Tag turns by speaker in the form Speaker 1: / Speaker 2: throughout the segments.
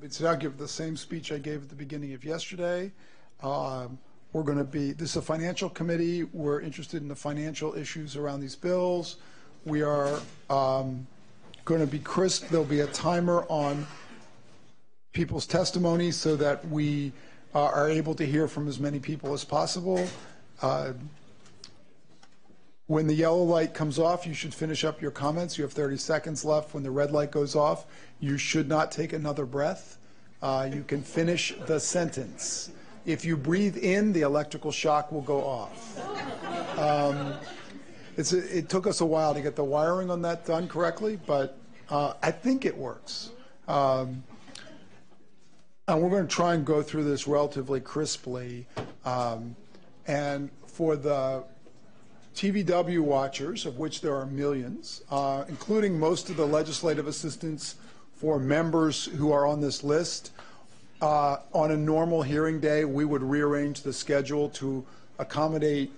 Speaker 1: So I'll give the same speech I gave at the beginning of yesterday. We're going to be, this is a financial committee. We're interested in the financial issues around these bills. We are going to be crisp. There'll be a timer on people's testimony so that we are able to hear from as many people as possible. When the yellow light comes off, you should finish up your comments. You have 30 seconds left. When the red light goes off, you should not take another breath. You can finish the sentence. If you breathe in, the electrical shock will go off. It took us a while to get the wiring on that done correctly, but I think it works. And we're going to try and go through this relatively crisply. And for the TVW watchers, of which there are millions, including most of the legislative assistants for members who are on this list, on a normal hearing day, we would rearrange the schedule to accommodate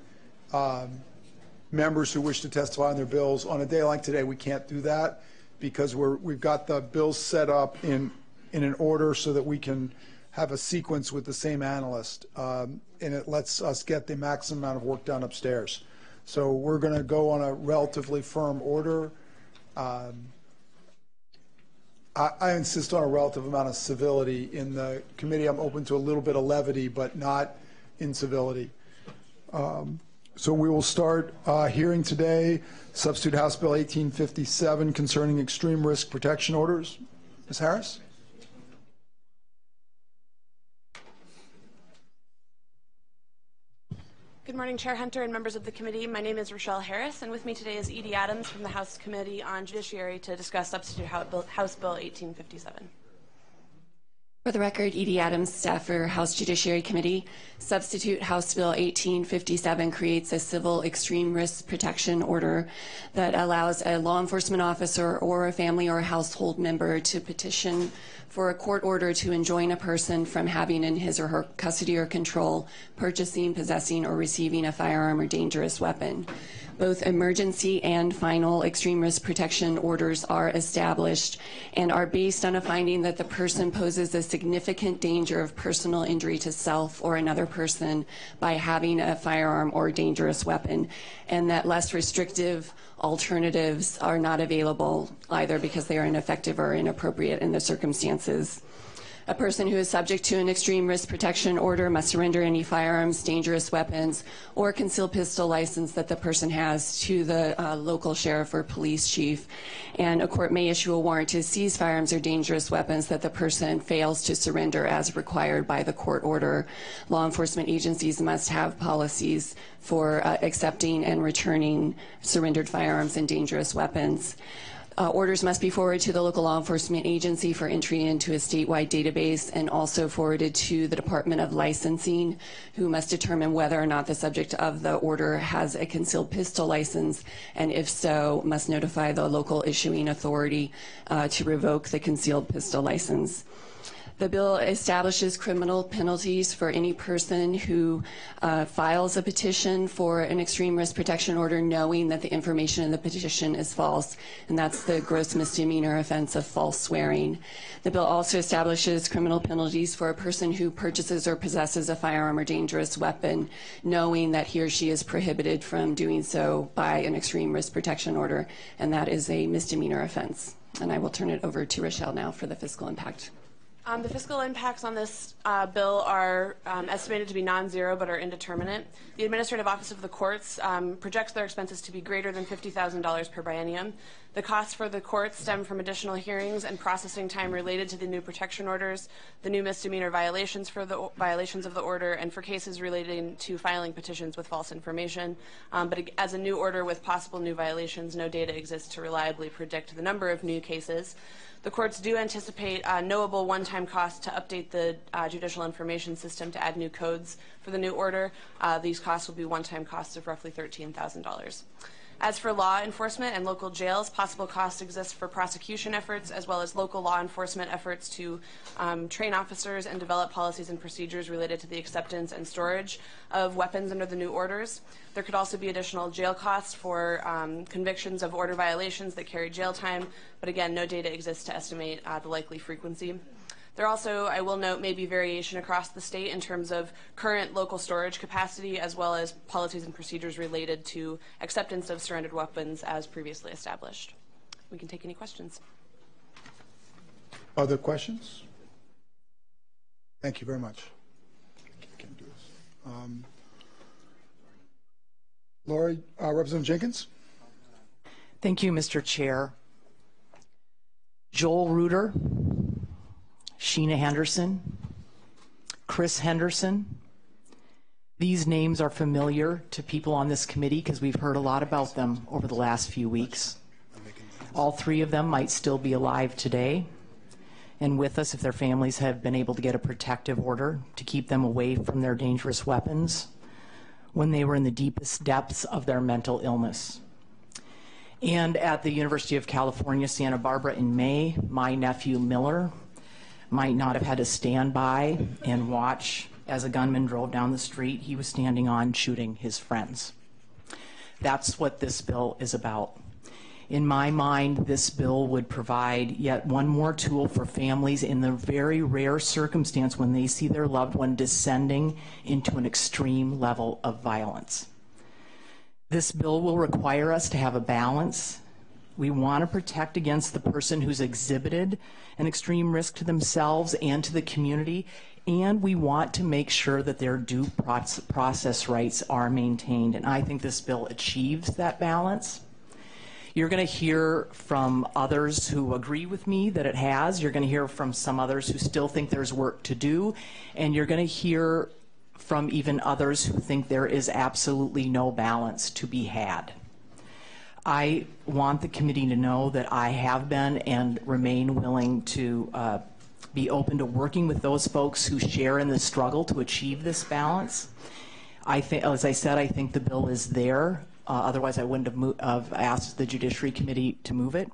Speaker 1: members who wish to testify on their bills. On a day like today, we can't do that because we've got the bills set up in an order so that we can have a sequence with the same analyst, and it lets us get the maximum amount of work done upstairs. So we're going to go on a relatively firm order. I insist on a relative amount of civility in the committee. I'm open to a little bit of levity, but not incivility. So we will start hearing today Substitute House Bill 1857 concerning extreme risk protection orders. Ms. Harris?
Speaker 2: Good morning, Chair Hunter and members of the committee. My name is Rochelle Harris, and with me today is Edie Adams from the House Committee on Judiciary to discuss Substitute House Bill 1857.
Speaker 3: For the record, Edie Adams, staffer, House Judiciary Committee. Substitute House Bill 1857 creates a civil extreme risk protection order that allows a law enforcement officer or a family or a household member to petition for a court order to enjoin a person from having in his or her custody or control, purchasing, possessing, or receiving a firearm or dangerous weapon. Both emergency and final extreme risk protection orders are established and are based on a finding that the person poses a significant danger of personal injury to self or another person by having a firearm or dangerous weapon, and that less restrictive alternatives are not available either because they are ineffective or inappropriate in the circumstances. A person who is subject to an extreme risk protection order must surrender any firearms, dangerous weapons, or concealed pistol license that the person has to the local sheriff or police chief. And a court may issue a warrant to seize firearms or dangerous weapons that the person fails to surrender as required by the court order. Law enforcement agencies must have policies for accepting and returning surrendered firearms and dangerous weapons. Orders must be forwarded to the local law enforcement agency for entry into a statewide database and also forwarded to the Department of Licensing, who must determine whether or not the subject of the order has a concealed pistol license, and if so, must notify the local issuing authority to revoke the concealed pistol license. The bill establishes criminal penalties for any person who files a petition for an extreme risk protection order knowing that the information in the petition is false, and that's the gross misdemeanor offense of false swearing. The bill also establishes criminal penalties for a person who purchases or possesses a firearm or dangerous weapon knowing that he or she is prohibited from doing so by an extreme risk protection order, and that is a misdemeanor offense. And I will turn it over to Rochelle now for the fiscal impact.
Speaker 2: The fiscal impacts on this bill are estimated to be non-zero but are indeterminate. The Administrative Office of the Courts projects their expenses to be greater than $50,000 per biennium. The costs for the courts stem from additional hearings and processing time related to the new protection orders, the new misdemeanor violations for the violations of the order, and for cases relating to filing petitions with false information. But as a new order with possible new violations, no data exists to reliably predict the number of new cases. The courts do anticipate knowable one-time costs to update the judicial information system to add new codes for the new order. These costs will be one-time costs of roughly $13,000. As for law enforcement and local jails, possible costs exist for prosecution efforts as well as local law enforcement efforts to train officers and develop policies and procedures related to the acceptance and storage of weapons under the new orders. There could also be additional jail costs for convictions of order violations that carry jail time, but again, no data exists to estimate the likely frequency. There also, I will note, may be variation across the state in terms of current local storage capacity as well as policies and procedures related to acceptance of surrendered weapons as previously established. We can take any questions.
Speaker 1: Other questions? Thank you very much. Can't do this. Lori, Representative Jenkins.
Speaker 4: Thank you, Mr. Chair. Joel Reuter, Sheena Henderson, Chris Henderson. These names are familiar to people on this committee because we've heard a lot about them over the last few weeks. All three of them might still be alive today and with us if their families have been able to get a protective order to keep them away from their dangerous weapons when they were in the deepest depths of their mental illness. And at the University of California, Santa Barbara in May, my nephew Miller might not have had to stand by and watch as a gunman drove down the street he was standing on shooting his friends. That's what this bill is about. In my mind, this bill would provide yet one more tool for families in the very rare circumstance when they see their loved one descending into an extreme level of violence. This bill will require us to have a balance. We want to protect against the person who's exhibited an extreme risk to themselves and to the community, and we want to make sure that their due process rights are maintained. And I think this bill achieves that balance. You're going to hear from others who agree with me that it has. You're going to hear from some others who still think there's work to do. And you're going to hear from even others who think there is absolutely no balance to be had. I want the committee to know that I have been and remain willing to be open to working with those folks who share in the struggle to achieve this balance. I think, as I said, I think the bill is there. Otherwise, I wouldn't have asked the Judiciary Committee to move it.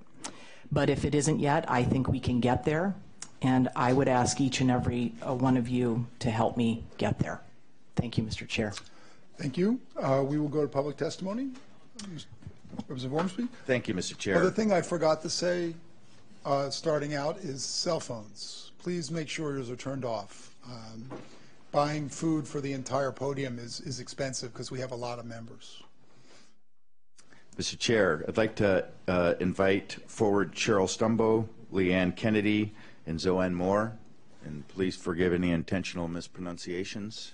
Speaker 4: But if it isn't yet, I think we can get there. And I would ask each and every one of you to help me get there. Thank you, Mr. Chair.
Speaker 1: Thank you. We will go to public testimony. Representative Ormsby.
Speaker 5: Thank you, Mr. Chair.
Speaker 1: The thing I forgot to say starting out is cell phones. Please make sure yours are turned off. Buying food for the entire podium is expensive because we have a lot of members.
Speaker 5: Mr. Chair, I'd like to invite forward Cheryl Stumbo, Leanne Kennedy, and Zoanne Moore. And please forgive any intentional mispronunciations.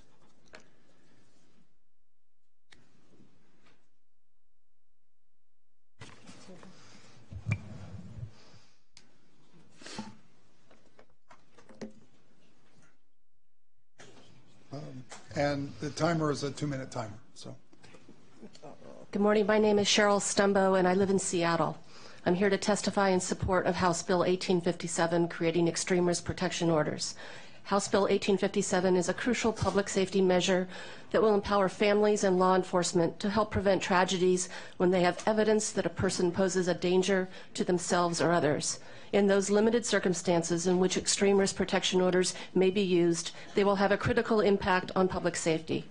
Speaker 1: And the timer is a 2-minute timer. So.
Speaker 6: Good morning. My name is Cheryl Stumbo, and I live in Seattle. I'm here to testify in support of House Bill 1857, creating extreme risk protection orders. House Bill 1857 is a crucial public safety measure that will empower families and law enforcement to help prevent tragedies when they have evidence that a person poses a danger to themselves or others. In those limited circumstances in which extreme risk protection orders may be used, they will have a critical impact on public safety.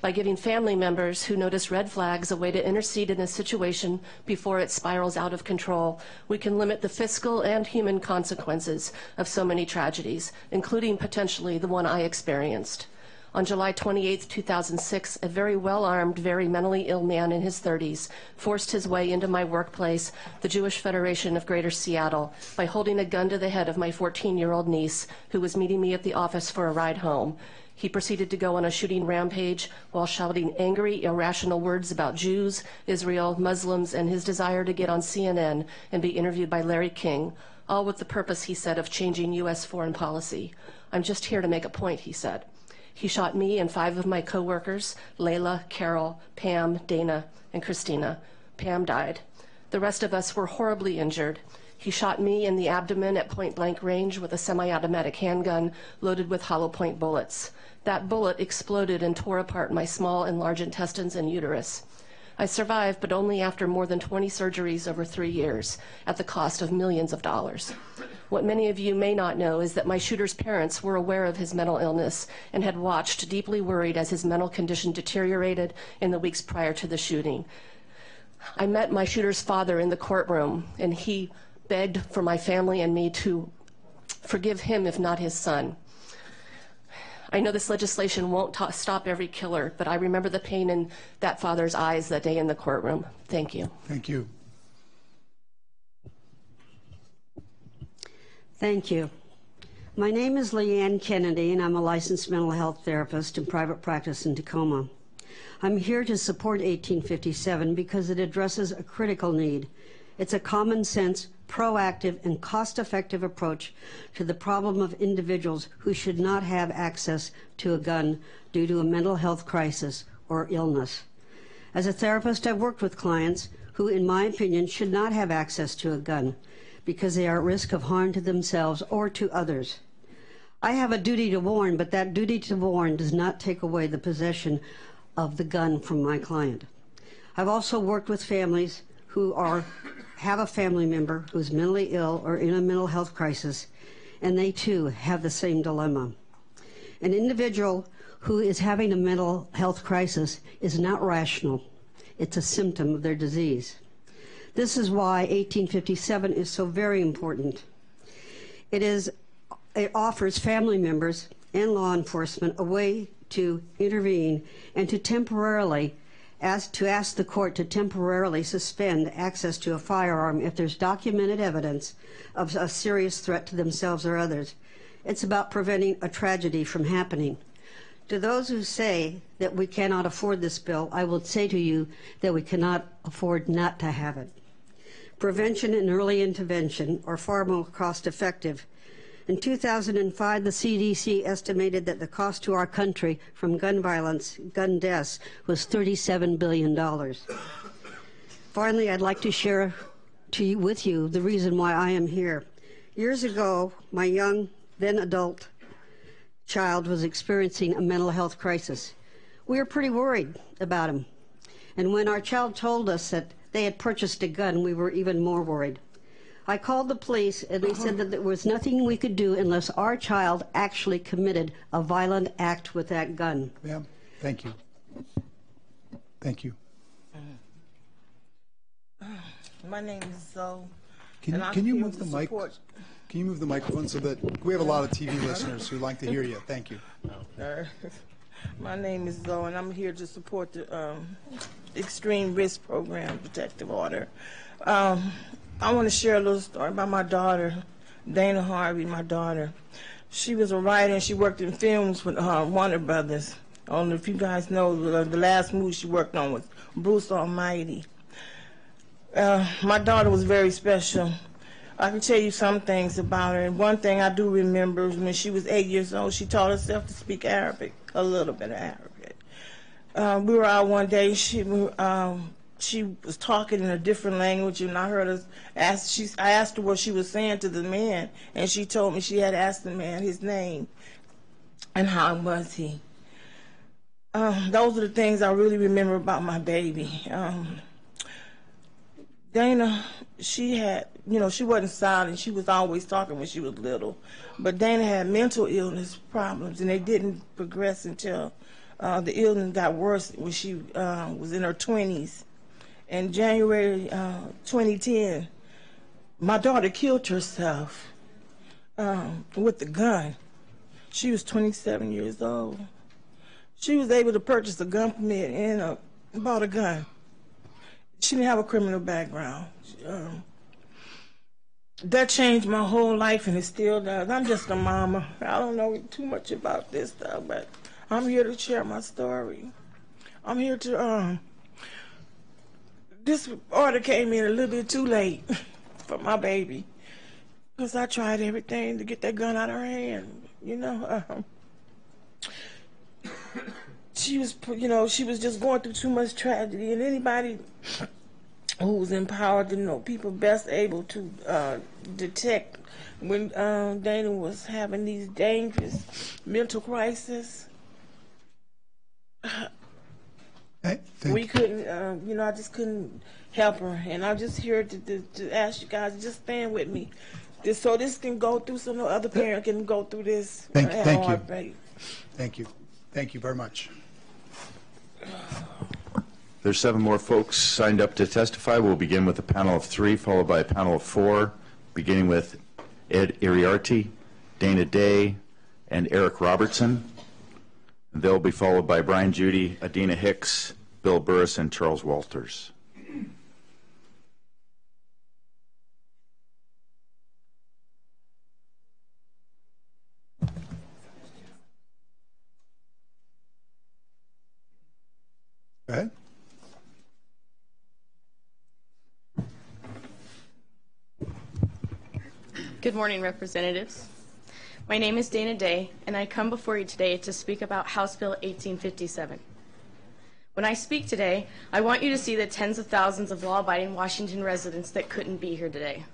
Speaker 6: By giving family members who notice red flags a way to intercede in a situation before it spirals out of control, we can limit the fiscal and human consequences of so many tragedies, including potentially the one I experienced. On July 28, 2006, a very well-armed, very mentally ill man in his 30s forced his way into my workplace, the Jewish Federation of Greater Seattle, by holding a gun to the head of my 14-year-old niece, who was meeting me at the office for a ride home. He proceeded to go on a shooting rampage while shouting angry, irrational words about Jews, Israel, Muslims, and his desire to get on CNN and be interviewed by Larry King, all with the purpose, he said, of changing U.S. foreign policy. "I'm just here to make a point," he said. He shot me and 5 of my coworkers, Layla, Carol, Pam, Dana, and Christina. Pam died. The rest of us were horribly injured. He shot me in the abdomen at point-blank range with a semi-automatic handgun loaded with hollow point bullets. That bullet exploded and tore apart my small and large intestines and uterus. I survived, but only after more than 20 surgeries over 3 years, at the cost of millions of dollars. What many of you may not know is that my shooter's parents were aware of his mental illness and had watched, deeply worried as his mental condition deteriorated in the weeks prior to the shooting. I met my shooter's father in the courtroom, and he begged for my family and me to forgive him if not his son. I know this legislation won't stop every killer, but I remember the pain in that father's eyes that day in the courtroom. Thank you.
Speaker 1: Thank you.
Speaker 7: Thank you. My name is Leanne Kennedy, and I'm a licensed mental health therapist in private practice in Tacoma. I'm here to support 1857 because it addresses a critical need. It's a common sense, proactive, and cost-effective approach to the problem of individuals who should not have access to a gun due to a mental health crisis or illness. As a therapist, I've worked with clients who, in my opinion, should not have access to a gun because they are at risk of harm to themselves or to others. I have a duty to warn, but that duty to warn does not take away the possession of the gun from my client. I've also worked with families who have a family member who's mentally ill or in a mental health crisis, and they too have the same dilemma. An individual who is having a mental health crisis is not rational. It's a symptom of their disease. This is why 1857 is so very important. It offers family members and law enforcement a way to intervene and to temporarily ask the court to temporarily suspend access to a firearm if there's documented evidence of a serious threat to themselves or others. It's about preventing a tragedy from happening. To those who say that we cannot afford this bill, I will say to you that we cannot afford not to have it. Prevention and early intervention are far more cost-effective. In 2005, the CDC estimated that the cost to our country from gun violence, gun deaths, was $37 billion. Finally, I'd like to share with you the reason why I am here. Years ago, my young, then adult child was experiencing a mental health crisis. We were pretty worried about him. And when our child told us that they had purchased a gun, we were even more worried. I called the police, and they said that there was nothing we could do unless our child actually committed a violent act with that gun.
Speaker 1: Ma'am, thank you. Thank you.
Speaker 8: My name is Zoe.
Speaker 1: Can you move the mic? Can you move the microphone so that we have a lot of TV listeners who like to hear you? Thank you.
Speaker 8: My name is Zoe, and I'm here to support the Extreme Risk Program Protective Order. I want to share a little story about my daughter, Dana Harvey, my daughter. She was a writer, and she worked in films with Warner Brothers. I don't know if you guys know, the last movie she worked on was Bruce Almighty. My daughter was very special. I can tell you some things about her, and one thing I do remember is when she was 8 years old, she taught herself to speak Arabic, a little bit of Arabic. We were out one day, she was talking in a different language, and I heard her I asked her what she was saying to the man, and she told me she had asked the man his name and how was he. Those are the things I really remember about my baby. Dana, she had, she wasn't silent. She was always talking when she was little. But Dana had mental illness problems, and they didn't progress until the illness got worse when she was in her 20s. In January 2010, my daughter killed herself with the gun. She was 27 years old. She was able to purchase a gun permit and bought a gun. She didn't have a criminal background. That changed my whole life, and it still does. I'm just a mama. I don't know too much about this stuff, but I'm here to share my story. I'm here to, this order came in a little bit too late for my baby, because I tried everything to get that gun out of her hand, She was, she was just going through too much tragedy, and anybody who was empowered to know people best able to detect when Dana was having these dangerous mental crises. We couldn't, I just couldn't help her, and I'm just here to ask you guys to just stand with me, so this can go through, so no other parent can go through this.
Speaker 1: Thank you. Thank you. Thank you very much.
Speaker 5: There's 7 more folks signed up to testify. We'll begin with a panel of 3, followed by a panel of 4, beginning with Ed Iriarty, Dana Day, and Eric Robertson. They'll be followed by Brian Judy, Adina Hicks, Bill Burris, and Charles Walters.
Speaker 1: Go ahead.
Speaker 9: Good morning, representatives. My name is Dana Day, and I come before you today to speak about House Bill 1857. When I speak today, I want you to see the tens of thousands of law-abiding Washington residents that couldn't be here today.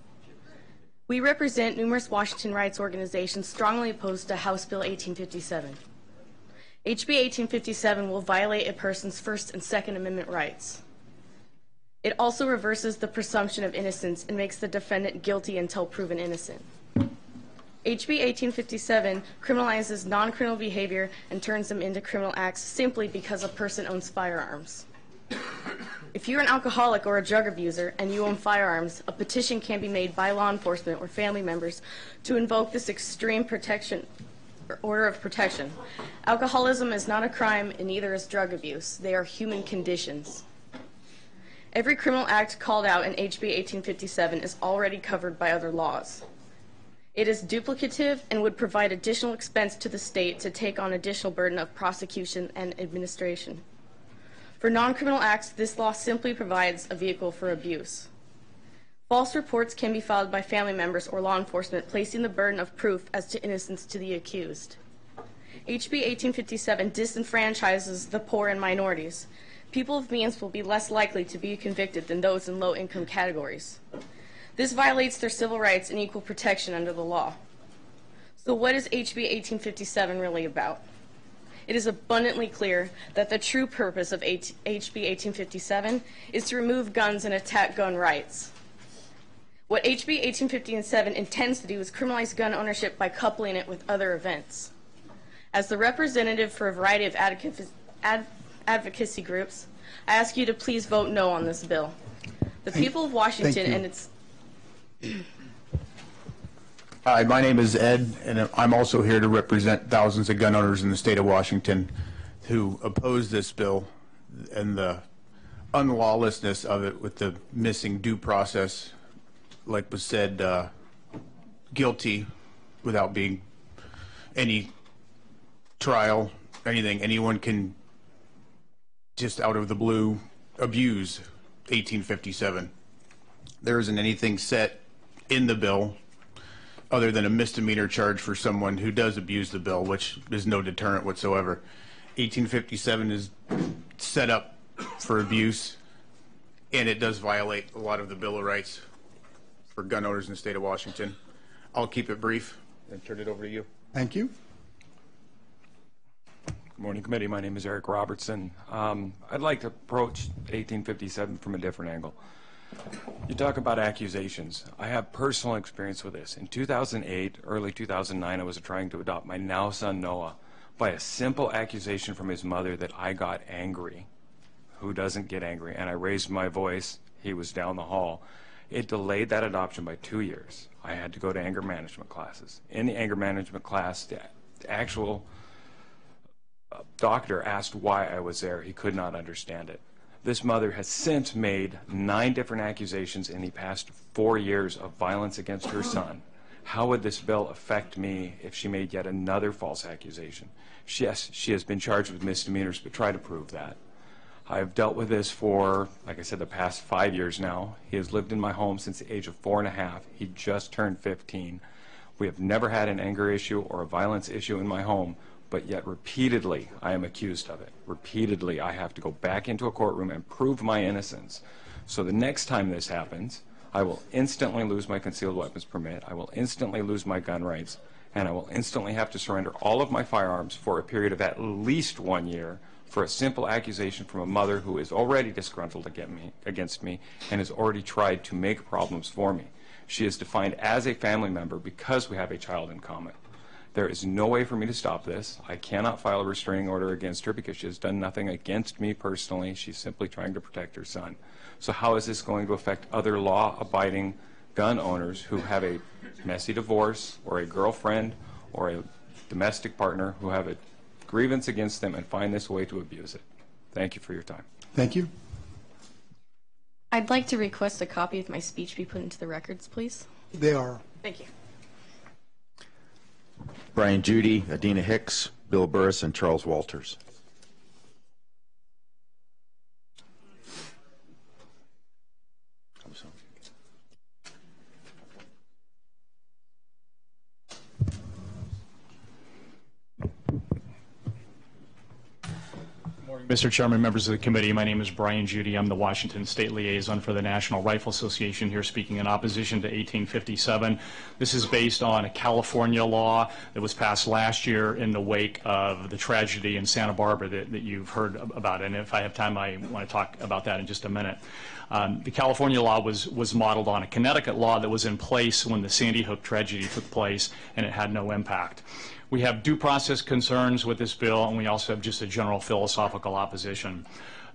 Speaker 9: We represent numerous Washington rights organizations strongly opposed to House Bill 1857. HB 1857 will violate a person's First and Second Amendment rights. It also reverses the presumption of innocence and makes the defendant guilty until proven innocent. HB 1857 criminalizes non-criminal behavior and turns them into criminal acts simply because a person owns firearms. If you're an alcoholic or a drug abuser and you own firearms, a petition can be made by law enforcement or family members to invoke this extreme protection or order of protection. Alcoholism is not a crime and neither is drug abuse. They are human conditions. Every criminal act called out in HB 1857 is already covered by other laws. It is duplicative and would provide additional expense to the state to take on additional burden of prosecution and administration. For non-criminal acts, this law simply provides a vehicle for abuse. False reports can be filed by family members or law enforcement, placing the burden of proof as to innocence to the accused. HB 1857 disenfranchises the poor and minorities. People of means will be less likely to be convicted than those in low-income categories. This violates their civil rights and equal protection under the law. So what is HB 1857 really about? It is abundantly clear that the true purpose of HB 1857 is to remove guns and attack gun rights. What HB 1857 intends to do is criminalize gun ownership by coupling it with other events. As the representative for a variety of advocacy groups, I ask you to please vote no on this bill. The people of Washington and its...
Speaker 10: Hi, my name is Ed, and I'm also here to represent thousands of gun owners in the state of Washington who oppose this bill and the unlawlessness of it with the missing due process, like was said, guilty without being any trial, anything. Anyone can just out of the blue abuse 1857. There isn't anything set in the bill other than a misdemeanor charge for someone who does abuse the bill, which is no deterrent whatsoever. 1857 is set up for abuse, and it does violate a lot of the Bill of Rights for gun owners in the state of Washington. I'll keep it brief and turn it over to you.
Speaker 1: Thank you.
Speaker 11: Good morning, committee. My name is Eric Robertson. I'd like to approach 1857 from a different angle. You talk about accusations. I have personal experience with this. In 2008, early 2009, I was trying to adopt my now son Noah by a simple accusation from his mother that I got angry. Who doesn't get angry? And I raised my voice. He was down the hall. It delayed that adoption by 2 years. I had to go to anger management classes. In the anger management class, the actual doctor asked why I was there. He could not understand it. This mother has since made 9 different accusations in the past 4 years of violence against her son. How would this bill affect me if she made yet another false accusation? Yes, she has been charged with misdemeanors, but try to prove that. I've dealt with this for, like I said, the past 5 years now. He has lived in my home since the age of 4.5. He just turned 15. We have never had an anger issue or a violence issue in my home, but yet repeatedly I am accused of it. Repeatedly I have to go back into a courtroom and prove my innocence. So the next time this happens, I will instantly lose my concealed weapons permit, I will instantly lose my gun rights, and I will instantly have to surrender all of my firearms for a period of at least 1 year for a simple accusation from a mother who is already disgruntled against me and has already tried to make problems for me. She is defined as a family member because we have a child in common. There is no way for me to stop this. I cannot file a restraining order against her because she has done nothing against me personally. She's simply trying to protect her son. So how is this going to affect other law-abiding gun owners who have a messy divorce or a girlfriend or a domestic partner who have a grievance against them and find this way to abuse it. Thank you for your time.
Speaker 1: Thank you.
Speaker 9: I'd like to request a copy of my speech be put into the records, please.
Speaker 1: They are.
Speaker 9: Thank you.
Speaker 5: Brian Judy, Adina Hicks, Bill Burris, and Charles Walters.
Speaker 12: Mr. Chairman, members of the committee, my name is Brian Judy. I'm the Washington State Liaison for the National Rifle Association, here speaking in opposition to 1857. This is based on a California law that was passed last year in the wake of the tragedy in Santa Barbara that you've heard about. And if I have time, I want to talk about that in just a minute. The California law was modeled on a Connecticut law that was in place when the Sandy Hook tragedy took place, and it had no impact. We have due process concerns with this bill, and we also have just a general philosophical opposition.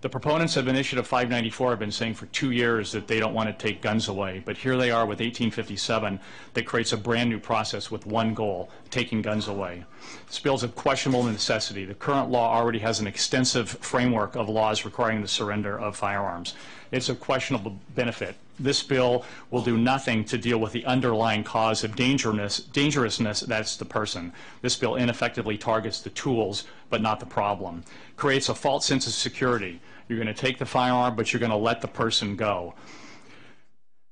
Speaker 12: The proponents of Initiative 594 have been saying for 2 years that they don't want to take guns away, but here they are with 1857 that creates a brand new process with one goal, taking guns away. This bill is of questionable necessity. The current law already has an extensive framework of laws requiring the surrender of firearms. It's of questionable benefit. This bill will do nothing to deal with the underlying cause of dangerousness, that's the person. This bill ineffectively targets the tools, but not the problem. Creates a false sense of security. You're going to take the firearm, but you're going to let the person go.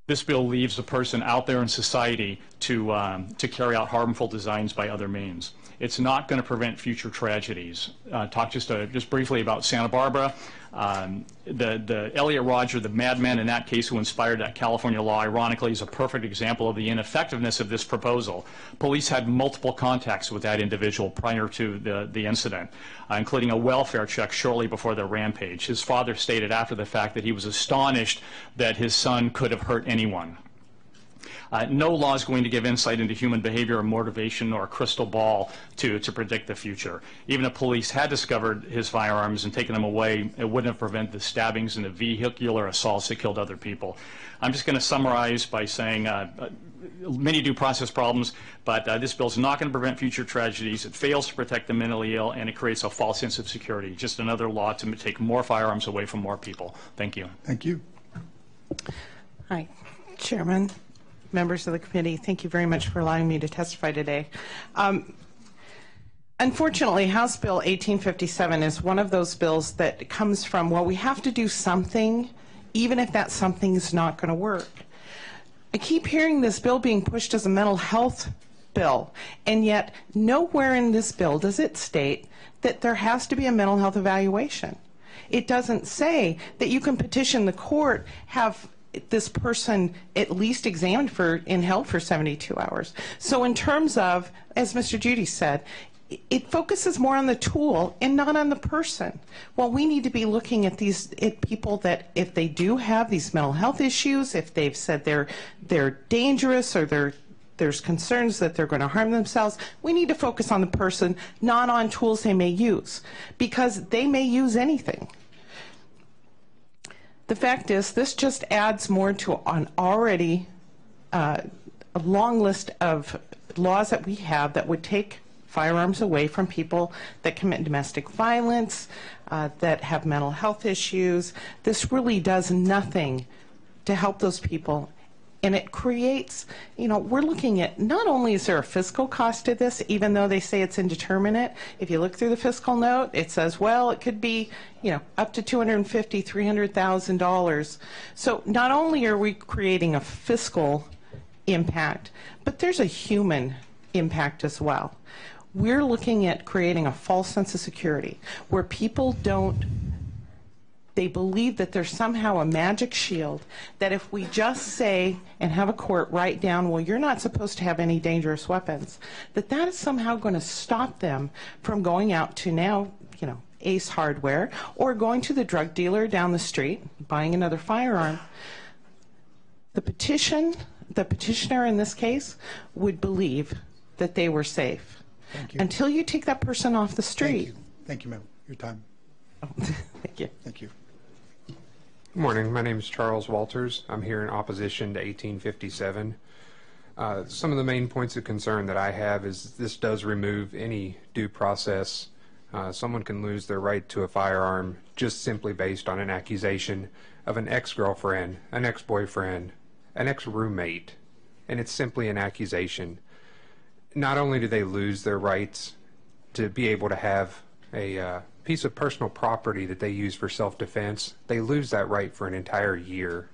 Speaker 12: This bill leaves the person out there in society to carry out harmful designs by other means. It's not going to prevent future tragedies. Talk just briefly about Santa Barbara. The Elliot Rodger, the madman in that case who inspired that California law, ironically, is a perfect example of the ineffectiveness of this proposal. Police had multiple contacts with that individual prior to the incident, including a welfare check shortly before the rampage. His father stated after the fact that he was astonished that his son could have hurt anyone. No law is going to give insight into human behavior or motivation or a crystal ball to predict the future. Even if police had discovered his firearms and taken them away, it wouldn't have prevented the stabbings and the vehicular assaults that killed other people. I'm just going to summarize by saying many due process problems, but this bill is not going to prevent future tragedies. It fails to protect the mentally ill, and it creates a false sense of security. Just another law to take more firearms away from more people. Thank you.
Speaker 1: Thank you.
Speaker 13: Hi, Chairman, members of the committee. Thank you very much for allowing me to testify today. Unfortunately, House Bill 1857 is one of those bills that comes from, well, we have to do something, even if that something is not going to work. I keep hearing this bill being pushed as a mental health bill, and yet nowhere in this bill does it state that there has to be a mental health evaluation. It doesn't say that you can petition the court, have this person at least examined and held for 72 hours. So in terms of, as Mr. Judy said, it focuses more on the tool and not on the person. Well, we need to be looking at people that, if they do have these mental health issues, if they've said they're dangerous or there's concerns that they're going to harm themselves, we need to focus on the person, not on tools they may use, because they may use anything. The fact is, this just adds more to an already a long list of laws that we have that would take firearms away from people that commit domestic violence, that have mental health issues. This really does nothing to help those people. And it creates, we're looking at, not only is there a fiscal cost to this, even though they say it's indeterminate. If you look through the fiscal note, it says, well, it could be, up to $250,000, $300,000. So not only are we creating a fiscal impact, but there's a human impact as well. We're looking at creating a false sense of security where people they believe that there's somehow a magic shield that if we just say and have a court write down, well, you're not supposed to have any dangerous weapons, that is somehow going to stop them from going out to now, Ace Hardware, or going to the drug dealer down the street, buying another firearm. The petitioner in this case would believe that they were safe.
Speaker 1: Thank you.
Speaker 13: Until you take that person off the street.
Speaker 1: Thank you, ma'am. Your time.
Speaker 13: Oh, thank you.
Speaker 1: Thank you.
Speaker 14: Good morning. My name is Charles Walters. I'm here in opposition to 1857. Some of the main points of concern that I have is this does remove any due process. Someone can lose their right to a firearm just simply based on an accusation of an ex-girlfriend, an ex-boyfriend, an ex-roommate, and it's simply an accusation. Not only do they lose their rights to be able to have a piece of personal property that they use for self-defense, they lose that right for an entire year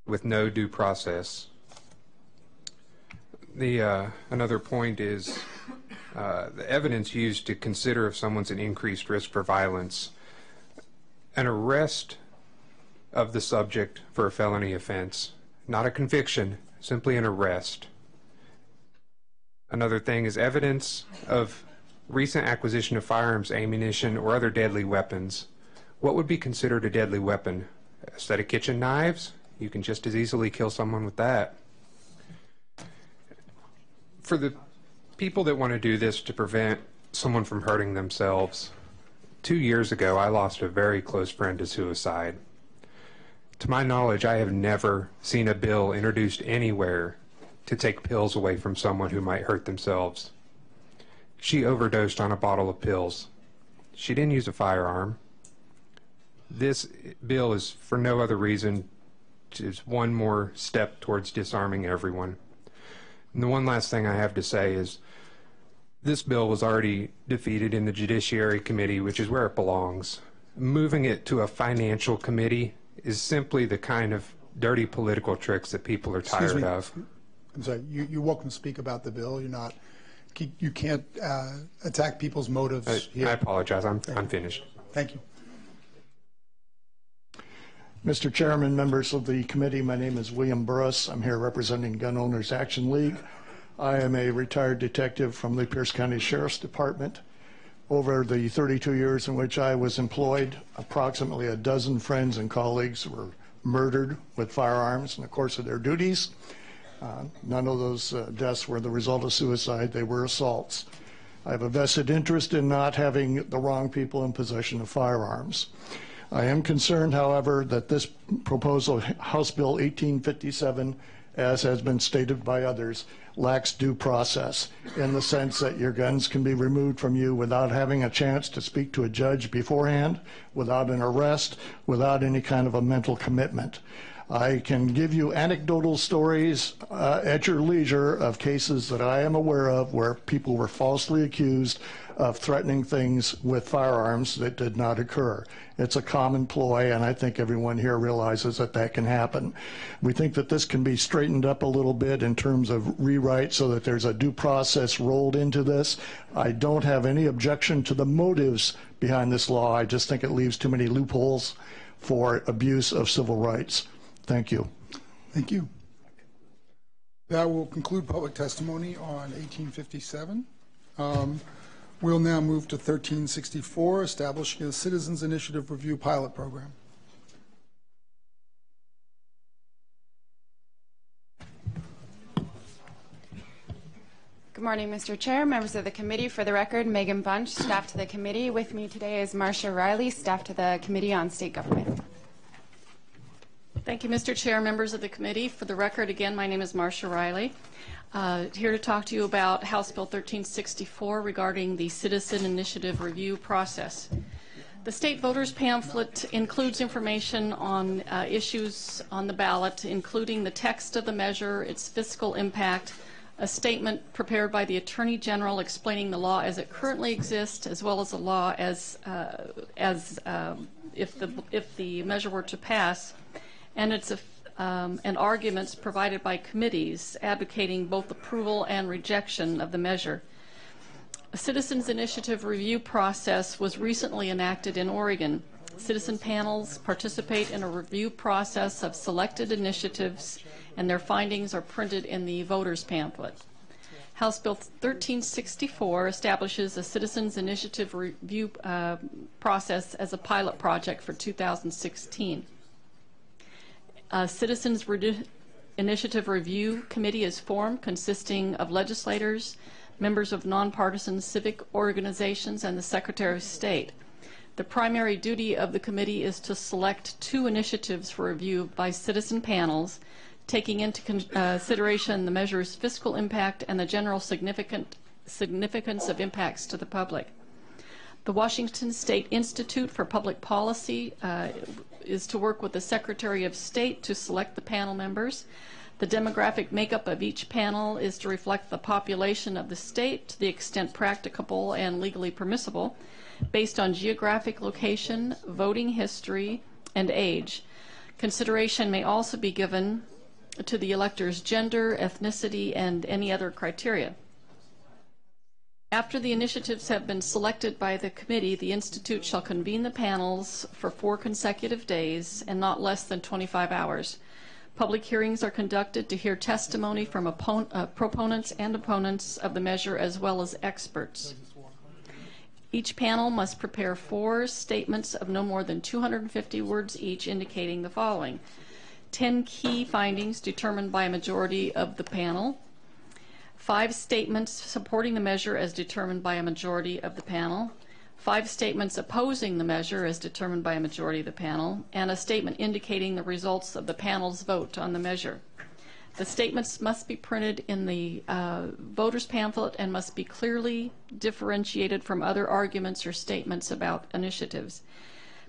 Speaker 14: with no due process. Another point is the evidence used to consider if someone's an increased risk for violence. An arrest of the subject for a felony offense, not a conviction, simply an arrest. Another thing is evidence of recent acquisition of firearms, ammunition, or other deadly weapons. What would be considered a deadly weapon? A set of kitchen knives? You can just as easily kill someone with that. For the people that want to do this to prevent someone from hurting themselves, 2 years ago I lost a very close friend to suicide. To my knowledge, I have never seen a bill introduced anywhere to take pills away from someone who might hurt themselves. She overdosed on a bottle of pills. She didn't use a firearm. This bill is for no other reason, just one more step towards disarming everyone. And the one last thing I have to say is this bill was already defeated in the Judiciary Committee, which is where it belongs. Moving it to a financial committee is simply the kind of dirty political tricks that people are tired of.
Speaker 1: I'm sorry, you're welcome to speak about the bill. You can't attack people's motives here.
Speaker 14: I apologize. I'm finished.
Speaker 1: Thank you.
Speaker 15: Mr. Chairman, members of the committee, my name is William Burris. I'm here representing Gun Owners Action League. I am a retired detective from the Pierce County Sheriff's Department. Over the 32 years in which I was employed, approximately a dozen friends and colleagues were murdered with firearms in the course of their duties. None of those deaths were the result of suicide. They were assaults. I have a vested interest in not having the wrong people in possession of firearms. I am concerned, however, that this proposal, House Bill 1857, as has been stated by others, lacks due process in the sense that your guns can be removed from you without having a chance to speak to a judge beforehand, without an arrest, without any kind of a mental commitment. I can give you anecdotal stories at your leisure of cases that I am aware of where people were falsely accused of threatening things with firearms that did not occur. It's a common ploy, and I think everyone here realizes that that can happen. We think that this can be straightened up a little bit in terms of rewrite so that there's a due process rolled into this. I don't have any objection to the motives behind this law. I just think it leaves too many loopholes for abuse of civil rights. Thank you.
Speaker 1: Thank you. That will conclude public testimony on 1857. We'll now move to 1364, establishing a Citizens Initiative Review Pilot Program.
Speaker 16: Good morning, Mr. Chair, members of the committee. For the record, Megan Bunch, staff to the committee. With me today is Marcia Riley, staff to the Committee on State Government.
Speaker 17: Thank you, Mr. Chair, members of the committee. For the record, again, my name is Marcia Riley. Here to talk to you about House Bill 1364 regarding the Citizen Initiative Review process. The state voters pamphlet includes information on issues on the ballot, including the text of the measure, its fiscal impact, a statement prepared by the Attorney General explaining the law as it currently exists, as well as the law as if the measure were to pass, and it's and arguments provided by committees advocating both approval and rejection of the measure. A Citizens Initiative Review process was recently enacted in Oregon. Citizen panels participate in a review process of selected initiatives, and their findings are printed in the voters pamphlet. House Bill 1364 establishes a Citizens Initiative Review process as a pilot project for 2016. A Citizens Initiative Review Committee is formed, consisting of legislators, members of nonpartisan civic organizations, and the Secretary of State. The primary duty of the committee is to select 2 initiatives for review by citizen panels, taking into consideration the measure's fiscal impact and the general significance of impacts to the public. The Washington State Institute for Public Policy is to work with the Secretary of State to select the panel members. The demographic makeup of each panel is to reflect the population of the state to the extent practicable and legally permissible, based on geographic location, voting history, and age. Consideration may also be given to the elector's gender, ethnicity, and any other criteria. After the initiatives have been selected by the committee, the Institute shall convene the panels for 4 consecutive days and not less than 25 hours. Public hearings are conducted to hear testimony from proponents and opponents of the measure, as well as experts. Each panel must prepare 4 statements of no more than 250 words each, indicating the following: 10 key findings determined by a majority of the panel, 5 statements supporting the measure as determined by a majority of the panel, 5 statements opposing the measure as determined by a majority of the panel, and a statement indicating the results of the panel's vote on the measure. The statements must be printed in the voter's pamphlet and must be clearly differentiated from other arguments or statements about initiatives.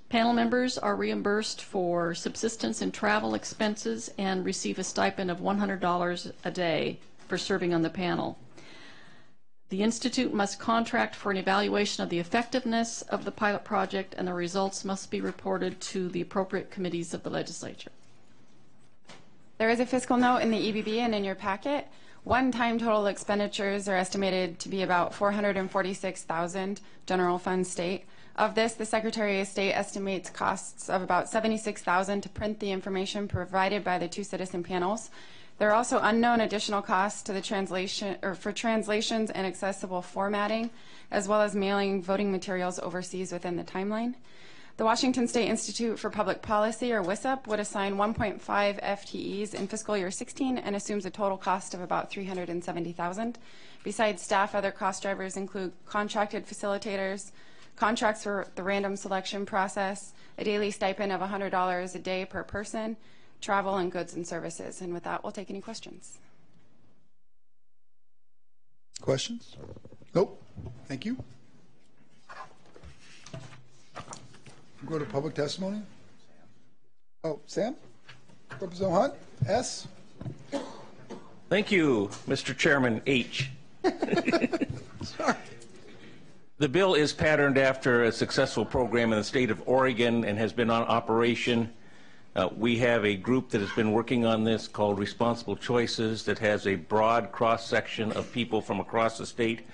Speaker 17: Panel members are reimbursed for subsistence and travel expenses and receive a stipend of $100 a day for serving on the panel. The Institute must contract for an evaluation of the effectiveness of the pilot project, and the results must be reported to the appropriate committees of the legislature.
Speaker 16: There is a fiscal note in the EBB and in your packet. One-time total expenditures are estimated to be about $446,000 general fund state. Of this, the Secretary of State estimates costs of about $76,000 to print the information provided by the 2 citizen panels. There are also unknown additional costs to the translation or for translations and accessible formatting, as well as mailing voting materials overseas within the timeline. The Washington State Institute for Public Policy, or WISUP, would assign 1.5 FTEs in fiscal year 16 and assumes a total cost of about $370,000. Besides staff, other cost drivers include contracted facilitators, contracts for the random selection process, a daily stipend of $100 a day per person, travel, and goods and services. And with that, we'll take any questions.
Speaker 1: Questions? Nope. Thank you. Go to public testimony. Oh, Sam? Representative Hunt? S?
Speaker 18: Thank you, Mr. Chairman H.
Speaker 1: Sorry.
Speaker 18: The bill is patterned after a successful program in the state of Oregon and has been on operation. We have a group that has been working on this called Responsible Choices that has a broad cross-section of people from across the state,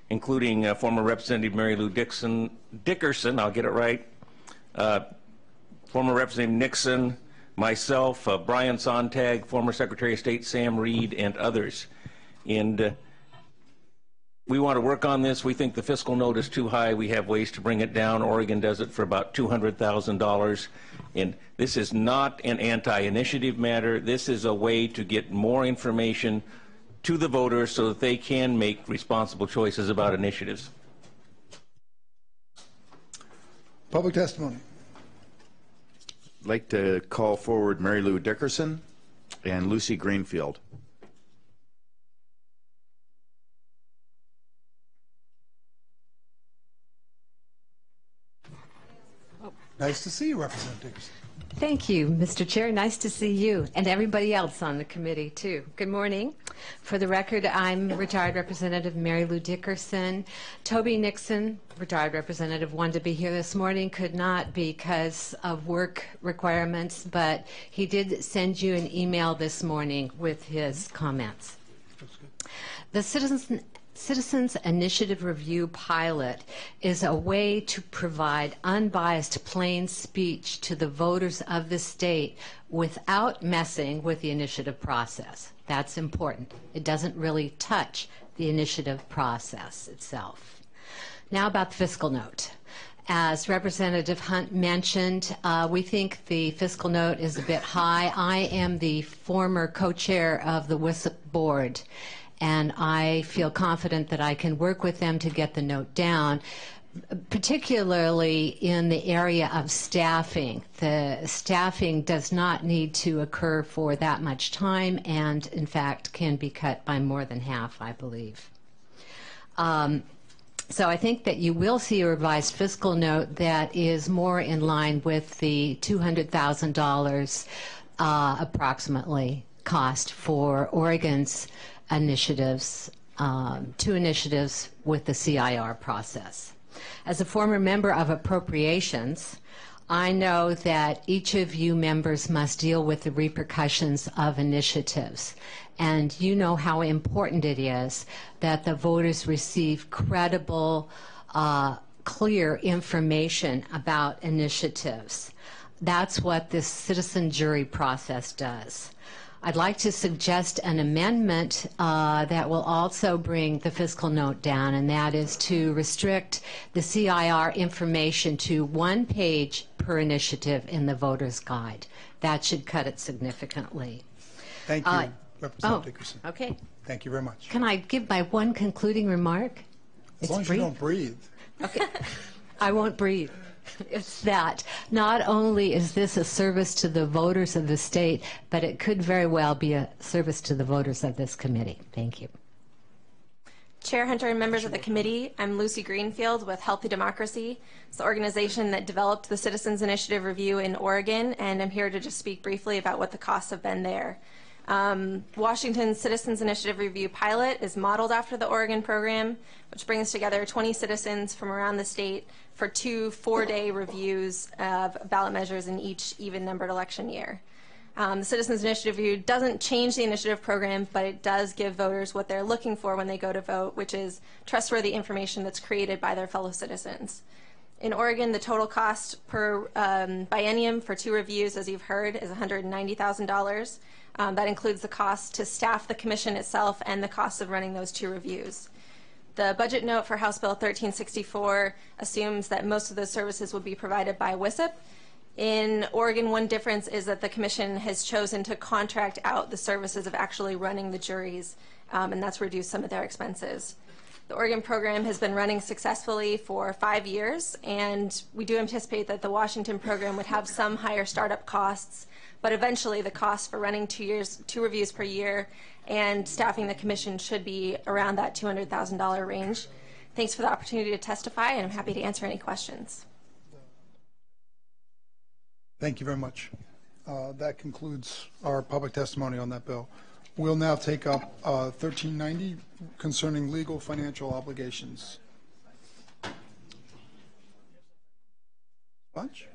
Speaker 18: including former Representative Mary Lou Dickerson, I'll get it right, former Representative Nixon, myself, Brian Sontag, former Secretary of State Sam Reed, and others. And we want to work on this. We think the fiscal note is too high. We have ways to bring it down. Oregon does it for about $200,000. And this is not an anti-initiative matter. This is a way to get more information to the voters so that they can make responsible choices about initiatives.
Speaker 1: Public testimony.
Speaker 5: I'd like to call forward Mary Lou Dickerson and Lucy Greenfield.
Speaker 1: Nice to see you, Representative Dickerson.
Speaker 19: Thank you, Mr. Chair. Nice to see you and everybody else on the committee, too. Good morning. For the record, I'm retired Representative Mary Lou Dickerson. Toby Nixon, retired representative, wanted to be here this morning, could not because of work requirements, but he did send you an email this morning with his comments. The Citizens Initiative Review pilot is a way to provide unbiased, plain speech to the voters of the state without messing with the initiative process. That's important. It doesn't really touch the initiative process itself. Now about the fiscal note. As Representative Hunt mentioned, we think the fiscal note is a bit high. I am the former co-chair of the WISUP board, and I feel confident that I can work with them to get the note down. particularly in the area of staffing. The staffing does not need to occur for that much time and, in fact, can be cut by more than half, I believe. So I think that you will see a revised fiscal note that is more in line with the $200,000 approximately cost for Oregon's initiatives, 2 initiatives with the CIR process. As a former member of Appropriations, I know that each of you members must deal with the repercussions of initiatives. And you know how important it is that the voters receive credible, clear information about initiatives. That's what this citizen jury process does. I'd like to suggest an amendment that will also bring the fiscal note down, and that is to restrict the CIR information to 1 page per initiative in the voter's guide. That should cut it significantly.
Speaker 1: Thank you, Representative Dickerson.
Speaker 19: Okay.
Speaker 1: Thank you very much.
Speaker 19: Can I give my one concluding remark?
Speaker 1: As long as you don't breathe.
Speaker 19: Okay. I won't breathe. It's that not only is this a service to the voters of the state, but it could very well be a service to the voters of this committee. Thank you.
Speaker 20: Chair Hunter and members of the committee, I'm Lucy Greenfield with Healthy Democracy. It's the organization that developed the Citizens Initiative Review in Oregon, and I'm here to just speak briefly about what the costs have been there. Washington's Citizens Initiative Review pilot is modeled after the Oregon program, which brings together 20 citizens from around the state for 2 4-day reviews of ballot measures in each even-numbered election year. The Citizens Initiative Review doesn't change the initiative program, but it does give voters what they're looking for when they go to vote, which is trustworthy information that's created by their fellow citizens. In Oregon, the total cost per biennium for 2 reviews, as you've heard, is $190,000. That includes the cost to staff the commission itself and the cost of running those 2 reviews. The budget note for House Bill 1364 assumes that most of those services will be provided by WISIP. In Oregon, one difference is that the commission has chosen to contract out the services of actually running the juries, and that's reduced some of their expenses. The Oregon program has been running successfully for 5 years, and we do anticipate that the Washington program would have some higher startup costs, but eventually the cost for running 2 reviews per year and staffing the commission should be around that $200,000 range. Thanks for the opportunity to testify, and I'm happy to answer any questions.
Speaker 1: Thank you very much. That concludes our public testimony on that bill. We'll now take up 1390 concerning legal financial obligations. Bunch?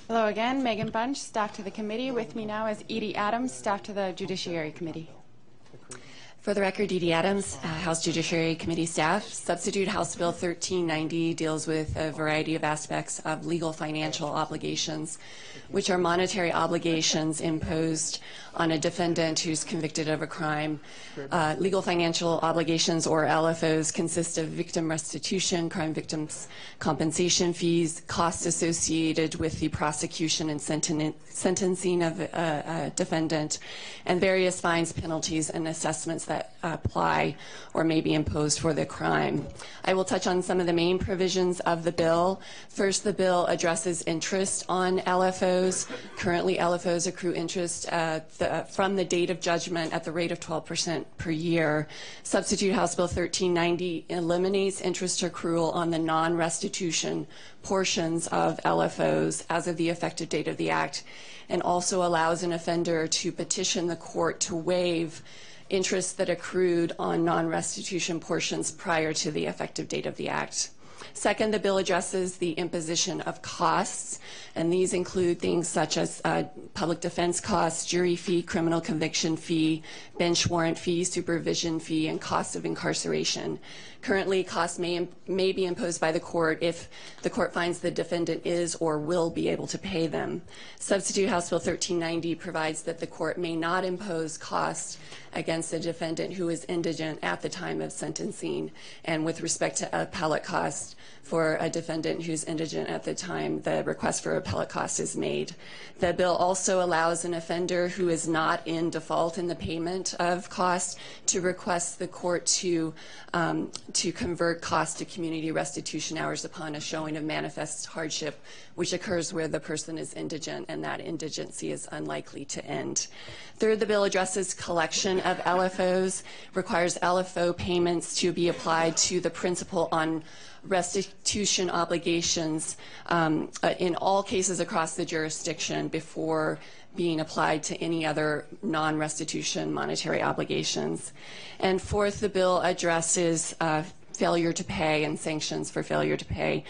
Speaker 16: Hello again, Megan Bunch, staff to the committee. With me now is Edie Adams, staff to the Judiciary Committee.
Speaker 3: For the record, Edie Adams, House Judiciary Committee staff. Substitute House Bill 1390 deals with a variety of aspects of legal financial obligations, which are monetary obligations imposed on a defendant who's convicted of a crime. Legal financial obligations, or LFOs, consist of victim restitution, crime victims' compensation fees, costs associated with the prosecution and sentencing of a defendant, and various fines, penalties, and assessments that apply or may be imposed for the crime. I will touch on some of the main provisions of the bill. First, the bill addresses interest on LFOs. Currently, LFOs accrue interest from the date of judgment at the rate of 12% per year. Substitute House Bill 1390 eliminates interest accrual on the non-restitution portions of LFOs as of the effective date of the act, and also allows an offender to petition the court to waive interest that accrued on non-restitution portions prior to the effective date of the act. Second, the bill addresses the imposition of costs, and these include things such as public defense costs, jury fee, criminal conviction fee, bench warrant fee, supervision fee, and costs of incarceration. Currently, costs may be imposed by the court if the court finds the defendant is or will be able to pay them. Substitute House Bill 1390 provides that the court may not impose costs against a defendant who is indigent at the time of sentencing. And with respect to appellate costs, cost for a defendant who's indigent at the time the request for appellate cost is made. The bill also allows an offender who is not in default in the payment of costs to request the court to convert costs to community restitution hours upon a showing of manifest hardship, which occurs where the person is indigent and that indigency is unlikely to end. Third, the bill addresses collection of LFOs, requires LFO payments to be applied to the principal on restitution obligations in all cases across the jurisdiction before being applied to any other non-restitution monetary obligations. And fourth, the bill addresses failure to pay and sanctions for failure to pay,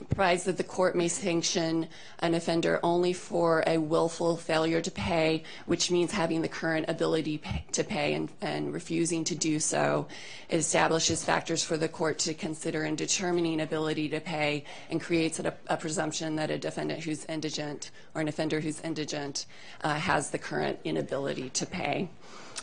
Speaker 3: provides that the court may sanction an offender only for a willful failure to pay, which means having the current ability to pay and refusing to do so. It establishes factors for the court to consider in determining ability to pay and creates a presumption that a defendant who's indigent or an offender who's indigent has the current inability to pay.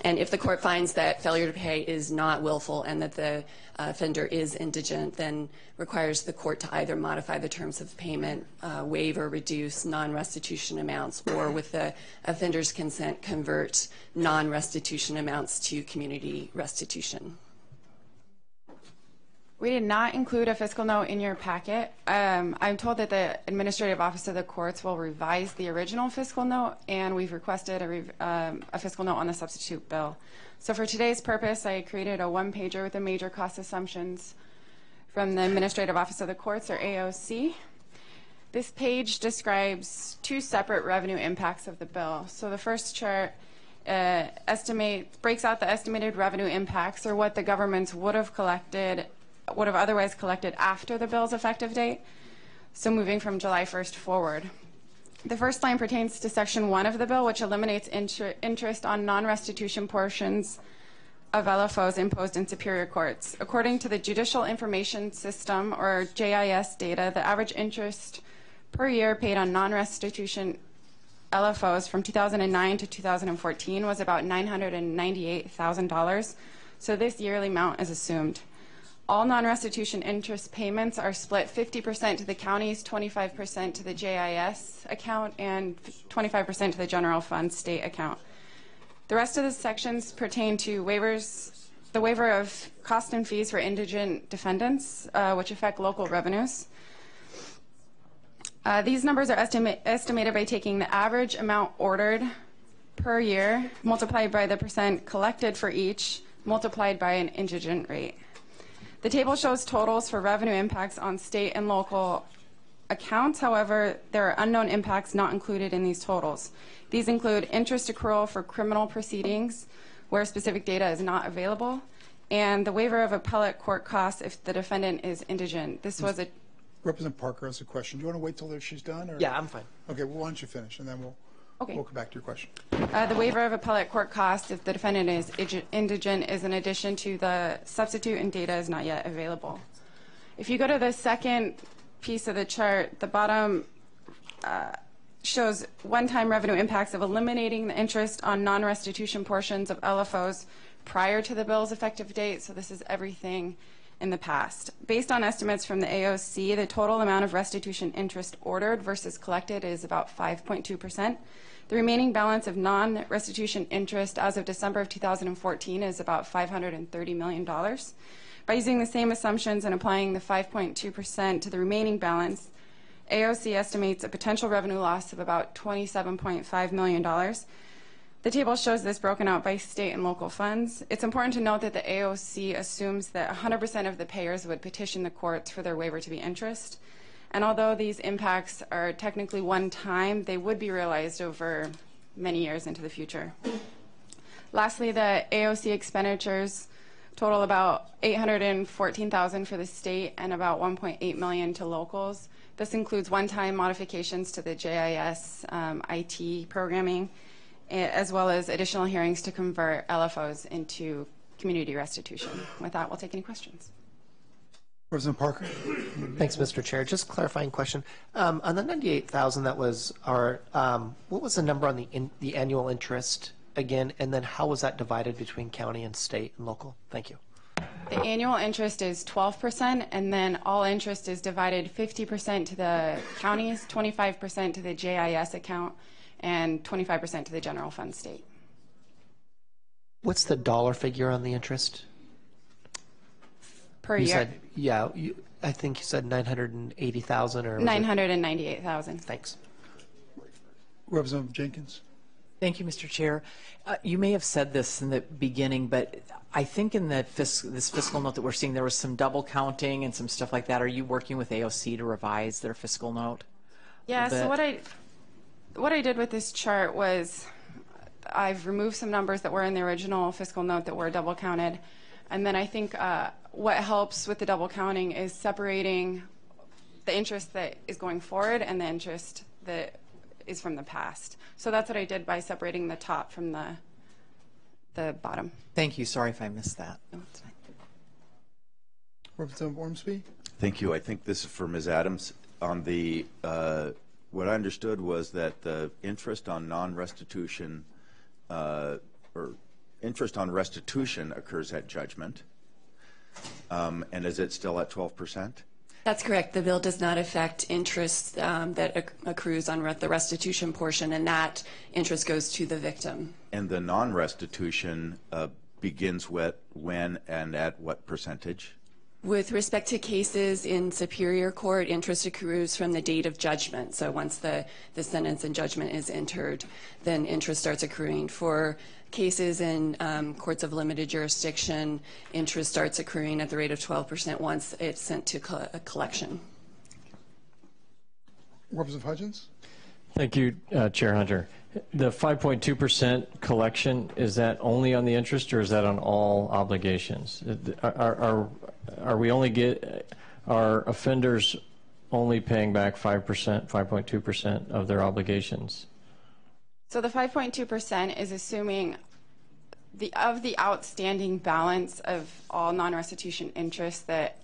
Speaker 3: And if the court finds that failure to pay is not willful and that the offender is indigent, then requires the court to either modify the terms of payment, waive or reduce non-restitution amounts, or with the offender's consent, convert non-restitution amounts to community restitution.
Speaker 16: We did not include a fiscal note in your packet. I'm told that the Administrative Office of the Courts will revise the original fiscal note, and we've requested a fiscal note on the substitute bill. So for today's purpose, I created a one-pager with the major cost assumptions from the Administrative Office of the Courts, or AOC. This page describes two separate revenue impacts of the bill. So the first chart breaks out the estimated revenue impacts, or what the governments would have otherwise collected after the bill's effective date, so moving from July 1st forward. The first line pertains to Section 1 of the bill, which eliminates interest on non-restitution portions of LFOs imposed in superior courts. According to the Judicial Information System, or JIS data, the average interest per year paid on non-restitution LFOs from 2009 to 2014 was about $998,000, so this yearly amount is assumed. All non-restitution interest payments are split 50% to the counties, 25% to the JIS account, and 25% to the general fund state account. The rest of the sections pertain to waivers, the waiver of cost and fees for indigent defendants, which affect local revenues. These numbers are estimated by taking the average amount ordered per year, multiplied by the percent collected for each, multiplied by an indigent rate. The table shows totals for revenue impacts on state and local accounts. However, there are unknown impacts not included in these totals. These include interest accrual for criminal proceedings where specific data is not available, and the waiver of appellate court costs if the defendant is indigent. This was a...
Speaker 1: Representative Parker has a question. Do you want to wait till she's done? Or?
Speaker 21: Yeah, I'm fine.
Speaker 1: Okay, well, why don't you finish, and then we'll come back to your question.
Speaker 16: The waiver of appellate court costs if the defendant is indigent is in addition to the substitute, and data is not yet available. If you go to the second piece of the chart, the bottom shows one-time revenue impacts of eliminating the interest on non-restitution portions of LFOs prior to the bill's effective date. So this is everything in the past. Based on estimates from the AOC, the total amount of restitution interest ordered versus collected is about 5.2%. The remaining balance of non-restitution interest as of December of 2014 is about $530 million. By using the same assumptions and applying the 5.2% to the remaining balance, AOC estimates a potential revenue loss of about $27.5 million. The table shows this broken out by state and local funds. It's important to note that the AOC assumes that 100% of the payers would petition the courts for their waiver to be interest. And although these impacts are technically one time, they would be realized over many years into the future. Lastly, the AOC expenditures total about $814,000 for the state and about $1.8 million to locals. This includes one-time modifications to the JIS IT programming, as well as additional hearings to convert LFOs into community restitution. With that, we'll take any questions.
Speaker 1: President Parker.
Speaker 21: Thanks, Mr. Chair. Just clarifying question. On the $98,000 that was our, what was the number on the annual interest again, and then how was that divided between county and state and local? Thank you.
Speaker 16: The annual interest is 12%, and then all interest is divided 50% to the counties, 25% to the JIS account, and 25% to the general fund state.
Speaker 21: What's the dollar figure on the interest?
Speaker 16: Per
Speaker 21: You
Speaker 16: year.
Speaker 21: said, yeah, I think you said 980,000 or was it-
Speaker 16: 998,000.
Speaker 21: Thanks.
Speaker 1: Representative Jenkins.
Speaker 4: Thank you, Mr. Chair. You may have said this in the beginning, but I think in that this fiscal note that we're seeing, there was some double counting and some stuff like that. Are you working with AOC to revise their fiscal note?
Speaker 16: Yeah, so what I did with this chart was I've removed some numbers that were in the original fiscal note that were double counted. And then I think what helps with the double counting is separating the interest that is going forward and the interest that is from the past. So that's what I did by separating the top from the bottom.
Speaker 4: Thank you. Sorry if I missed that.
Speaker 16: No, it's fine.
Speaker 1: Representative Ormsby.
Speaker 5: Thank you. I think this is for Ms. Adams. On the, what I understood was that the interest on non-restitution or interest on restitution occurs at judgment. And is it still at 12%?
Speaker 3: That's correct. The bill does not affect interest that accrues on the restitution portion, and that interest goes to the victim.
Speaker 5: And the non-restitution begins with when and at what percentage?
Speaker 3: With respect to cases in Superior Court, interest accrues from the date of judgment. So once the sentence and judgment is entered, then interest starts accruing. For cases in courts of limited jurisdiction, interest starts accruing at the rate of 12% once it's sent to collection.
Speaker 1: Representative Hudgens.
Speaker 2: Thank you, Chair Hunter. The 5.2% collection, is that only on the interest or is that on all obligations? Are we only are offenders only paying back 5%, 5.2% of their obligations?
Speaker 16: So the 5.2% is assuming of the outstanding balance of all non-restitution interest that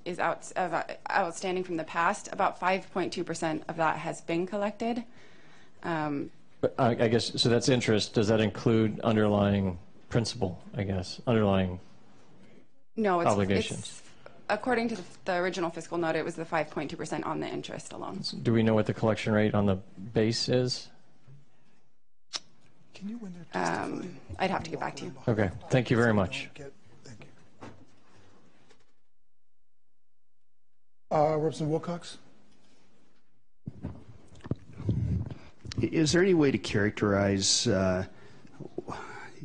Speaker 16: is outstanding from the past. About 5.2% of that has been collected.
Speaker 2: But I guess, so that's interest. Does that include underlying principal, I guess, underlying obligations?
Speaker 16: It's, according to the original fiscal note, it was the 5.2% on the interest alone.
Speaker 2: Do we know what the collection rate on the base is?
Speaker 1: Can you
Speaker 16: I'd have to get back to you.
Speaker 2: Okay, thank you very much.
Speaker 1: Thank you. Representative Wilcox.
Speaker 22: Is there any way to characterize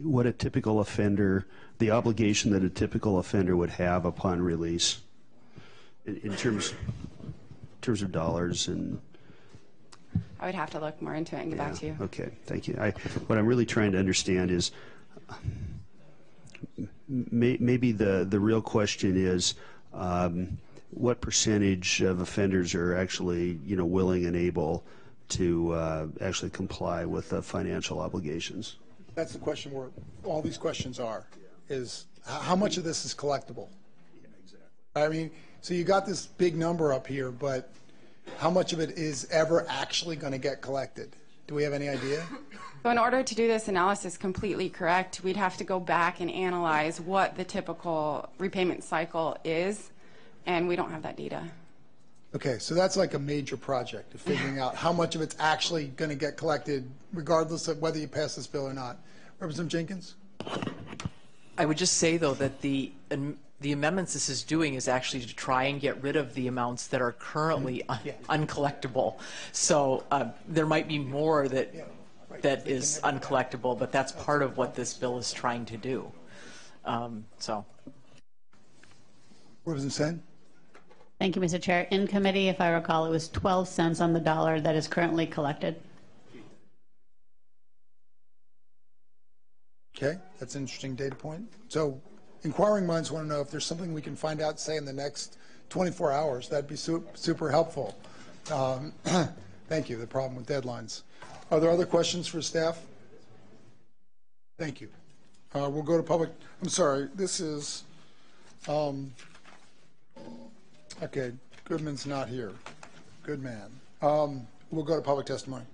Speaker 22: what a typical offender, the obligation that a typical offender would have upon release, in terms of dollars and?
Speaker 16: I would have to look more into it and get back to you.
Speaker 22: Okay, thank you. What I'm really trying to understand is maybe the real question is what percentage of offenders are actually willing and able to actually comply with the financial obligations?
Speaker 1: That's the question where all these questions are, is how much of this is collectible?
Speaker 22: Yeah, exactly.
Speaker 1: I mean, so you got this big number up here, but how much of it is ever actually going to get collected? Do we have any idea?
Speaker 16: So in order to do this analysis completely correct, we'd have to go back and analyze what the typical repayment cycle is, and we don't have that data.
Speaker 1: Okay, so that's like a major project of figuring out how much of it's actually going to get collected, regardless of whether you pass this bill or not. Representative Jenkins?
Speaker 4: I would just say, though, that the amendments this is doing is actually to try and get rid of the amounts that are currently uncollectible. So there might be more that is uncollectible, but that's part of what this bill is trying to do.
Speaker 1: Representative Sen?
Speaker 23: Thank you, Mr. Chair. In committee, if I recall, it was 12 cents on the dollar that is currently collected.
Speaker 1: Okay, that's an interesting data point. So inquiring minds want to know if there's something we can find out, say, in the next 24 hours. That'd be super helpful. Thank you. The problem with deadlines. Are there other questions for staff? Thank you. We'll go to public. I'm sorry. This is, okay, Goodman's not here. Good man. We'll go to public testimony.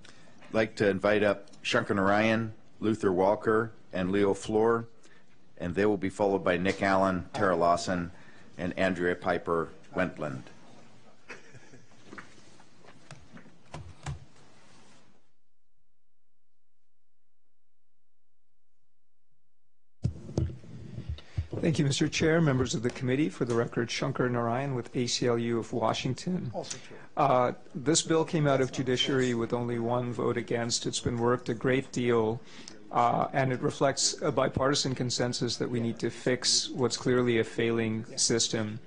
Speaker 5: I'd like to invite up Shankar Narayan, Luther Walker, and Leo Floor. and they will be followed by Nick Allen, Tara Lawson, and Andrea Piper Wentland.
Speaker 6: Thank you, Mr. Chair, members of the committee. For the record, Shankar Narayan with ACLU of Washington. This bill came out of judiciary with only one vote against. It's been worked a great deal, and it reflects a bipartisan consensus that we need to fix what's clearly a failing system.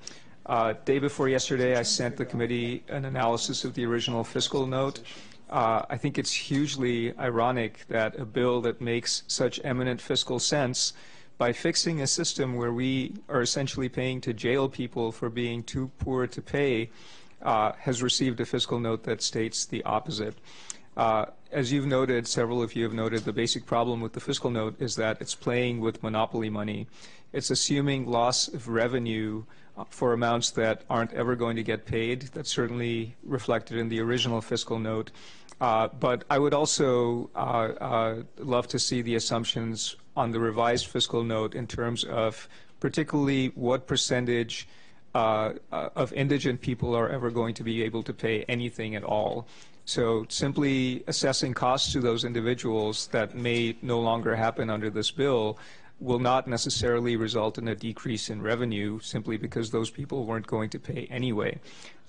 Speaker 6: Day before yesterday, I sent the committee an analysis of the original fiscal note. I think it's hugely ironic that a bill that makes such eminent fiscal sense, by fixing a system where we are essentially paying to jail people for being too poor to pay, has received a fiscal note that states the opposite. As you've noted, several of you have noted, the basic problem with the fiscal note is that it's playing with monopoly money. It's assuming loss of revenue for amounts that aren't ever going to get paid. That's certainly reflected in the original fiscal note. But I would also love to see the assumptions on the revised fiscal note in terms of particularly what percentage of indigent people are ever going to be able to pay anything at all. So simply assessing costs to those individuals that may no longer happen under this bill will not necessarily result in a decrease in revenue simply because those people weren't going to pay anyway.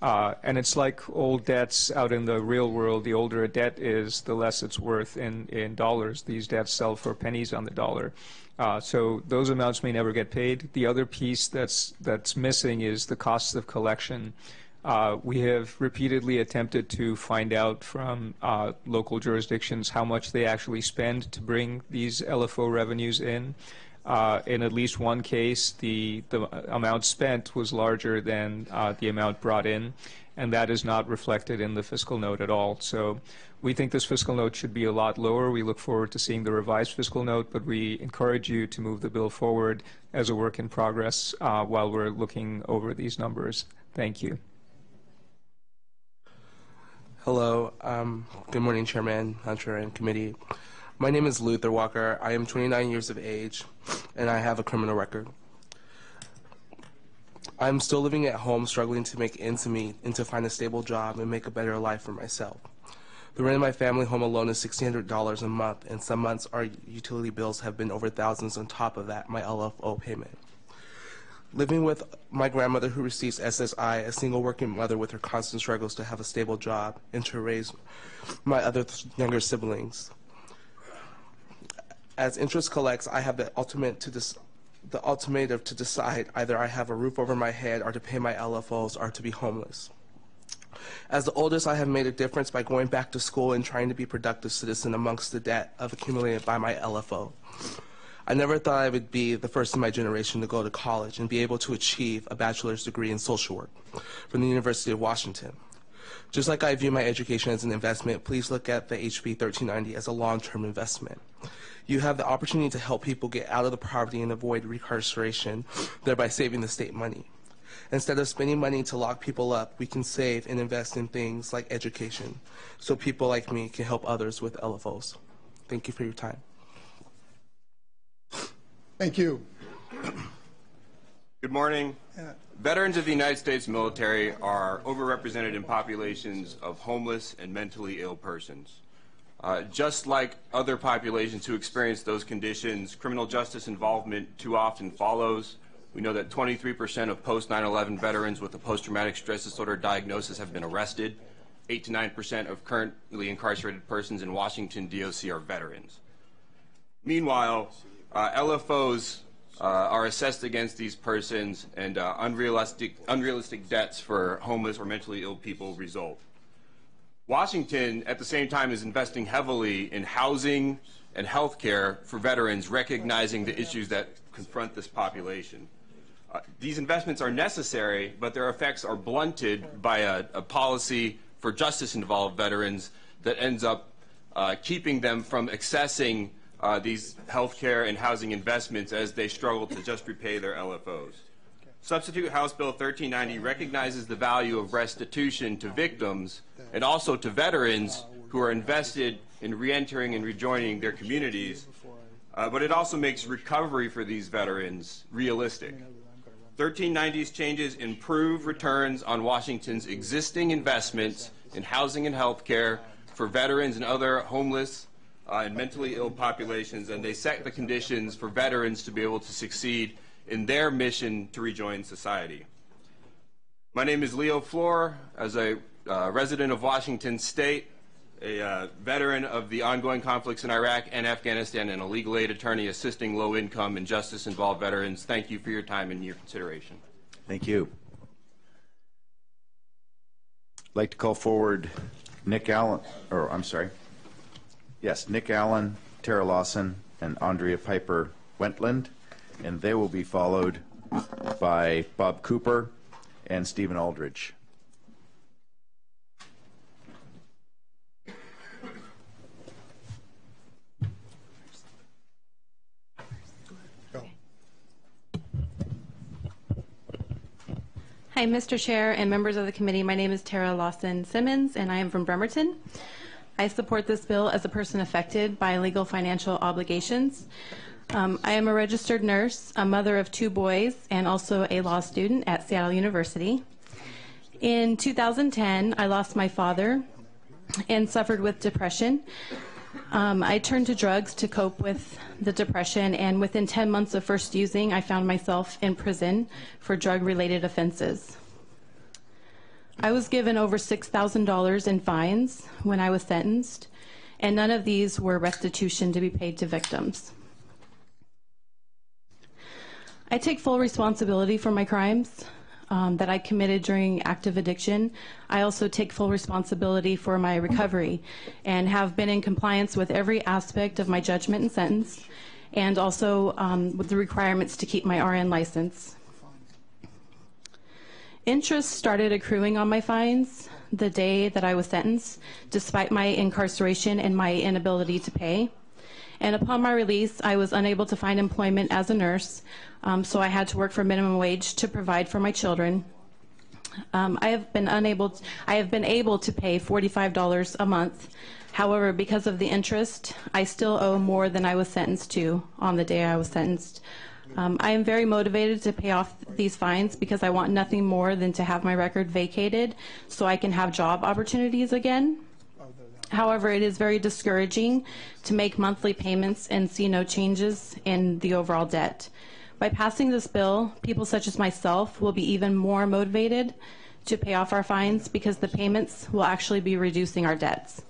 Speaker 6: And it's like old debts out in the real world. The older a debt is, the less it's worth in dollars. These debts sell for pennies on the dollar. So those amounts may never get paid. The other piece that's missing is the costs of collection. We have repeatedly attempted to find out from local jurisdictions how much they actually spend to bring these LFO revenues in. In at least one case, the amount spent was larger than the amount brought in, and that is not reflected in the fiscal note at all. So we think this fiscal note should be a lot lower. We look forward to seeing the revised fiscal note, but we encourage you to move the bill forward as a work in progress while we're looking over these numbers. Thank you.
Speaker 7: Hello. Good morning, Chairman, Hunter, and committee. My name is Luther Walker. I am 29 years of age, and I have a criminal record. I'm still living at home, struggling to make ends meet and to find a stable job and make a better life for myself. The rent of my family home alone is $1,600 a month, and some months our utility bills have been over thousands on top of that, my LFO payment. Living with my grandmother who receives SSI, a single working mother with her constant struggles to have a stable job and to raise my other younger siblings. As interest collects, I have the ultimatum to decide either I have a roof over my head or to pay my LFOs or to be homeless. As the oldest, I have made a difference by going back to school and trying to be a productive citizen amongst the debt accumulated by my LFO. I never thought I would be the first in my generation to go to college and be able to achieve a bachelor's degree in social work from the University of Washington. Just like I view my education as an investment, please look at the HB 1390 as a long-term investment. You have the opportunity to help people get out of the poverty and avoid recarceration, thereby saving the state money. Instead of spending money to lock people up, we can save and invest in things like education, so people like me can help others with LFOs. Thank you for your time.
Speaker 1: Thank you.
Speaker 8: Good morning. Veterans of the United States military are overrepresented in populations of homeless and mentally ill persons. Just like other populations who experience those conditions, criminal justice involvement too often follows. We know that 23% of post-9/11 veterans with a post-traumatic stress disorder diagnosis have been arrested. 8 to 9% of currently incarcerated persons in Washington DOC are veterans. Meanwhile, LFOs are assessed against these persons, and unrealistic debts for homeless or mentally ill people result. Washington, at the same time, is investing heavily in housing and health care for veterans, recognizing the issues that confront this population. These investments are necessary, but their effects are blunted by a policy for justice-involved veterans that ends up keeping them from accessing these health care and housing investments as they struggle to just repay their LFOs. Substitute House Bill 1390 recognizes the value of restitution to victims and also to veterans who are invested in reentering and rejoining their communities, but it also makes recovery for these veterans realistic. 1390's changes improve returns on Washington's existing investments in housing and health care for veterans and other homeless and mentally ill populations, and they set the conditions for veterans to be able to succeed in their mission to rejoin society. My name is Leo Floor. As a resident of Washington State, a veteran of the ongoing conflicts in Iraq and Afghanistan, and a legal aid attorney assisting low-income and justice-involved veterans, thank you for your time and your consideration.
Speaker 5: Thank you. I'd like to call forward Nick Allen, or I'm sorry. Yes, Nick Allen, Tara Lawson, and Andrea Piper Wentland, and they will be followed by Bob Cooper and Stephen Aldridge.
Speaker 9: Hi, Mr. Chair and members of the committee. My name is Tara Lawson Simmons, and I am from Bremerton. I support this bill as a person affected by legal financial obligations. I am a registered nurse, a mother of 2 boys, and also a law student at Seattle University. In 2010, I lost my father and suffered with depression. I turned to drugs to cope with the depression, and within 10 months of first using, I found myself in prison for drug-related offenses. I was given over $6,000 in fines when I was sentenced, and none of these were restitution to be paid to victims. I take full responsibility for my crimes that I committed during active addiction. I also take full responsibility for my recovery and have been in compliance with every aspect of my judgment and sentence, and also with the requirements to keep my RN license. Interest started accruing on my fines the day that I was sentenced, despite my incarceration and my inability to pay. And upon my release, I was unable to find employment as a nurse, so I had to work for minimum wage to provide for my children. I have been able to pay $45 a month. However, because of the interest, I still owe more than I was sentenced to on the day I was sentenced. I am very motivated to pay off these fines because I want nothing more than to have my record vacated so I can have job opportunities again. However, it is very discouraging to make monthly payments and see no changes in the overall debt. By passing this bill, people such as myself will be even more motivated to pay off our fines because the payments will actually be reducing our debts.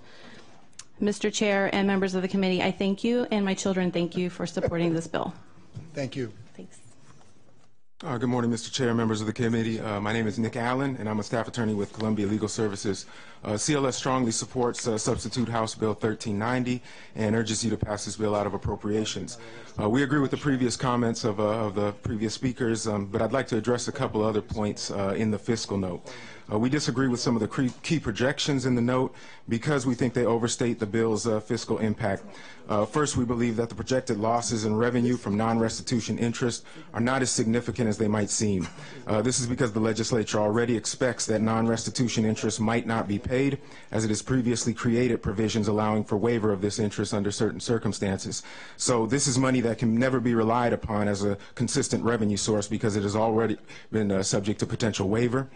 Speaker 9: Mr. Chair and members of the committee, I thank you, and my children thank you for supporting this bill.
Speaker 1: Thank you.
Speaker 9: Thanks.
Speaker 10: Good morning, Mr. Chair, members of the committee. My name is Nick Allen, and I'm a staff attorney with Columbia Legal Services. CLS strongly supports Substitute House Bill 1390 and urges you to pass this bill out of appropriations. We agree with the previous comments of the previous speakers, but I'd like to address a couple other points in the fiscal note. We disagree with some of the key projections in the note because we think they overstate the bill's fiscal impact. First, we believe that the projected losses in revenue from non-restitution interest are not as significant as they might seem. This is because the legislature already expects that non-restitution interest might not be paid, as it has previously created provisions allowing for waiver of this interest under certain circumstances. So this is money that can never be relied upon as a consistent revenue source because it has already been subject to potential waiver.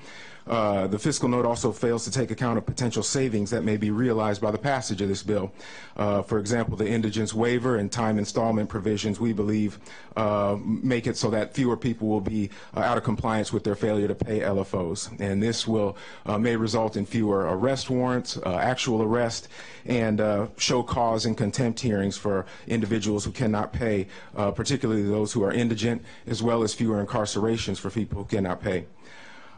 Speaker 10: The fiscal note also fails to take account of potential savings that may be realized by the passage of this bill. For example, the indigence waiver and time installment provisions, we believe, make it so that fewer people will be out of compliance with their failure to pay LFOs. And this may result in fewer arrest warrants, actual arrest, and show cause and contempt hearings for individuals who cannot pay, particularly those who are indigent, as well as fewer incarcerations for people who cannot pay.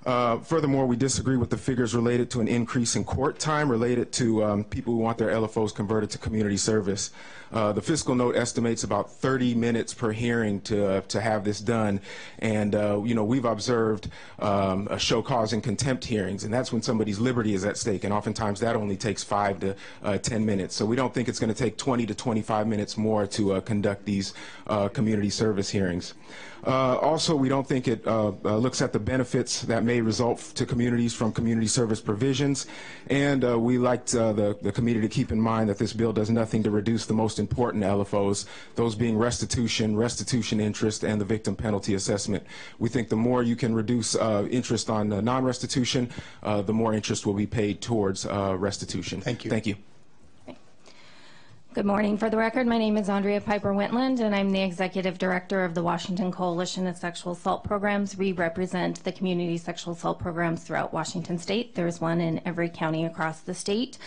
Speaker 10: Furthermore, we disagree with the figures related to an increase in court time related to people who want their LFOs converted to community service. The fiscal note estimates about 30 minutes per hearing to have this done, and we've observed a show cause and contempt hearings, and that's when somebody's liberty is at stake, and oftentimes that only takes 5 to 10 minutes. So we don't think it's going to take 20 to 25 minutes more to conduct these community service hearings. Also, we don't think it looks at the benefits that may may result to communities from community service provisions. And we like the committee to keep in mind that this bill does nothing to reduce the most important LFOs, those being restitution, restitution interest, and the victim penalty assessment. We think the more you can reduce interest on non-restitution, the more interest will be paid towards restitution.
Speaker 1: Thank you.
Speaker 10: Thank you.
Speaker 11: Good morning. For the record, my name is Andrea Piper Wintland, and I'm the Executive Director of the Washington Coalition of Sexual Assault Programs. We represent the community sexual assault programs throughout Washington State. There's one in every county across the state.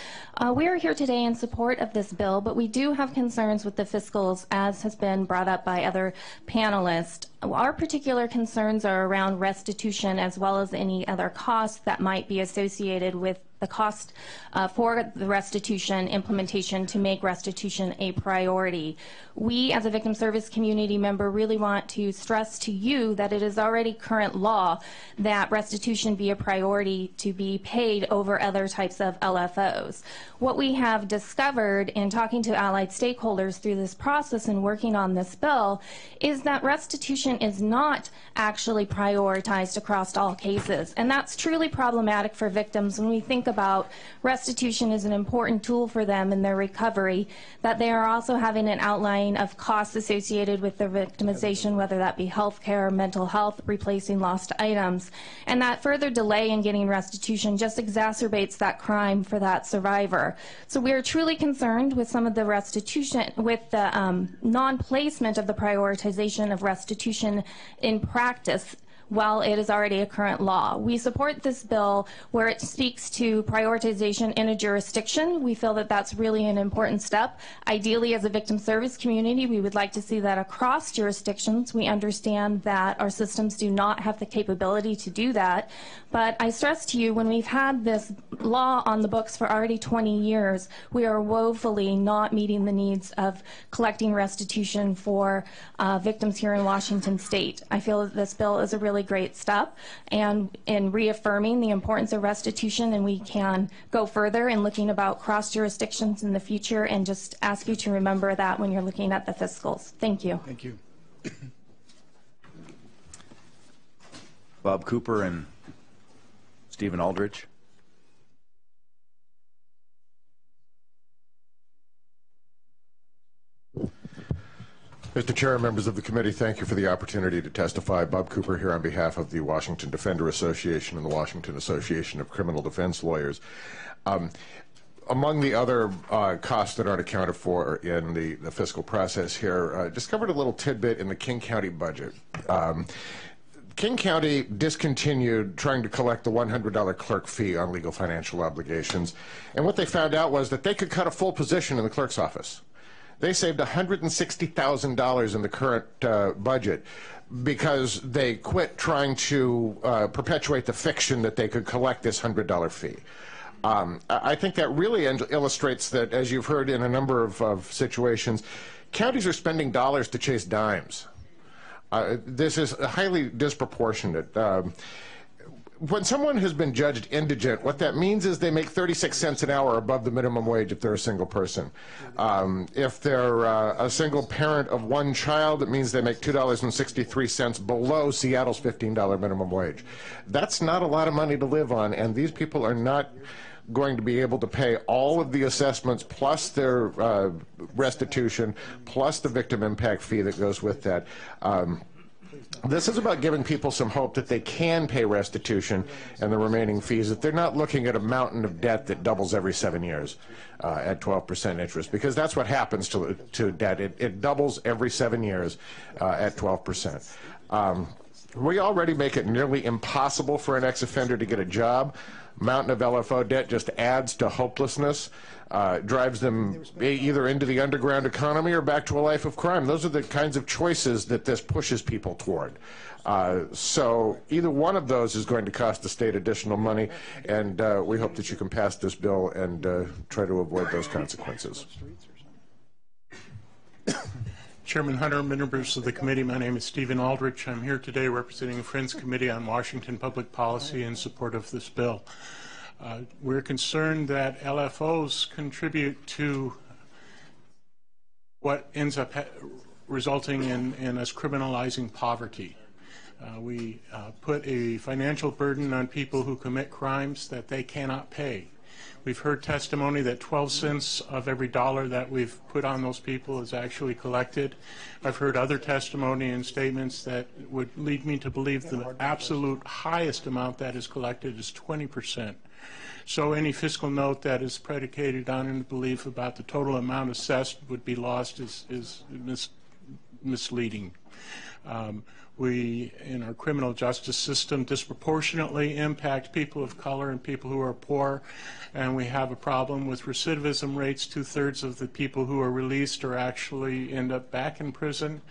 Speaker 11: We are here today in support of this bill, but we do have concerns with the fiscals, as has been brought up by other panelists. Our particular concerns are around restitution, as well as any other costs that might be associated with the cost for the restitution implementation to make restitution a priority. We, as a victim service community member, really want to stress to you that it is already current law that restitution be a priority to be paid over other types of LFOs. What we have discovered in talking to allied stakeholders through this process and working on this bill is that restitution is not actually prioritized across all cases, and that's truly problematic for victims when we think about restitution is an important tool for them in their recovery, that they are also having an outline of costs associated with their victimization, whether that be health care, mental health, replacing lost items, and that further delay in getting restitution just exacerbates that crime for that survivor. So we are truly concerned with some of the restitution, with the non-placement of the prioritization of restitution in practice while it is already a current law. We support this bill where it speaks to prioritization in a jurisdiction. We feel that that's really an important step. Ideally, as a victim service community, we would like to see that across jurisdictions. We understand that our systems do not have the capability to do that. But I stress to you, when we've had this law on the books for already 20 years, we are woefully not meeting the needs of collecting restitution for victims here in Washington State. I feel that this bill is a really great step and in reaffirming the importance of restitution, and we can go further in looking about cross jurisdictions in the future, and just ask you to remember that when you're looking at the fiscals. Thank you.
Speaker 1: Thank you.
Speaker 5: Bob Cooper and Stephen Aldrich.
Speaker 12: Mr. Chair, members of the committee, thank you for the opportunity to testify. Bob Cooper here on behalf of the Washington Defender Association and the Washington Association of Criminal Defense Lawyers. Among the other costs that aren't accounted for in the fiscal process here, discovered a little tidbit in the King County budget. King County discontinued trying to collect the $100 clerk fee on legal financial obligations, and what they found out was that they could cut a full position in the clerk's office. They saved $160,000 in the current budget because they quit trying to perpetuate the fiction that they could collect this $100 fee. I think that really illustrates that, as you've heard in a number of situations, counties are spending dollars to chase dimes. This is highly disproportionate. When someone has been judged indigent, what that means is they make 36 cents an hour above the minimum wage if they're a single person. If they're a single parent of one child, it means they make $2.63 below Seattle's $15 minimum wage. That's not a lot of money to live on, and these people are not going to be able to pay all of the assessments plus their restitution plus the victim impact fee that goes with that. This is about giving people some hope that they can pay restitution and the remaining fees, that they're not looking at a mountain of debt that doubles every 7 years at 12% interest, because that's what happens to debt. It doubles every 7 years at 12%. We already make it nearly impossible for an ex-offender to get a job. Mountain of LFO debt just adds to hopelessness, drives them either into the underground economy or back to a life of crime. Those are the kinds of choices that this pushes people toward. So either one of those is going to cost the state additional money, and we hope that you can pass this bill and try to avoid those consequences.
Speaker 13: Chairman Hunter, members of the committee, my name is Stephen Aldrich. I'm here today representing the Friends Committee on Washington Public Policy in support of this bill. We're concerned that LFOs contribute to what ends up resulting in us criminalizing poverty. We put a financial burden on people who commit crimes that they cannot pay. We've heard testimony that 12 cents of every dollar that we've put on those people is actually collected. I've heard other testimony and statements that would lead me to believe the absolute highest amount that is collected is 20%. So any fiscal note that is predicated on a belief about the total amount assessed would be lost is misleading. We, in our criminal justice system, disproportionately impact people of color and people who are poor, and we have a problem with recidivism rates. 2/3 of the people who are released are actually end up back in prison.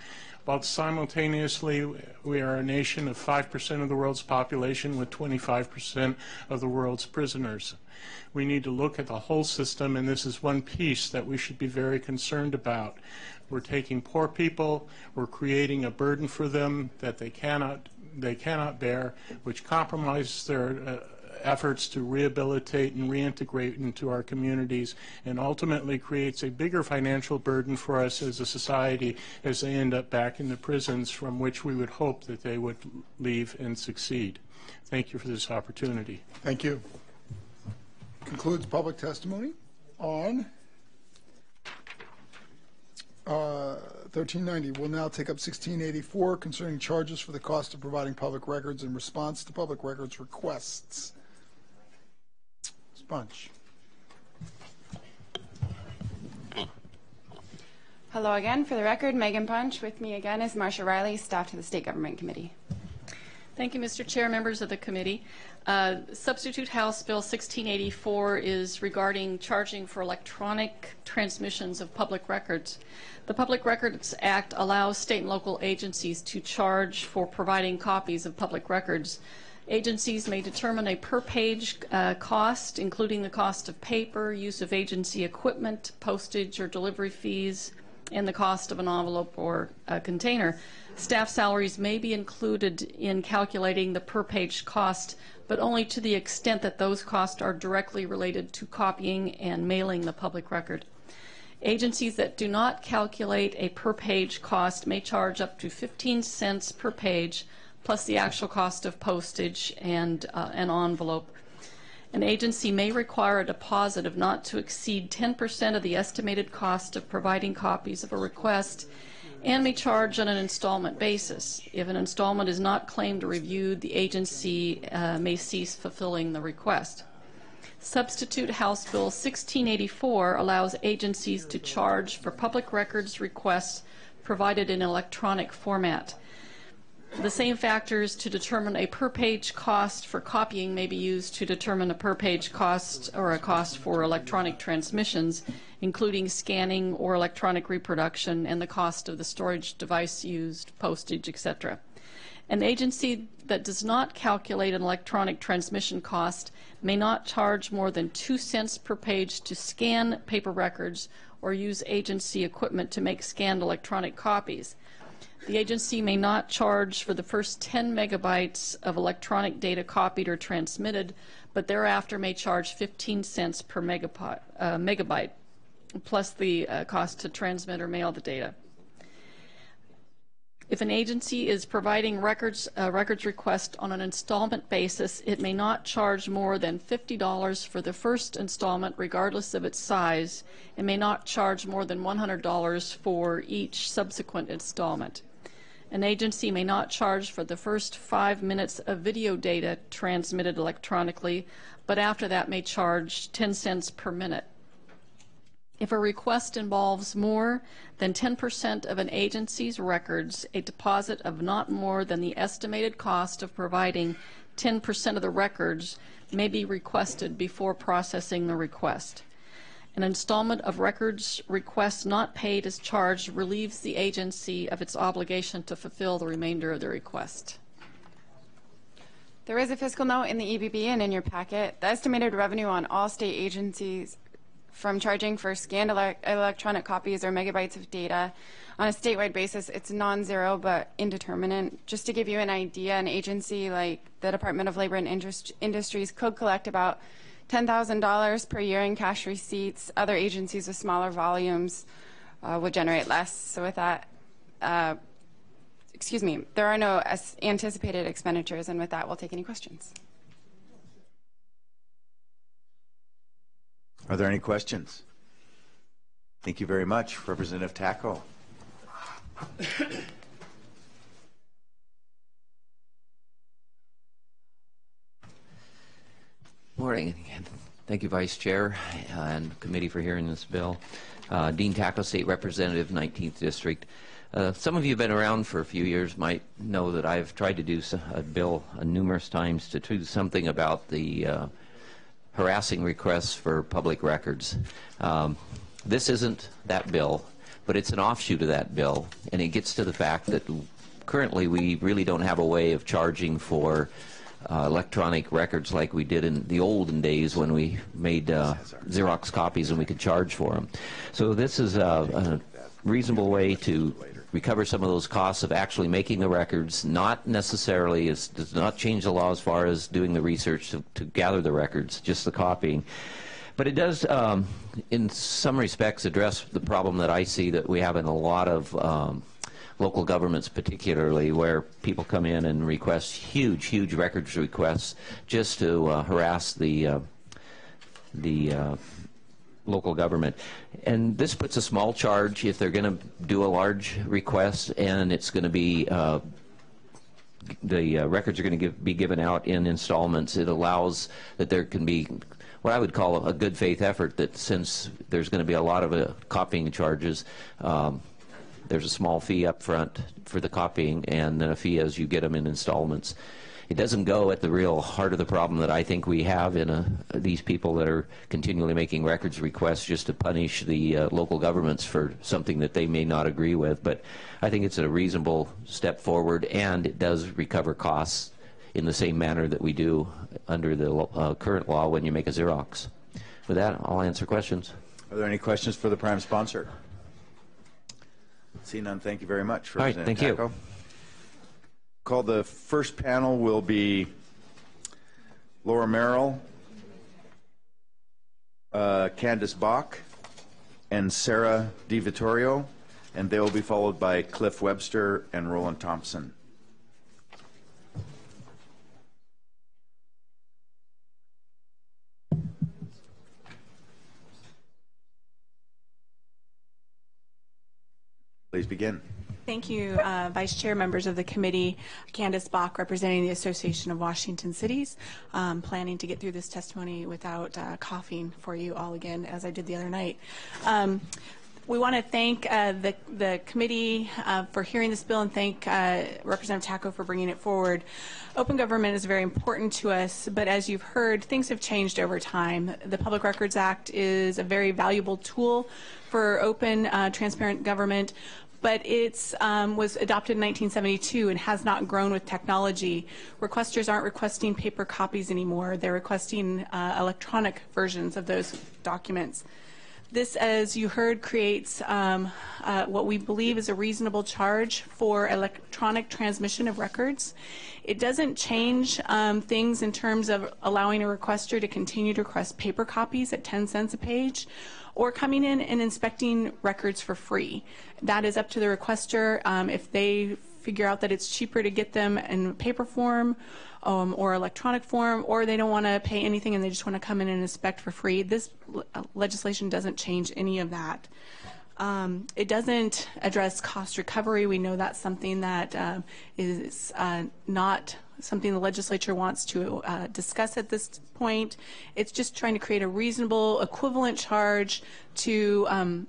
Speaker 13: While simultaneously, we are a nation of 5% of the world's population with 25% of the world's prisoners. We need to look at the whole system, and this is one piece that we should be very concerned about. We're taking poor people, we're creating a burden for them that they cannot bear, which compromises their efforts to rehabilitate and reintegrate into our communities, and ultimately creates a bigger financial burden for us as a society as they end up back in the prisons from which we would hope that they would leave and succeed. Thank you for this opportunity.
Speaker 1: Thank you. Concludes public testimony on 1390. We'll now take up 1684 concerning charges for the cost of providing public records in response to public records requests. Bunch.
Speaker 16: Hello again. For the record, Megan Punch. With me again is Marcia Riley, staff to the State Government Committee.
Speaker 14: Thank you, Mr. Chair, members of the committee. Substitute House Bill 1684 is regarding charging for electronic transmissions of public records. The Public Records Act allows state and local agencies to charge for providing copies of public records. Agencies may determine a per-page cost, including the cost of paper, use of agency equipment, postage or delivery fees, and the cost of an envelope or a container. Staff salaries may be included in calculating the per-page cost, but only to the extent that those costs are directly related to copying and mailing the public record. Agencies that do not calculate a per-page cost may charge up to 15 cents per page, plus the actual cost of postage and an envelope. An agency may require a deposit of not to exceed 10% of the estimated cost of providing copies of a request, and may charge on an installment basis. If an installment is not claimed or reviewed, the agency may cease fulfilling the request. Substitute House Bill 1684 allows agencies to charge for public records requests provided in electronic format. The same factors to determine a per-page cost for copying may be used to determine a per-page cost or a cost for electronic transmissions, including scanning or electronic reproduction and the cost of the storage device used, postage, etc. An agency that does not calculate an electronic transmission cost may not charge more than 2 cents per page to scan paper records or use agency equipment to make scanned electronic copies. The agency may not charge for the first 10 megabytes of electronic data copied or transmitted, but thereafter may charge 15 cents per megabyte, plus the cost to transmit or mail the data. If an agency is providing records request on an installment basis, it may not charge more than $50 for the first installment, regardless of its size, and may not charge more than $100 for each subsequent installment. An agency may not charge for the first 5 minutes of video data transmitted electronically, but after that may charge 10 cents per minute. If a request involves more than 10% of an agency's records, a deposit of not more than the estimated cost of providing 10% of the records may be requested before processing the request. An installment of records requests not paid as charged relieves the agency of its obligation to fulfill the remainder of the request.
Speaker 16: There is a fiscal note in the EBB and in your packet. The estimated revenue on all state agencies from charging for scanned electronic copies or megabytes of data on a statewide basis, it's non-zero but indeterminate. Just to give you an idea, an agency like the Department of Labor and Industries could collect about $10,000 per year in cash receipts. Other agencies with smaller volumes would generate less. So with that, excuse me, there are no anticipated expenditures, and with that, we'll take any questions.
Speaker 5: Are there any questions? Thank you very much, Representative Tacko.
Speaker 15: Morning. Thank you, Vice Chair and committee for hearing this bill. Dean Tacko, State Representative, 19th District. Some of you have been around for a few years might know that I've tried to do a bill numerous times to do something about the harassing requests for public records. This isn't that bill, but it's an offshoot of that bill, and it gets to the fact that currently we really don't have a way of charging for electronic records like we did in the olden days when we made Xerox copies and we could charge for them. So this is a reasonable way to recover some of those costs of actually making the records. Not necessarily, does not change the law as far as doing the research to gather the records, just the copying. But it does, in some respects, address the problem that I see that we have in a lot of local governments, particularly, where people come in and request huge records requests just to harass the local government. And this puts a small charge if they're going to do a large request, and it's going to be the records are going to be given out in installments. It allows that there can be what I would call a good faith effort, that since there's going to be a lot of copying charges, there's a small fee up front for the copying and then a fee as you get them in installments. It doesn't go at the real heart of the problem that I think we have in these people that are continually making records requests just to punish the local governments for something that they may not agree with. But I think it's a reasonable step forward, and it does recover costs in the same manner that we do under the current law when you make a Xerox. With that, I'll answer questions.
Speaker 5: Are there any questions for the prime sponsor? See none, thank you very much.
Speaker 15: All right, thank you.
Speaker 5: Call the first panel will be Laura Merrill, Candace Bach, and Sarah DiVittorio, and they will be followed by Cliff Webster and Roland Thompson. Please begin.
Speaker 17: Thank you, Vice Chair, members of the committee. Candace Bach, representing the Association of Washington Cities. Planning to get through this testimony without coughing for you all again, as I did the other night. We want to thank the committee for hearing this bill, and thank Representative Tacko for bringing it forward. Open government is very important to us, but as you've heard, things have changed over time. The Public Records Act is a very valuable tool for open, transparent government, but it was adopted in 1972 and has not grown with technology. Requesters aren't requesting paper copies anymore. They're requesting electronic versions of those documents. This, as you heard, creates what we believe is a reasonable charge for electronic transmission of records. It doesn't change things in terms of allowing a requester to continue to request paper copies at 10 cents a page, or coming in and inspecting records for free. That is up to the requester. If they figure out that it's cheaper to get them in paper form or electronic form, or they don't want to pay anything and they just want to come in and inspect for free, this legislation doesn't change any of that. It doesn't address cost recovery. We know that's something that is not something the legislature wants to discuss at this point. It's just trying to create a reasonable equivalent charge to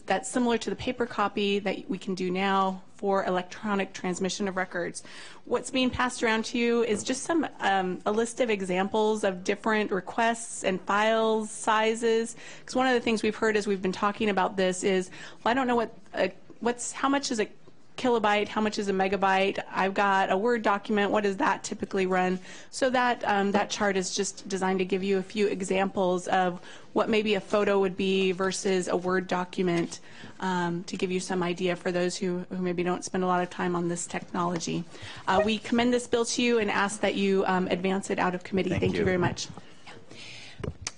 Speaker 17: that's similar to the paper copy that we can do now for electronic transmission of records. What's being passed around to you is just a list of examples of different requests and files sizes. Because one of the things we've heard as we've been talking about this is, well, I don't know how much is a kilobyte, how much is a megabyte. I've got a Word document. What does that typically run? So that that chart is just designed to give you a few examples of what maybe a photo would be versus a Word document, to give you some idea for those who maybe don't spend a lot of time on this technology. We commend this bill to you and ask that you advance it out of committee. Thank you very much.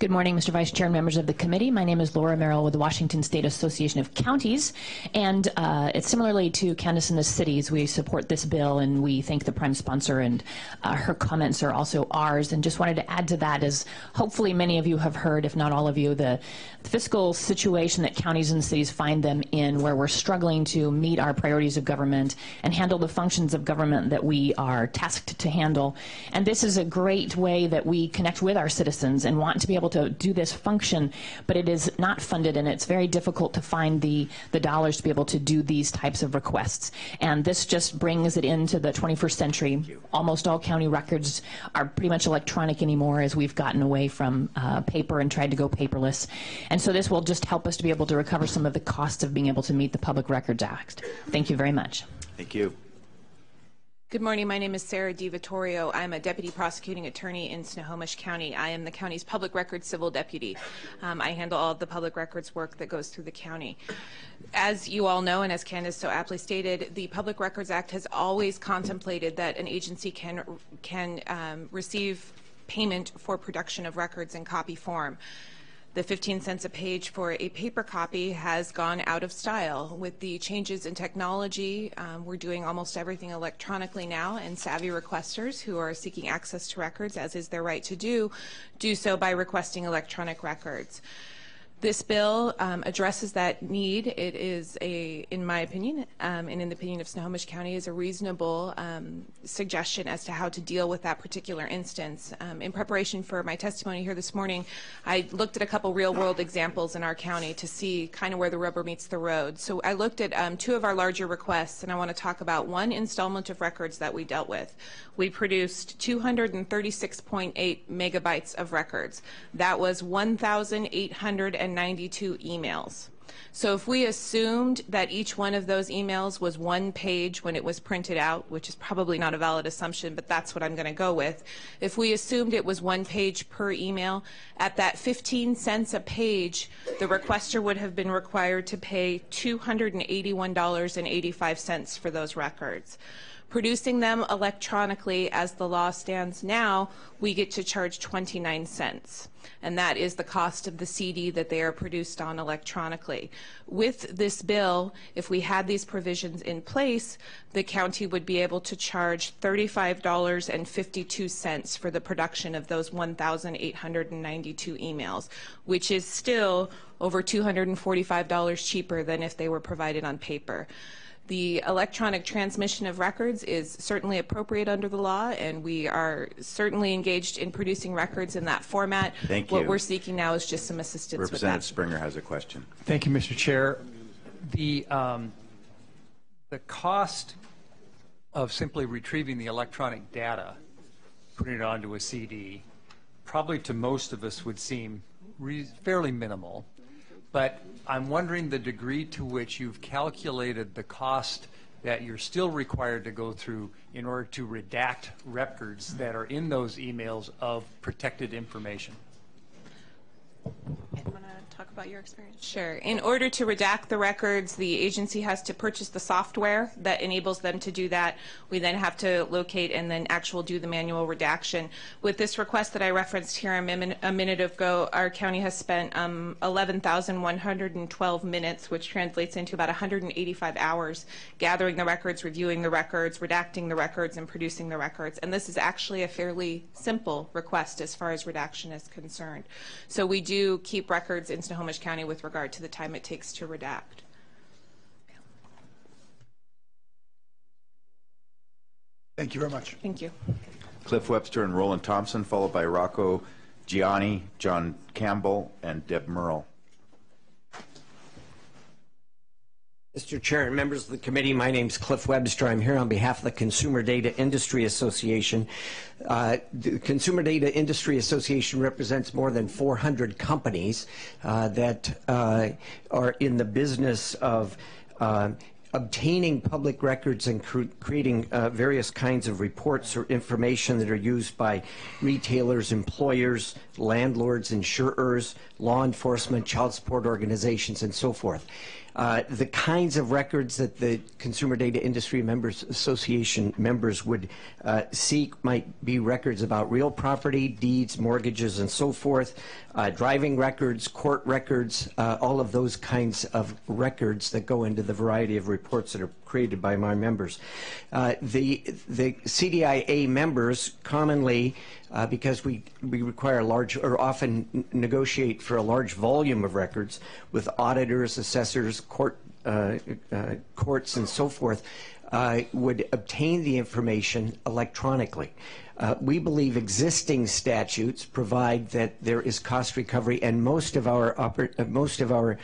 Speaker 18: Good morning, Mr. Vice Chair and members of the committee. My name is Laura Merrill with the Washington State Association of Counties, and it's similarly to Candace and the cities. We support this bill, and we thank the prime sponsor, and her comments are also ours. And just wanted to add to that, as hopefully many of you have heard, if not all of you, the fiscal situation that counties and cities find them in, where we're struggling to meet our priorities of government and handle the functions of government that we are tasked to handle. And this is a great way that we connect with our citizens and want to be able to do this function, but it is not funded, and it's very difficult to find the dollars to be able to do these types of requests. And this just brings it into the 21st century. Almost all county records are pretty much electronic anymore, as we've gotten away from paper and tried to go paperless. And so this will just help us to be able to recover some of the costs of being able to meet the Public Records Act. Thank you very much.
Speaker 5: Thank you.
Speaker 19: Good morning. My name is Sarah DiVittorio. I'm a deputy prosecuting attorney in Snohomish County. I am the county's public records civil deputy. I handle all of the public records work that goes through the county. As you all know, and as Candace so aptly stated, the Public Records Act has always contemplated that an agency can receive payment for production of records in copy form. The 15 cents a page for a paper copy has gone out of style. With the changes in technology, we're doing almost everything electronically now, and savvy requesters who are seeking access to records, as is their right to do so by requesting electronic records. This bill addresses that need. It is in my opinion, and in the opinion of Snohomish County, is a reasonable suggestion as to how to deal with that particular instance. In preparation for my testimony here this morning, I looked at a couple real-world examples in our county to see kind of where the rubber meets the road. So I looked at two of our larger requests, and I want to talk about one installment of records that we dealt with. We produced 236.8 megabytes of records. That was 1,892 emails. So if we assumed that each one of those emails was one page when it was printed out, which is probably not a valid assumption, but that's what I'm going to go with. If we assumed it was one page per email, at that 15 cents a page, the requester would have been required to pay $281.85 for those records. Producing them electronically, as the law stands now, we get to charge 29 cents. And that is the cost of the CD that they are produced on electronically. With this bill, if we had these provisions in place, the county would be able to charge $35.52 for the production of those 1,892 emails, which is still over $245 cheaper than if they were provided on paper. The electronic transmission of records is certainly appropriate under the law, and we are certainly engaged in producing records in that format.
Speaker 5: Thank you.
Speaker 19: What we're seeking now is just some assistance with that.
Speaker 5: Representative Springer has a question.
Speaker 20: Thank you, Mr. Chair. The cost of simply retrieving the electronic data, putting it onto a CD, probably to most of us would seem fairly minimal. But I'm wondering the degree to which you've calculated the cost that you're still required to go through in order to redact records that are in those emails of protected information.
Speaker 19: Want to talk about your experience? Sure. In order to redact the records, the agency has to purchase the software that enables them to do that. We then have to locate and then do the manual redaction. With this request that I referenced here a minute ago, our county has spent 11,112 minutes, which translates into about 185 hours, gathering the records, reviewing the records, redacting the records, and producing the records. And this is actually a fairly simple request as far as redaction is concerned. So we do keep records in Snohomish County with regard to the time it takes to redact.
Speaker 1: Thank you very much.
Speaker 19: Thank you.
Speaker 5: Cliff Webster and Roland Thompson, followed by Rocco Gianni, John Campbell, and Deb Merle.
Speaker 24: Mr. Chair and members of the committee, my name is Cliff Webster. I'm here on behalf of the Consumer Data Industry Association. The Consumer Data Industry Association represents more than 400 companies that are in the business of obtaining public records and creating various kinds of reports or information that are used by retailers, employers, landlords, insurers, law enforcement, child support organizations, and so forth. The kinds of records that the Consumer Data Industry Members Association members would seek might be records about real property, deeds, mortgages, and so forth, driving records, court records, all of those kinds of records that go into the variety of reports that are created by my members. The CDIA members commonly, because we require large, or often negotiate for a large volume of records with auditors, assessors, courts, and so forth, would obtain the information electronically. We believe existing statutes provide that there is cost recovery, and most of our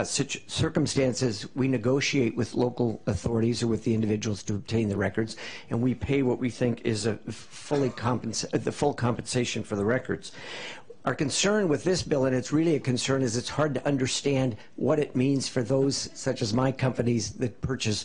Speaker 24: circumstances we negotiate with local authorities or with the individuals to obtain the records, and we pay what we think is the full compensation for the records. Our concern with this bill, and it's really a concern, is it's hard to understand what it means for those, such as my companies, that purchase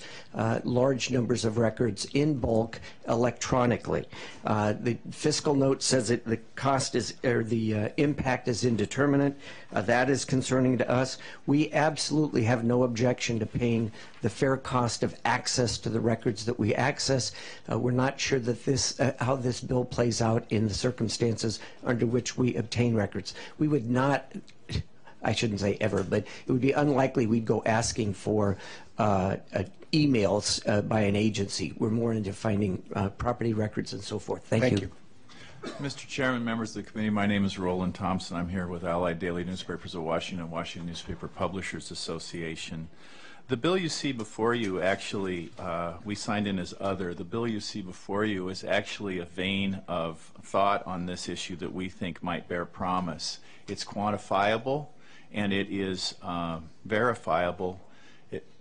Speaker 24: large numbers of records in bulk electronically. The fiscal note says that the cost is, or the impact is indeterminate. That is concerning to us. We absolutely have no objection to paying the fair cost of access to the records that we access. We're not sure that this, how this bill plays out in the circumstances under which we obtain records. We would not, I shouldn't say ever, but it would be unlikely we'd go asking for emails by an agency. We're more into finding property records and so forth. Thank you.
Speaker 2: Mr. Chairman, members of the committee, my name is Roland Thompson. I'm here with Allied Daily Newspapers of Washington, Washington Newspaper Publishers Association. The bill you see before you actually, we signed in as other. The bill you see before you is actually a vein of thought on this issue that we think might bear promise. It's quantifiable and it is verifiable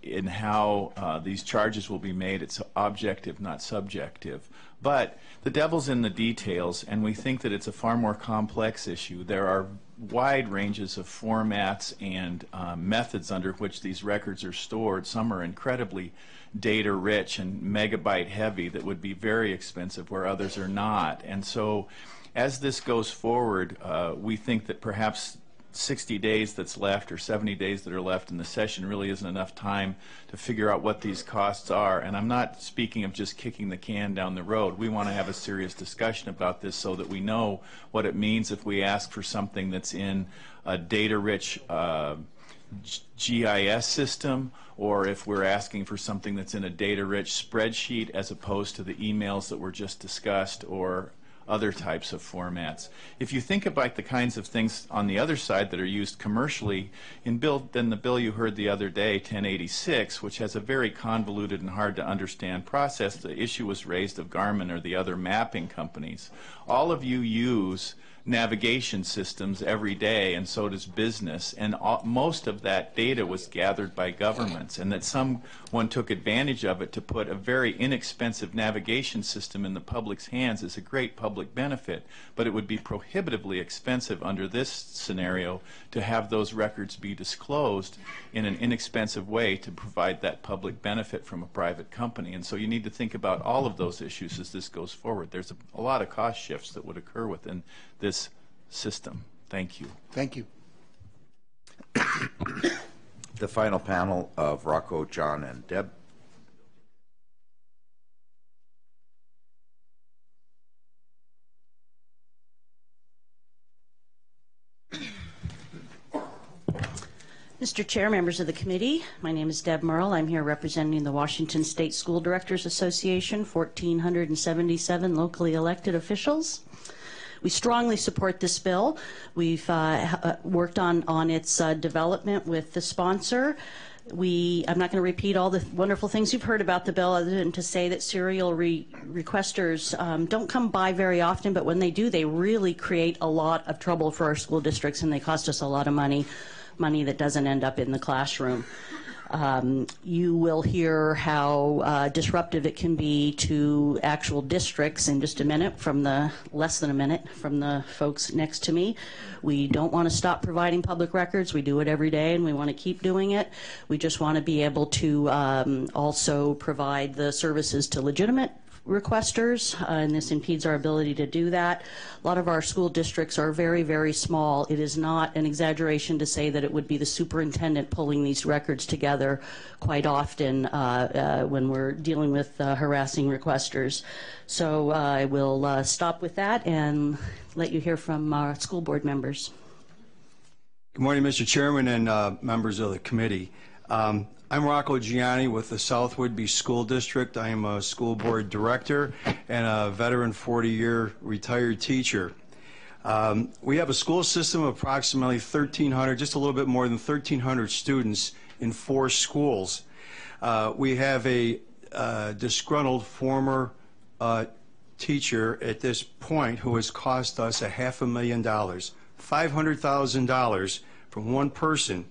Speaker 2: in how these charges will be made. It's objective, not subjective. But the devil's in the details, and we think that it's a far more complex issue. There are wide ranges of formats and methods under which these records are stored. Some are incredibly data rich and megabyte heavy that would be very expensive, where others are not. And so as this goes forward, we think that perhaps 60 days that's left, or 70 days that are left in the session, really isn't enough time to figure out what these costs are. And I'm not speaking of just kicking the can down the road. We want to have a serious discussion about this so that we know what it means if we ask for something that's in a data-rich GIS system, or if we're asking for something that's in a data-rich spreadsheet as opposed to the emails that were just discussed, or other types of formats. If you think about the kinds of things on the other side that are used commercially, in the bill you heard the other day, 1086, which has a very convoluted and hard to understand process, the issue was raised of Garmin or the other mapping companies. All of you use navigation systems every day, and so does business, and most of that data was gathered by governments, and that someone took advantage of it to put a very inexpensive navigation system in the public's hands is a great public benefit, but it would be prohibitively expensive under this scenario to have those records be disclosed in an inexpensive way to provide that public benefit from a private company. And so you need to think about all of those issues as this goes forward. There's a lot of cost shifts that would occur within this system. Thank you.
Speaker 1: Thank you.
Speaker 5: The final panel of Rocco, John, and Deb.
Speaker 3: Mr. Chair, members of the committee, my name is Deb Merle. I'm here representing the Washington State School Directors Association, 1,477 locally elected officials. We strongly support this bill. We've worked on its development with the sponsor. I'm not going to repeat all the wonderful things you've heard about the bill, other than to say that serial requesters don't come by very often, but when they do, they really create a lot of trouble for our school districts, and they cost us a lot of money that doesn't end up in the classroom. You will hear how disruptive it can be to actual districts in just a minute, less than a minute, from the folks next to me. We don't want to stop providing public records. We do it every day, and we want to keep doing it. We just want to be able to also provide the services to legitimate requesters, and this impedes our ability to do that. A lot of our school districts are very, very small. It is not an exaggeration to say that it would be the superintendent pulling these records together quite often when we're dealing with harassing requesters. So I will stop with that and let you hear from our school board members.
Speaker 4: Good morning, Mr. Chairman and members of the committee. I'm Rocco Gianni with the South Whidbey School District. I am a school board director and a veteran 40-year retired teacher. We have a school system of approximately 1,300, just a little bit more than 1,300 students in 4 schools. We have a disgruntled former teacher at this point who has cost us $500,000, $500,000 from one person.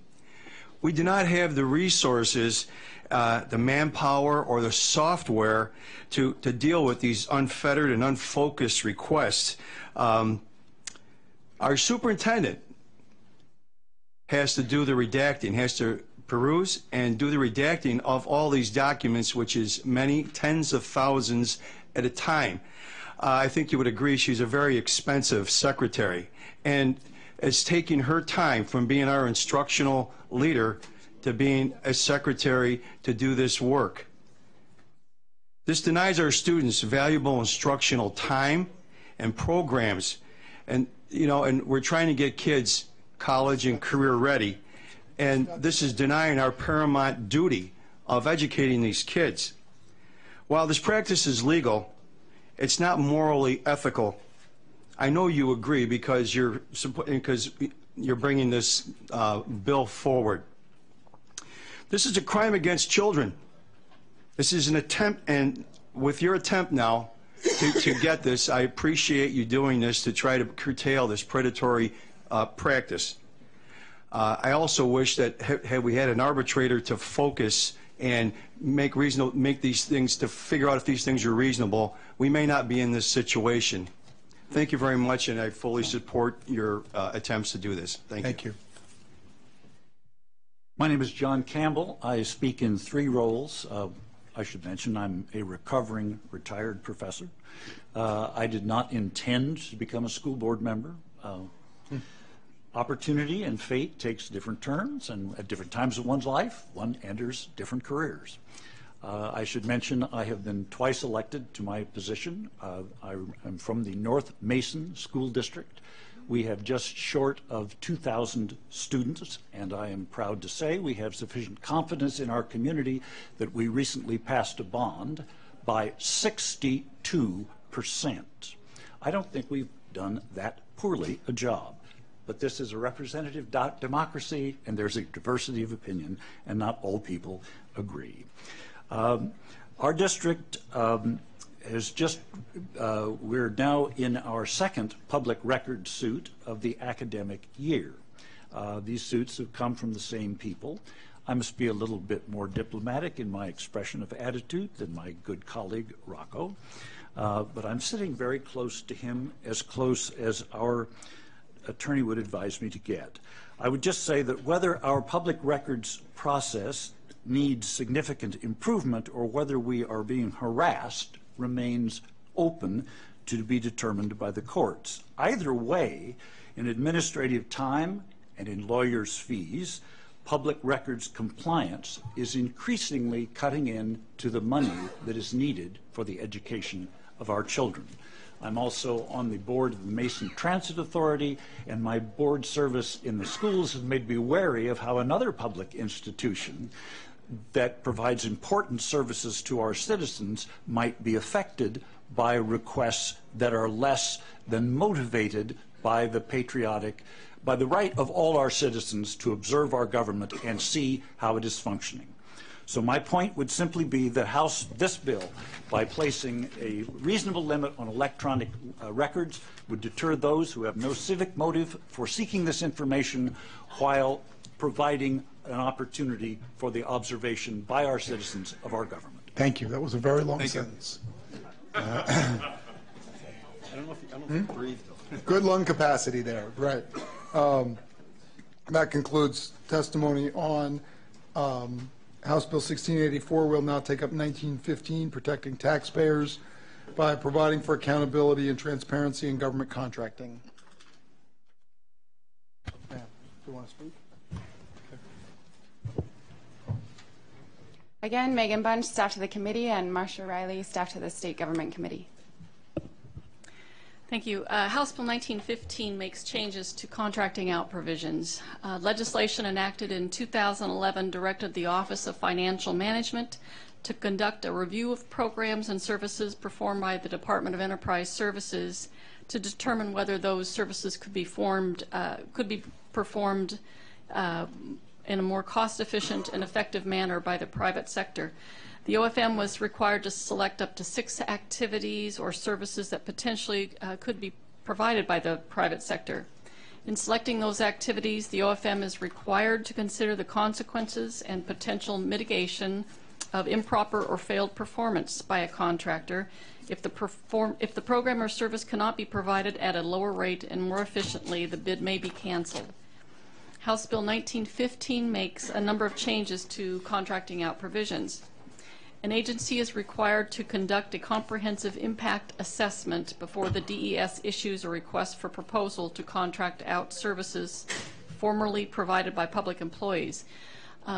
Speaker 4: We do not have the resources, the manpower, or the software to deal with these unfettered and unfocused requests. Our superintendent has to do the redacting, has to peruse and do the redacting of all these documents, which is many tens of thousands at a time. I think you would agree she's a very expensive secretary, and it's taking her time from being our instructional leader to being a secretary to do this work. This denies our students valuable instructional time and programs, and we're trying to get kids college and career ready, and this is denying our paramount duty of educating these kids. While this practice is legal, it's not morally ethical. I know you agree because you're bringing this bill forward. This is a crime against children. This is an attempt, and with your attempt now to get this, I appreciate you doing this to try to curtail this predatory practice. I also wish that had we had an arbitrator to focus and make these things, to figure out if these things are reasonable, we may not be in this situation. Thank you very much, and I fully support your attempts to do this. Thank you.
Speaker 21: My name is John Campbell. I speak in 3 roles. I should mention I'm a recovering retired professor. I did not intend to become a school board member. Opportunity and fate takes different turns, and at different times of one's life, one enters different careers. I should mention I have been twice elected to my position. I am from the North Mason School District. We have just short of 2,000 students, and I am proud to say we have sufficient confidence in our community that we recently passed a bond by 62%. I don't think we've done that poorly a job. But this is a representative democracy, and there's a diversity of opinion, and not all people agree. Our district has just, we're now in our 2nd public record suit of the academic year. These suits have come from the same people. I must be a little bit more diplomatic in my expression of attitude than my good colleague Rocco, but I'm sitting very close to him, as close as our attorney would advise me to get. I would just say that whether our public records process needs significant improvement or whether we are being harassed remains open to be determined by the courts. Either way, in administrative time and in lawyers' fees, public records compliance is increasingly cutting in to the money that is needed for the education of our children. I'm also on the board of the Mason Transit Authority, and my board service in the schools has made me wary of how another public institution that provides important services to our citizens might be affected by requests that are less than motivated by the right of all our citizens to observe our government and see how it is functioning. So my point would simply be that this bill, by placing a reasonable limit on electronic records, would deter those who have no civic motive for seeking this information while providing an opportunity for the observation by our citizens of our government.
Speaker 1: Thank you. That was a very long sentence.
Speaker 21: I don't know if you breathed.
Speaker 1: Good lung capacity there, right. That concludes testimony on House Bill 1684. We'll now take up 1915, Protecting Taxpayers. by providing for accountability and transparency in government contracting. Do you want to speak?
Speaker 16: Again, Megan Bunch, staff to the committee, and Marsha Riley, staff to the State Government Committee.
Speaker 14: Thank you. House Bill 1915 makes changes to contracting out provisions. Legislation enacted in 2011 directed the Office of Financial Management to conduct a review of programs and services performed by the Department of Enterprise Services to determine whether those services could be performed in a more cost-efficient and effective manner by the private sector. The OFM was required to select up to 6 activities or services that potentially could be provided by the private sector. In selecting those activities, the OFM is required to consider the consequences and potential mitigation of improper or failed performance by a contractor if the program or service cannot be provided at a lower rate and more efficiently, the bid may be canceled. House Bill 1915 makes a number of changes to contracting out provisions. An agency is required to conduct a comprehensive impact assessment before the DES issues a request for proposal to contract out services formerly provided by public employees.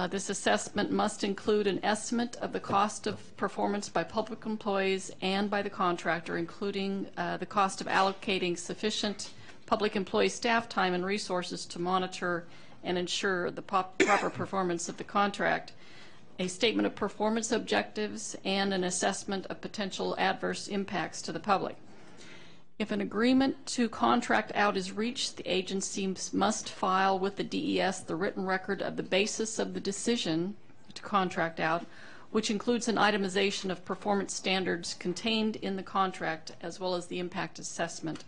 Speaker 14: This assessment must include an estimate of the cost of performance by public employees and by the contractor, including the cost of allocating sufficient public employee staff time and resources to monitor and ensure the proper performance of the contract, a statement of performance objectives, and an assessment of potential adverse impacts to the public. If an agreement to contract out is reached, the agency must file with the DES the written record of the basis of the decision to contract out, which includes an itemization of performance standards contained in the contract as well as the impact assessment.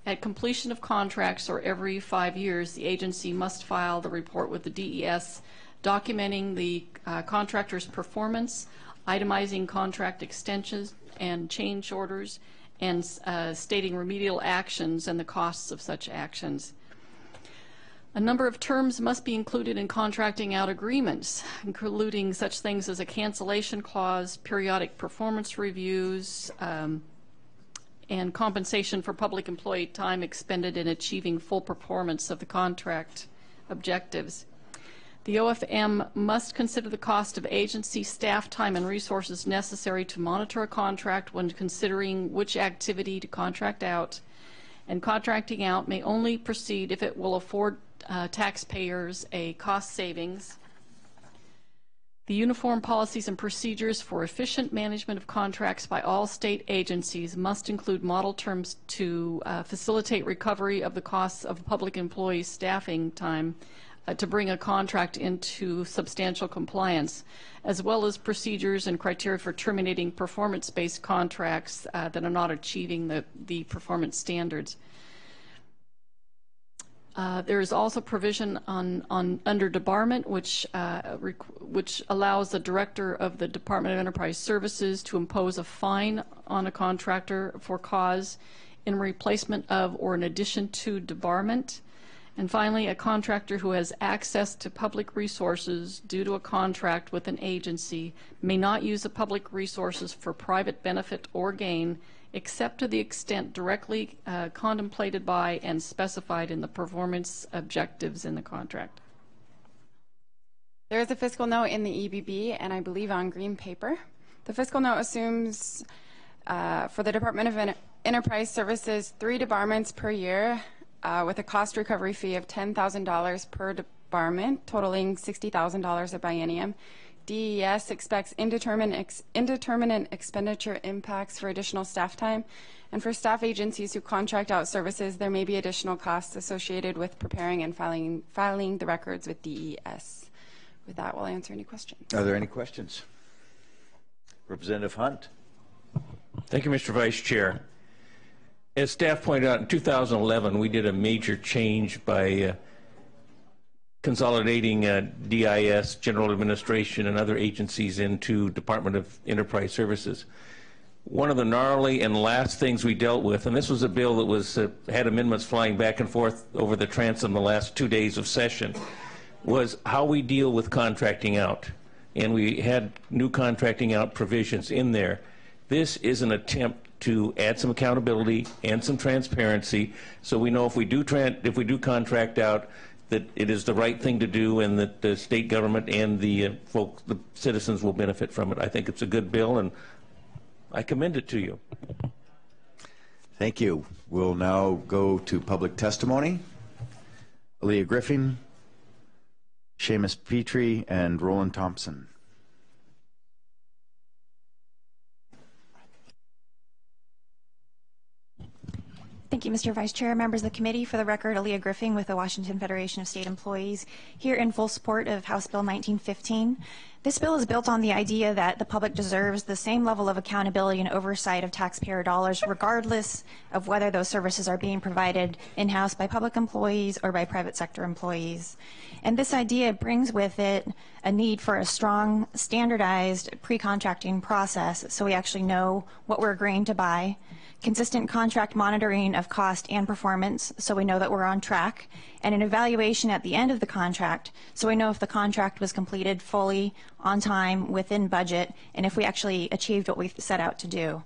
Speaker 14: At completion of contracts or every 5 years, the agency must file the report with the DES documenting the contractor's performance, itemizing contract extensions and change orders, and stating remedial actions and the costs of such actions. A number of terms must be included in contracting out agreements, including such things as a cancellation clause, periodic performance reviews, and compensation for public employee time expended in achieving full performance of the contract objectives. The OFM must consider the cost of agency staff time and resources necessary to monitor a contract when considering which activity to contract out, and contracting out may only proceed if it will afford taxpayers a cost savings. The uniform policies and procedures for efficient management of contracts by all state agencies must include model terms to facilitate recovery of the costs of public employees' staffing time to bring a contract into substantial compliance, as well as procedures and criteria for terminating performance-based contracts that are not achieving the performance standards. There is also provision under debarment, which allows the director of the Department of Enterprise Services to impose a fine on a contractor for cause in replacement of or in addition to debarment. And finally, a contractor who has access to public resources due to a contract with an agency may not use the public resources for private benefit or gain, except to the extent directly contemplated by and specified in the performance objectives in the contract.
Speaker 16: There is a fiscal note in the EBB, and I believe on green paper. The fiscal note assumes for the Department of Enterprise Services 3 debarments per year with a cost recovery fee of $10,000 per debarment, totaling $60,000 a biennium. DES expects indeterminate expenditure impacts for additional staff time, and for staff agencies who contract out services, there may be additional costs associated with preparing and filing the records with DES. With that, we'll answer any questions.
Speaker 5: Are there any questions? Representative Hunt.
Speaker 6: Thank you, Mr. Vice Chair. As staff pointed out, in 2011, we did a major change by consolidating DIS, General Administration, and other agencies into Department of Enterprise Services. One of the gnarly and last things we dealt with, and this was a bill that was had amendments flying back and forth over the transom the last 2 days of session, was how we deal with contracting out. And we had new contracting out provisions in there. This is an attempt to add some accountability and some transparency, so we know if we do contract out, that it is the right thing to do, and that the state government and the citizens will benefit from it. I think it's a good bill, and I commend it to you.
Speaker 5: Thank you. We'll now go to public testimony. Aaliyah Griffin, Seamus Petrie, and Roland Thompson.
Speaker 7: Thank you, Mr. Vice Chair, members of the committee. For the record, Aaliyah Griffin with the Washington Federation of State Employees, here in full support of House Bill 1915. This bill is built on the idea that the public deserves the same level of accountability and oversight of taxpayer dollars, regardless of whether those services are being provided in-house by public employees or by private sector employees. And this idea brings with it a need for a strong, standardized pre-contracting process so we actually know what we're agreeing to buy, consistent contract monitoring of cost and performance so we know that we're on track, and an evaluation at the end of the contract so we know if the contract was completed fully, on time, within budget, and if we actually achieved what we set out to do.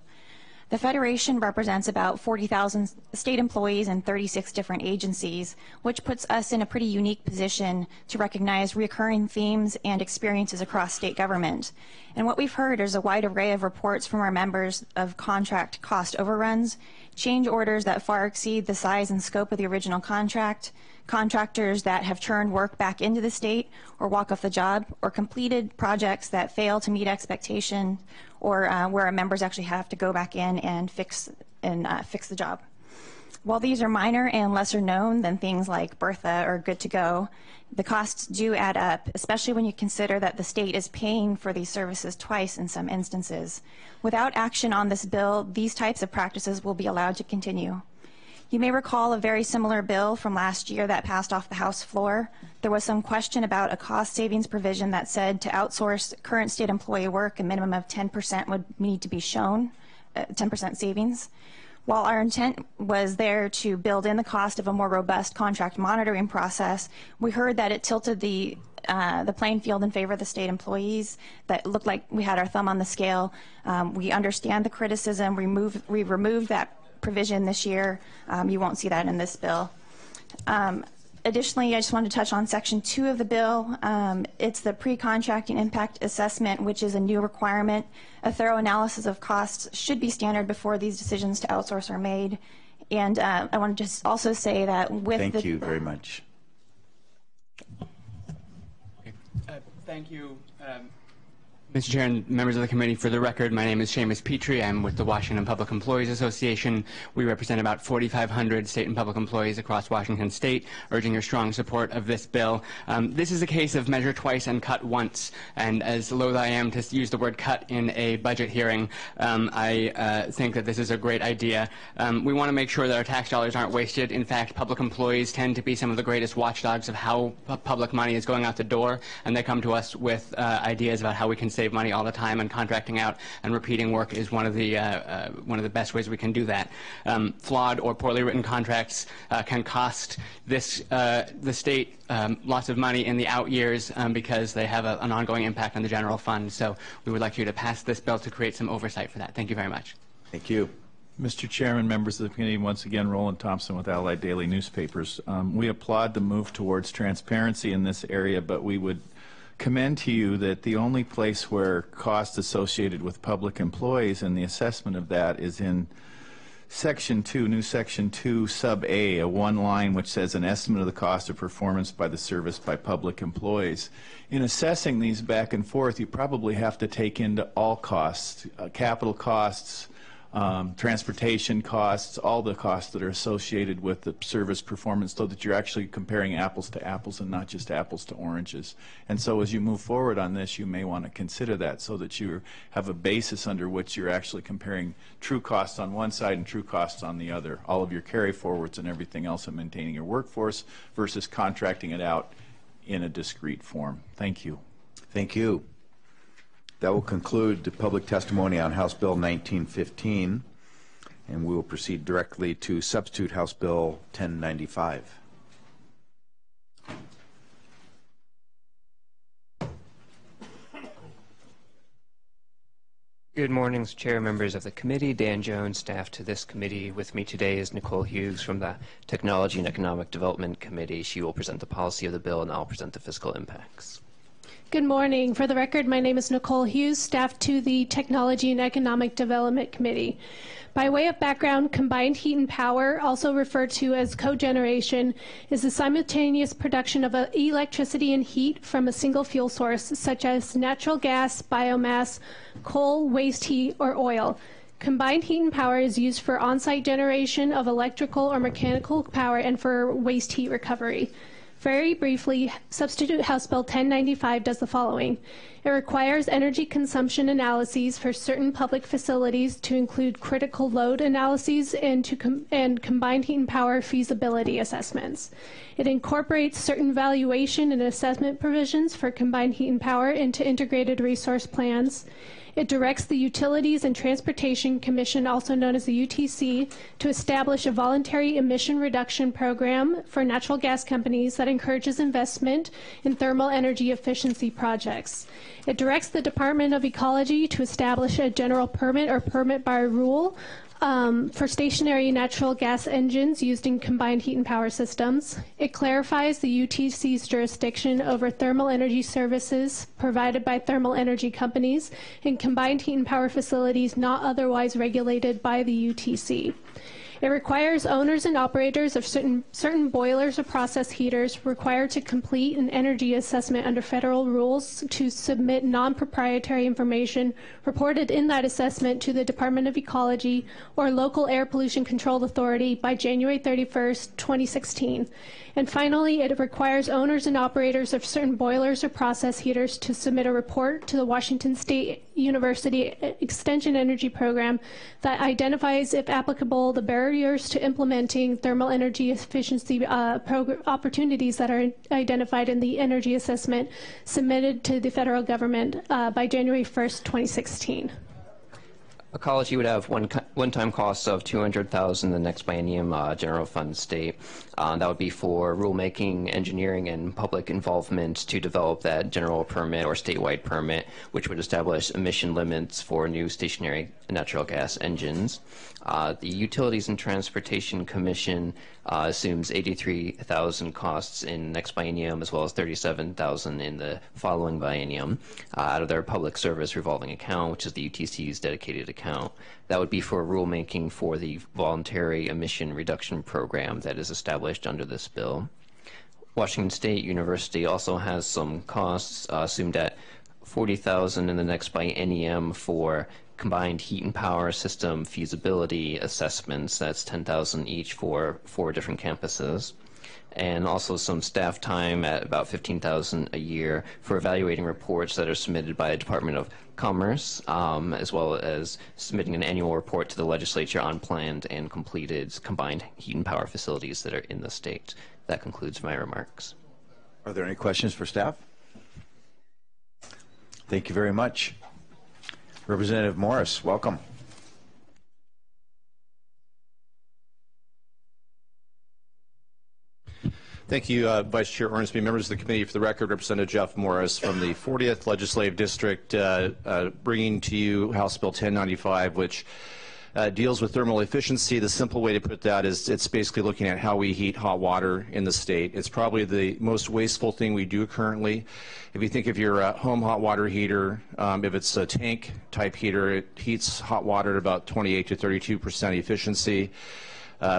Speaker 7: The Federation represents about 40,000 state employees and 36 different agencies, which puts us in a pretty unique position to recognize recurring themes and experiences across state government. And what we've heard is a wide array of reports from our members of contract cost overruns, change orders that far exceed the size and scope of the original contract, contractors that have turned work back into the state or walk off the job, or completed projects that fail to meet expectation, or where our members actually have to go back in and fix the job. While these are minor and lesser known than things like Bertha or Good to Go, the costs do add up, especially when you consider that the state is paying for these services twice in some instances. Without action on this bill, these types of practices will be allowed to continue. You may recall a very similar bill from last year that passed off the House floor. There was some question about a cost savings provision that said to outsource current state employee work, a minimum of 10% would need to be shown, 10% savings. While our intent was there to build in the cost of a more robust contract monitoring process, we heard that it tilted the playing field in favor of the state employees, that looked like we had our thumb on the scale. We understand the criticism. We removed that provision this year. You won't see that in this bill. Additionally, I just wanted to touch on Section 2 of the bill. It's the pre-contracting impact assessment, which is a new requirement. A thorough analysis of costs should be standard before these decisions to outsource are made. And I want to just also say that with
Speaker 5: Thank you very much.
Speaker 8: Thank you, Mr. Chair and members of the committee. For the record, my name is Seamus Petrie. I'm with the Washington Public Employees Association. We represent about 4,500 state and public employees across Washington state, urging your strong support of this bill. This is a case of measure twice and cut once, and as loath I am to use the word cut in a budget hearing, I think that this is a great idea. We want to make sure that our tax dollars aren't wasted. In fact, public employees tend to be some of the greatest watchdogs of how public money is going out the door, and they come to us with ideas about how we can save money all the time, and contracting out and repeating work is one of the best ways we can do that. Flawed or poorly written contracts can cost the state lots of money in the out years because they have an ongoing impact on the general fund. So we would like you to pass this bill to create some oversight for that. Thank you very much.
Speaker 5: Thank you.
Speaker 2: Mr. Chairman, members of the committee, once again, Roland Thompson with Allied Daily Newspapers. We applaud the move towards transparency in this area, but we would commend to you that the only place where costs associated with public employees and the assessment of that is in Section 2, new Section 2, Sub A, a one line which says an estimate of the cost of performance by the service by public employees. In assessing these back and forth, you probably have to take into all costs, capital costs, transportation costs, all the costs that are associated with the service performance, so that you're actually comparing apples to apples and not just apples to oranges. And so as you move forward on this, you may want to consider that so that you have a basis under which you're actually comparing true costs on one side and true costs on the other, all of your carry forwards and everything else of maintaining your workforce versus contracting it out in a discrete form. Thank you.
Speaker 5: Thank you. That will conclude the public testimony on House Bill 1915, and we will proceed directly to substitute House Bill 1095.
Speaker 9: Good morning, Chair, members of the committee. Dan Jones, staff to this committee. With me today is Nicole Hughes from the Technology and Economic Development Committee. She will present the policy of the bill, and I'll present the fiscal impacts.
Speaker 10: Good morning. For the record, my name is Nicole Hughes, staff to the Technology and Economic Development Committee. By way of background, combined heat and power, also referred to as cogeneration, is the simultaneous production of electricity and heat from a single fuel source, such as natural gas, biomass, coal, waste heat, or oil. Combined heat and power is used for on-site generation of electrical or mechanical power and for waste heat recovery. Very briefly, Substitute House Bill 1095 does the following. It requires energy consumption analyses for certain public facilities to include critical load analyses and combined heat and power feasibility assessments. It incorporates certain valuation and assessment provisions for combined heat and power into integrated resource plans. It directs the Utilities and Transportation Commission, also known as the UTC, to establish a voluntary emission reduction program for natural gas companies that encourages investment in thermal energy efficiency projects. It directs the Department of Ecology to establish a general permit or permit by rule for stationary natural gas engines used in combined heat and power systems. It clarifies the UTC's jurisdiction over thermal energy services provided by thermal energy companies in combined heat and power facilities not otherwise regulated by the UTC. It requires owners and operators of certain boilers or process heaters required to complete an energy assessment under federal rules to submit non-proprietary information reported in that assessment to the Department of Ecology or local air pollution control authority by January 31st, 2016. And finally, it requires owners and operators of certain boilers or process heaters to submit a report to the Washington State University Extension Energy Program that identifies, if applicable, the barriers to implementing thermal energy efficiency opportunities that are identified in the energy assessment submitted to the federal government by January 1st, 2016.
Speaker 9: Ecology would have one-time costs of $200,000 in the next biennium general fund state. That would be for rulemaking, engineering, and public involvement to develop that general permit or statewide permit, which would establish emission limits for new stationary natural gas engines. The Utilities and Transportation Commission assumes $83,000 costs in next biennium, as well as $37,000 in the following biennium, out of their public service revolving account, which is the UTC's dedicated account. That would be for rulemaking for the voluntary emission reduction program that is established under this bill. Washington State University also has some costs assumed at $40,000 in the next biennium for combined heat and power system feasibility assessments. That's $10,000 each for 4 different campuses. And also some staff time at about $15,000 a year for evaluating reports that are submitted by the Department of Commerce, as well as submitting an annual report to the legislature on planned and completed combined heat and power facilities that are in the state. That concludes my remarks.
Speaker 5: Are there any questions for staff? Thank you very much. Representative Morris, welcome.
Speaker 22: Thank you, Vice Chair Ormsby. Members of the committee, for the record, Representative Jeff Morris from the 40th Legislative District, bringing to you House Bill 1095, which deals with thermal efficiency. The simple way to put that is it's basically looking at how we heat hot water in the state. It's probably the most wasteful thing we do currently. If you think of your home hot water heater, if it's a tank type heater, it heats hot water at about 28 to 32% efficiency.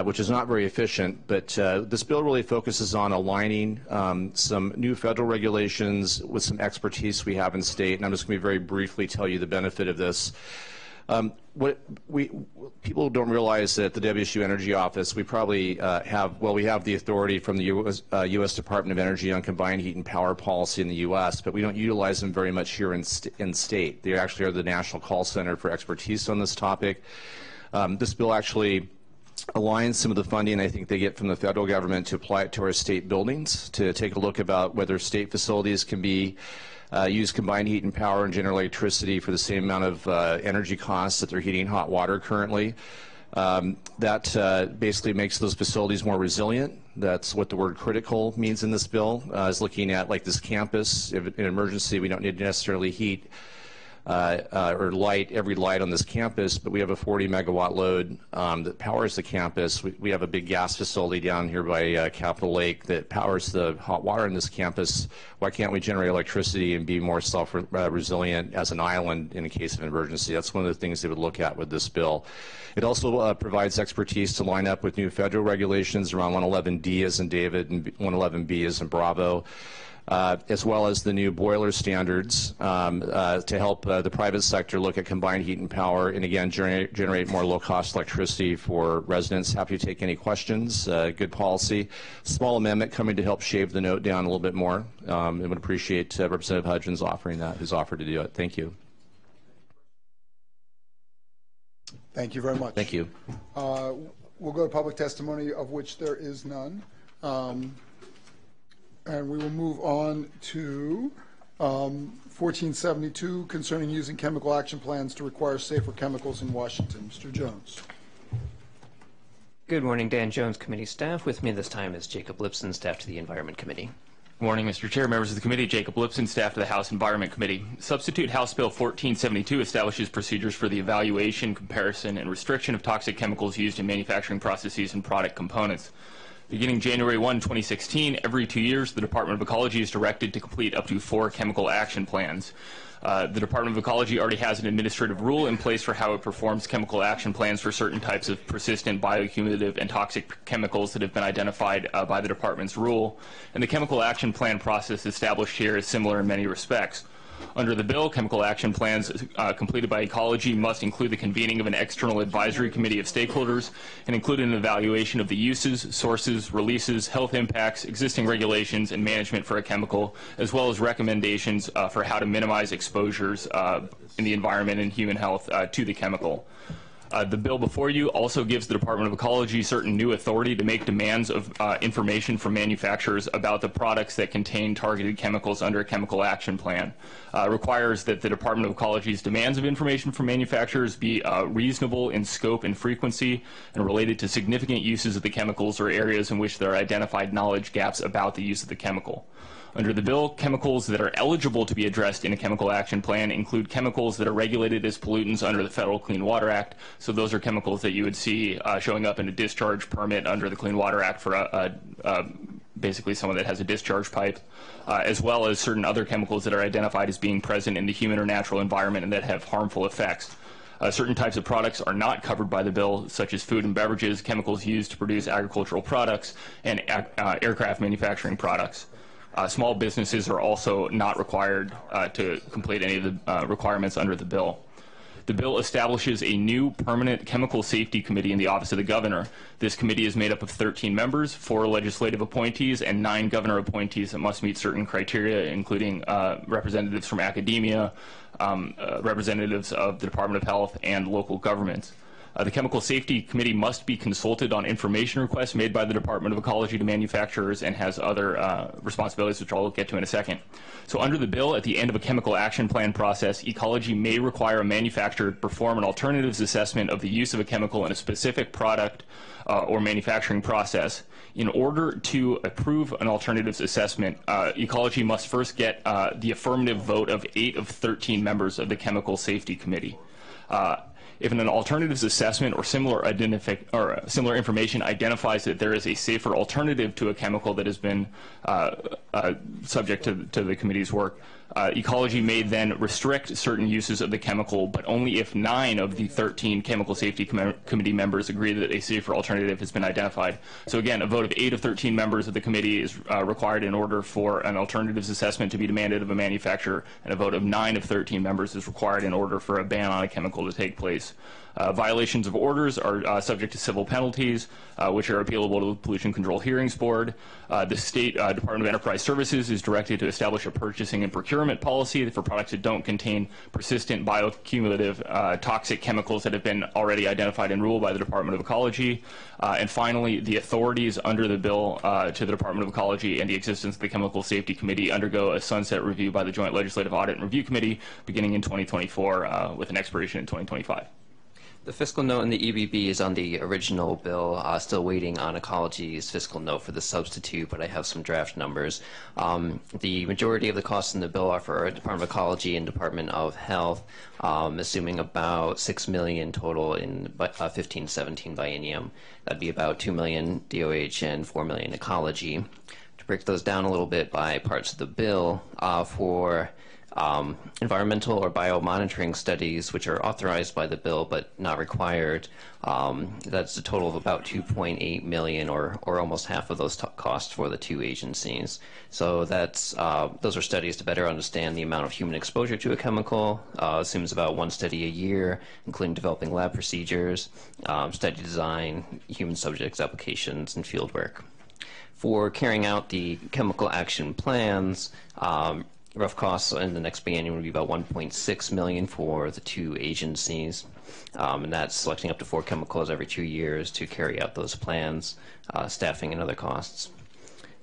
Speaker 22: Which is not very efficient, but this bill really focuses on aligning some new federal regulations with some expertise we have in state, and I'm just going to very briefly tell you the benefit of this. People don't realize that at the WSU Energy Office, we probably we have the authority from the U.S. Department of Energy on combined heat and power policy in the U.S., but we don't utilize them very much here in state. They actually are the national call center for expertise on this topic. This bill actually aligns some of the funding I think they get from the federal government to apply it to our state buildings, to take a look about whether state facilities can be use combined heat and power and generate electricity for the same amount of energy costs that they're heating hot water currently. That basically makes those facilities more resilient. That's what the word critical means in this bill, is looking at like this campus. If in an emergency we don't need to necessarily heat or light every light on this campus, but we have a 40 megawatt load that powers the campus. We have a big gas facility down here by Capitol Lake that powers the hot water in this campus. Why can't we generate electricity and be more self-resilient as an island in a case of emergency? That's one of the things they would look at with this bill. It also provides expertise to line up with new federal regulations around 111D as in David and 111B as in Bravo. As well as the new boiler standards to help the private sector look at combined heat and power and again generate more low-cost electricity for residents. Happy to take any questions. Good policy. Small amendment coming to help shave the note down a little bit more. I would appreciate Representative Hudgens offering that, who's offered to do it. Thank you.
Speaker 1: Thank you very much.
Speaker 22: Thank you.
Speaker 1: We'll go to public testimony, of which there is none. And we will move on to 1472 concerning using chemical action plans to require safer chemicals in Washington. Mr. Jones.
Speaker 11: Good morning, Dan Jones, committee staff. With me this time is Jacob Lipson, staff to the Environment Committee.
Speaker 12: Good morning, Mr. Chair, members of the committee. Jacob Lipson, staff to the House Environment Committee. Substitute House Bill 1472 establishes procedures for the evaluation, comparison, and restriction of toxic chemicals used in manufacturing processes and product components. Beginning January 1, 2016, every 2 years, the Department of Ecology is directed to complete up to 4 chemical action plans. The Department of Ecology already has an administrative rule in place for how it performs chemical action plans for certain types of persistent, bioaccumulative, and toxic chemicals that have been identified by the Department's rule. And the chemical action plan process established here is similar in many respects. Under the bill, chemical action plans completed by Ecology must include the convening of an external advisory committee of stakeholders and include an evaluation of the uses, sources, releases, health impacts, existing regulations, and management for a chemical, as well as recommendations for how to minimize exposures in the environment and human health to the chemical. The bill before you also gives the Department of Ecology certain new authority to make demands of information from manufacturers about the products that contain targeted chemicals under a chemical action plan. Requires that the Department of Ecology's demands of information from manufacturers be reasonable in scope and frequency and related to significant uses of the chemicals or areas in which there are identified knowledge gaps about the use of the chemical. Under the bill, chemicals that are eligible to be addressed in a chemical action plan include chemicals that are regulated as pollutants under the Federal Clean Water Act. So those are chemicals that you would see showing up in a discharge permit under the Clean Water Act for basically someone that has a discharge pipe, as well as certain other chemicals that are identified as being present in the human or natural environment and that have harmful effects. Certain types of products are not covered by the bill, such as food and beverages, chemicals used to produce agricultural products, and aircraft manufacturing products. Small businesses are also not required to complete any of the requirements under the bill. The bill establishes a new permanent chemical safety committee in the Office of the Governor. This committee is made up of 13 members, 4 legislative appointees, and 9 governor appointees that must meet certain criteria, including representatives from academia, representatives of the Department of Health, and local governments. The Chemical Safety Committee must be consulted on information requests made by the Department of Ecology to manufacturers and has other responsibilities, which I'll get to in a second. So under the bill, at the end of a chemical action plan process, Ecology may require a manufacturer to perform an alternatives assessment of the use of a chemical in a specific product or manufacturing process. In order to approve an alternatives assessment, Ecology must first get the affirmative vote of 8 of 13 members of the Chemical Safety Committee. If an alternatives assessment or similar information identifies that there is a safer alternative to a chemical that has been subject to the committee's work, Ecology may then restrict certain uses of the chemical, but only if 9 of the 13 Chemical Safety Committee members agree that a safer alternative has been identified. So again, a vote of 8 of 13 members of the committee is required in order for an alternatives assessment to be demanded of a manufacturer, and a vote of 9 of 13 members is required in order for a ban on a chemical to take place. Violations of orders are subject to civil penalties, which are appealable to the Pollution Control Hearings Board. The State Department of Enterprise Services is directed to establish a purchasing and procurement policy for products that don't contain persistent bioaccumulative toxic chemicals that have been already identified and ruled by the Department of Ecology. And finally, the authorities under the bill to the Department of Ecology and the existence of the Chemical Safety Committee undergo a sunset review by the Joint Legislative Audit and Review Committee beginning in 2024 with an expiration in 2025.
Speaker 9: The fiscal note in the EBB is on the original bill, still waiting on Ecology's fiscal note for the substitute, but I have some draft numbers. The majority of the costs in the bill are for Department of Ecology and Department of Health, assuming about $6 million total in 15-17 biennium. That'd be about $2 million DOH and $4 million Ecology. To break those down a little bit by parts of the bill, for environmental or biomonitoring studies, which are authorized by the bill but not required, that's a total of about $2.8 million, or almost half of those costs for the two agencies. So that's those are studies to better understand the amount of human exposure to a chemical. Assumes about one study a year, including developing lab procedures, study design, human subjects applications, and field work. For carrying out the chemical action plans, rough costs in the next biennium would be about $1.6 million for the two agencies, and that's selecting up to 4 chemicals every 2 years to carry out those plans, staffing and other costs.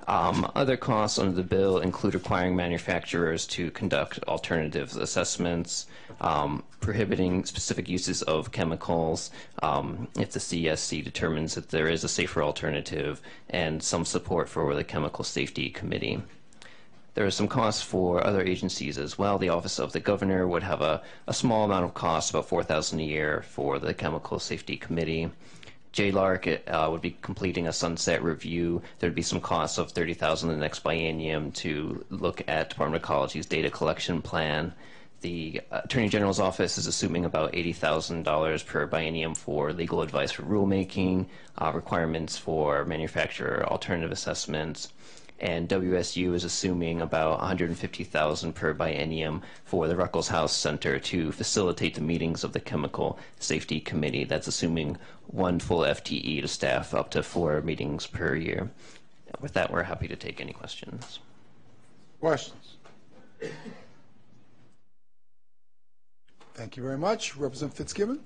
Speaker 9: Other costs under the bill include requiring manufacturers to conduct alternative assessments, prohibiting specific uses of chemicals if the CSC determines that there is a safer alternative, and some support for the Chemical Safety Committee. There are some costs for other agencies as well. The Office of the Governor would have a small amount of cost, about $4,000 a year, for the Chemical Safety Committee. JLARC would be completing a sunset review. There'd be some costs of $30,000 in the next biennium to look at Department of Ecology's data collection plan. The Attorney General's office is assuming about $80,000 per biennium for legal advice for rulemaking, requirements for manufacturer alternative assessments, and WSU is assuming about $150,000 per biennium for the Ruckelshaus Center to facilitate the meetings of the Chemical Safety Committee. That's assuming 1 full FTE to staff up to 4 meetings per year. With that, we're happy to take any questions.
Speaker 1: Questions? Thank you very much. Representative Fitzgibbon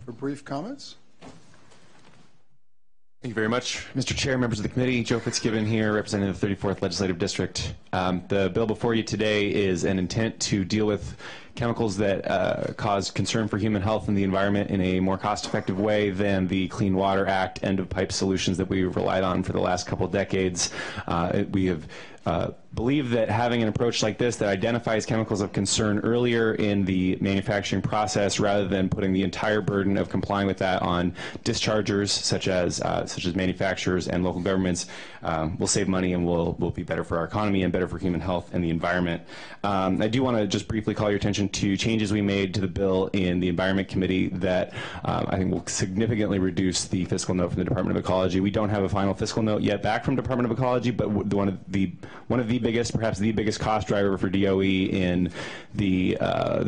Speaker 1: for brief comments.
Speaker 13: Thank you very much, Mr. Chair, members of the committee. Joe Fitzgibbon here, representing the 34th Legislative District. The bill before you today is an intent to deal with chemicals that cause concern for human health and the environment in a more cost-effective way than the Clean Water Act end-of-pipe solutions that we've relied on for the last couple decades. We have believe that having an approach like this that identifies chemicals of concern earlier in the manufacturing process, rather than putting the entire burden of complying with that on dischargers such as manufacturers and local governments, will save money and will be better for our economy and better for human health and the environment. I do want to just briefly call your attention to changes we made to the bill in the Environment Committee that I think will significantly reduce the fiscal note from the Department of Ecology. We don't have a final fiscal note yet back from Department of Ecology, but one of the biggest, perhaps the biggest cost driver for DOE in the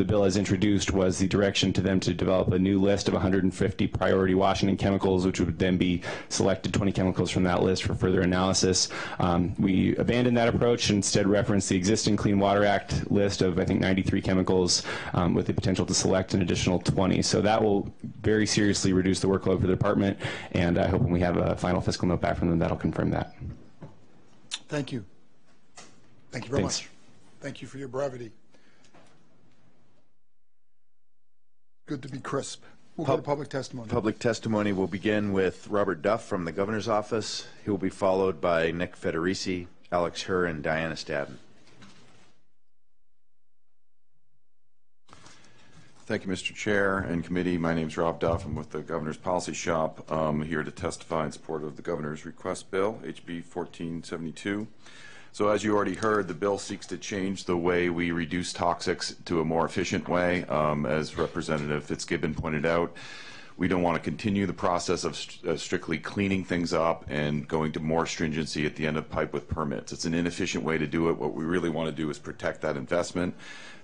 Speaker 13: bill as introduced was the direction to them to develop a new list of 150 priority Washington chemicals, which would then be selected 20 chemicals from that list for further analysis. We abandoned that approach and instead referenced the existing Clean Water Act list of, I think, 93 chemicals with the potential to select an additional 20. So that will very seriously reduce the workload for the department, and I hope when we have a final fiscal note back from them, that'll confirm that.
Speaker 1: Thank you. Thank you very much. Thank you for your brevity. Good to be crisp. We'll go to public testimony.
Speaker 5: Public testimony will begin with Robert Duff from the Governor's Office. He will be followed by Nick Federici, Alex Herr, and Diana Stadden.
Speaker 15: Thank you, Mr. Chair and committee. My name is Rob Duff. I'm with the Governor's Policy Shop. I'm here to testify in support of the Governor's request bill, HB 1472. So as you already heard, the bill seeks to change the way we reduce toxics to a more efficient way. As Representative Fitzgibbon pointed out, we don't want to continue the process of strictly cleaning things up and going to more stringency at the end of pipe with permits. It's an inefficient way to do it. What we really want to do is protect that investment.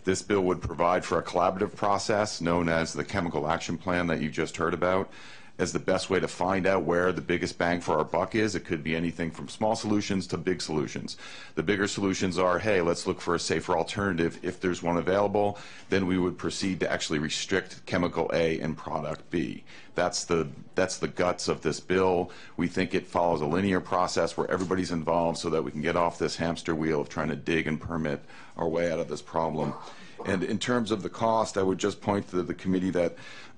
Speaker 15: This bill would provide for a collaborative process known as the Chemical Action Plan that you just heard about as the best way to find out where the biggest bang for our buck is. It could be anything from small solutions to big solutions. The bigger solutions are, hey, let's look for a safer alternative. If there's one available, then we would proceed to actually restrict chemical A and product B. That's the guts of this bill. We think it follows a linear process where everybody's involved so that we can get off this hamster wheel of trying to dig and permit our way out of this problem. And in terms of the cost, I would just point to the committee that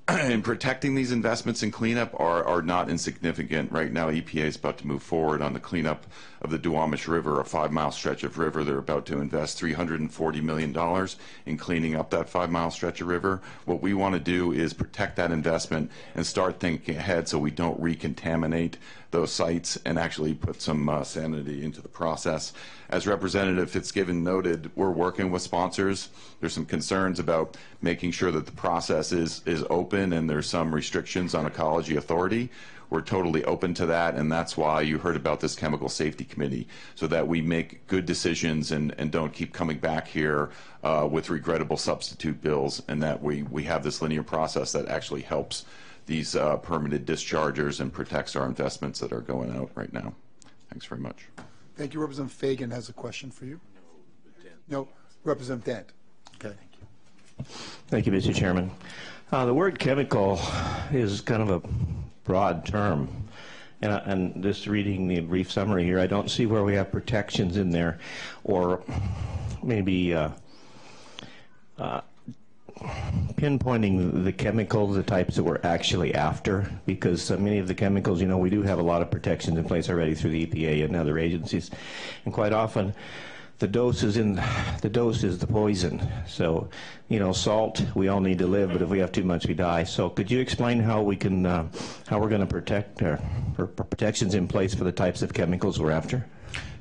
Speaker 15: in protecting these investments in cleanup are not insignificant. Right now, EPA is about to move forward on the cleanup of the Duwamish River, a 5-mile stretch of river. They're about to invest $340 million in cleaning up that 5-mile stretch of river. What we want to do is protect that investment and start thinking ahead so we don't recontaminate those sites and actually put some sanity into the process. As Representative Fitzgibbon noted, we're working with sponsors. There's some concerns about making sure that the process is open and there's some restrictions on ecology authority. We're totally open to that, and that's why you heard about this Chemical Safety Committee, so that we make good decisions and don't keep coming back here with regrettable substitute bills, and that we have this linear process that actually helps these permitted dischargers and protects our investments that are going out right now. Thanks very much.
Speaker 1: Thank you. Representative Fagan has a question for you. No, Representative Dent. Okay.
Speaker 17: Thank you, Mr. Chairman. The word chemical is kind of a broad term. And just reading the brief summary here, I don't see where we have protections in there, or maybe pinpointing the chemicals, the types that we're actually after, because many of the chemicals, you know, we do have a lot of protections in place already through the EPA and other agencies, and quite often the dose is the poison. So, you know, salt, we all need to live, but if we have too much, we die. So could you explain how we can, how we're going to protect, or protections in place for the types of chemicals we're after?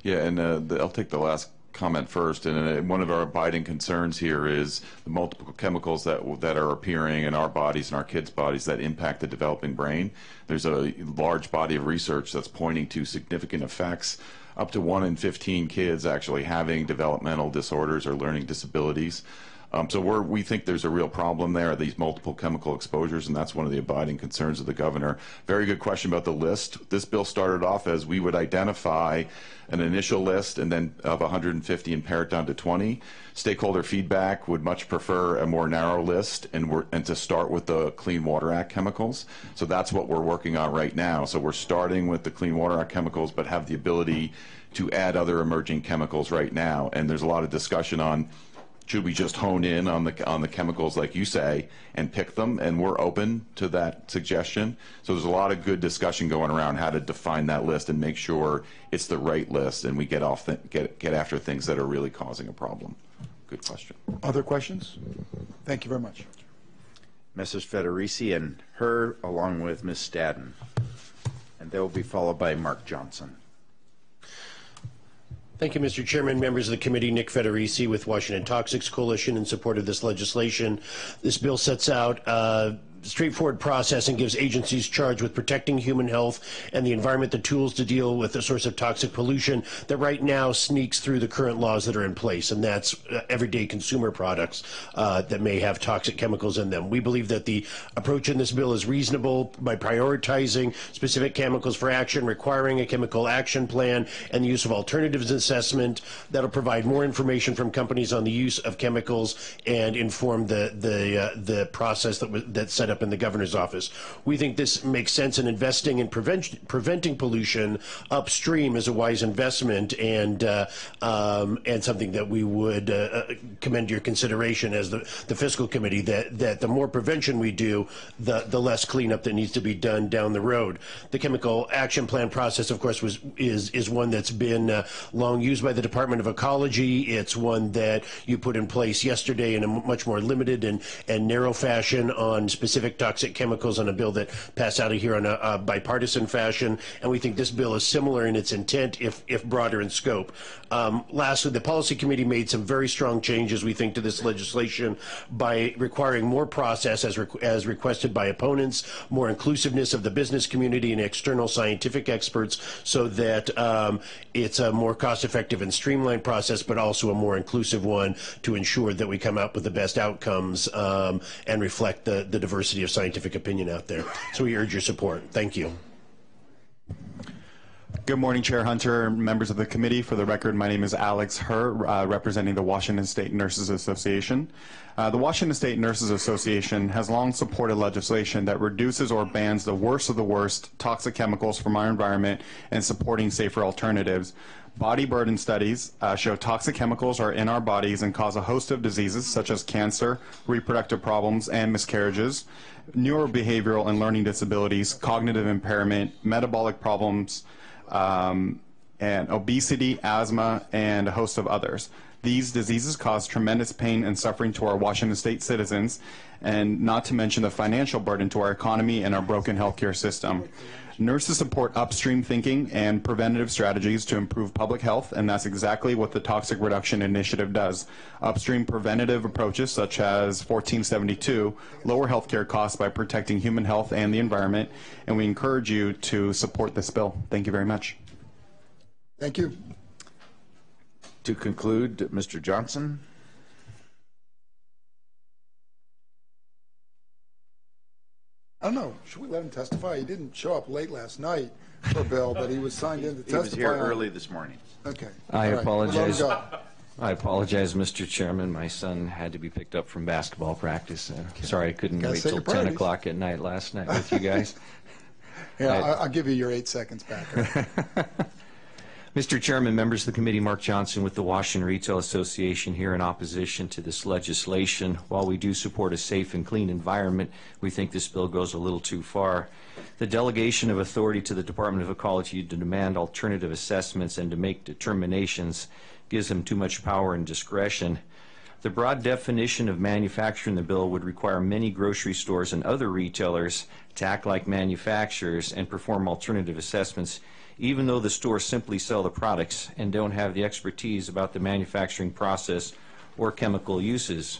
Speaker 15: Yeah, and I'll take the last comment first. And one of our abiding concerns here is the multiple chemicals that are appearing in our bodies and our kids' bodies that impact the developing brain. There's a large body of research that's pointing to significant effects. Up to 1 in 15 kids actually having developmental disorders or learning disabilities. So we think there's a real problem there, these multiple chemical exposures, and that's one of the abiding concerns of the governor. Very good question about the list. This bill started off as we would identify an initial list and then of 150 and pare it down to 20. Stakeholder feedback would much prefer a more narrow list and to start with the Clean Water Act chemicals. So that's what we're working on right now. So we're starting with the Clean Water Act chemicals, but have the ability to add other emerging chemicals right now. And there's a lot of discussion on, should we just hone in on the chemicals like you say and pick them, and we're open to that suggestion. So there's a lot of good discussion going around how to define that list and make sure it's the right list and we get after things that are really causing a problem. Good question.
Speaker 1: Other questions? Thank you very much.
Speaker 5: Mrs. Federici and her, along with Ms. Stadden. And they will be followed by Mark Johnson.
Speaker 18: Thank you, Mr. Chairman, members of the committee. Nick Federici with Washington Toxics Coalition in support of this legislation. This bill sets out straightforward process and gives agencies charged with protecting human health and the environment the tools to deal with the source of toxic pollution that right now sneaks through the current laws that are in place, and that's everyday consumer products that may have toxic chemicals in them. We believe that the approach in this bill is reasonable by prioritizing specific chemicals for action, requiring a chemical action plan, and the use of alternatives assessment that'll provide more information from companies on the use of chemicals and inform the process that's set up in the governor's office. We think this makes sense, in investing in preventing pollution upstream is a wise investment, and something that we would commend to your consideration as the fiscal committee, that the more prevention we do, the less cleanup that needs to be done down the road. The chemical action plan process, of course, is one that's been long used by the Department of Ecology. It's one that you put in place yesterday in a much more limited and narrow fashion on specific toxic chemicals on a bill that passed out of here on a bipartisan fashion, and we think this bill is similar in its intent, if broader in scope. Lastly, the policy committee made some very strong changes, we think, to this legislation by requiring more process as requested by opponents, more inclusiveness of the business community and external scientific experts, so that it's a more cost-effective and streamlined process, but also a more inclusive one to ensure that we come out with the best outcomes and reflect the diversity of scientific opinion out there. So we urge your support. Thank you.
Speaker 19: Good morning, Chair Hunter, members of the committee. For the record, my name is Alex Herr, representing the Washington State Nurses Association. The Washington State Nurses Association has long supported legislation that reduces or bans the worst of the worst toxic chemicals from our environment and supporting safer alternatives. Body burden studies show toxic chemicals are in our bodies and cause a host of diseases such as cancer, reproductive problems, and miscarriages, neurobehavioral and learning disabilities, cognitive impairment, metabolic problems, and obesity, asthma, and a host of others. These diseases cause tremendous pain and suffering to our Washington State citizens, and not to mention the financial burden to our economy and our broken healthcare system. Nurses support upstream thinking and preventative strategies to improve public health, and that's exactly what the Toxic Reduction Initiative does. Upstream preventative approaches such as 1472 lower healthcare costs by protecting human health and the environment, and we encourage you to support this bill. Thank you very much.
Speaker 1: Thank you.
Speaker 5: To conclude, Mr. Johnson.
Speaker 1: I don't know. Should we let him testify? He didn't show up late last night for a bill, but he was signed in to testify.
Speaker 5: He was here early this morning.
Speaker 1: Okay.
Speaker 20: I
Speaker 1: All right.
Speaker 20: apologize.
Speaker 1: We'll let him go.
Speaker 20: I apologize, Mr. Chairman. My son had to be picked up from basketball practice. Sorry I couldn't wait till 10 o'clock at night last night with you guys.
Speaker 1: Yeah, I'll give you your 8 seconds back.
Speaker 20: Mr. Chairman, members of the committee, Mark Johnson with the Washington Retail Association here in opposition to this legislation. While we do support a safe and clean environment, we think this bill goes a little too far. The delegation of authority to the Department of Ecology to demand alternative assessments and to make determinations gives them too much power and discretion. The broad definition of manufacturer in the bill would require many grocery stores and other retailers to act like manufacturers and perform alternative assessments, even though the stores simply sell the products and don't have the expertise about the manufacturing process or chemical uses.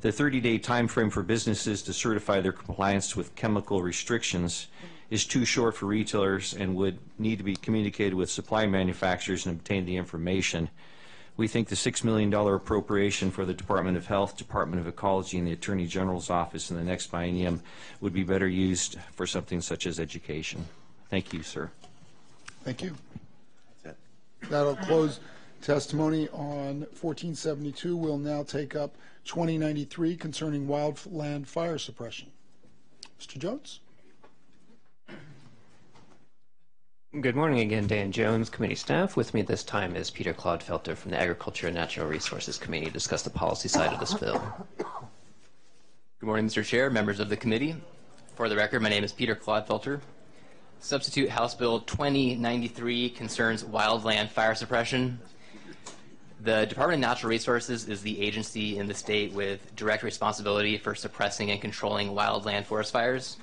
Speaker 20: The 30-day time frame for businesses to certify their compliance with chemical restrictions is too short for retailers and would need to be communicated with supply manufacturers and obtain the information. We think the $6 million appropriation for the Department of Health, Department of Ecology, and the Attorney General's office in the next biennium would be better used for something such as education. Thank you, sir.
Speaker 1: Thank you. That'll close testimony on 1472. We'll now take up 2093 concerning wildland fire suppression. Mr. Jones?
Speaker 11: Good morning again, Dan Jones, committee staff. With me this time is Peter Clodfelter from the Agriculture and Natural Resources Committee to discuss the policy side of this bill.
Speaker 23: Good morning, Mr. Chair, members of the committee. For the record, my name is Peter Clodfelter. Substitute House Bill 2093 concerns wildland fire suppression. The Department of Natural Resources is the agency in the state with direct responsibility for suppressing and controlling wildland forest fires.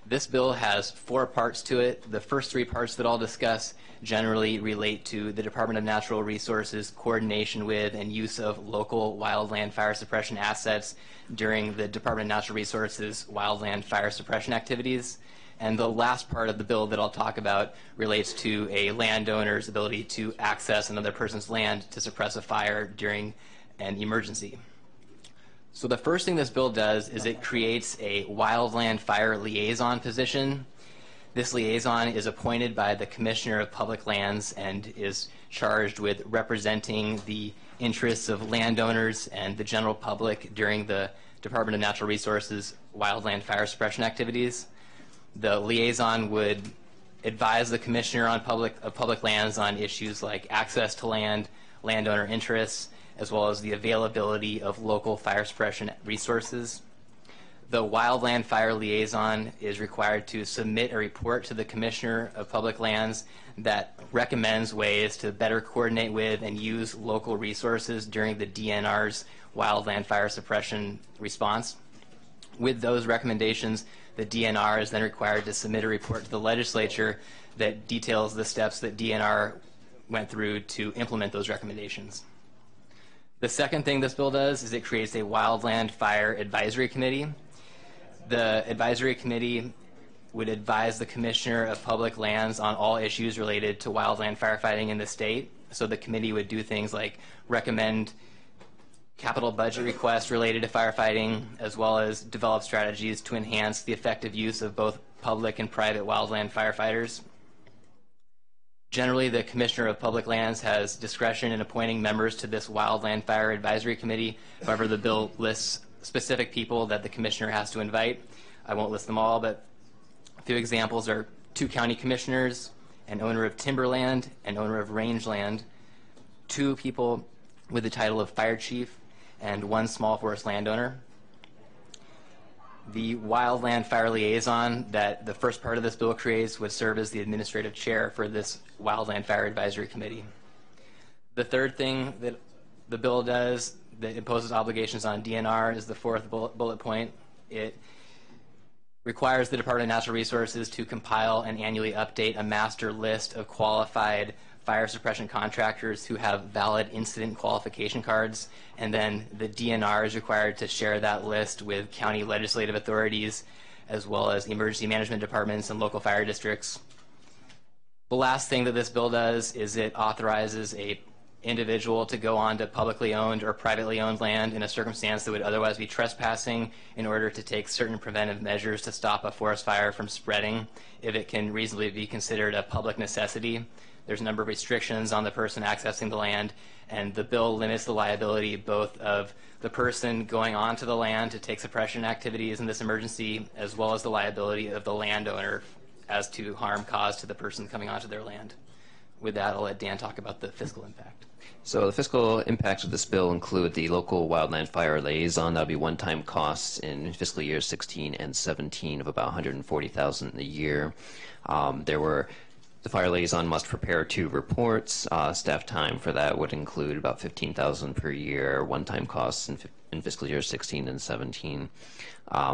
Speaker 23: This bill has 4 parts to it. The first 3 parts that I'll discuss generally relate to the Department of Natural Resources coordination with and use of local wildland fire suppression assets during the Department of Natural Resources wildland fire suppression activities. And the last part of the bill that I'll talk about relates to a landowner's ability to access another person's land to suppress a fire during an emergency. So the first thing this bill does is it creates a wildland fire liaison position. This liaison is appointed by the Commissioner of Public Lands and is charged with representing the interests of landowners and the general public during the Department of Natural Resources wildland fire suppression activities. The liaison would advise the Commissioner on public lands on issues like access to land, landowner interests, as well as the availability of local fire suppression resources. The wildland fire liaison is required to submit a report to the Commissioner of Public Lands that recommends ways to better coordinate with and use local resources during the DNR's wildland fire suppression response. With those recommendations, the DNR is then required to submit a report to the legislature that details the steps that DNR went through to implement those recommendations. The second thing this bill does is it creates a wildland fire advisory committee. The advisory committee would advise the Commissioner of Public Lands on all issues related to wildland firefighting in the state. So the committee would do things like recommend capital budget requests related to firefighting, as well as develop strategies to enhance the effective use of both public and private wildland firefighters. Generally, the Commissioner of Public Lands has discretion in appointing members to this Wildland Fire Advisory Committee. However, the bill lists specific people that the Commissioner has to invite. I won't list them all, but a few examples are 2 county commissioners, an owner of timberland, an owner of rangeland, 2 people with the title of fire chief, and 1 small forest landowner. The Wildland Fire Liaison that the first part of this bill creates would serve as the administrative chair for this Wildland Fire Advisory Committee. The third thing that the bill does that imposes obligations on DNR is the 4th bullet point. It requires the Department of Natural Resources to compile and annually update a master list of qualified fire suppression contractors who have valid incident qualification cards, and then the DNR is required to share that list with county legislative authorities as well as emergency management departments and local fire districts. The last thing that this bill does is it authorizes a individual to go on to publicly owned or privately owned land in a circumstance that would otherwise be trespassing in order to take certain preventive measures to stop a forest fire from spreading if it can reasonably be considered a public necessity. There's a number of restrictions on the person accessing the land, and the bill limits the liability both of the person going onto the land to take suppression activities in this emergency, as well as the liability of the landowner as to harm caused to the person coming onto their land. With that, I'll let Dan talk about the fiscal impact.
Speaker 9: So the fiscal impacts of this bill include the local wildland fire liaison. That'll be one-time costs in fiscal years 16 and 17 of about $140,000 a year. The fire liaison must prepare 2 reports. Staff time for that would include about $15,000 per year, one-time costs in fiscal years 16 and 17.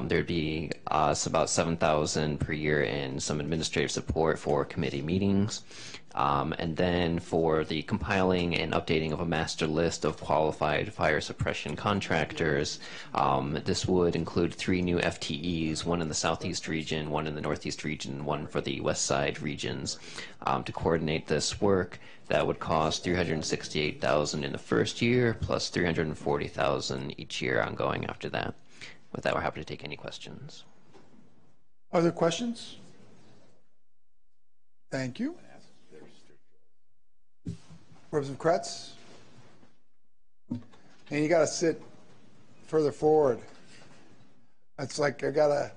Speaker 9: There'd be about $7,000 per year in some administrative support for committee meetings. And then for the compiling and updating of a master list of qualified fire suppression contractors, this would include 3 new FTEs, 1 in the Southeast region, 1 in the Northeast region, and 1 for the West Side regions. To coordinate this work, that would cost $368,000 in the first year, plus $340,000 each year ongoing after that. With that, we're happy to take any questions.
Speaker 1: Other questions? Thank you. Representative Kretz? And you got to sit further forward. It's like it's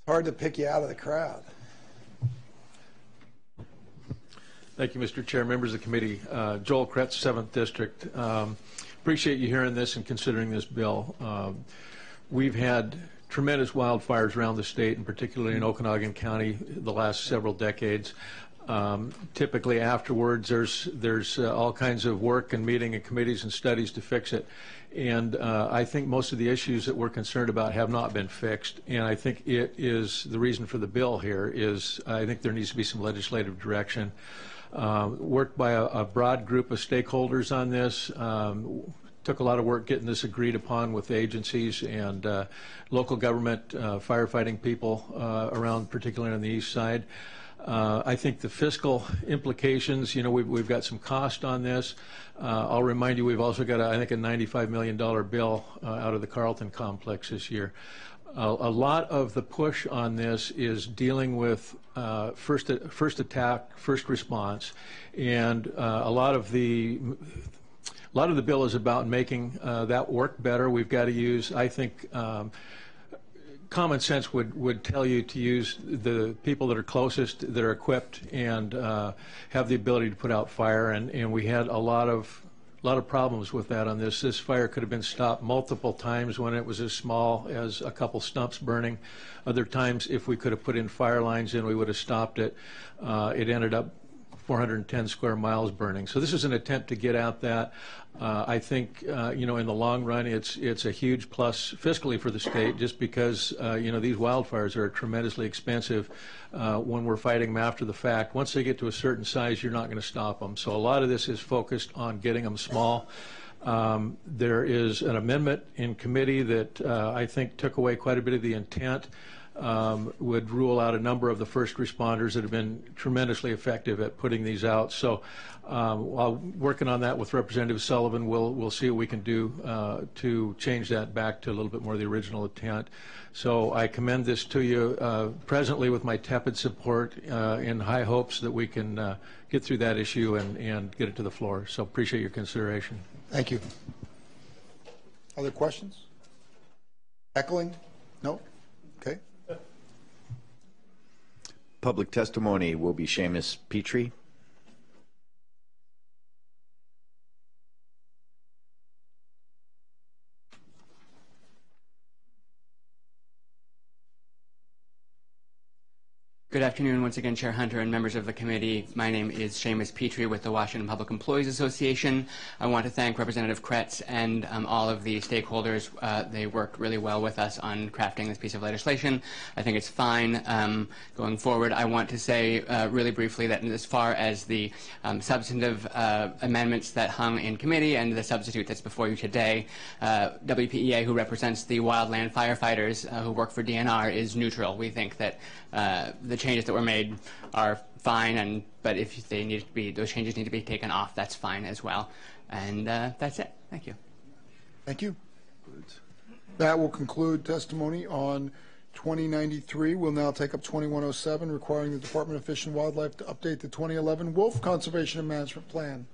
Speaker 1: hard to pick you out of the crowd.
Speaker 3: Thank you, Mr. Chair, members of the committee. Joel Kretz, 7th District. Appreciate you hearing this and considering this bill. We've had tremendous wildfires around the state, and particularly in Okanagan County, the last several decades. Typically afterwards, there's all kinds of work and meeting and committees and studies to fix it. And I think most of the issues that we're concerned about have not been fixed. And I think it is the reason for the bill here is I think there needs to be some legislative direction. Worked by a broad group of stakeholders on this. Took a lot of work getting this agreed upon with agencies and local government firefighting people around, particularly on the east side. I think the fiscal implications, we've got some cost on this. I'll remind you, we've also got, I think, a $95 million bill out of the Carlton complex this year. A lot of the push on this is dealing with first attack, first response, and a lot of the bill is about making that work better. We've got to use, I think, common sense would tell you to use the people that are closest, that are equipped, and have the ability to put out fire. And we had a lot of problems with that on this. This fire could have been stopped multiple times when it was as small as a couple stumps burning. Other times, if we could have put in fire lines in, we would have stopped it. It ended up 410 square miles burning. So this is an attempt to get at that. I think, in the long run, it's a huge plus fiscally for the state, just because, these wildfires are tremendously expensive when we're fighting them after the fact. Once they get to a certain size, you're not going to stop them. So a lot of this is focused on getting them small. There is an amendment in committee that I think took away quite a bit of the intent. would rule out a number of the first responders that have been tremendously effective at putting these out. So while working on that with Representative Sullivan, we'll see what we can do to change that back to a little bit more of the original intent. So I commend this to you presently with my tepid support in high hopes that we can get through that issue and get it to the floor. So appreciate your consideration.
Speaker 1: Thank you. Other questions? Echoing? No? Okay.
Speaker 5: Public testimony will be Seamus Petrie.
Speaker 8: Good afternoon once again, Chair Hunter and members of the committee. My name is Seamus Petrie with the Washington Public Employees Association. I want to thank Representative Kretz and all of the stakeholders. They worked really well with us on crafting this piece of legislation. I think it's fine going forward. I want to say really briefly that as far as the substantive amendments that hung in committee and the substitute that's before you today, WPEA, who represents the wildland firefighters who work for DNR, is neutral. We think that the changes that were made are fine, but if they need to be, those changes need to be taken off, that's fine as well. And that's it. Thank you.
Speaker 1: Thank you. That will conclude testimony on 2093. We'll now take up 2107, requiring the Department of Fish and Wildlife to update the 2011 Wolf Conservation and Management Plan.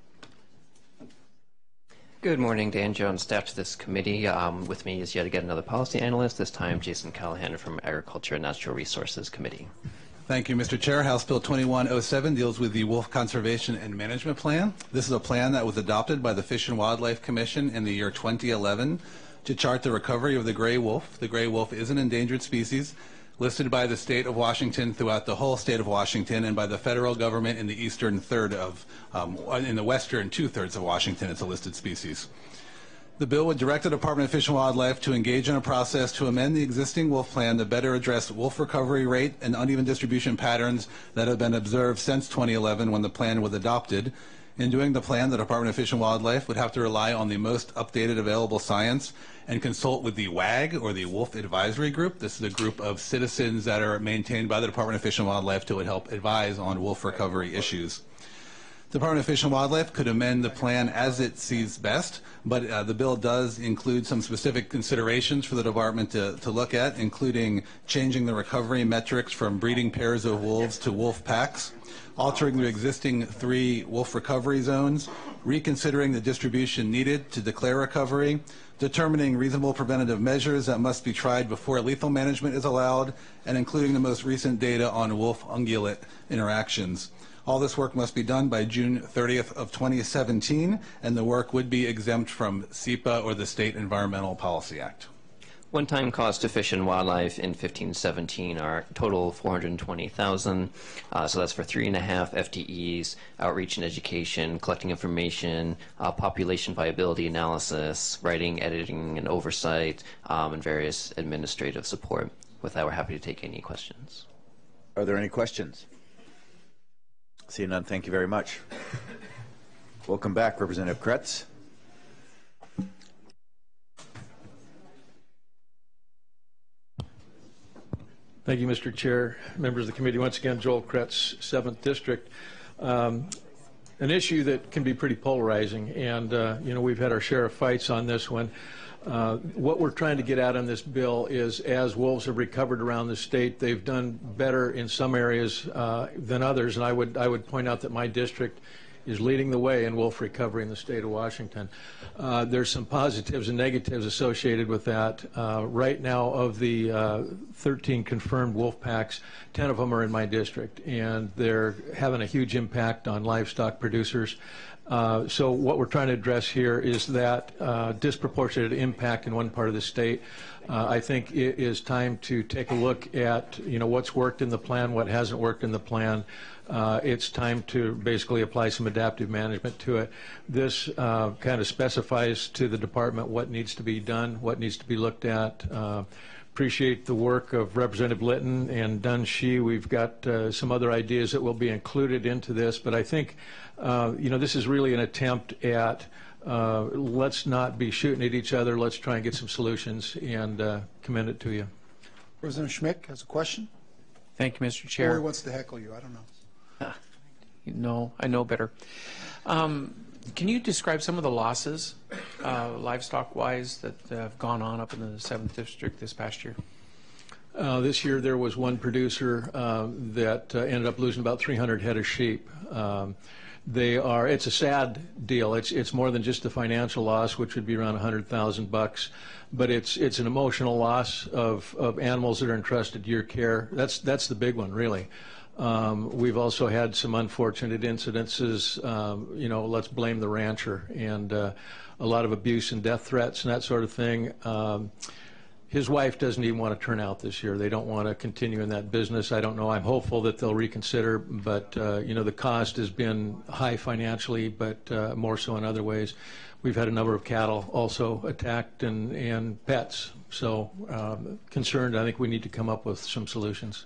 Speaker 9: Good morning, Dan Jones, staff to this committee. With me is yet again another policy analyst, this time Jason Callahan from Agriculture and Natural Resources Committee.
Speaker 4: Thank you, Mr. Chair. House Bill 2107 deals with the Wolf Conservation and Management Plan. This is a plan that was adopted by the Fish and Wildlife Commission in the year 2011 to chart the recovery of the gray wolf. The gray wolf is an endangered species listed by the state of Washington throughout the whole state of Washington and by the federal government in the eastern third of, in the western two-thirds of Washington. It's a listed species. The bill would direct the Department of Fish and Wildlife to engage in a process to amend the existing wolf plan to better address wolf recovery rate and uneven distribution patterns that have been observed since 2011 when the plan was adopted. In doing the plan, the Department of Fish and Wildlife would have to rely on the most updated available science and consult with the WAG, or the Wolf Advisory Group. This is a group of citizens that are maintained by the Department of Fish and Wildlife to help advise on wolf recovery issues. The Department of Fish and Wildlife could amend the plan as it sees best, but the bill does include some specific considerations for the department to look at, including changing the recovery metrics from breeding pairs of wolves to wolf packs, altering the existing 3 wolf recovery zones, reconsidering the distribution needed to declare recovery, determining reasonable preventative measures that must be tried before lethal management is allowed, and including the most recent data on wolf-ungulate interactions. All this work must be done by June 30th of 2017, and the work would be exempt from SEPA or the State Environmental Policy Act.
Speaker 9: One-time cost to Fish and Wildlife in 1517 are total $420,000. So that's for 3.5 FTEs, outreach and education, collecting information, population viability analysis, writing, editing, and oversight, and various administrative support. With that, we're happy to take any questions.
Speaker 5: Are there any questions? Seeing none, thank you very much. Welcome back, Representative Kretz.
Speaker 3: Thank you, Mr. Chair, members of the committee. Once again, Joel Kretz, 7th District. An issue that can be pretty polarizing, and you know, we've had our share of fights on this one. What we're trying to get at on this bill is, as wolves have recovered around the state, they've done better in some areas than others, and I would point out that my district is leading the way in wolf recovery in the state of Washington. There's some positives and negatives associated with that. Right now, of the 13 confirmed wolf packs, 10 of them are in my district, and they're having a huge impact on livestock producers. So what we're trying to address here is that disproportionate impact in one part of the state. I think it is time to take a look at, you know, what's worked in the plan, what hasn't worked in the plan. It's time to basically apply some adaptive management to it. This kind of specifies to the department what needs to be done, what needs to be looked at. Appreciate the work of Representative Litton and Dunn-Shee. We've got some other ideas that will be included into this, but I think you know, this is really an attempt at let's not be shooting at each other. Let's try and get some solutions, and commend it to you.
Speaker 1: Representative Schmick has a question.
Speaker 14: Thank you, Mr.
Speaker 1: Or
Speaker 14: Chair.
Speaker 1: he wants to heckle you. I don't know.
Speaker 14: No, I know better. Can you describe some of the losses, livestock-wise, that have gone on up in the 7th District this past year?
Speaker 3: This year there was one producer that ended up losing about 300 head of sheep. It's a sad deal. It's more than just the financial loss, which would be around $100,000, but it's an emotional loss of animals that are entrusted to your care. That's the big one, really. We've also had some unfortunate incidences, let's blame the rancher, and a lot of abuse and death threats and that sort of thing. His wife doesn't even want to turn out this year. They don't want to continue in that business. I don't know. I'm hopeful that they'll reconsider, but the cost has been high financially, but more so in other ways. We've had a number of cattle also attacked and pets. So concerned, I think we need to come up with some solutions.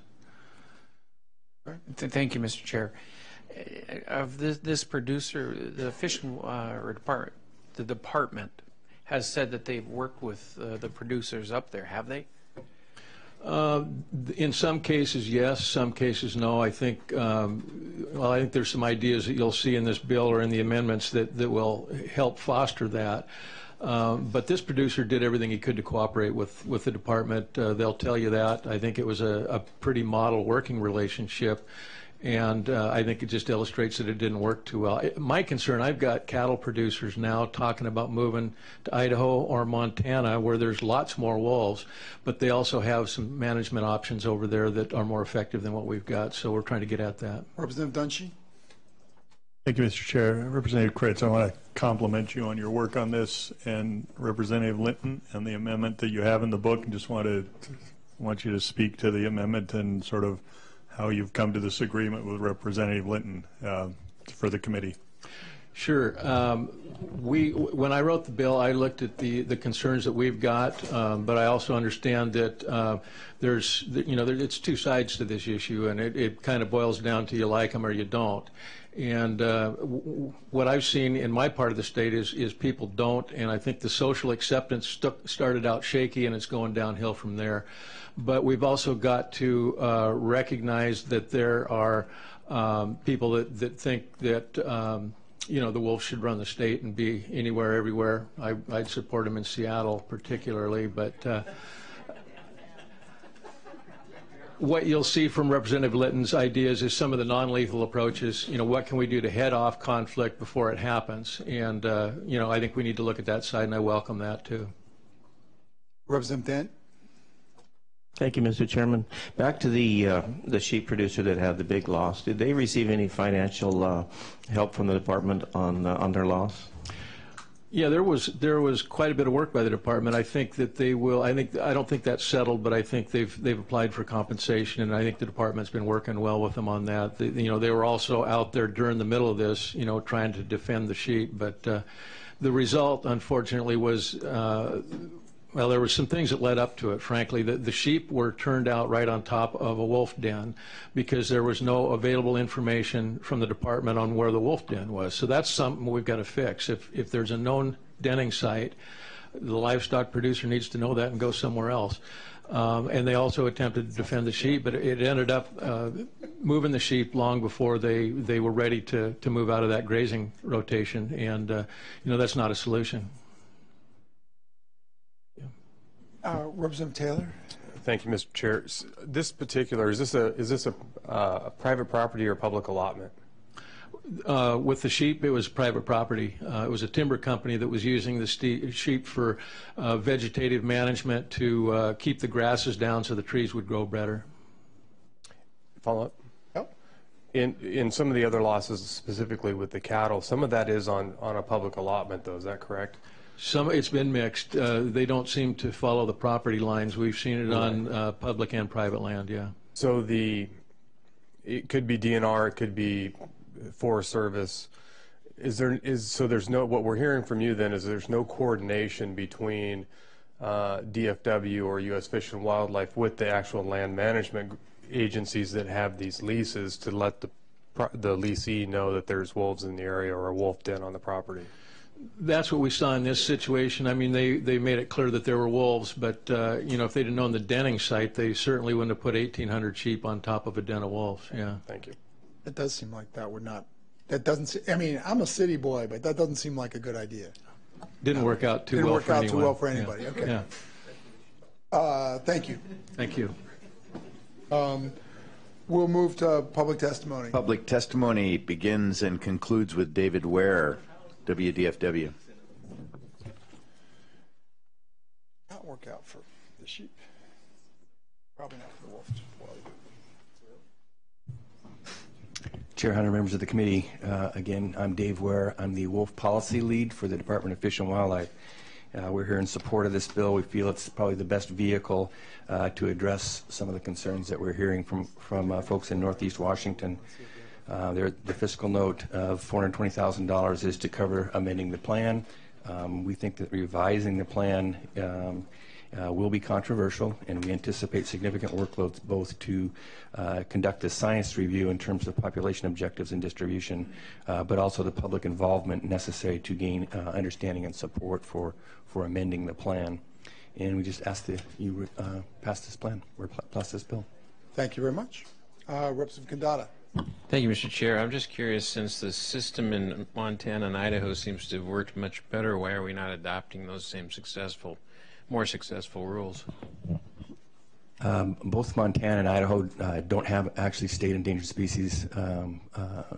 Speaker 14: Thank you, Mr. Chair. Of this producer, the Fish and the department has said that they've worked with the producers up there. Have they?
Speaker 3: In some cases, yes. Some cases, no. I think I think there's some ideas that you'll see in this bill or in the amendments that will help foster that. But this producer did everything he could to cooperate with the department. They'll tell you that. I think it was a pretty model working relationship, and I think it just illustrates that it didn't work too well. My concern, I've got cattle producers now talking about moving to Idaho or Montana, where there's lots more wolves, but they also have some management options over there that are more effective than what we've got, so we're trying to get at that.
Speaker 1: Representative Dunshee.
Speaker 16: Thank you, Mr. Chair. Representative Kritz, I want to compliment you on your work on this, and Representative Linton and the amendment that you have in the book, and just want you to speak to the amendment and sort of how you've come to this agreement with Representative Linton for the committee.
Speaker 3: Sure. When I wrote the bill, I looked at the concerns that we've got, but I also understand that it's two sides to this issue, and it kind of boils down to you like them or you don't. And what I've seen in my part of the state is people don't, and I think the social acceptance started out shaky, and it's going downhill from there. But we've also got to recognize that there are people that think that the wolves should run the state and be anywhere, everywhere. I'd support them in Seattle particularly, but what you'll see from Representative Litton's ideas is some of the non-lethal approaches. What can we do to head off conflict before it happens? And I think we need to look at that side, and I welcome that too.
Speaker 1: Representative Dent.
Speaker 17: Thank you, Mr. Chairman. Back to the sheep producer that had the big loss. Did they receive any financial help from the department on their loss?
Speaker 3: Yeah, there was quite a bit of work by the department. I think that they will. I don't think that's settled, but I think they've applied for compensation, and I think the department's been working well with them on that. They were also out there during the middle of this, trying to defend the sheep. But the result, unfortunately, was. Well, there were some things that led up to it, frankly. The sheep were turned out right on top of a wolf den because there was no available information from the department on where the wolf den was. So that's something we've got to fix. If there's a known denning site, the livestock producer needs to know that and go somewhere else. And they also attempted to defend the sheep, but it ended up moving the sheep long before they were ready to move out of that grazing rotation. And, that's not a solution.
Speaker 1: Representative Taylor.
Speaker 21: Thank you, Mr. Chair. This particular, is this a private property or public allotment?
Speaker 3: With the sheep, it was private property. It was a timber company that was using the sheep for vegetative management to keep the grasses down so the trees would grow better.
Speaker 21: Follow up?
Speaker 1: Yep.
Speaker 21: In some of the other losses, specifically with the cattle, some of that is on a public allotment, though. Is that correct?
Speaker 3: It's been mixed. They don't seem to follow the property lines. We've seen it on public and private land, yeah.
Speaker 21: So it could be DNR, it could be Forest Service. What we're hearing from you then is there's no coordination between DFW or U.S. Fish and Wildlife with the actual land management agencies that have these leases to let the leasee know that there's wolves in the area or a wolf den on the property.
Speaker 3: That's what we saw in this situation. I mean, they made it clear that there were wolves, but you know, if they'd have known the denning site, they certainly wouldn't have put 1,800 sheep on top of a den of wolves. Yeah.
Speaker 21: Thank you.
Speaker 1: It does seem like that would not. That doesn't. I mean, I'm a city boy, but that doesn't seem like a good idea.
Speaker 3: Didn't work out too
Speaker 1: Didn't
Speaker 3: well
Speaker 1: work
Speaker 3: for
Speaker 1: out
Speaker 3: anyone.
Speaker 1: too well for anybody.
Speaker 3: Yeah.
Speaker 1: Okay.
Speaker 3: Yeah.
Speaker 1: Thank you.
Speaker 3: Thank you.
Speaker 1: We'll move to public testimony.
Speaker 5: Public testimony begins and concludes with David Ware, WDFW.
Speaker 1: Not work out for the sheep. Probably not for the wolves.
Speaker 2: Chair Hunter, members of the committee, again, I'm Dave Ware. I'm the Wolf Policy Lead for the Department of Fish and Wildlife. We're here in support of this bill. We feel it's probably the best vehicle to address some of the concerns that we're hearing from folks in Northeast Washington. The fiscal note of $420,000 is to cover amending the plan. We think that revising the plan will be controversial, and we anticipate significant workloads both to conduct a science review in terms of population objectives and distribution, but also the public involvement necessary to gain understanding and support for amending the plan. And we just ask that you pass this plan or pass this bill.
Speaker 1: Thank you very much. Representative Kandata.
Speaker 14: Thank you, Mr. Chair. I'm just curious, since the system in Montana and Idaho seems to have worked much better, why are we not adopting those same more successful rules?
Speaker 2: Both Montana and Idaho don't have actually state endangered species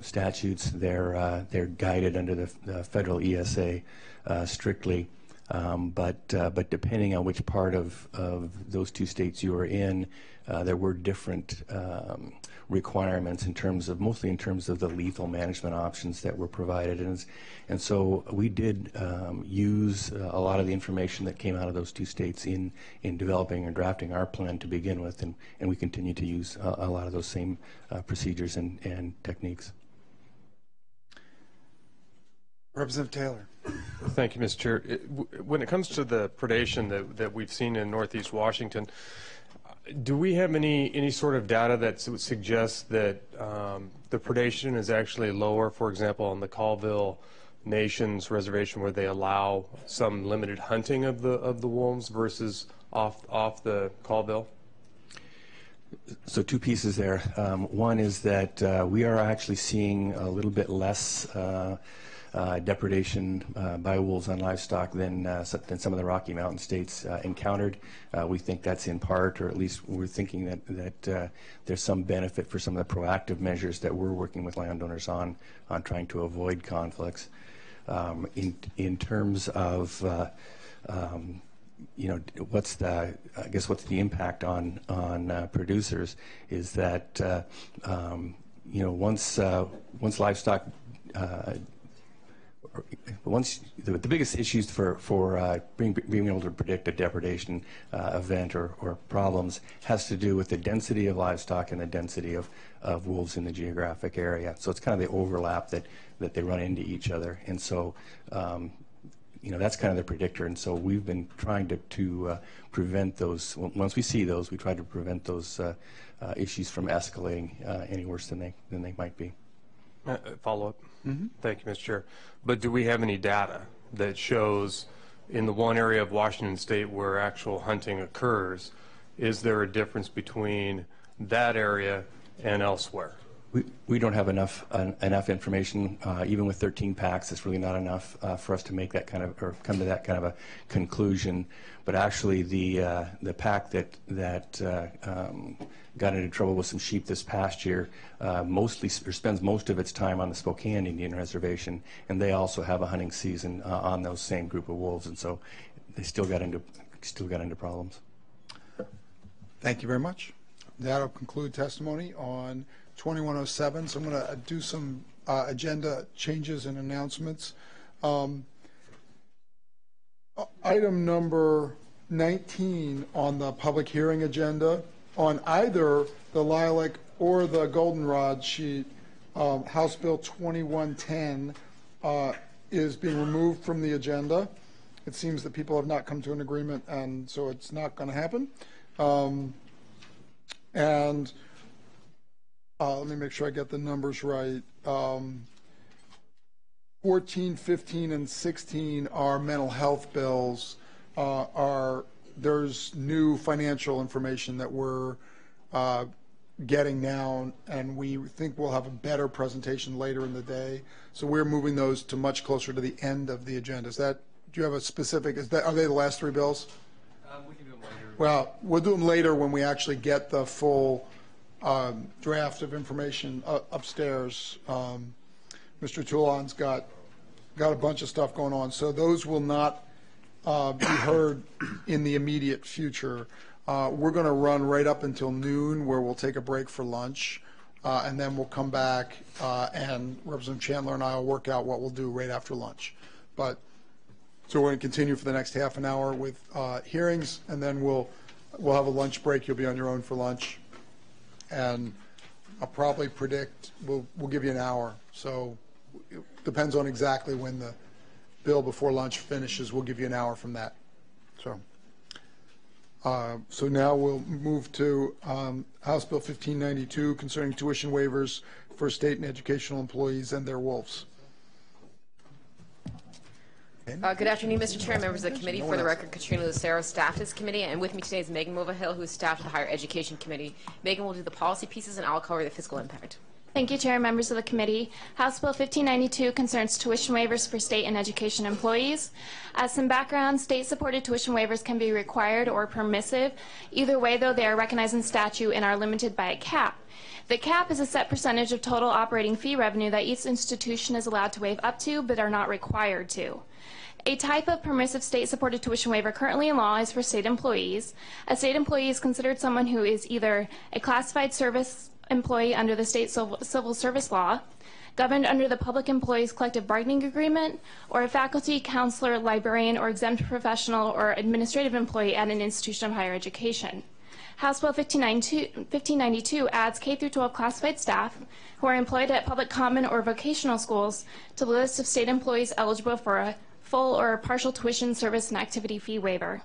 Speaker 2: statutes. They're guided under the federal ESA strictly. But depending on which part of those two states you are in, there were different requirements mostly in terms of the lethal management options that were provided. And so we did use a lot of the information that came out of those two states in developing and drafting our plan to begin with, and we continue to use a lot of those same procedures and techniques.
Speaker 1: Representative Taylor.
Speaker 21: Thank you, Mr. Chair. When it comes to the predation that we've seen in Northeast Washington, do we have any sort of data that suggests that the predation is actually lower, for example, on the Colville Nations Reservation, where they allow some limited hunting of the wolves versus off the Colville?
Speaker 2: So two pieces there. One is that we are actually seeing a little bit less depredation by wolves on livestock than some of the Rocky Mountain states encountered. We think that's in part, or at least we're thinking that there's some benefit for some of the proactive measures that we're working with landowners on trying to avoid conflicts. In terms of what's the impact on producers is that once livestock the biggest issues for being able to predict a depredation event or problems has to do with the density of livestock and the density of wolves in the geographic area. So it's kind of the overlap that they run into each other, and so that's kind of the predictor. And so we've been trying to prevent those. Once we see those, we try to prevent those issues from escalating any worse than they might be.
Speaker 21: Follow-up. Thank you, Mr. Chair. But do we have any data that shows in the one area of Washington State where actual hunting occurs, is there a difference between that area and elsewhere?
Speaker 2: We don't have enough information. Even with 13 packs, it's really not enough for us to make that kind of, or come to that kind of a conclusion. But actually, the pack that got into trouble with some sheep this past year spends most of its time on the Spokane Indian Reservation, and they also have a hunting season on those same group of wolves, and so they still got into problems.
Speaker 1: Thank you very much. That'll conclude testimony on 2107. So I'm going to do some agenda changes and announcements. Item number 19 on the public hearing agenda, on either the lilac or the goldenrod sheet, House Bill 2110 is being removed from the agenda. It seems that people have not come to an agreement, and so it's not going to happen. And let me make sure I get the numbers right. 14, 15, and 16 are mental health bills. There's new financial information that we're getting now, and we think we'll have a better presentation later in the day. So we're moving those to much closer to the end of the agenda. Do you have a specific, are they the last three bills?
Speaker 3: We can do them later.
Speaker 1: Well, we'll do them later when we actually get the full draft of information upstairs. Mr. Toulon's got a bunch of stuff going on, so those will not be heard in the immediate future. We're going to run right up until noon, where we'll take a break for lunch, and then we'll come back, and Representative Chandler and I will work out what we'll do right after lunch. So we're going to continue for the next half an hour with hearings, and then we'll have a lunch break. You'll be on your own for lunch, and I'll probably predict we'll give you an hour. So it depends on exactly when the bill before lunch finishes. We'll give you an hour from that. So now we'll move to House Bill 1592 concerning tuition waivers for state and educational employees and their wolves.
Speaker 6: Good afternoon, Mr. Chair, members of the committee. For the record, Katrina Lucero, staff of this committee, and with me today is Megan Mulvihill, who is staff of the Higher Education Committee. Megan will do the policy pieces, and I'll cover the fiscal impact.
Speaker 7: Thank you, Chair and members of the committee. House Bill 1592 concerns tuition waivers for state and education employees. As some background, state-supported tuition waivers can be required or permissive. Either way, though, they are recognized in statute and are limited by a cap. The cap is a set percentage of total operating fee revenue that each institution is allowed to waive up to, but are not required to. A type of permissive state-supported tuition waiver currently in law is for state employees. A state employee is considered someone who is either a classified service employee under the state civil service law, governed under the Public Employees Collective Bargaining Agreement, or a faculty, counselor, librarian, or exempt professional or administrative employee at an institution of higher education. House Bill 1592 adds K-12 classified staff who are employed at public common or vocational schools to the list of state employees eligible for a full or partial tuition, service, and activity fee waiver.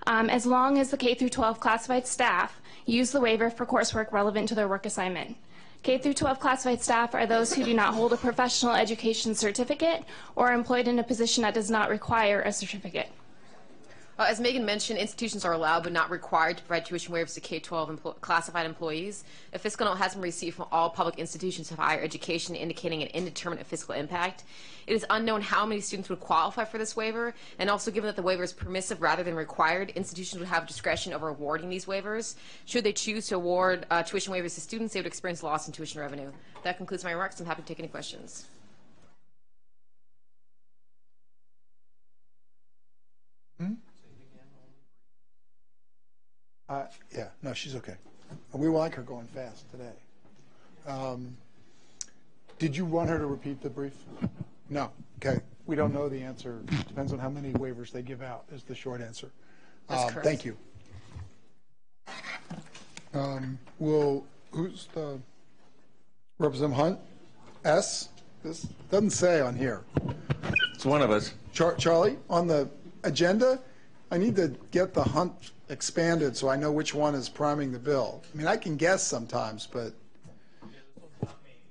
Speaker 7: As long as the K-12 classified staff use the waiver for coursework relevant to their work assignment. K-12 classified staff are those who do not hold a professional education certificate or are employed in a position that does not require a certificate.
Speaker 6: As Megan mentioned, institutions are allowed but not required to provide tuition waivers to K-12 classified employees. A fiscal note has been received from all public institutions of higher education indicating an indeterminate fiscal impact. It is unknown how many students would qualify for this waiver, and also given that the waiver is permissive rather than required, institutions would have discretion over awarding these waivers. Should they choose to award tuition waivers to students, they would experience loss in tuition revenue. That concludes my remarks. I'm happy to take any questions.
Speaker 1: Yeah, no, she's okay. We like her going fast today. Did you want her to repeat the brief? No. Okay. We don't know the answer. Depends on how many waivers they give out is the short answer.
Speaker 6: That's correct.
Speaker 1: Thank you. Who's the Representative Hunt? S? This doesn't say on here.
Speaker 2: It's one of us.
Speaker 1: Charlie, on the agenda, I need to get the Hunt expanded so I know which one is priming the bill. I mean, I can guess sometimes, but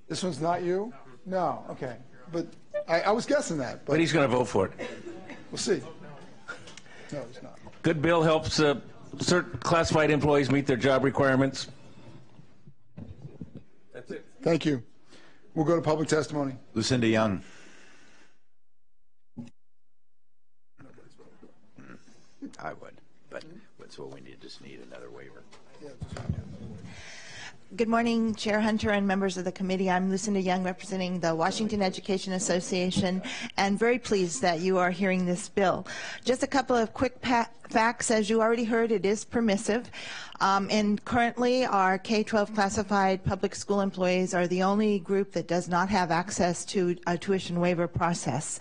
Speaker 1: this one's not you? No, okay. But I was guessing that.
Speaker 2: But he's going to vote for it.
Speaker 1: We'll see. No, he's not.
Speaker 2: Good bill helps certain classified employees meet their job requirements.
Speaker 1: That's it. Thank you. We'll go to public testimony.
Speaker 5: Lucinda Young. I would, but that's what we need. Just need another waiver.
Speaker 10: Good morning, Chair Hunter and members of the committee. I'm Lucinda Young, representing the Washington Education Association, and very pleased that you are hearing this bill. Just a couple of quick facts. As you already heard, it is permissive. And currently, our K-12 classified public school employees are the only group that does not have access to a tuition waiver process.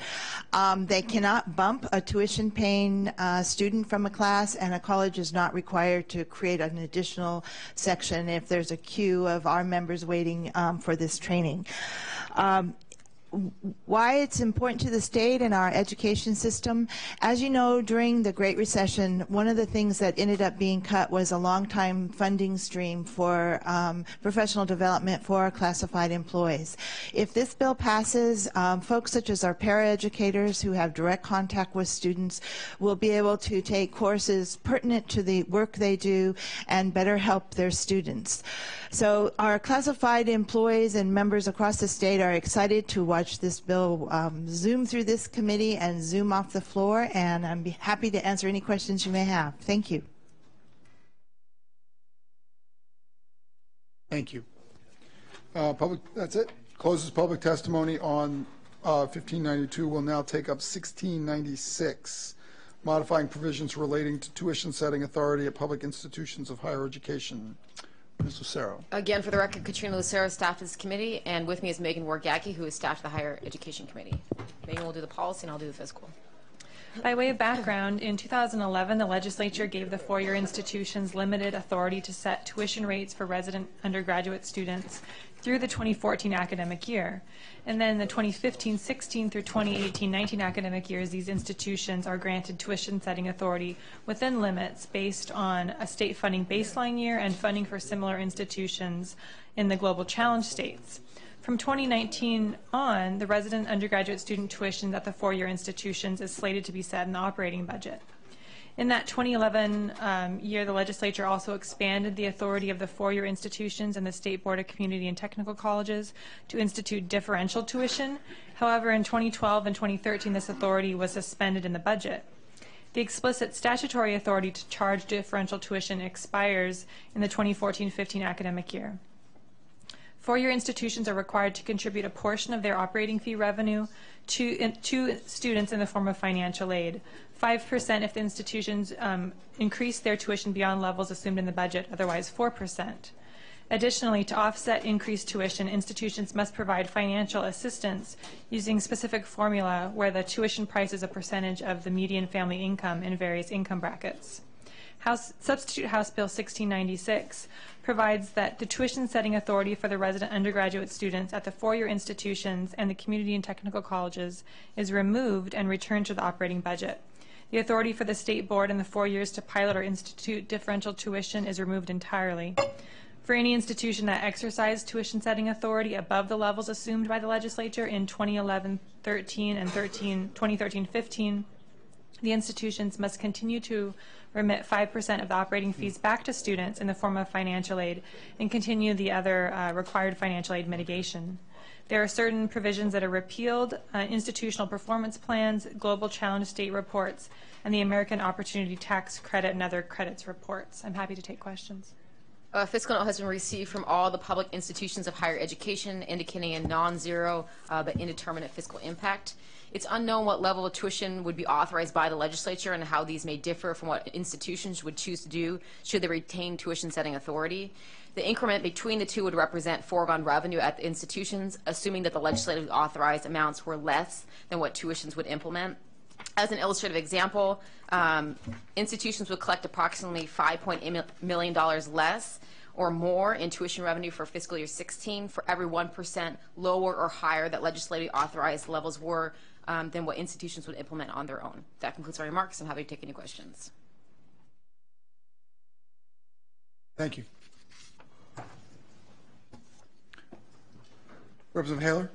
Speaker 10: They cannot bump a tuition-paying student from a class, and a college is not required to create an additional section if there's a queue of our members waiting for this training. why it's important to the state and our education system. As you know, during the Great Recession, one of the things that ended up being cut was a long-time funding stream for professional development for our classified employees. If this bill passes, folks such as our paraeducators who have direct contact with students will be able to take courses pertinent to the work they do and better help their students. So our classified employees and members across the state are excited to watch this bill zoom through this committee and zoom off the floor, and I'm happy to answer any questions you may have. Thank you.
Speaker 1: Thank you. That's it. Closes public testimony on 1592. We'll now take up 1696, modifying provisions relating to tuition setting authority at public institutions of higher education. Ms. Lucero.
Speaker 6: Again, for the record, Katrina Lucero, staff of this committee, and with me is Megan Wargacki, who is staff of the Higher Education Committee. Megan will do the policy, and I'll do the fiscal.
Speaker 12: By way of background, in 2011, the legislature gave the four-year institutions limited authority to set tuition rates for resident undergraduate students through the 2014 academic year. And then the 2015-16 through 2018-19 academic years, these institutions are granted tuition setting authority within limits based on a state funding baseline year and funding for similar institutions in the Global Challenge states. From 2019 on, the resident undergraduate student tuition at the four-year institutions is slated to be set in the operating budget. In that 2011 year, the legislature also expanded the authority of the four-year institutions and the State Board of Community and Technical Colleges to institute differential tuition. However, in 2012 and 2013, this authority was suspended in the budget. The explicit statutory authority to charge differential tuition expires in the 2014-15 academic year. Four-year institutions are required to contribute a portion of their operating fee revenue to students in the form of financial aid. 5% if the institutions increase their tuition beyond levels assumed in the budget, otherwise 4%. Additionally, to offset increased tuition, institutions must provide financial assistance using specific formula where the tuition price is a percentage of the median family income in various income brackets. Substitute House Bill 1696 provides that the tuition setting authority for the resident undergraduate students at the four-year institutions and the community and technical colleges is removed and returned to the operating budget. The authority for the state board in the 4 years to pilot or institute differential tuition is removed entirely. For any institution that exercised tuition setting authority above the levels assumed by the legislature in 2011-13 and 2013-15, the institutions must continue to remit 5% of the operating fees back to students in the form of financial aid and continue the other required financial aid mitigation. There are certain provisions that are repealed, institutional performance plans, Global Challenge state reports, and the American Opportunity Tax Credit and other credits reports. I'm happy to take questions.
Speaker 6: Fiscal note has been received from all the public institutions of higher education, indicating a non-zero but indeterminate fiscal impact. It's unknown what level of tuition would be authorized by the legislature and how these may differ from what institutions would choose to do should they retain tuition setting authority. The increment between the two would represent foregone revenue at the institutions, assuming that the legislatively authorized amounts were less than what tuitions would implement. As an illustrative example, institutions would collect approximately $5.8 million less or more in tuition revenue for fiscal year 16 for every 1% lower or higher that legislatively authorized levels were than what institutions would implement on their own. That concludes our remarks. I'm happy to take any questions.
Speaker 1: Thank you. Representative Haler.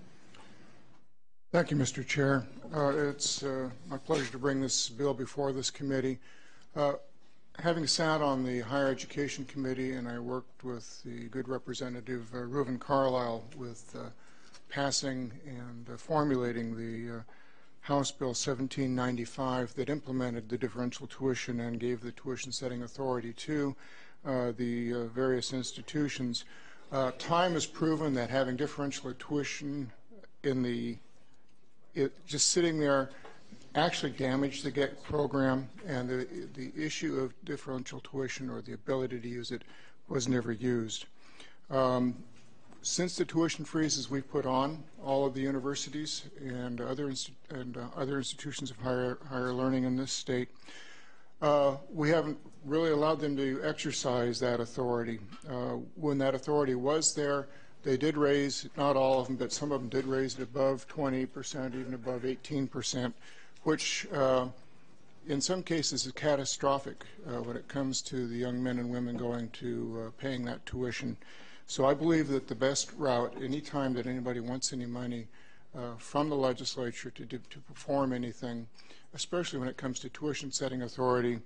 Speaker 1: Thank you, Mr. Chair. It's my pleasure to bring this bill before this committee. Having sat on the Higher Education Committee, and I worked with the good Representative Reuven Carlisle with passing and formulating the House Bill 1795 that implemented the differential tuition and gave the tuition setting authority to the various institutions. Time has proven that having differential tuition in just sitting there actually damaged the GET program, and the issue of differential tuition or the ability to use it was never used. Since the tuition freezes we've put on all of the universities and other institutions of higher learning in this state, we haven't really allowed them to exercise that authority. When that authority was there,
Speaker 13: they did raise, not all of them, but some of them did raise it above 20%, even above 18%, which in some cases is catastrophic when it comes to the young men and women going to paying that tuition. So I believe that the best route, anytime that anybody wants any money from the legislature to perform anything, especially when it comes to tuition setting authority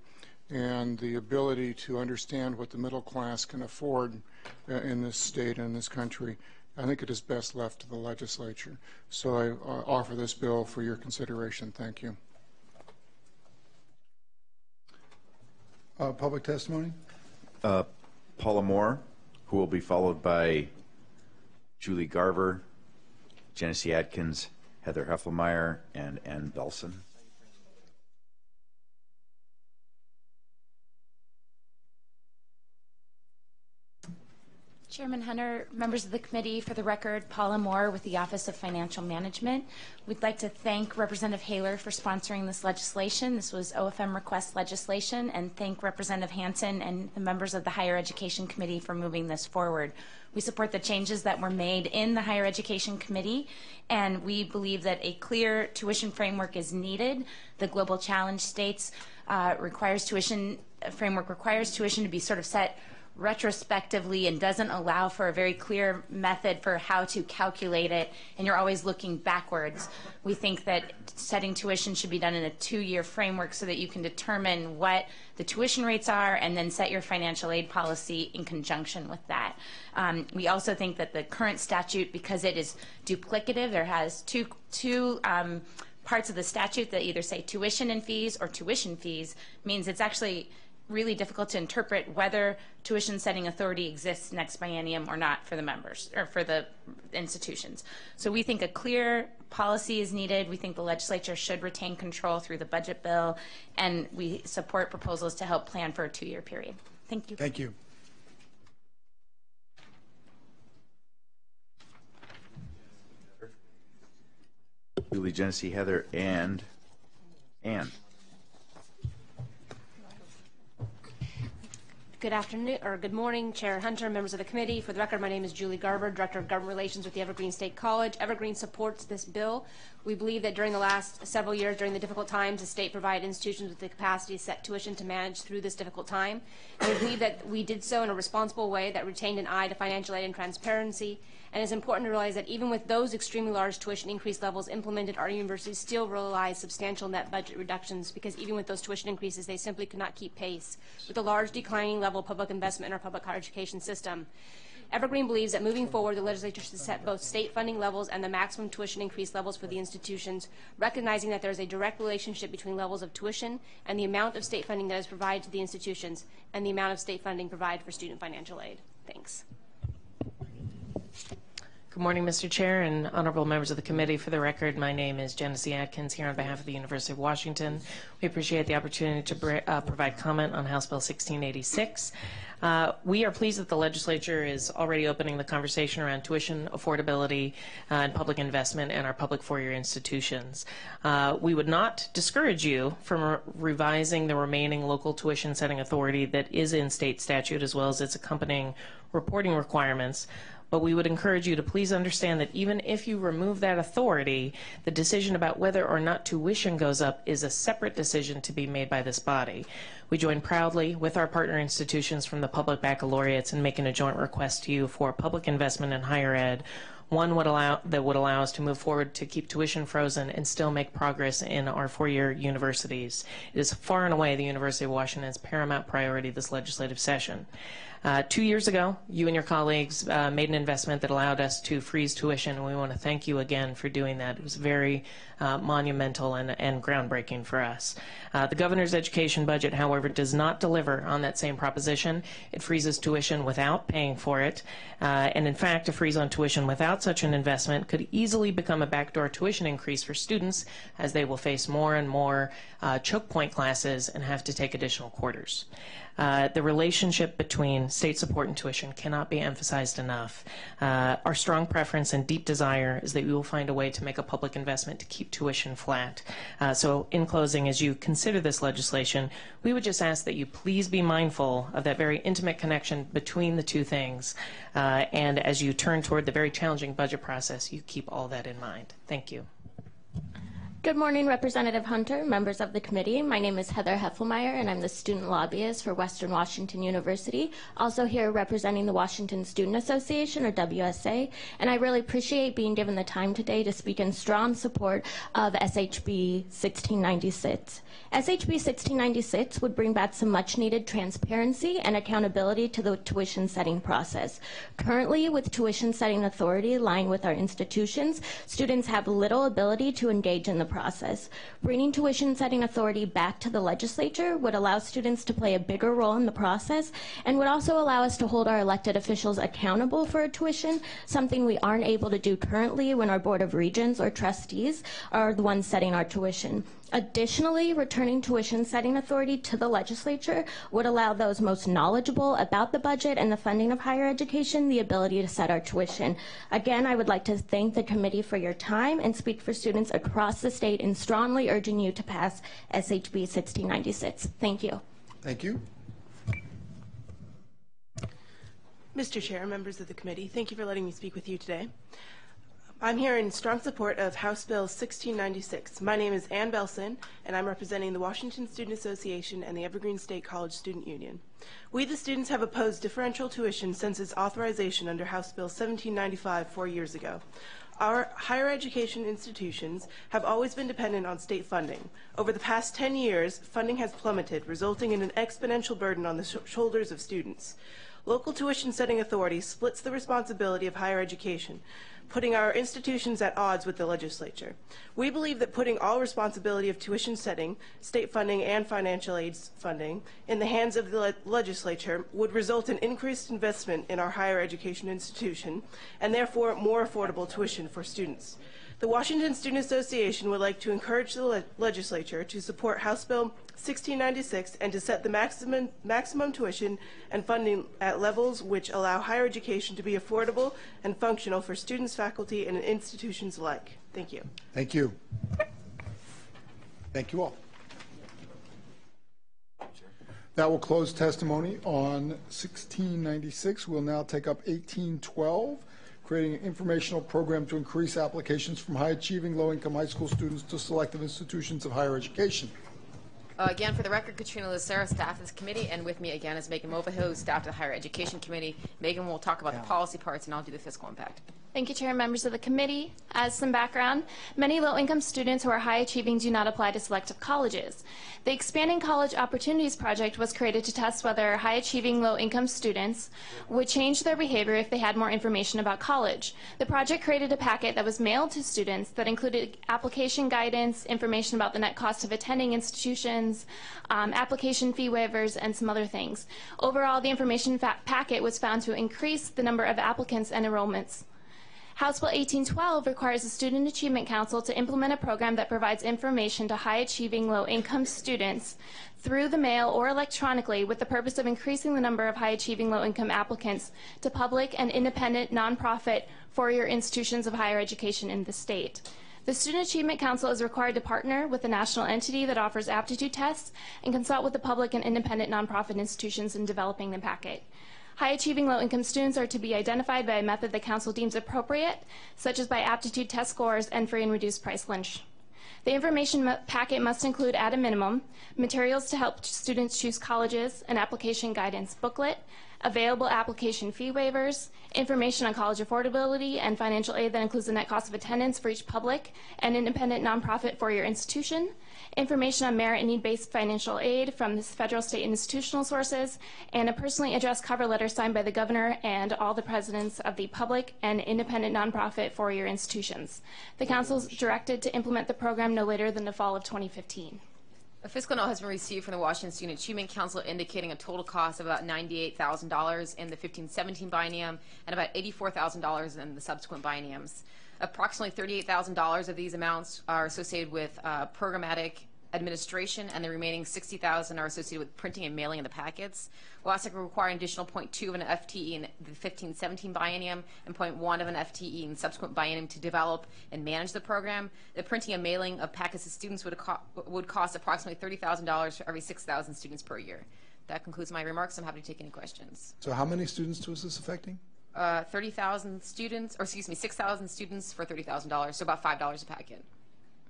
Speaker 13: and the ability to understand what the middle class can afford in this state and in this country, I think it is best left to the legislature. So I offer this bill for your consideration. Thank you.
Speaker 1: Public testimony?
Speaker 5: Paula Moore, who will be followed by Julie Garver, Genesee Atkins, Heather Heffelmeyer, and Ann Belson.
Speaker 15: Chairman Hunter, members of the committee, for the record, Paula Moore with the Office of Financial Management. We'd like to thank Representative Haler for sponsoring this legislation. This was OFM request legislation, and thank Representative Hansen and the members of the Higher Education Committee for moving this forward. We support the changes that were made in the Higher Education Committee, and we believe that a clear tuition framework is needed. The Global Challenge states framework requires tuition to be sort of set retrospectively and doesn't allow for a very clear method for how to calculate it, and you're always looking backwards. We think that setting tuition should be done in a 2-year framework so that you can determine what the tuition rates are and then set your financial aid policy in conjunction with that. We also think that the current statute, because it is duplicative, there has two parts of the statute that either say tuition and fees or tuition fees, means it's actually really difficult to interpret whether tuition setting authority exists next biennium or not for the members or for the institutions. So we think a clear policy is needed. We think the legislature should retain control through the budget bill, and we support proposals to help plan for a 2-year period. Thank you.
Speaker 1: Thank you.
Speaker 5: Julie, Genesee, Heather, and Ann.
Speaker 22: Good afternoon, or good morning, Chair Hunter, members of the committee. For the record, my name is Julie Garver, Director of Government Relations with the Evergreen State College. Evergreen supports this bill. We believe that during the last several years, during the difficult times, the state provided institutions with the capacity to set tuition to manage through this difficult time. And we believe that we did so in a responsible way that retained an eye to financial aid and transparency. And it's important to realize that even with those extremely large tuition increase levels implemented, our universities still realize substantial net budget reductions, because even with those tuition increases, they simply could not keep pace with the large declining level of public investment in our public higher education system. Evergreen believes that moving forward, the legislature should set both state funding levels and the maximum tuition increase levels for the institutions, recognizing that there is a direct relationship between levels of tuition and the amount of state funding that is provided to the institutions and the amount of state funding provided for student financial aid. Thanks.
Speaker 24: Good morning, Mr. Chair and honorable members of the committee. For the record, my name is Genesee Atkins, here on behalf of the University of Washington. We appreciate the opportunity to provide comment on House Bill 1686. We are pleased that the legislature is already opening the conversation around tuition affordability and public investment in our public four-year institutions. We would not discourage you from revising the remaining local tuition setting authority that is in state statute, as well as its accompanying reporting requirements. But we would encourage you to please understand that even if you remove that authority, the decision about whether or not tuition goes up is a separate decision to be made by this body. We join proudly with our partner institutions from the public baccalaureates in making a joint request to you for public investment in higher ed, one that would allow us to move forward to keep tuition frozen and still make progress in our four-year universities. It is far and away the University of Washington's paramount priority this legislative session. 2 years ago, you and your colleagues made an investment that allowed us to freeze tuition, and we want to thank you again for doing that. It was very monumental and groundbreaking for us. The governor's education budget, however, does not deliver on that same proposition. It freezes tuition without paying for it, and in fact, a freeze on tuition without without such an investment could easily become a backdoor tuition increase for students, as they will face more and more choke point classes and have to take additional quarters. The relationship between state support and tuition cannot be emphasized enough. Our strong preference and deep desire is that we will find a way to make a public investment to keep tuition flat. So in closing, as you consider this legislation, we would just ask that you please be mindful of that very intimate connection between the two things. And as you turn toward the very challenging budget process, you keep all that in mind. Thank you.
Speaker 7: Good morning, Representative Hunter, members of the committee. My name is Heather Heffelmeyer, and I'm the student lobbyist for Western Washington University, also here representing the Washington Student Association, or WSA, and I really appreciate being given the time today to speak in strong support of SHB 1696. SHB 1696 would bring back some much-needed transparency and accountability to the tuition setting process. Currently, with tuition setting authority lying with our institutions, students have little ability to engage in the process. Bringing tuition setting authority back to the legislature would allow students to play a bigger role in the process and would also allow us to hold our elected officials accountable for tuition, something we aren't able to do currently when our Board of Regents or trustees are the ones setting our tuition. Additionally, returning tuition setting authority to the legislature would allow those most knowledgeable about the budget and the funding of higher education the ability to set our tuition. Again, I would like to thank the committee for your time and speak for students across the state in strongly urging you to pass SHB 1696. Thank you.
Speaker 1: Thank you.
Speaker 11: Mr. Chair, members of the committee, thank you for letting me speak with you today. I'm here in strong support of House Bill 1696. My name is Ann Belson, and I'm representing the Washington Student Association and the Evergreen State College Student Union. We, the students, have opposed differential tuition since its authorization under House Bill 1795 4 years ago. Our higher education institutions have always been dependent on state funding. Over the past 10 years, funding has plummeted, resulting in an exponential burden on the shoulders of students. Local tuition setting authority splits the responsibility of higher education, putting our institutions at odds with the legislature. We believe that putting all responsibility of tuition setting, state funding, and financial aid funding in the hands of the legislature would result in increased investment in our higher education institution and therefore more affordable tuition for students. The Washington Student Association would like to encourage the legislature to support House Bill 1696 and to set the maximum tuition and funding at levels which allow higher education to be affordable and functional for students, faculty, and institutions alike. Thank you.
Speaker 1: Thank you. Thank you all. That will close testimony on 1696. We'll now take up 1812. Creating an informational program to increase applications from high-achieving, low-income high school students to selective institutions of higher education.
Speaker 6: Again, for the record, Katrina Lucero, staff of this committee, and with me again is Megan Movahill, staff of the Higher Education Committee. Megan will talk about the policy parts, and I'll do the fiscal impact.
Speaker 7: Thank you, Chair and members of the committee. As some background, many low-income students who are high-achieving do not apply to selective colleges. The Expanding College Opportunities Project was created to test whether high-achieving low-income students would change their behavior if they had more information about college. The project created a packet that was mailed to students that included application guidance, information about the net cost of attending institutions, application fee waivers, and some other things. Overall, the information packet was found to increase the number of applicants and enrollments. House Bill 1812 requires the Student Achievement Council to implement a program that provides information to high-achieving low-income students through the mail or electronically with the purpose of increasing the number of high-achieving low-income applicants to public and independent nonprofit four-year institutions of higher education in the state. The Student Achievement Council is required to partner with a national entity that offers aptitude tests and consult with the public and independent nonprofit institutions in developing the packet. High-achieving low-income students are to be identified by a method the Council deems appropriate, such as by aptitude test scores and free and reduced price lunch. The information packet must include, at a minimum, materials to help students choose colleges, an application guidance booklet, available application fee waivers, information on college affordability and financial aid that includes the net cost of attendance for each public and independent nonprofit four-year institution, information on merit and need-based financial aid from the federal, state, and institutional sources, and a personally addressed cover letter signed by the governor and all the presidents of the public and independent nonprofit four-year institutions. The council is directed to implement the program no later than the fall of 2015.
Speaker 6: A fiscal note has been received from the Washington Student Achievement Council indicating a total cost of about $98,000 in the 15-17 biennium and about $84,000 in the subsequent bienniums. Approximately $38,000 of these amounts are associated with programmatic administration, and the remaining $60,000 are associated with printing and mailing of the packets. We'll also require an additional 0.2 of an FTE in the 15-17 biennium and 0.1 of an FTE in subsequent biennium to develop and manage the program. The printing and mailing of packets to students would cost approximately $30,000 for every 6,000 students per year. That concludes my remarks. I'm happy to take any questions.
Speaker 1: So how many students was this affecting?
Speaker 6: 30,000 students, or excuse me, 6,000 students for $30,000, so about $5 a packet.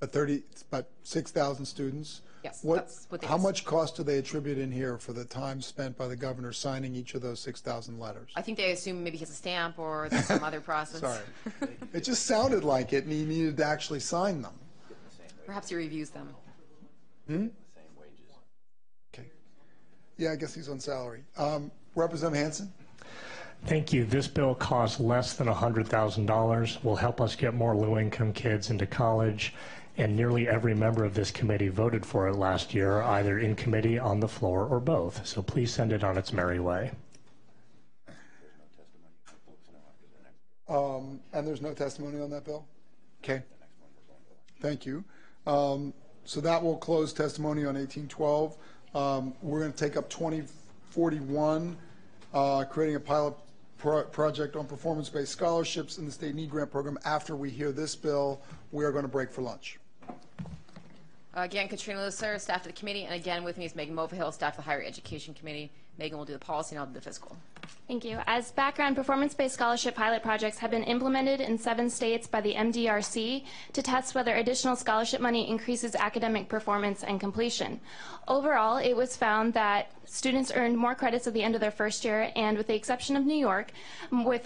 Speaker 1: About 6,000 students?
Speaker 6: Yes, that's what they
Speaker 1: How much cost do they attribute in here for the time spent by the governor signing each of those 6,000 letters?
Speaker 6: I think they assume maybe he has a stamp or there's some other process.
Speaker 1: Sorry. It just sounded like it, and he needed to actually sign them.
Speaker 6: Perhaps he reviews them.
Speaker 1: Okay. Yeah, I guess he's on salary. Representative Hansen?
Speaker 18: Thank you. This bill costs less than $100,000, will help us get more low-income kids into college, and nearly every member of this committee voted for it last year, either in committee, on the floor, or both. So please send it on its merry way.
Speaker 1: And there's no testimony on that bill? Okay. Thank you. So that will close testimony on 1812. We're going to take up 2041, creating a pilot project on performance-based scholarships in the state need grant program. After we hear this bill, we are going to break for lunch.
Speaker 6: Again, Katrina Lusser, staff of the committee, and again with me is Megan Mulvihill, staff of the Higher Education Committee. Megan will do the policy and I'll do the fiscal.
Speaker 7: Thank you. As background, performance-based scholarship pilot projects have been implemented in 7 states by the MDRC to test whether additional scholarship money increases academic performance and completion. Overall, it was found that students earned more credits at the end of their first year, and with the exception of New York, were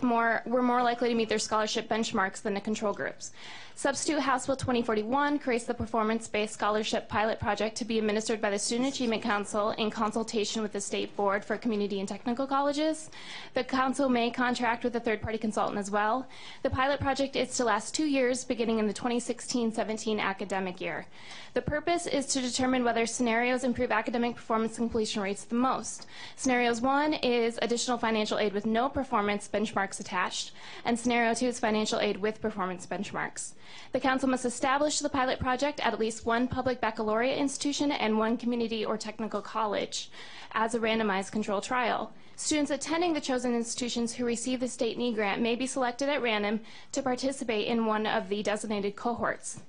Speaker 7: more likely to meet their scholarship benchmarks than the control groups. Substitute House Bill 2041 creates the performance-based scholarship pilot project to be administered by the Student Achievement Council in consultation with the State Board for Community and Technical Colleges. The Council may contract with a third-party consultant as well. The pilot project is to last 2 years, beginning in the 2016-17 academic year. The purpose is to determine whether scenarios improve academic performance and completion rates the most. Scenarios 1 is additional financial aid with no performance benchmarks attached, and Scenario 2 is financial aid with performance benchmarks. The Council must establish the pilot project at least 1 public baccalaureate institution and 1 community or technical college as a randomized control trial. Students attending the chosen institutions who receive the state need grant may be selected at random to participate in one of the designated cohorts.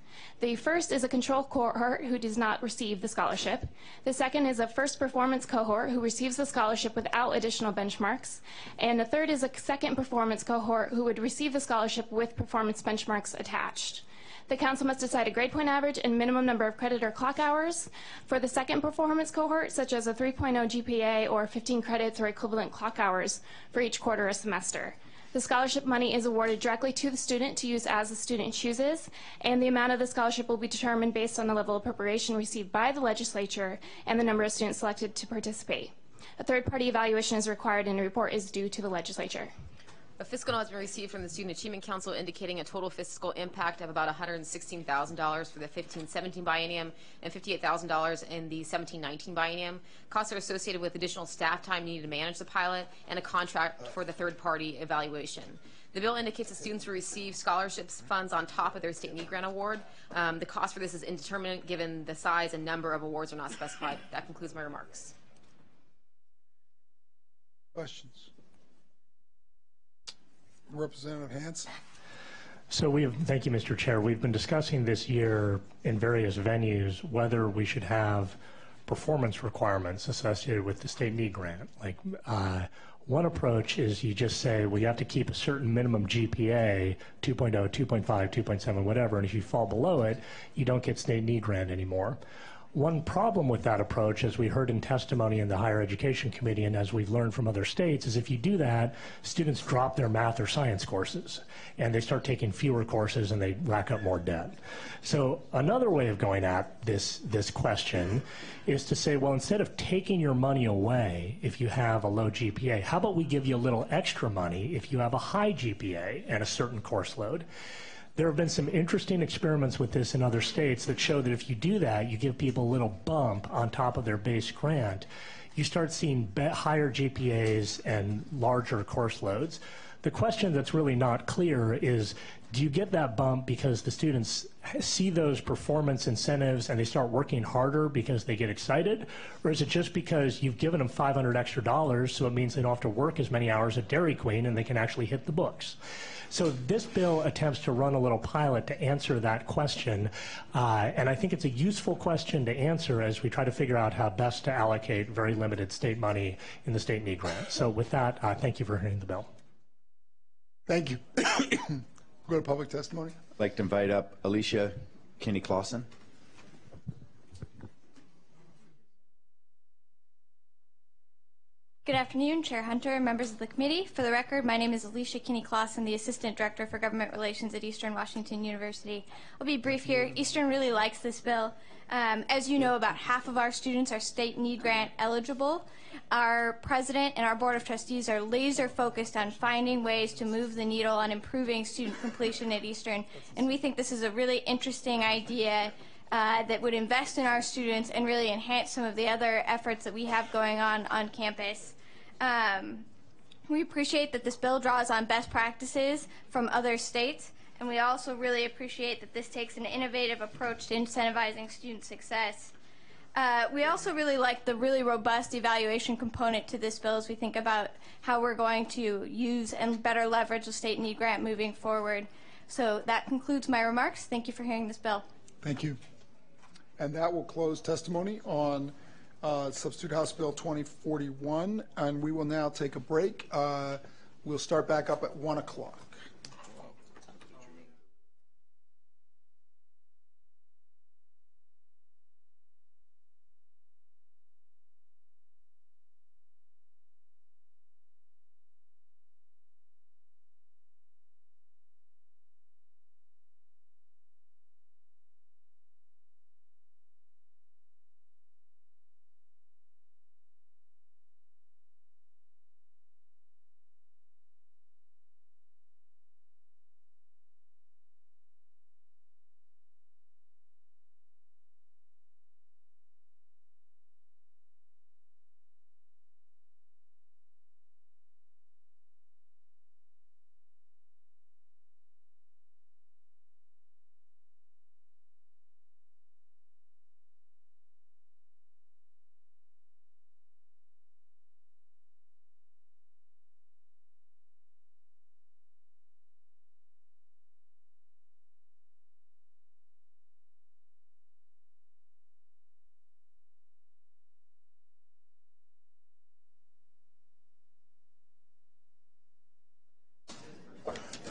Speaker 7: The first is a control cohort who does not receive the scholarship. The second is a first performance cohort who receives the scholarship without additional benchmarks. And the third is a second performance cohort who would receive the scholarship with performance benchmarks attached. The Council must decide a grade point average and minimum number of credit or clock hours for the second performance cohort, such as a 3.0 GPA or 15 credits or equivalent clock hours for each quarter or semester. The scholarship money is awarded directly to the student to use as the student chooses, and the amount of the scholarship will be determined based on the level of appropriation received by the legislature and the number of students selected to participate. A third-party evaluation is required and a report is due to the legislature.
Speaker 6: A fiscal note has been received from the Student Achievement Council indicating a total fiscal impact of about $116,000 for the 15-17 biennium and $58,000 in the 17-19 biennium. Costs are associated with additional staff time needed to manage the pilot and a contract for the third-party evaluation. The bill indicates that students will receive scholarships funds on top of their state need grant award. The cost for this is indeterminate given the size and number of awards are not specified. That concludes my remarks.
Speaker 1: Questions? Representative Hansen.
Speaker 18: So thank you, Mr. Chair. We've been discussing this year in various venues whether we should have performance requirements associated with the state need grant. Like one approach is you just say, well, you have to keep a certain minimum GPA, 2.0, 2.5, 2.7, whatever, and if you fall below it, you don't get state need grant anymore. One problem with that approach, as we heard in testimony in the Higher Education Committee and as we've learned from other states, is if you do that, students drop their math or science courses and they start taking fewer courses and they rack up more debt. So another way of going at this question is to say, well, instead of taking your money away if you have a low GPA, how about we give you a little extra money if you have a high GPA and a certain course load? There have been some interesting experiments with this in other states that show that if you do that, you give people a little bump on top of their base grant, you start seeing higher GPAs and larger course loads. The question that's really not clear is, do you get that bump because the students see those performance incentives and they start working harder because they get excited? Or is it just because you've given them $500 extra, so it means they don't have to work as many hours at Dairy Queen and they can actually hit the books? So this bill attempts to run a little pilot to answer that question, and I think it's a useful question to answer as we try to figure out how best to allocate very limited state money in the state need grant. So with that, thank you for hearing the bill.
Speaker 1: Thank you. Go to public testimony.
Speaker 5: I'd like to invite up Alicia Kinney-Clausen.
Speaker 8: Good afternoon, Chair Hunter and members of the committee. For the record, my name is Alicia Kinney-Clausen, the Assistant Director for Government Relations at Eastern Washington University. I'll be brief here. Eastern really likes this bill. As you know, about half of our students are state need grant eligible. Our president and our board of trustees are laser focused on finding ways to move the needle on improving student completion at Eastern, and we think this is a really interesting idea that would invest in our students and really enhance some of the other efforts that we have going on campus. We appreciate that this bill draws on best practices from other states, and we also really appreciate that this takes an innovative approach to incentivizing student success. We also really like the really robust evaluation component to this bill as we think about how we're going to use and better leverage the state need grant moving forward. So that concludes my remarks. Thank you for hearing this bill.
Speaker 1: Thank you. And that will close testimony on Substitute House Bill 2041, and we will now take a break. We'll start back up at 1 o'clock.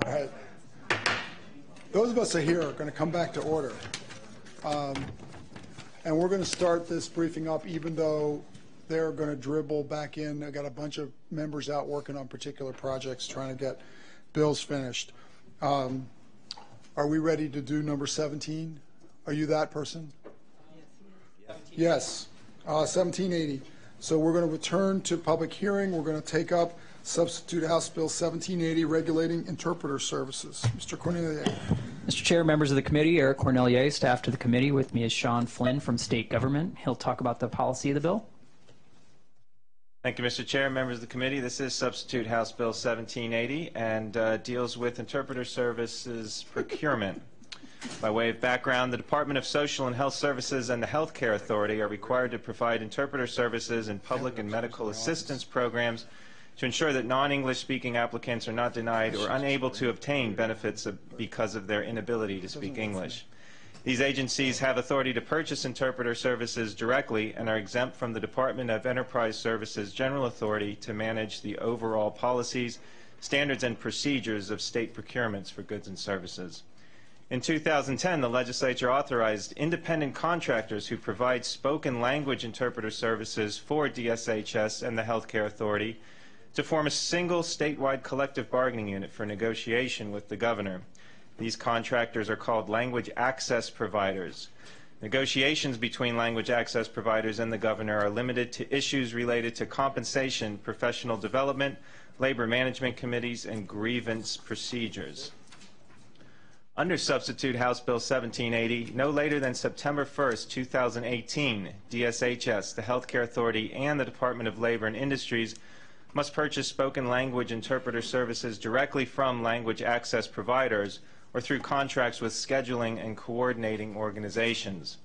Speaker 1: All right. Those of us that are here are going to come back to order. And we're going to start this briefing up even though they're going to dribble back in. I've got a bunch of members out working on particular projects trying to get bills finished. Are we ready to do number 17? Are you that person? Yes. 1780. So we're going to return to public hearing. We're going to take up Substitute House Bill 1780, regulating interpreter services. Mr. Cornelier.
Speaker 19: Mr. Chair, members of the committee, Eric Cornelier, staff to the committee. With me is Sean Flynn from State Government. He'll talk about the policy of the bill.
Speaker 20: Thank you, Mr. Chair, members of the committee. This is Substitute House Bill 1780 and deals with interpreter services procurement. By way of background, the Department of Social and Health Services and the Health Care Authority are required to provide interpreter services in public and medical assistance programs to ensure that non-English speaking applicants are not denied or unable to obtain benefits because of their inability to speak English. These agencies have authority to purchase interpreter services directly and are exempt from the Department of Enterprise Services General Authority to manage the overall policies, standards, and procedures of state procurements for goods and services. In 2010, the legislature authorized independent contractors who provide spoken language interpreter services for DSHS and the Health Care Authority to form a single statewide collective bargaining unit for negotiation with the governor. These contractors are called language access providers. Negotiations between language access providers and the governor are limited to issues related to compensation, professional development, labor management committees, and grievance procedures. Under Substitute House Bill 1780, no later than September 1st, 2018, DSHS, the Healthcare Authority, and the Department of Labor and Industries must purchase spoken language interpreter services directly from language access providers or through contracts with scheduling and coordinating organizations.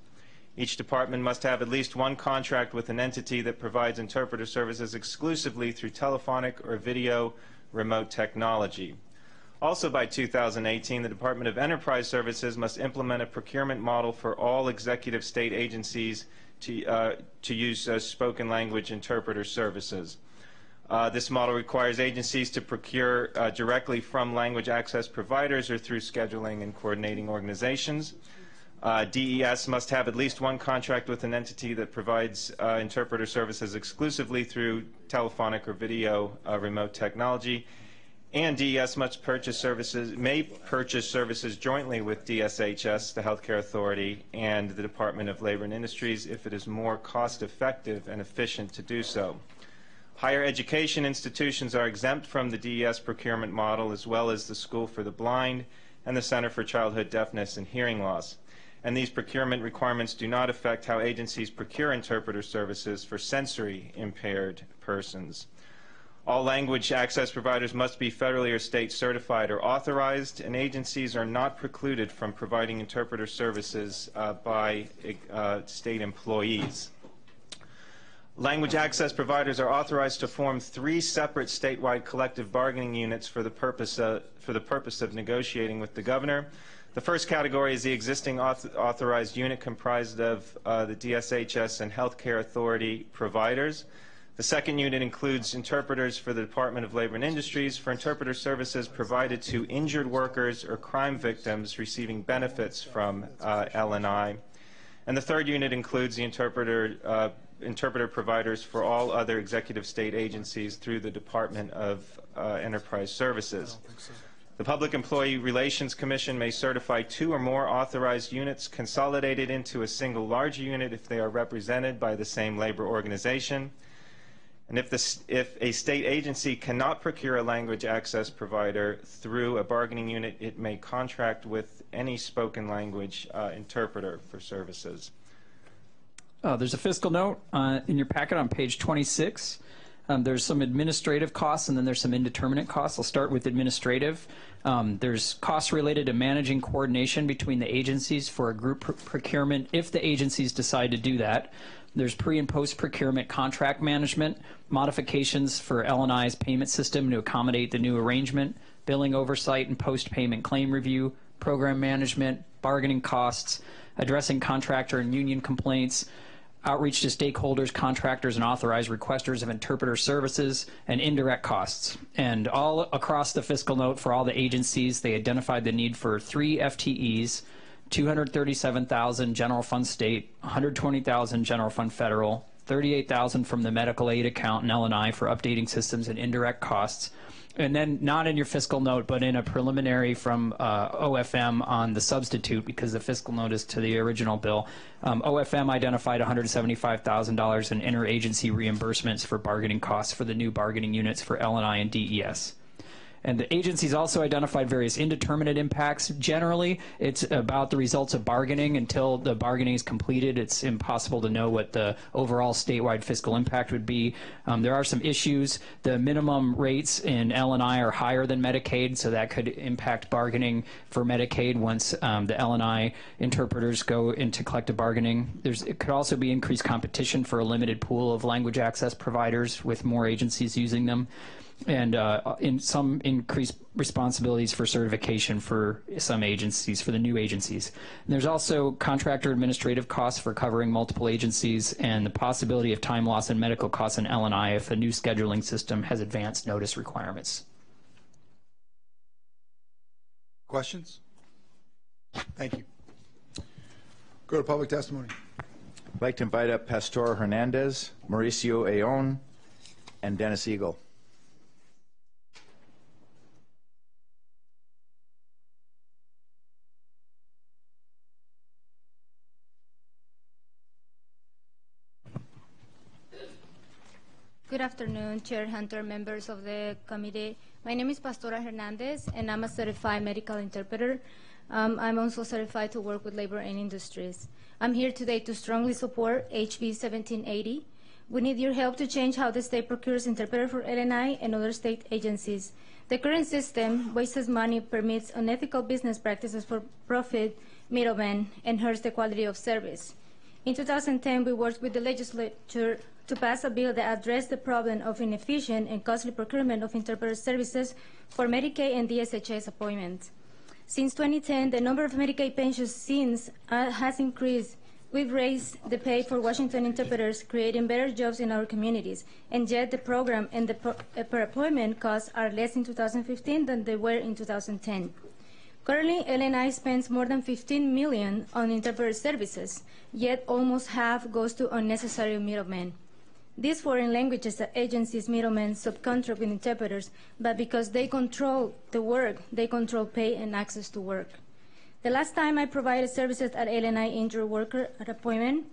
Speaker 20: Each department must have at least one contract with an entity that provides interpreter services exclusively through telephonic or video remote technology. Also by 2018, the Department of Enterprise Services must implement a procurement model for all executive state agencies to use spoken language interpreter services. This model requires agencies to procure directly from language access providers or through scheduling and coordinating organizations. DES must have at least one contract with an entity that provides interpreter services exclusively through telephonic or video remote technology. And DES may purchase services jointly with DSHS, the Healthcare Authority, and the Department of Labor and Industries if it is more cost-effective and efficient to do so. Higher education institutions are exempt from the DES procurement model, as well as the School for the Blind and the Center for Childhood Deafness and Hearing Loss. And these procurement requirements do not affect how agencies procure interpreter services for sensory impaired persons. All language access providers must be federally or state certified or authorized, and agencies are not precluded from providing interpreter services by state employees. Language access providers are authorized to form 3 separate statewide collective bargaining units for the purpose of negotiating with the governor. The first category is the existing authorized unit comprised of the DSHS and Healthcare Authority providers. The second unit includes interpreters for the Department of Labor and Industries for interpreter services provided to injured workers or crime victims receiving benefits from L&I. And the third unit includes the interpreter providers for all other executive state agencies through the Department of Enterprise Services. The Public Employee Relations Commission may certify 2 or more authorized units consolidated into a single larger unit if they are represented by the same labor organization. And if a state agency cannot procure a language access provider through a bargaining unit, it may contract with any spoken language interpreter for services.
Speaker 19: There's a fiscal note in your packet on page 26. There's some administrative costs, and then there's some indeterminate costs. I'll start with administrative. There's costs related to managing coordination between the agencies for a group procurement if the agencies decide to do that. There's pre- and post-procurement contract management, modifications for L&I's payment system to accommodate the new arrangement, billing oversight and post-payment claim review, program management, bargaining costs, addressing contractor and union complaints, outreach to stakeholders, contractors, and authorized requesters of interpreter services, and indirect costs. And all across the fiscal note for all the agencies, they identified the need for 3 FTEs, $237,000 general fund state, $120,000 general fund federal, $38,000 from the medical aid account and L&I for updating systems and indirect costs. And then not in your fiscal note, but in a preliminary from OFM on the substitute, because the fiscal note is to the original bill. OFM identified $175,000 in interagency reimbursements for bargaining costs for the new bargaining units for L&I and DES. And the agencies also identified various indeterminate impacts. Generally, it's about the results of bargaining. Until the bargaining is completed, it's impossible to know what the overall statewide fiscal impact would be. There are some issues. The minimum rates in L&I are higher than Medicaid, so that could impact bargaining for Medicaid once the L&I interpreters go into collective bargaining. It could also be increased competition for a limited pool of language access providers with more agencies using them, and in some increased responsibilities for certification for some agencies, for the new agencies. And there's also contractor administrative costs for covering multiple agencies, and the possibility of time loss and medical costs in L&I if a new scheduling system has advanced notice requirements.
Speaker 1: Questions? Thank you. Go to public testimony.
Speaker 5: I'd like to invite up Pastor Hernandez, Mauricio Ayon, and Dennis Eagle.
Speaker 4: Good afternoon, Chair Hunter, members of the committee. My name is Pastora Hernandez, and I'm a certified medical interpreter. I'm also certified to work with labor and industries. I'm here today to strongly support HB 1780. We need your help to change how the state procures interpreters for LNI and other state agencies. The current system wastes money, permits unethical business practices for profit middlemen, and hurts the quality of service. In 2010, we worked with the legislature to pass a bill that addressed the problem of inefficient and costly procurement of interpreter services for Medicaid and DSHS appointments. Since 2010, the number of Medicaid pensions has increased. We've raised the pay for Washington interpreters, creating better jobs in our communities, and yet the program and the per appointment costs are less in 2015 than they were in 2010. Currently, LNI spends more than $15 million on interpreter services, yet almost half goes to unnecessary middlemen. These foreign languages agencies middlemen subcontract with interpreters, but because they control the work, they control pay and access to work. The last time I provided services at LNI injured worker at appointment,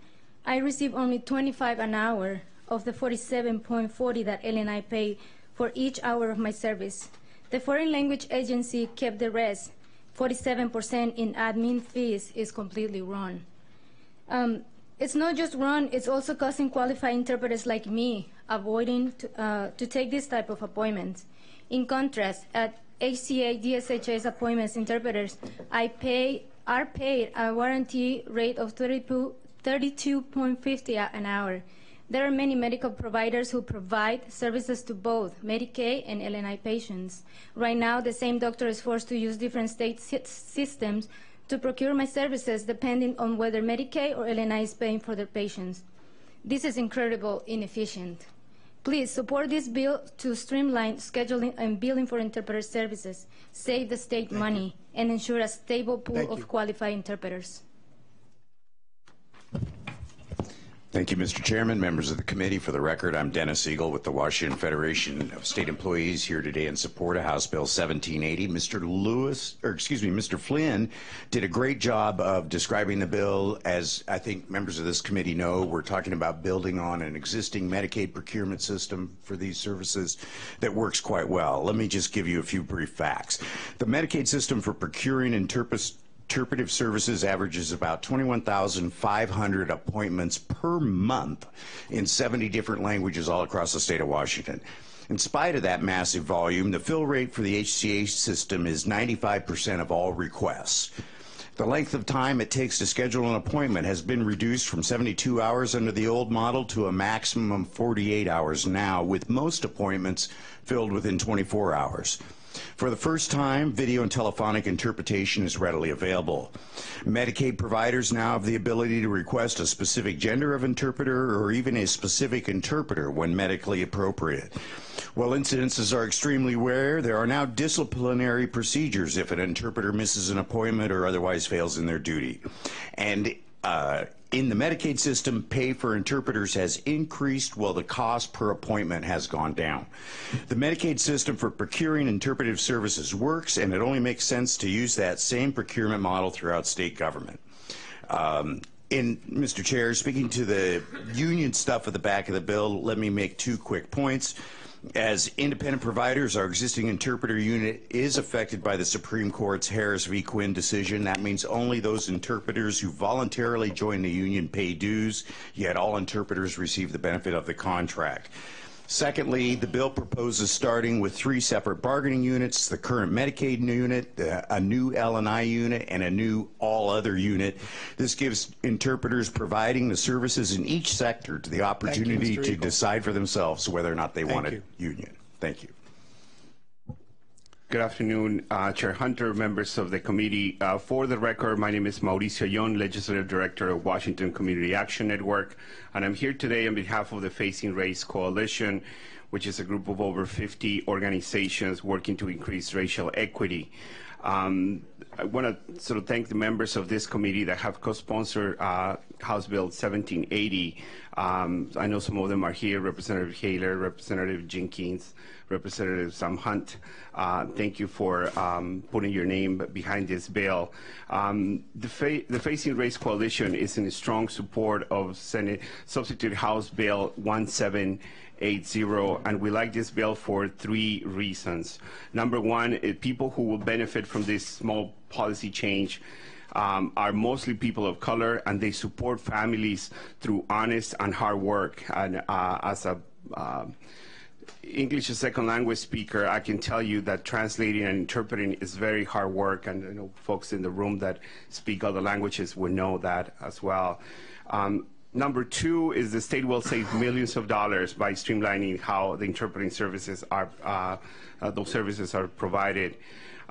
Speaker 4: I received only $25 an hour of the $47.40 that LNI paid for each hour of my service. The foreign language agency kept the rest. 47% in admin fees is completely wrong. It's not just wrong, it's also causing qualified interpreters like me avoiding to take this type of appointments. In contrast, at HCA DSHS appointments, interpreters are paid a warranty rate of $32.50 an hour. There are many medical providers who provide services to both Medicaid and LNI patients. Right now, the same doctor is forced to use different state systems to procure my services depending on whether Medicaid or LNI is paying for their patients. This is incredibly inefficient. Please support this bill to streamline scheduling and billing for interpreter services, save the state money, and ensure a stable pool of qualified interpreters.
Speaker 9: Thank you, Mr. Chairman, members of the committee. For the record, I'm Dennis Eagle with the Washington Federation of State Employees here today in support of House Bill 1780. Mr. Flynn did a great job of describing the bill. As I think members of this committee know, we're talking about building on an existing Medicaid procurement system for these services that works quite well. Let me just give you a few brief facts. The Medicaid system for procuring interpretive services averages about 21,500 appointments per month in 70 different languages all across the state of Washington. In spite of that massive volume, the fill rate for the HCA system is 95% of all requests. The length of time it takes to schedule an appointment has been reduced from 72 hours under the old model to a maximum of 48 hours now, with most appointments filled within 24 hours. For the first time, video and telephonic interpretation is readily available. Medicaid providers now have the ability to request a specific gender of interpreter or even a specific interpreter when medically appropriate. While incidences are extremely rare, there are now disciplinary procedures if an interpreter misses an appointment or otherwise fails in their duty. And in the Medicaid system, pay for interpreters has increased while the cost per appointment has gone down. The Medicaid system for procuring interpretive services works, and it only makes sense to use that same procurement model throughout state government. Mr. Chair, speaking to the union stuff at the back of the bill, let me make two quick points. As independent providers, our existing interpreter unit is affected by the Supreme Court's Harris v. Quinn decision. That means only those interpreters who voluntarily join the union pay dues, yet all interpreters receive the benefit of the contract. Secondly, the bill proposes starting with 3 separate bargaining units, the current Medicaid unit, a new LNI unit, and a new all-other unit. This gives interpreters providing the services in each sector the opportunity to decide for themselves whether or not they want a union. Thank you.
Speaker 16: Good afternoon, Chair Hunter, members of the committee. For the record, my name is Mauricio Yon, Legislative Director of Washington Community Action Network, and I'm here today on behalf of the Facing Race Coalition, which is a group of over 50 organizations working to increase racial equity. I want to sort of thank the members of this committee that have co-sponsored House Bill 1780. I know some of them are here, Representative Haler, Representative Jenkins, Representative Sam Hunt. Thank you for putting your name behind this bill. The Facing Race Coalition is in strong support of Senate Substitute House Bill 1780. and we like this bill for 3 reasons. Number one, people who will benefit from this small policy change are mostly people of color, and they support families through honest and hard work. And as a English as second language speaker, I can tell you that translating and interpreting is very hard work, and I know folks in the room that speak other languages would know that as well. Number two is the state will save millions of dollars by streamlining how the interpreting services are, those services are provided.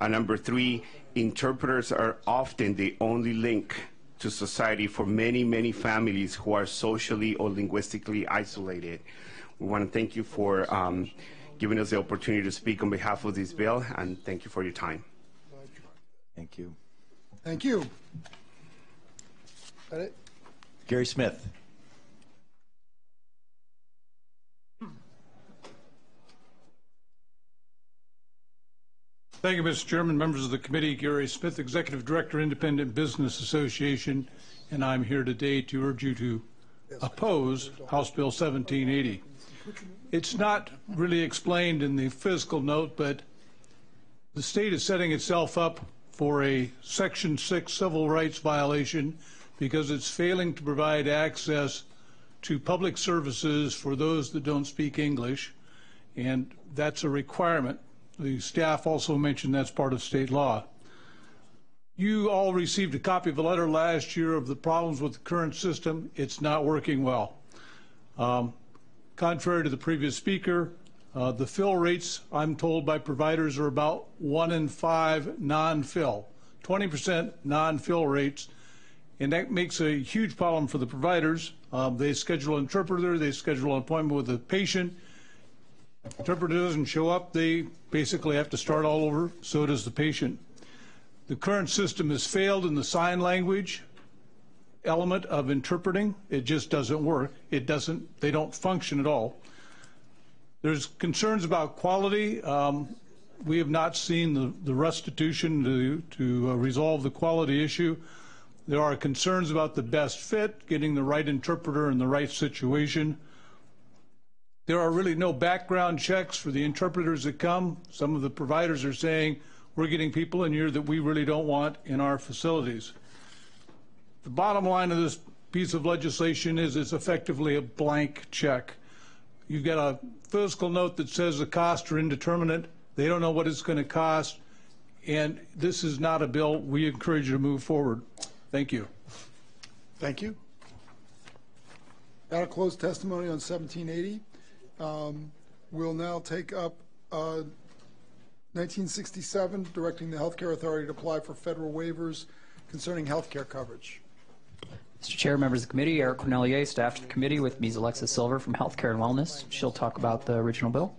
Speaker 16: Number three, interpreters are often the only link to society for many, many families who are socially or linguistically isolated. We want to thank you for giving us the opportunity to speak on behalf of this bill, and thank you for your time.
Speaker 5: Thank you.
Speaker 1: Thank you. That it?
Speaker 5: Gary Smith.
Speaker 14: Thank you, Mr. Chairman, members of the committee. Gary Smith, Executive Director, Independent Business Association, and I'm here today to urge you to oppose House Bill 1780. It's not really explained in the fiscal note, but the state is setting itself up for a Section 6 civil rights violation because it's failing to provide access to public services for those that don't speak English, and that's a requirement. The staff also mentioned that's part of state law. You all received a copy of a letter last year of the problems with the current system. It's not working well. Contrary to the previous speaker, the fill rates, I'm told by providers, are about 1 in 5 non-fill, 20% non-fill rates. And that makes a huge problem for the providers. They schedule an interpreter, they schedule an appointment with the patient. Interpreter doesn't show up, they basically have to start all over, so does the patient. The current system has failed in the sign language element of interpreting. It just doesn't work. They don't function at all. There's concerns about quality. We have not seen the restitution to resolve the quality issue. There are concerns about the best fit, getting the right interpreter in the right situation. There are really no background checks for the interpreters that come. Some of the providers are saying, we're getting people in here that we really don't want in our facilities. The bottom line of this piece of legislation is it's effectively a blank check. You've got a fiscal note that says the costs are indeterminate. They don't know what it's going to cost. And this is not a bill we encourage you to move forward. Thank you.
Speaker 1: Thank you. Out of closed testimony on 1780. We'll now take up 1967, directing the Healthcare Authority to apply for federal waivers concerning healthcare coverage.
Speaker 19: Mr. Chair, members of the committee, Eric Cornelier, staff to the committee, with Ms. Alexa Silver from Healthcare and Wellness. She'll talk about the original bill.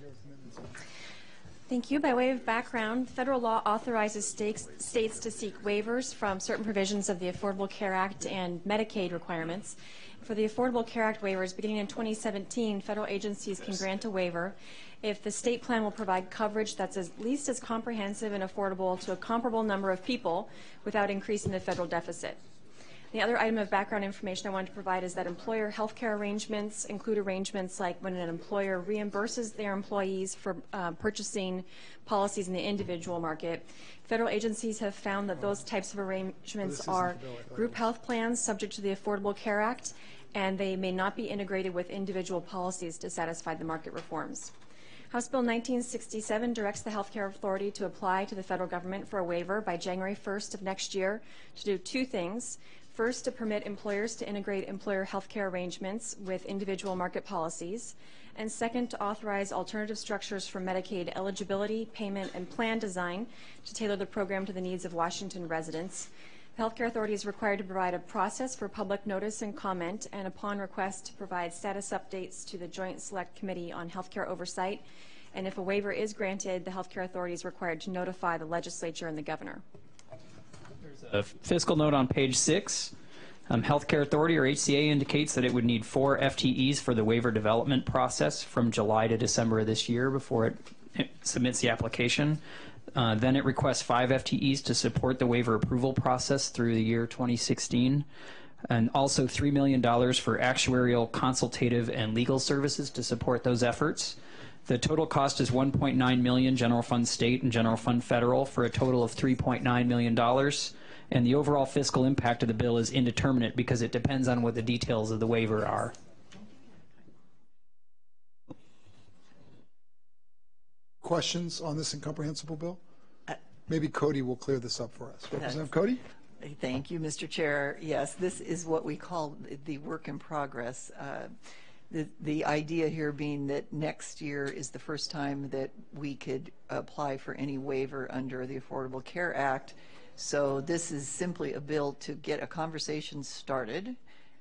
Speaker 17: Thank you. By way of background, federal law authorizes states to seek waivers from certain provisions of the Affordable Care Act and Medicaid requirements. For the Affordable Care Act waivers, beginning in 2017, federal agencies can grant a waiver if the state plan will provide coverage that's at least as comprehensive and affordable to a comparable number of people without increasing the federal deficit. The other item of background information I wanted to provide is that employer health care arrangements include arrangements like when an employer reimburses their employees for purchasing policies in the individual market. Federal agencies have found that those types of arrangements are group health plans subject to the Affordable Care Act, and they may not be integrated with individual policies to satisfy the market reforms. House Bill 1967 directs the Healthcare Authority to apply to the federal government for a waiver by January 1st of next year to do two things. First, to permit employers to integrate employer health care arrangements with individual market policies. And second, to authorize alternative structures for Medicaid eligibility, payment, and plan design to tailor the program to the needs of Washington residents. The Healthcare Authority is required to provide a process for public notice and comment, and upon request to provide status updates to the Joint Select Committee on Healthcare Oversight. And if a waiver is granted, the Healthcare Authority is required to notify the legislature and the governor.
Speaker 19: A fiscal note on page 6. Healthcare Authority, or HCA, indicates that it would need 4 FTEs for the waiver development process from July to December of this year before it submits the application. Then it requests 5 FTEs to support the waiver approval process through the year 2016. and also $3 million for actuarial, consultative, and legal services to support those efforts. The total cost is $1.9 million general fund state and general fund federal for a total of $3.9 million. And the overall fiscal impact of the bill is indeterminate because it depends on what the details of the waiver are.
Speaker 1: Questions on this incomprehensible bill? Maybe Cody will clear this up for us. Representative Cody?
Speaker 2: Thank you, Mr. Chair. Yes, this is what we call the work in progress. The idea here being that next year is the first time that we could apply for any waiver under the Affordable Care Act. So this is simply a bill to get a conversation started.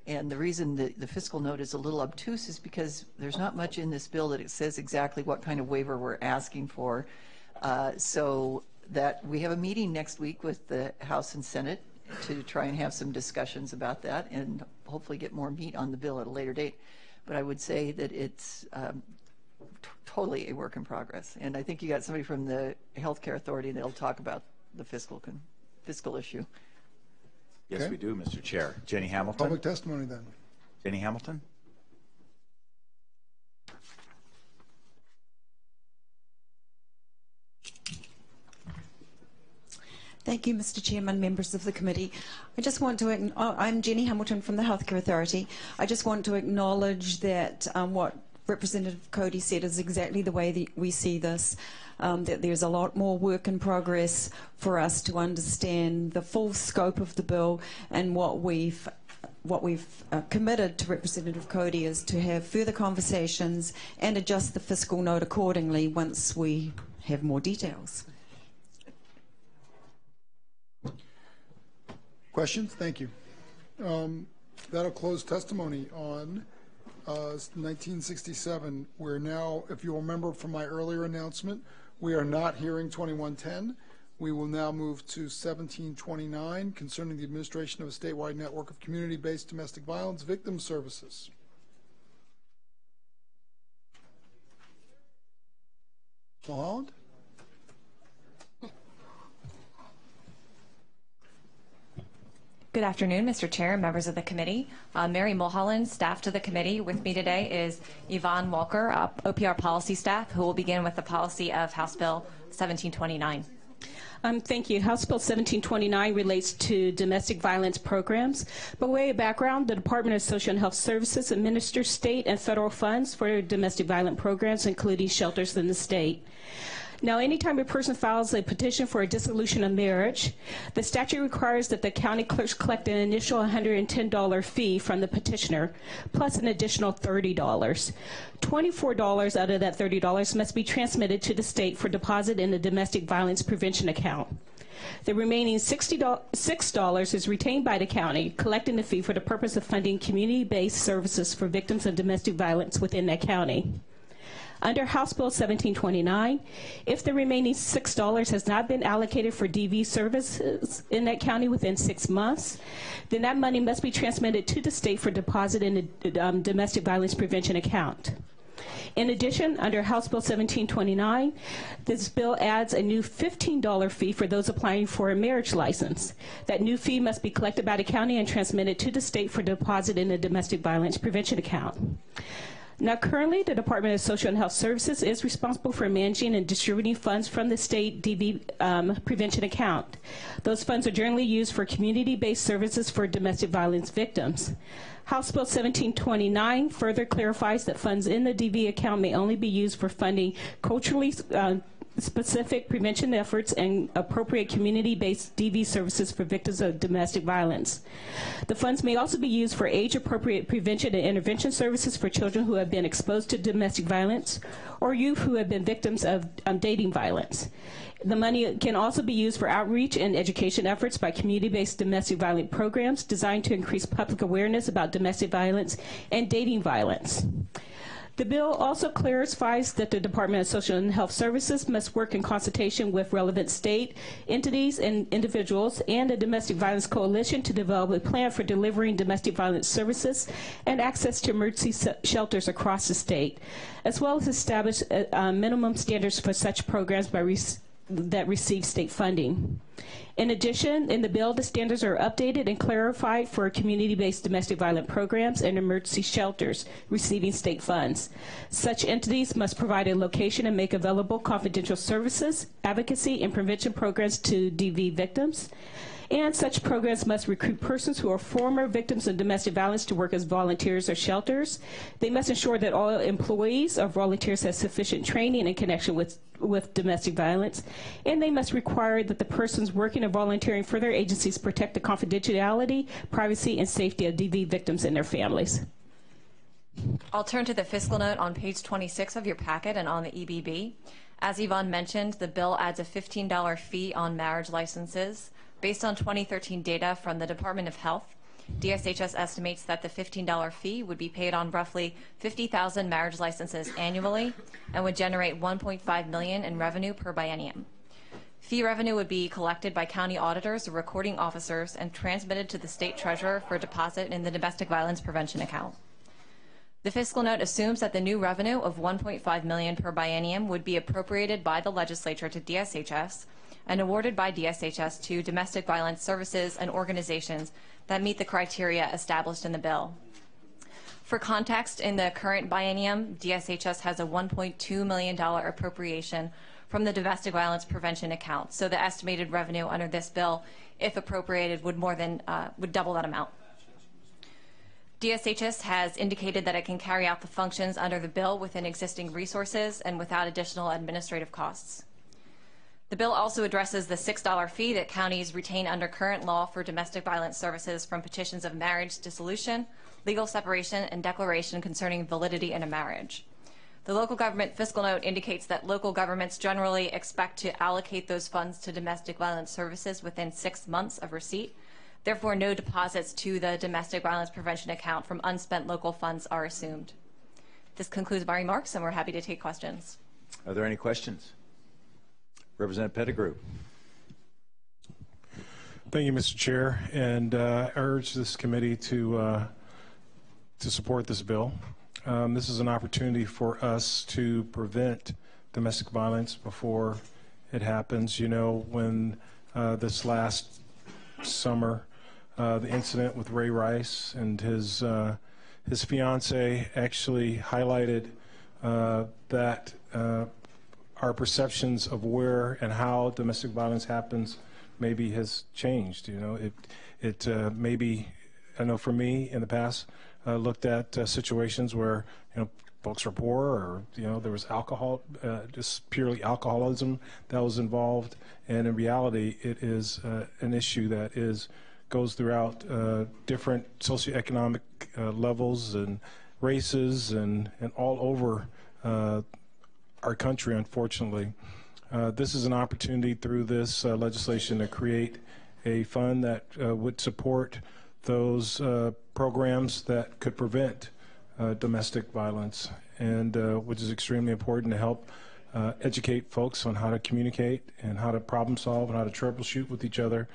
Speaker 2: And the reason that the fiscal note is a little obtuse is because there's not much in this bill that it says exactly what kind of waiver we're asking for. So that we have a meeting next week with the House and Senate to try and have some discussions about that and hopefully get more meat on the bill at a later date. But I would say that it's totally a work in progress. And I think you got somebody from the Healthcare Authority that'll talk about the fiscal issue.
Speaker 5: Yes,
Speaker 1: Okay.
Speaker 5: we do, Mr. Chair. Jenny Hamilton.
Speaker 1: Public testimony then.
Speaker 5: Jenny Hamilton.
Speaker 3: Thank you, Mr. Chairman, members of the committee. I just want to, I'm Jenny Hamilton from the Healthcare Authority. I just want to acknowledge that what Representative Cody said is exactly the way that we see this, that there's a lot more work in progress for us to understand the full scope of the bill, and what we've committed to Representative Cody is to have further conversations and adjust the fiscal note accordingly once we have more details.
Speaker 1: Questions? Thank you. That'll close testimony on 1967. We're now, if you'll remember from my earlier announcement, we are not hearing 2110. We will now move to 1729 concerning the administration of a statewide network of community-based domestic violence victim services. Mulholland?
Speaker 21: Good afternoon, Mr. Chair and members of the committee. Mary Mulholland, staff to the committee. With me today is Yvonne Walker, OPR policy staff, who will begin with the policy of House Bill 1729.
Speaker 23: Thank you. House Bill 1729 relates to domestic violence programs. By way of background, the Department of Social and Health Services administers state and federal funds for domestic violence programs, including shelters in the state. Now, anytime a person files a petition for a dissolution of marriage, the statute requires that the county clerks collect an initial $110 fee from the petitioner, plus an additional $30. $24 out of that $30 must be transmitted to the state for deposit in the domestic violence prevention account. The remaining $6 is retained by the county, collecting the fee for the purpose of funding community-based services for victims of domestic violence within that county. Under House Bill 1729, if the remaining $6 has not been allocated for DV services in that county within 6 months, then that money must be transmitted to the state for deposit in the domestic violence prevention account. In addition, under House Bill 1729, this bill adds a new $15 fee for those applying for a marriage license. That new fee must be collected by the county and transmitted to the state for deposit in the domestic violence prevention account. Now, currently, the Department of Social and Health Services is responsible for managing and distributing funds from the state DV prevention account. Those funds are generally used for community-based services for domestic violence victims. House Bill 1729 further clarifies that funds in the DV account may only be used for funding culturally specific prevention efforts and appropriate community-based DV services for victims of domestic violence. The funds may also be used for age-appropriate prevention and intervention services for children who have been exposed to domestic violence or youth who have been victims of dating violence. The money can also be used for outreach and education efforts by community-based domestic violence programs designed to increase public awareness about domestic violence and dating violence. The bill also clarifies that the Department of Social and Health Services must work in consultation with relevant state entities and individuals and a domestic violence coalition to develop a plan for delivering domestic violence services and access to emergency shelters across the state, as well as establish minimum standards for such programs by that receive state funding. In addition, in the bill, the standards are updated and clarified for community-based domestic violence programs and emergency shelters receiving state funds. Such entities must provide a location and make available confidential services, advocacy, and prevention programs to DV victims. And such programs must recruit persons who are former victims of domestic violence to work as volunteers or shelters. They must ensure that all employees or volunteers have sufficient training in connection with domestic violence. And they must require that the persons working or volunteering for their agencies protect the confidentiality, privacy, and safety of DV victims and their families.
Speaker 21: I'll turn to the fiscal note on page 26 of your packet and on the EBB. As Yvonne mentioned, the bill adds a $15 fee on marriage licenses. Based on 2013 data from the Department of Health, DSHS estimates that the $15 fee would be paid on roughly 50,000 marriage licenses annually and would generate $1.5 million in revenue per biennium. Fee revenue would be collected by county auditors or recording officers and transmitted to the state treasurer for deposit in the domestic violence prevention account. The fiscal note assumes that the new revenue of $1.5 million per biennium would be appropriated by the legislature to DSHS and awarded by DSHS to domestic violence services and organizations that meet the criteria established in the bill. For context, in the current biennium, DSHS has a $1.2 million appropriation from the domestic violence prevention account. So the estimated revenue under this bill, if appropriated, would double that amount. DSHS has indicated that it can carry out the functions under the bill within existing resources and without additional administrative costs. The bill also addresses the $6 fee that counties retain under current law for domestic violence services from petitions of marriage dissolution, legal separation, and declaration concerning validity in a marriage. The local government fiscal note indicates that local governments generally expect to allocate those funds to domestic violence services within 6 months of receipt. Therefore, no deposits to the domestic violence prevention account from unspent local funds are assumed. This concludes my remarks, and we're happy to take questions.
Speaker 5: Are there any questions? Representative Pettigrew.
Speaker 10: Thank you, Mr. Chair, and I urge this committee to support this bill. This is an opportunity for us to prevent domestic violence before it happens. You know, when this last summer, the incident with Ray Rice and his fiance actually highlighted that our perceptions of where and how domestic violence happens maybe has changed. You know, it maybe, I know for me in the past, looked at situations where, you know, folks were poor, or, you know, there was alcohol, just purely alcoholism that was involved. And in reality, it is an issue that goes throughout different socioeconomic levels and races and all over our country, unfortunately. This is an opportunity through this legislation to create a fund that would support those programs that could prevent domestic violence, and which is extremely important to help educate folks on how to communicate and how to problem solve and how to troubleshoot with each other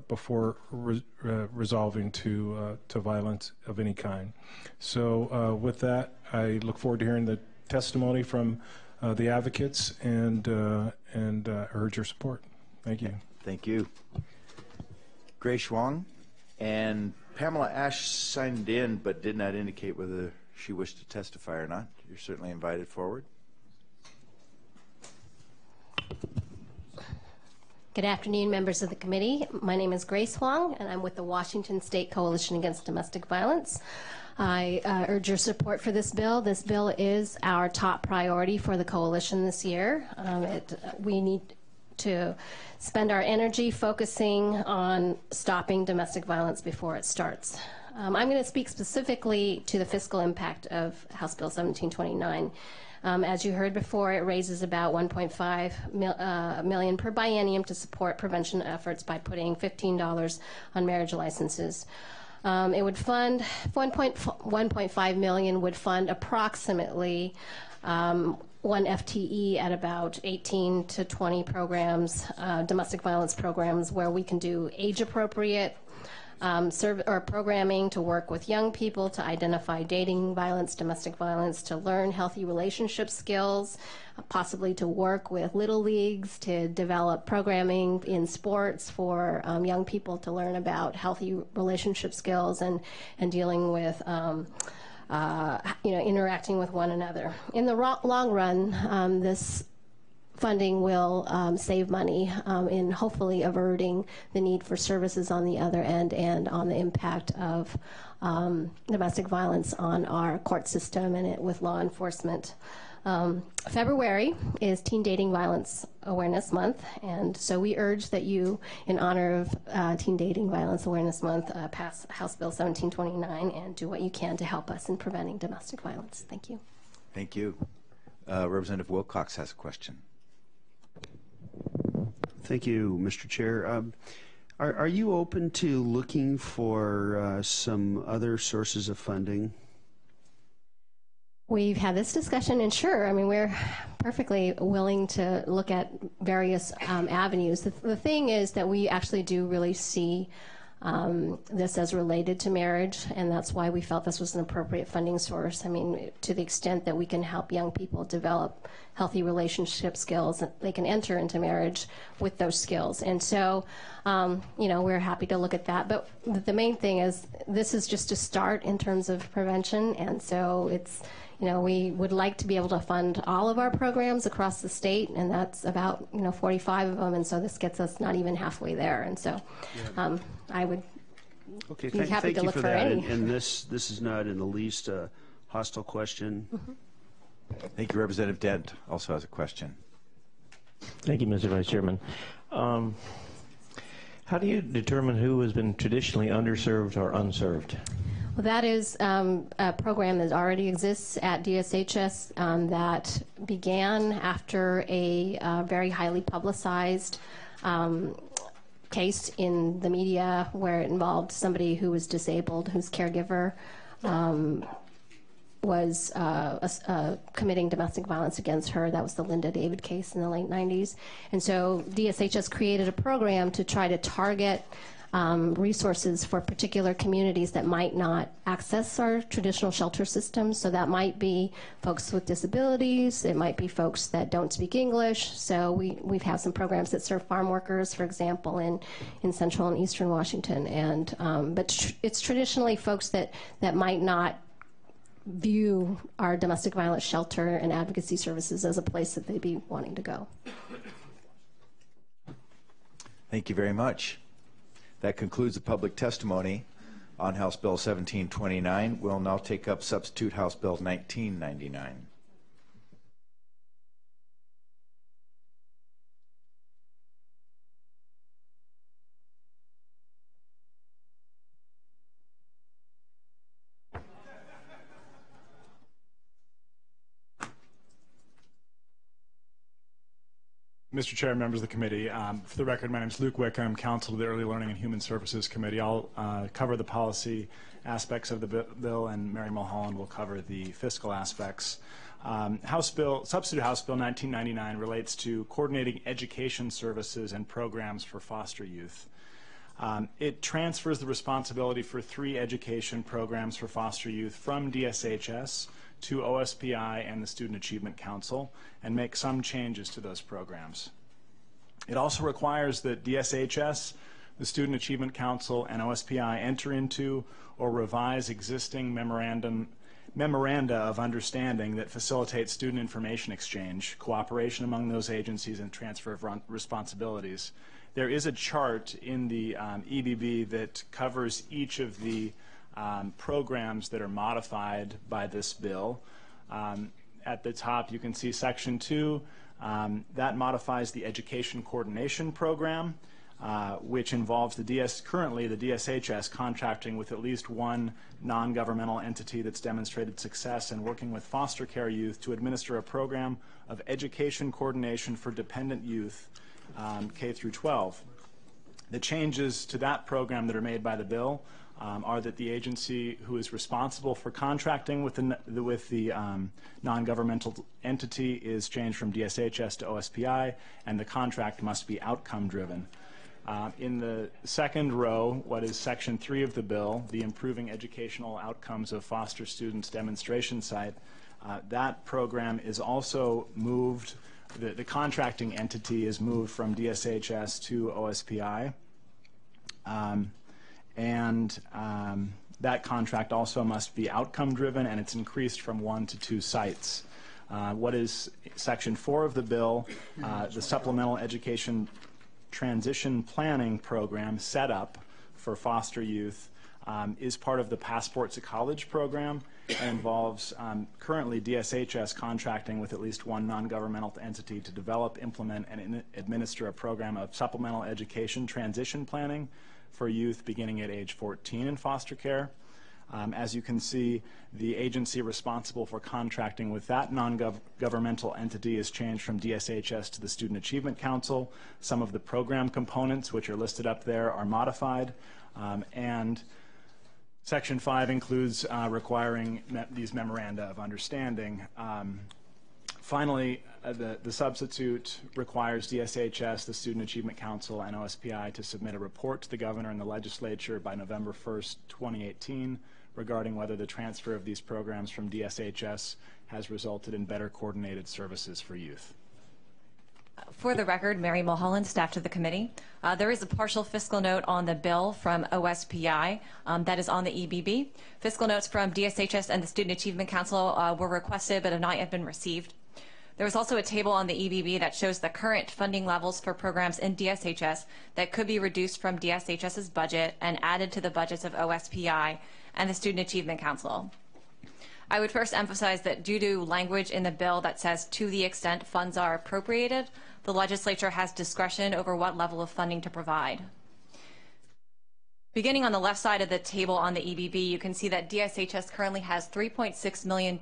Speaker 10: before resolving to violence of any kind. So with that, I look forward to hearing the testimony from the advocates and urge your support. Thank you.
Speaker 5: Thank you. Grace Wong and Pamela Ash signed in but did not indicate whether she wished to testify or not. You're certainly invited forward.
Speaker 12: Good afternoon, members of the committee. My name is Grace Huang, and I'm with the Washington State Coalition Against Domestic Violence. I urge your support for this bill. This bill is our top priority for the coalition this year. We need to spend our energy focusing on stopping domestic violence before it starts. I'm going to speak specifically to the fiscal impact of House Bill 1729. As you heard before, it raises about $1.5 million per biennium to support prevention efforts by putting $15 on marriage licenses. It would fund $1.5 million would fund approximately one FTE at about 18 to 20 programs, domestic violence programs, where we can do age-appropriate programming to work with young people to identify dating violence, domestic violence, to learn healthy relationship skills, possibly to work with little leagues, to develop programming in sports for young people to learn about healthy relationship skills and dealing with interacting with one another. In the long run, this funding will save money in hopefully averting the need for services on the other end and on the impact of domestic violence on our court system and with law enforcement. February is Teen Dating Violence Awareness Month, and so we urge that you, in honor of Teen Dating Violence Awareness Month, pass House Bill 1729 and do what you can to help us in preventing domestic violence. Thank you.
Speaker 5: Thank you. Representative Wilcox has a question.
Speaker 13: Thank you, Mr. Chair. Are you open to looking for some other sources of funding?
Speaker 12: We've had this discussion, and sure, I mean, we're perfectly willing to look at various avenues. The thing is that we actually do really see this as related to marriage, and that's why we felt this was an appropriate funding source. I mean, to the extent that we can help young people develop healthy relationship skills, they can enter into marriage with those skills. And so, we're happy to look at that. But the main thing is this is just a start in terms of prevention, and so it's, we would like to be able to fund all of our programs across the state, and that's about 45 of them, and so this gets us not even halfway there. And so I would be happy to look for any.
Speaker 13: And this is not in the least a hostile question.
Speaker 12: Mm-hmm.
Speaker 5: Thank you. Representative Dent also has a question.
Speaker 15: Thank you, Mr. Vice Chairman. How do you determine who has been traditionally underserved or unserved?
Speaker 12: Well, that is a program that already exists at DSHS that began after a very highly publicized case in the media where it involved somebody who was disabled, whose caregiver was committing domestic violence against her. That was the Linda David case in the late 90s. And so DSHS created a program to try to target resources for particular communities that might not access our traditional shelter systems. So that might be folks with disabilities, it might be folks that don't speak English. So we've had some programs that serve farm workers, for example, in central and eastern Washington. And but it's traditionally folks that might not view our domestic violence shelter and advocacy services as a place that they'd be wanting to go.
Speaker 5: Thank you very much. That concludes the public testimony on House Bill 1729. We'll now take up Substitute House Bill 1999.
Speaker 22: Mr. Chair, members of the committee, for the record, my name is Luke Wickham, counsel to the Early Learning and Human Services Committee. I'll cover the policy aspects of the bill, and Mary Mulholland will cover the fiscal aspects. Substitute House Bill 1999 relates to coordinating education services and programs for foster youth. It transfers the responsibility for 3 education programs for foster youth from DSHS to OSPI and the Student Achievement Council, and make some changes to those programs. It also requires that DSHS, the Student Achievement Council, and OSPI enter into or revise existing memoranda of understanding that facilitate student information exchange, cooperation among those agencies, and transfer of responsibilities. There is a chart in the EBB that covers each of the programs that are modified by this bill. At the top you can see Section 2. That modifies the Education Coordination Program, which involves currently the DSHS contracting with at least one non-governmental entity that's demonstrated success in working with foster care youth to administer a program of education coordination for dependent youth, K through 12. The changes to that program that are made by the bill are that the agency who is responsible for contracting with the non-governmental entity is changed from DSHS to OSPI, and the contract must be outcome-driven. In the second row, what is Section 3 of the bill, the Improving Educational Outcomes of Foster Students demonstration site, that program is also moved, the contracting entity is moved from DSHS to OSPI. That contract also must be outcome-driven, and it's increased from 1 to 2 sites. What is Section 4 of the bill, the Supplemental Education Transition Planning Program set up for foster youth, is part of the Passport to College program and involves currently DSHS contracting with at least one non-governmental entity to develop, implement, and administer a program of supplemental education transition planning for youth beginning at age 14 in foster care. As you can see, the agency responsible for contracting with that non-governmental entity is changed from DSHS to the Student Achievement Council. Some of the program components, which are listed up there, are modified, and Section 5 includes requiring these memoranda of understanding. Finally, the substitute requires DSHS, the Student Achievement Council, and OSPI to submit a report to the governor and the legislature by November 1st, 2018, regarding whether the transfer of these programs from DSHS has resulted in better coordinated services for youth.
Speaker 21: For the record, Mary Mulholland, staff to the committee. There is a partial fiscal note on the bill from OSPI that is on the EBB. Fiscal notes from DSHS and the Student Achievement Council were requested but have not yet been received. There was also a table on the EBB that shows the current funding levels for programs in DSHS that could be reduced from DSHS's budget and added to the budgets of OSPI and the Student Achievement Council. I would first emphasize that due to language in the bill that says to the extent funds are appropriated, the legislature has discretion over what level of funding to provide. Beginning on the left side of the table on the EBB, you can see that DSHS currently has $3.6 million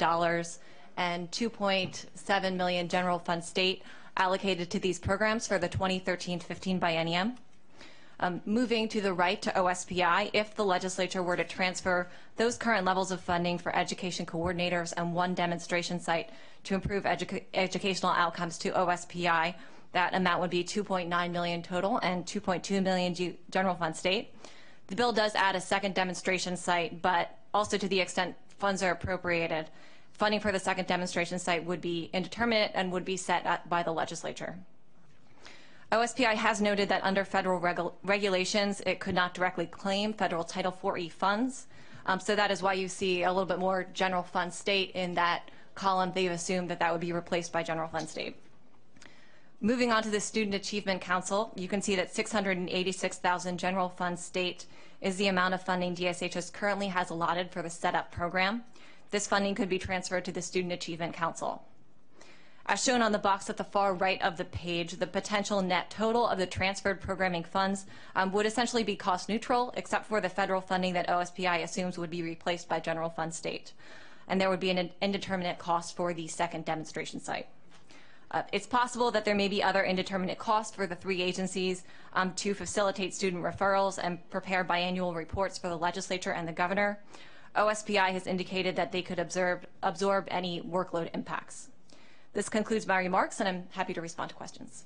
Speaker 21: and $2.7 million general fund state allocated to these programs for the 2013-15 biennium. Moving to the right to OSPI, if the legislature were to transfer those current levels of funding for education coordinators and one demonstration site to improve educational outcomes to OSPI, that amount would be $2.9 million total and $2.2 million general fund state. The bill does add a second demonstration site, but also to the extent funds are appropriated, funding for the second demonstration site would be indeterminate and would be set by the legislature. OSPI has noted that under federal regulations, it could not directly claim federal Title IV-E funds. So that is why you see a little bit more general fund state in that column. They've assumed that that would be replaced by general fund state. Moving on to the Student Achievement Council, you can see that $686,000 general fund state is the amount of funding DSHS currently has allotted for the setup program. This funding could be transferred to the Student Achievement Council. As shown on the box at the far right of the page, the potential net total of the transferred programming funds would essentially be cost neutral, except for the federal funding that OSPI assumes would be replaced by general fund state. And there would be an indeterminate cost for the second demonstration site. It's possible that there may be other indeterminate costs for the three agencies to facilitate student referrals and prepare biannual reports for the legislature and the governor. OSPI has indicated that they could absorb any workload impacts. This concludes my remarks, and I'm happy to respond to questions.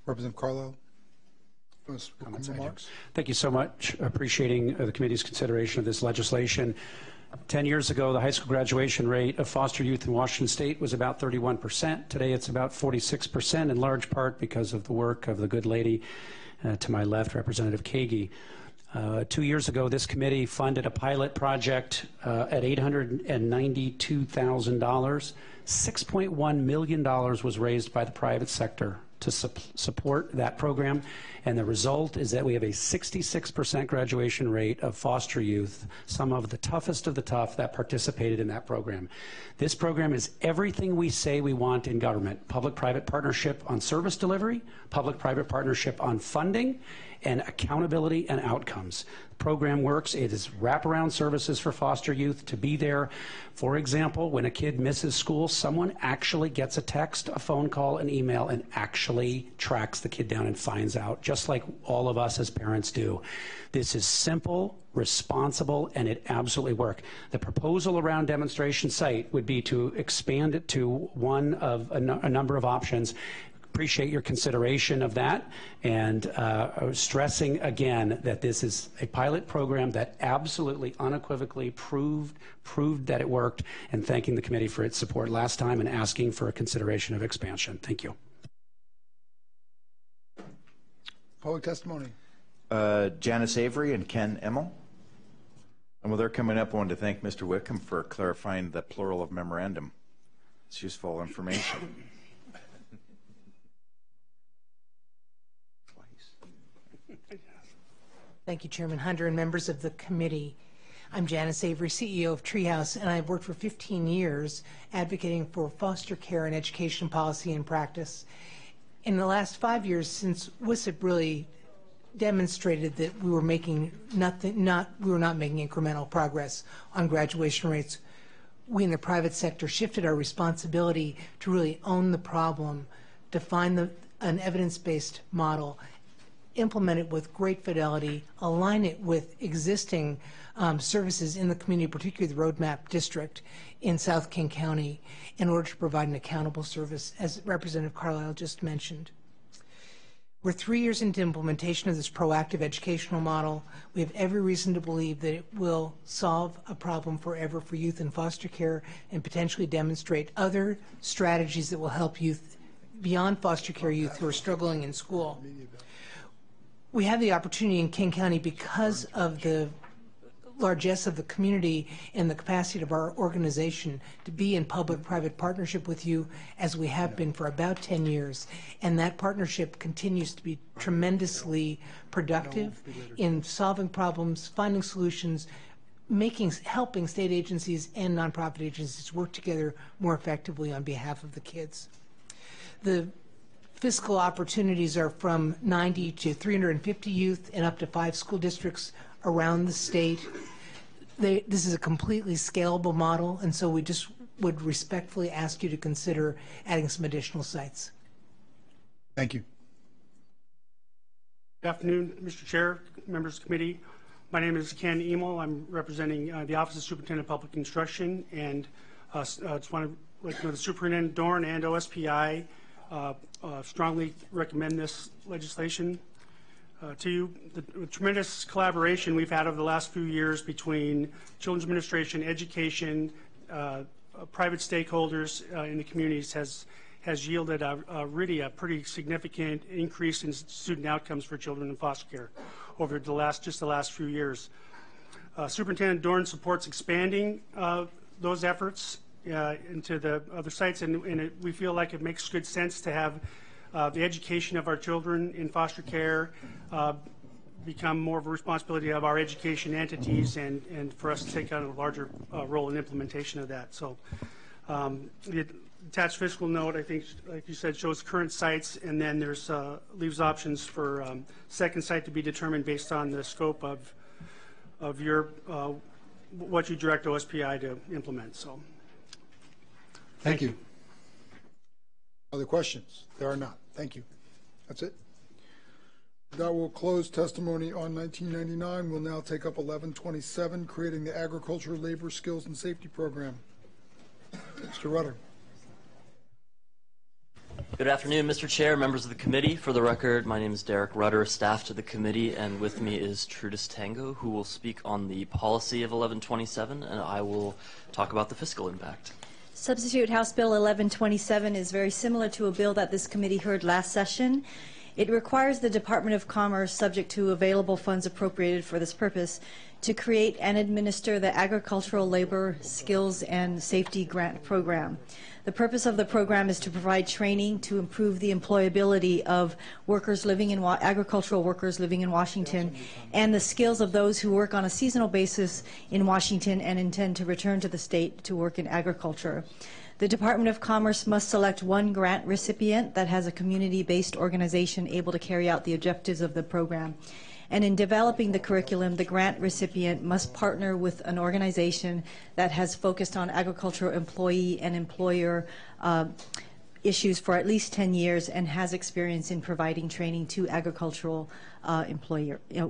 Speaker 1: Representative Carlisle.
Speaker 6: Thank you so much. Appreciating the committee's consideration of this legislation. 10 years ago, the high school graduation rate of foster youth in Washington State was about 31%. Today, it's about 46%, in large part because of the work of the good lady to my left, Representative Kagi. 2 years ago, this committee funded a pilot project at $892,000. $6.1 million was raised by the private sector to support that program, and the result is that we have a 66% graduation rate of foster youth, some of the toughest of the tough that participated in that program. This program is everything we say we want in government: public-private partnership on service delivery, public-private partnership on funding, and accountability and outcomes. The program works. It is wraparound services for foster youth to be there. For example, when a kid misses school, someone actually gets a text, a phone call, an email, and actually actually tracks the kid down and finds out, just like all of us as parents do. This is simple, responsible, and it absolutely works. The proposal around demonstration site would be to expand it to one of a number of options. Appreciate your consideration of that, and stressing again that this is a pilot program that absolutely unequivocally proved that it worked, and thanking the committee for its support last time and asking for a consideration of expansion. Thank you.
Speaker 1: Public testimony.
Speaker 5: Janice Avery and Ken Emmel. And while they're coming up, I wanted to thank Mr. Wickham for clarifying the plural of memorandum. It's useful information.
Speaker 7: Thank you, Chairman Hunter and members of the committee. I'm Janice Avery, CEO of Treehouse, and I've worked for 15 years advocating for foster care and education policy and practice. In the last 5 years, since WSIP really demonstrated that we were making not making incremental progress on graduation rates, we in the private sector shifted our responsibility to really own the problem, define an evidence-based model, implement it with great fidelity, align it with existing services in the community, particularly the Roadmap District in South King County, in order to provide an accountable service, as Representative Carlisle just mentioned. We're 3 years into implementation of this proactive educational model. We have every reason to believe that it will solve a problem forever for youth in foster care and potentially demonstrate other strategies that will help youth beyond foster care youth who are struggling in school. We have the opportunity in King County, because of the largesse of the community and the capacity of our organization, to be in public-private partnership with you, as we have been for about 10 years. And that partnership continues to be tremendously productive in solving problems, finding solutions, helping state agencies and nonprofit agencies work together more effectively on behalf of the kids. The fiscal opportunities are from 90 to 350 youth in up to 5 school districts around the state. This is a completely scalable model, and so we just would respectfully ask you to consider adding some additional sites.
Speaker 1: Thank you.
Speaker 11: Good afternoon, Mr. Chair, members of the committee. My name is Ken Emel. I'm representing the Office of Superintendent of Public Instruction, and just want to let you know the Superintendent Dorn and OSPI strongly recommend this legislation to you. The tremendous collaboration we've had over the last few years between Children's Administration, education, private stakeholders in the communities has yielded really a pretty significant increase in student outcomes for children in foster care over the last few years. Superintendent Dorn supports expanding those efforts into the other sites, and we feel like it makes good sense to have the education of our children in foster care become more of a responsibility of our education entities, and for us to take on a larger role in implementation of that. So the attached fiscal note, I think, like you said, shows current sites, and then there's leaves options for second site to be determined based on the scope of your what you direct OSPI to implement. So
Speaker 1: thank you. Other questions? There are not. Thank you. That's it. That will close testimony on 1999. We'll now take up 1127, creating the Agricultural Labor Skills and Safety Program. Mr. Rutter.
Speaker 18: Good afternoon, Mr. Chair, members of the committee. For the record, my name is Derek Rutter, staff to the committee, and with me is Trudis Tango, who will speak on the policy of 1127, and I will talk about the fiscal impact.
Speaker 24: Substitute House Bill 1127 is very similar to a bill that this committee heard last session. It requires the Department of Commerce, subject to available funds appropriated for this purpose, to create and administer the Agricultural Labor Skills and Safety Grant Program. The purpose of the program is to provide training to improve the employability of workers living in agricultural workers living in Washington, and the skills of those who work on a seasonal basis in Washington and intend to return to the state to work in agriculture. The Department of Commerce must select one grant recipient that has a community-based organization able to carry out the objectives of the program. And in developing the curriculum, the grant recipient must partner with an organization that has focused on agricultural employee and employer issues for at least 10 years and has experience in providing training to agricultural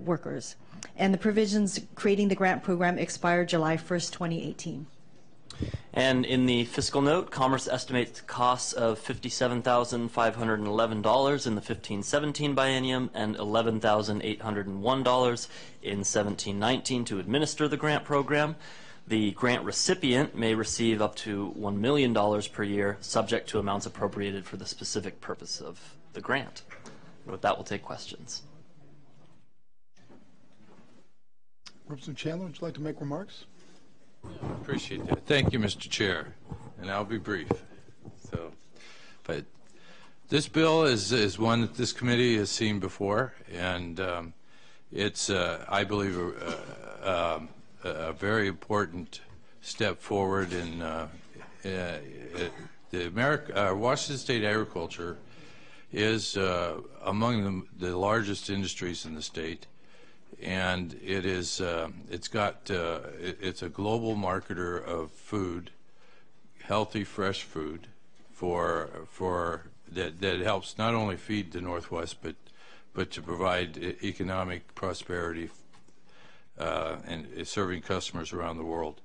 Speaker 24: workers. And the provisions creating the grant program expired July 1st, 2018.
Speaker 18: And in the fiscal note, Commerce estimates costs of $57,511 in the 15-17 biennium and $11,801 in 17-19 to administer the grant program. The grant recipient may receive up to $1 million per year, subject to amounts appropriated for the specific purpose of the grant. With that, we'll take questions.
Speaker 1: Representative Chandler, would you like to make remarks?
Speaker 4: Appreciate that. Thank you, Mr. Chair, and I'll be brief. But this bill is one that this committee has seen before, and it's, I believe, a very important step forward in Washington State agriculture is among the largest industries in the state. And it is, it's a global marketer of food, healthy, fresh food, that helps not only feed the Northwest, but to provide economic prosperity and serving customers around the world.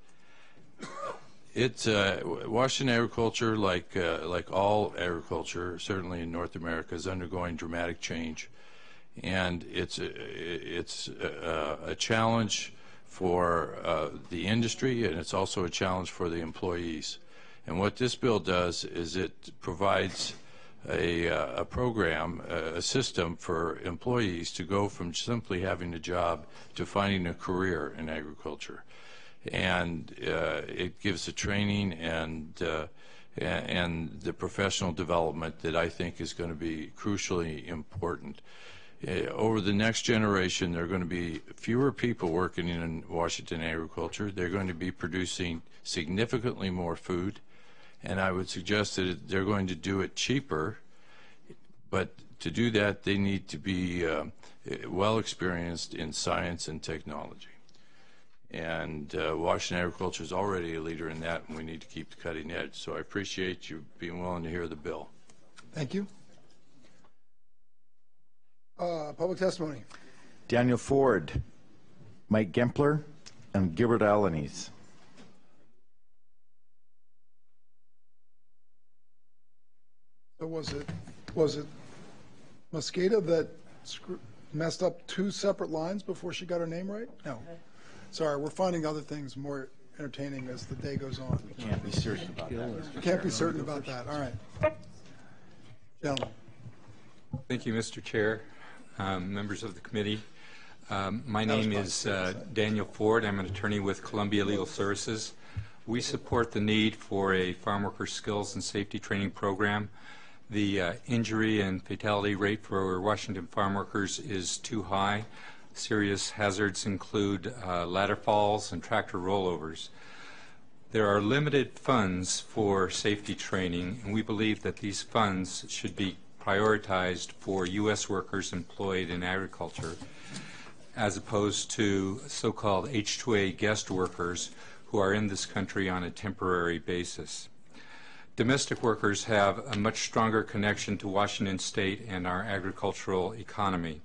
Speaker 4: It's Washington agriculture, like all agriculture, certainly in North America, is undergoing dramatic change. And it's a challenge for the industry, and it's also a challenge for the employees. And what this bill does is it provides a program, a system for employees to go from simply having a job to finding a career in agriculture. And it gives the training and the professional development that I think is going to be crucially important. Over the next generation, there are going to be fewer people working in Washington agriculture. They're going to be producing significantly more food, and I would suggest that they're going to do it cheaper. But to do that, they need to be well experienced in science and technology. And Washington agriculture is already a leader in that, and we need to keep the cutting edge. So I appreciate you being willing to hear the bill.
Speaker 1: Thank you. Public testimony.
Speaker 5: Daniel Ford, Mike Gempler, and Gilbert Alanis.
Speaker 1: So was it Mosqueda that messed up two separate lines before she got her name right? No. Sorry, we're finding other things more entertaining as the day goes on.
Speaker 5: We can't be certain about that.
Speaker 1: We can't be certain about that. All right. Gentlemen.
Speaker 8: Thank you, Mr. Chair. Members of the committee. My name is Daniel Ford. I'm an attorney with Columbia Legal Services. We support the need for a farm worker skills and safety training program. The injury and fatality rate for Washington farm workers is too high. Serious hazards include ladder falls and tractor rollovers. There are limited funds for safety training, and we believe that these funds should be prioritized for U.S. workers employed in agriculture, as opposed to so-called H-2A guest workers who are in this country on a temporary basis. Domestic workers have a much stronger connection to Washington State and our agricultural economy.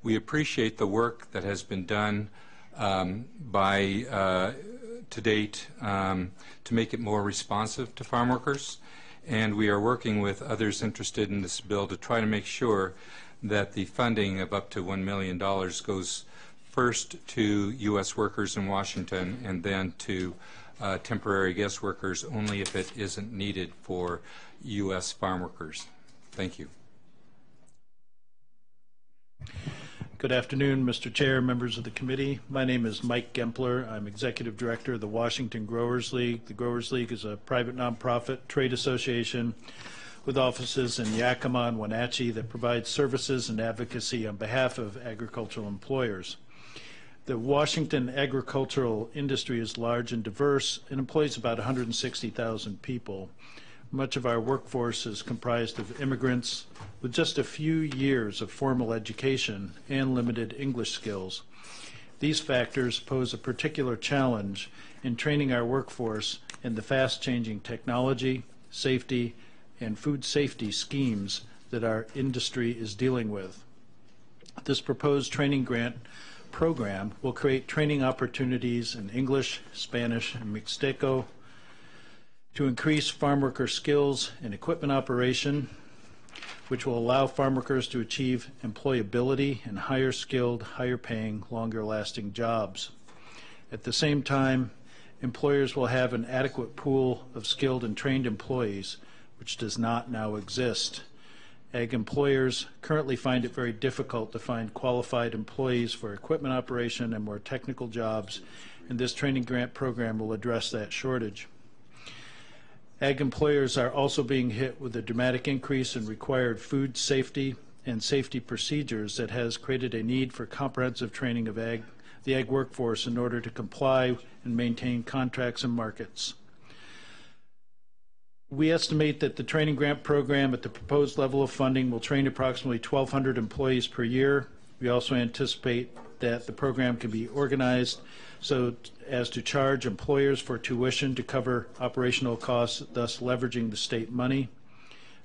Speaker 8: We appreciate the work that has been done to date to make it more responsive to farm workers. And we are working with others interested in this bill to try to make sure that the funding of up to $1 million goes first to U.S. workers in Washington and then to temporary guest workers only if it isn't needed for U.S. farm workers. Thank you.
Speaker 9: Good afternoon, Mr. Chair, members of the committee. My name is Mike Gempler. I'm Executive Director of the Washington Growers League. The Growers League is a private nonprofit trade association with offices in Yakima and Wenatchee that provides services and advocacy on behalf of agricultural employers. The Washington agricultural industry is large and diverse and employs about 160,000 people. Much of our workforce is comprised of immigrants with just a few years of formal education and limited English skills. These factors pose a particular challenge in training our workforce in the fast-changing technology, safety, and food safety schemes that our industry is dealing with. This proposed training grant program will create training opportunities in English, Spanish, and Mixteco to increase farm worker skills in equipment operation, which will allow farm workers to achieve employability in higher skilled, higher paying, longer lasting jobs. At the same time, employers will have an adequate pool of skilled and trained employees, which does not now exist. Ag employers currently find it very difficult to find qualified employees for equipment operation and more technical jobs, and this training grant program will address that shortage. Ag employers are also being hit with a dramatic increase in required food safety and safety procedures that has created a need for comprehensive training of the ag workforce in order to comply and maintain contracts and markets. We estimate that the training grant program at the proposed level of funding will train approximately 1,200 employees per year. We also anticipate that the program can be organized so as to charge employers for tuition to cover operational costs, thus leveraging the state money.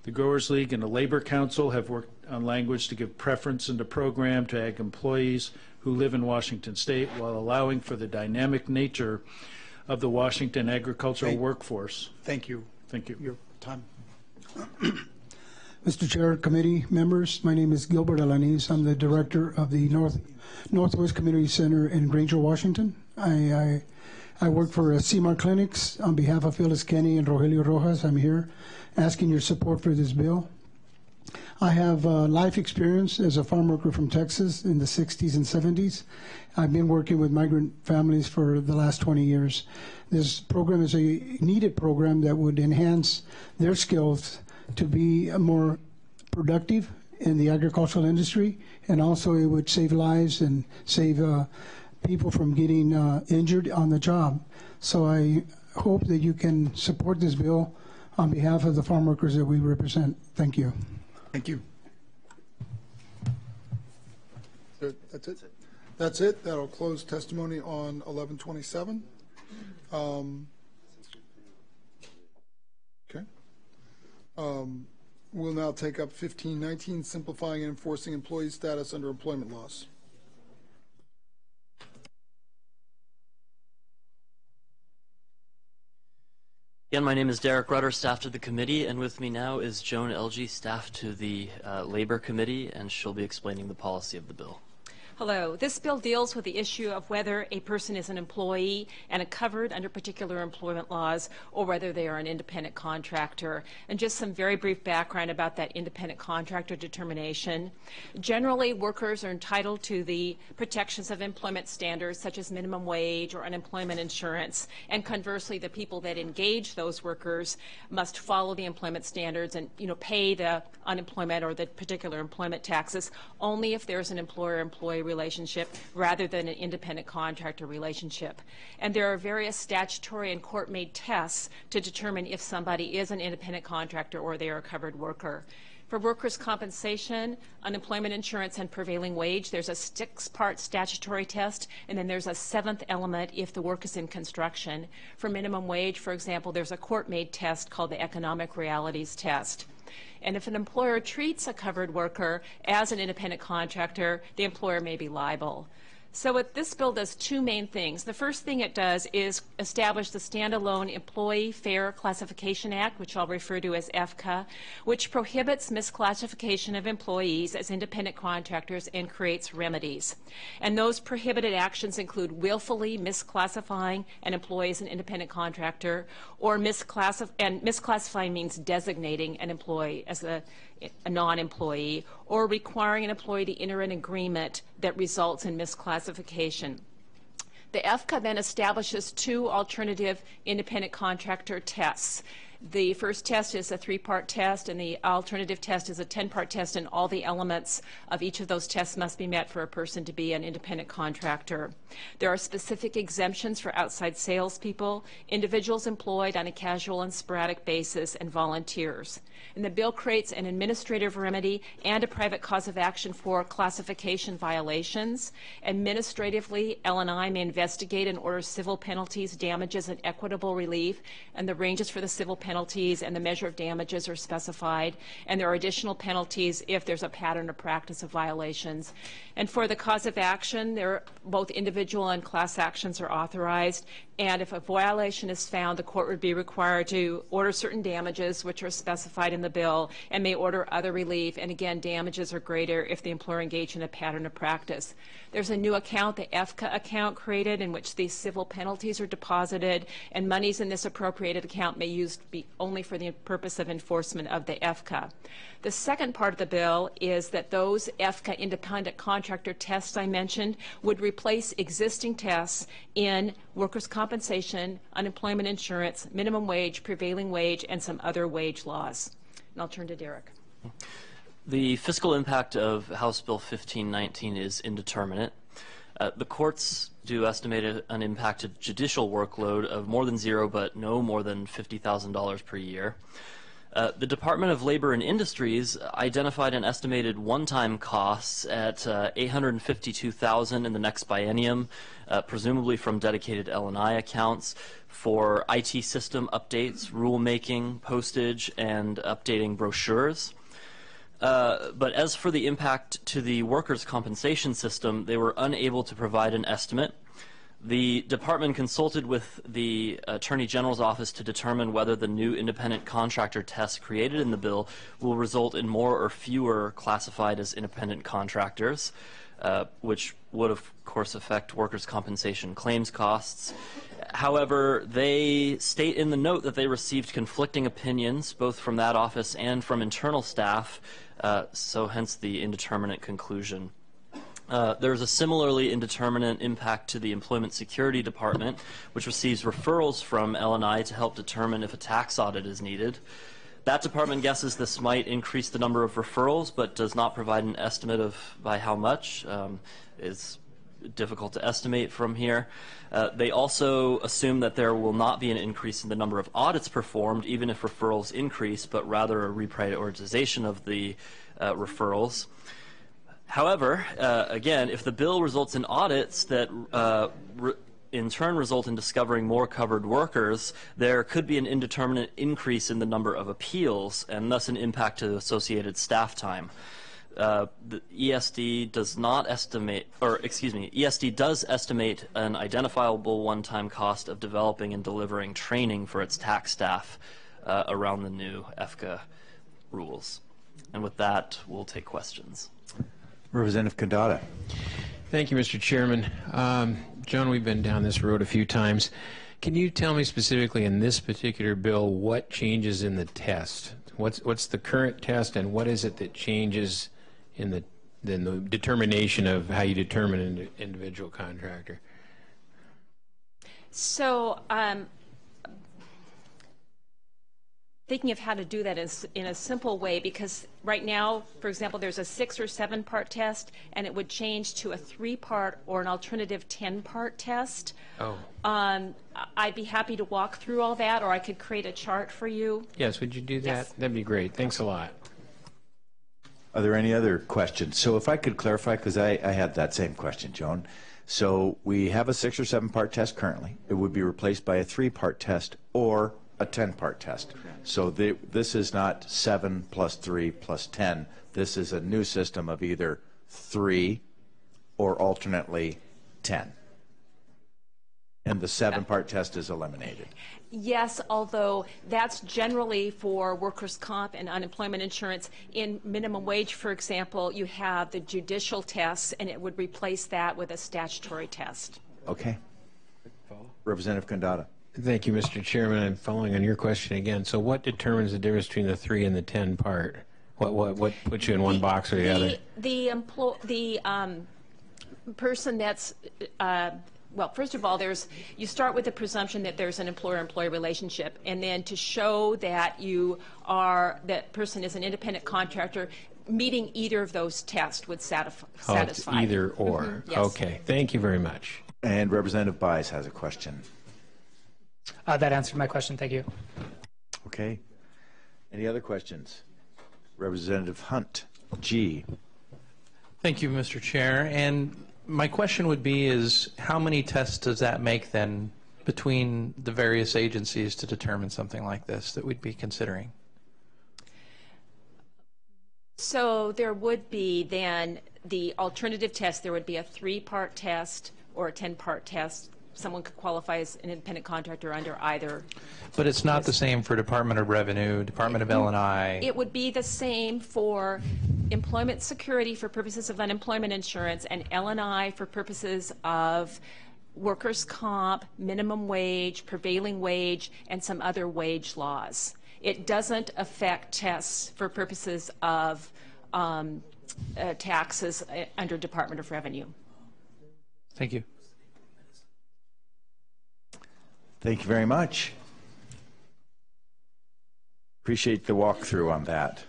Speaker 9: The Growers League and the Labor Council have worked on language to give preference in the program to ag employees who live in Washington State while allowing for the dynamic nature of the Washington agricultural workforce.
Speaker 1: Thank you.
Speaker 9: Thank you.
Speaker 1: Your time.
Speaker 14: Mr. Chair, committee members, my name is Gilbert Alanis. I'm the director of the Northwest Community Center in Granger, Washington. I work for CMAR Clinics. On behalf of Phyllis Kenny and Rogelio Rojas, I'm here asking your support for this bill. I have life experience as a farm worker from Texas in the 60s and 70s. I've been working with migrant families for the last 20 years. This program is a needed program that would enhance their skills to be more productive in the agricultural industry, and also it would save lives and save people from getting injured on the job. So I hope that you can support this bill on behalf of the farm workers that we represent. Thank you.
Speaker 1: Thank you. That's it? That's it. That'll close testimony on 1127. Okay. We'll now take up 1519, simplifying and enforcing employee status under employment laws.
Speaker 18: Again, my name is Derek Rutter, staff to the committee, and with me now is Joan Elgie, staff to the Labor Committee, and she'll be explaining the policy of the bill.
Speaker 23: Hello. This bill deals with the issue of whether a person is an employee and covered under particular employment laws, or whether they are an independent contractor. And just some very brief background about that independent contractor determination. Generally, workers are entitled to the protections of employment standards such as minimum wage or unemployment insurance. And conversely, the people that engage those workers must follow the employment standards and pay the unemployment or the particular employment taxes only if there's an employer-employee relationship rather than an independent contractor relationship. And there are various statutory and court-made tests to determine if somebody is an independent contractor or they are a covered worker. For workers' compensation, unemployment insurance, and prevailing wage, there's a 6-part statutory test, and then there's a 7th element if the work is in construction. For minimum wage, for example, there's a court-made test called the economic realities test. And if an employer treats a covered worker as an independent contractor, the employer may be liable. So what this bill does 2 main things. The first thing it does is establish the Standalone Employee Fair Classification Act, which I'll refer to as EFCA, which prohibits misclassification of employees as independent contractors and creates remedies. And those prohibited actions include willfully misclassifying an employee as an independent contractor, or misclassifying means designating an employee as a non-employee, or requiring an employee to enter an agreement that results in misclassification. The EFCA then establishes 2 alternative independent contractor tests. The first test is a 3-part test, and the alternative test is a 10-part test, and all the elements of each of those tests must be met for a person to be an independent contractor. There are specific exemptions for outside salespeople, individuals employed on a casual and sporadic basis, and volunteers. And the bill creates an administrative remedy and a private cause of action for classification violations. Administratively, L&I may investigate and order civil penalties, damages, and equitable relief, and the ranges for the civil penalties
Speaker 21: penalties, and the measure of damages are specified, and there are additional penalties if there's a pattern or practice of violations. And for the cause of action, both individual and class actions are authorized, and if a violation is found, the court would be required to order certain damages, which are specified in the bill, and may order other relief, and again, damages are greater if the employer engaged in a pattern of practice. There's a new account, the EFCA account, created in which these civil penalties are deposited, and monies in this appropriated account may be only for the purpose of enforcement of the EFCA. The second part of the bill is that those EFCA independent contractor tests I mentioned would replace existing tests in workers' compensation, unemployment insurance, minimum wage, prevailing wage, and some other wage laws. And I'll turn to Derek.
Speaker 18: The fiscal impact of House Bill 1519 is indeterminate. The courts do estimate an impacted judicial workload of more than zero, but no more than $50,000 per year. The Department of Labor and Industries identified an estimated one-time costs at $852,000 in the next biennium, presumably from dedicated L&I accounts for IT system updates, rulemaking, postage, and updating brochures. But as for the impact to the workers' compensation system, they were unable to provide an estimate. The department consulted with the Attorney General's office to determine whether the new independent contractor test created in the bill will result in more or fewer classified as independent contractors, which would, of course, affect workers' compensation claims costs. However, they state in the note that they received conflicting opinions, both from that office and from internal staff, so hence the indeterminate conclusion. There's a similarly indeterminate impact to the Employment Security Department, which receives referrals from L&I to help determine if a tax audit is needed. That department guesses this might increase the number of referrals, but does not provide an estimate of by how much. It's difficult to estimate from here. They also assume that there will not be an increase in the number of audits performed, even if referrals increase, but rather a reprioritization of the referrals. However, again, if the bill results in audits that in turn result in discovering more covered workers, there could be an indeterminate increase in the number of appeals and thus an impact to associated staff time. The ESD does not estimate, or excuse me, ESD does estimate an identifiable one-time cost of developing and delivering training for its tax staff around the new EFCA rules. And with that, we'll take questions.
Speaker 5: Representative Kandata.
Speaker 16: Thank you, Mr. Chairman. John, we've been down this road a few times. Can you tell me specifically in this particular bill what changes in the test? What's the current test, and what is it that changes in the determination of how you determine an individual contractor?
Speaker 21: So thinking of how to do that is in a simple way, because right now, for example, there's a 6 or 7 part test, and it would change to a 3-part or an alternative 10-part test.
Speaker 16: Oh.
Speaker 21: I'd be happy to walk through all that, or I could create a chart for you.
Speaker 16: Yes, would you do that?
Speaker 21: Yes.
Speaker 16: That'd be great. Thanks a lot.
Speaker 5: Are there any other questions? So if I could clarify, because I had that same question, Joan. So we have a 6 or 7 part test currently. It would be replaced by a 3-part test or a 10-part test. So this is not 7 plus 3 plus 10. This is a new system of either 3 or alternately 10. And the 7-part test is eliminated.
Speaker 21: Yes, although that's generally for workers' comp and unemployment insurance. In minimum wage, for example, you have the judicial tests, and it would replace that with a statutory test.
Speaker 5: Okay. Representative Kandata.
Speaker 16: Thank you, Mr. Chairman. I'm following on your question again. So what determines the difference between the 3 and the 10 part? What puts you in one box or the other?
Speaker 21: The person that's well, first of all, you start with the presumption that there's an employer-employee relationship, and then to show that that person is an independent contractor, meeting either of those tests would satisfy.
Speaker 16: Oh, it's either or.
Speaker 21: Mm-hmm. Yes.
Speaker 16: Okay. Thank you very much.
Speaker 5: And Representative Byes has a question.
Speaker 17: That answered my question. Thank you.
Speaker 5: Okay. Any other questions? Representative Hunt, G.
Speaker 19: Thank you, Mr. Chair. And my question would be how many tests does that make then between the various agencies to determine something like this that we'd be considering?
Speaker 2: So there would be then the alternative test. There would be a 3-part test or a 10-part test. Someone could qualify as an independent contractor under either.
Speaker 19: But it's not the same for Department of Revenue, Department of L&I.
Speaker 2: It would be the same for employment security for purposes of unemployment insurance and L&I for purposes of workers' comp, minimum wage, prevailing wage, and some other wage laws. It doesn't affect tests for purposes of taxes under Department of Revenue.
Speaker 19: Thank you.
Speaker 5: Thank you very much. Appreciate the walkthrough on that.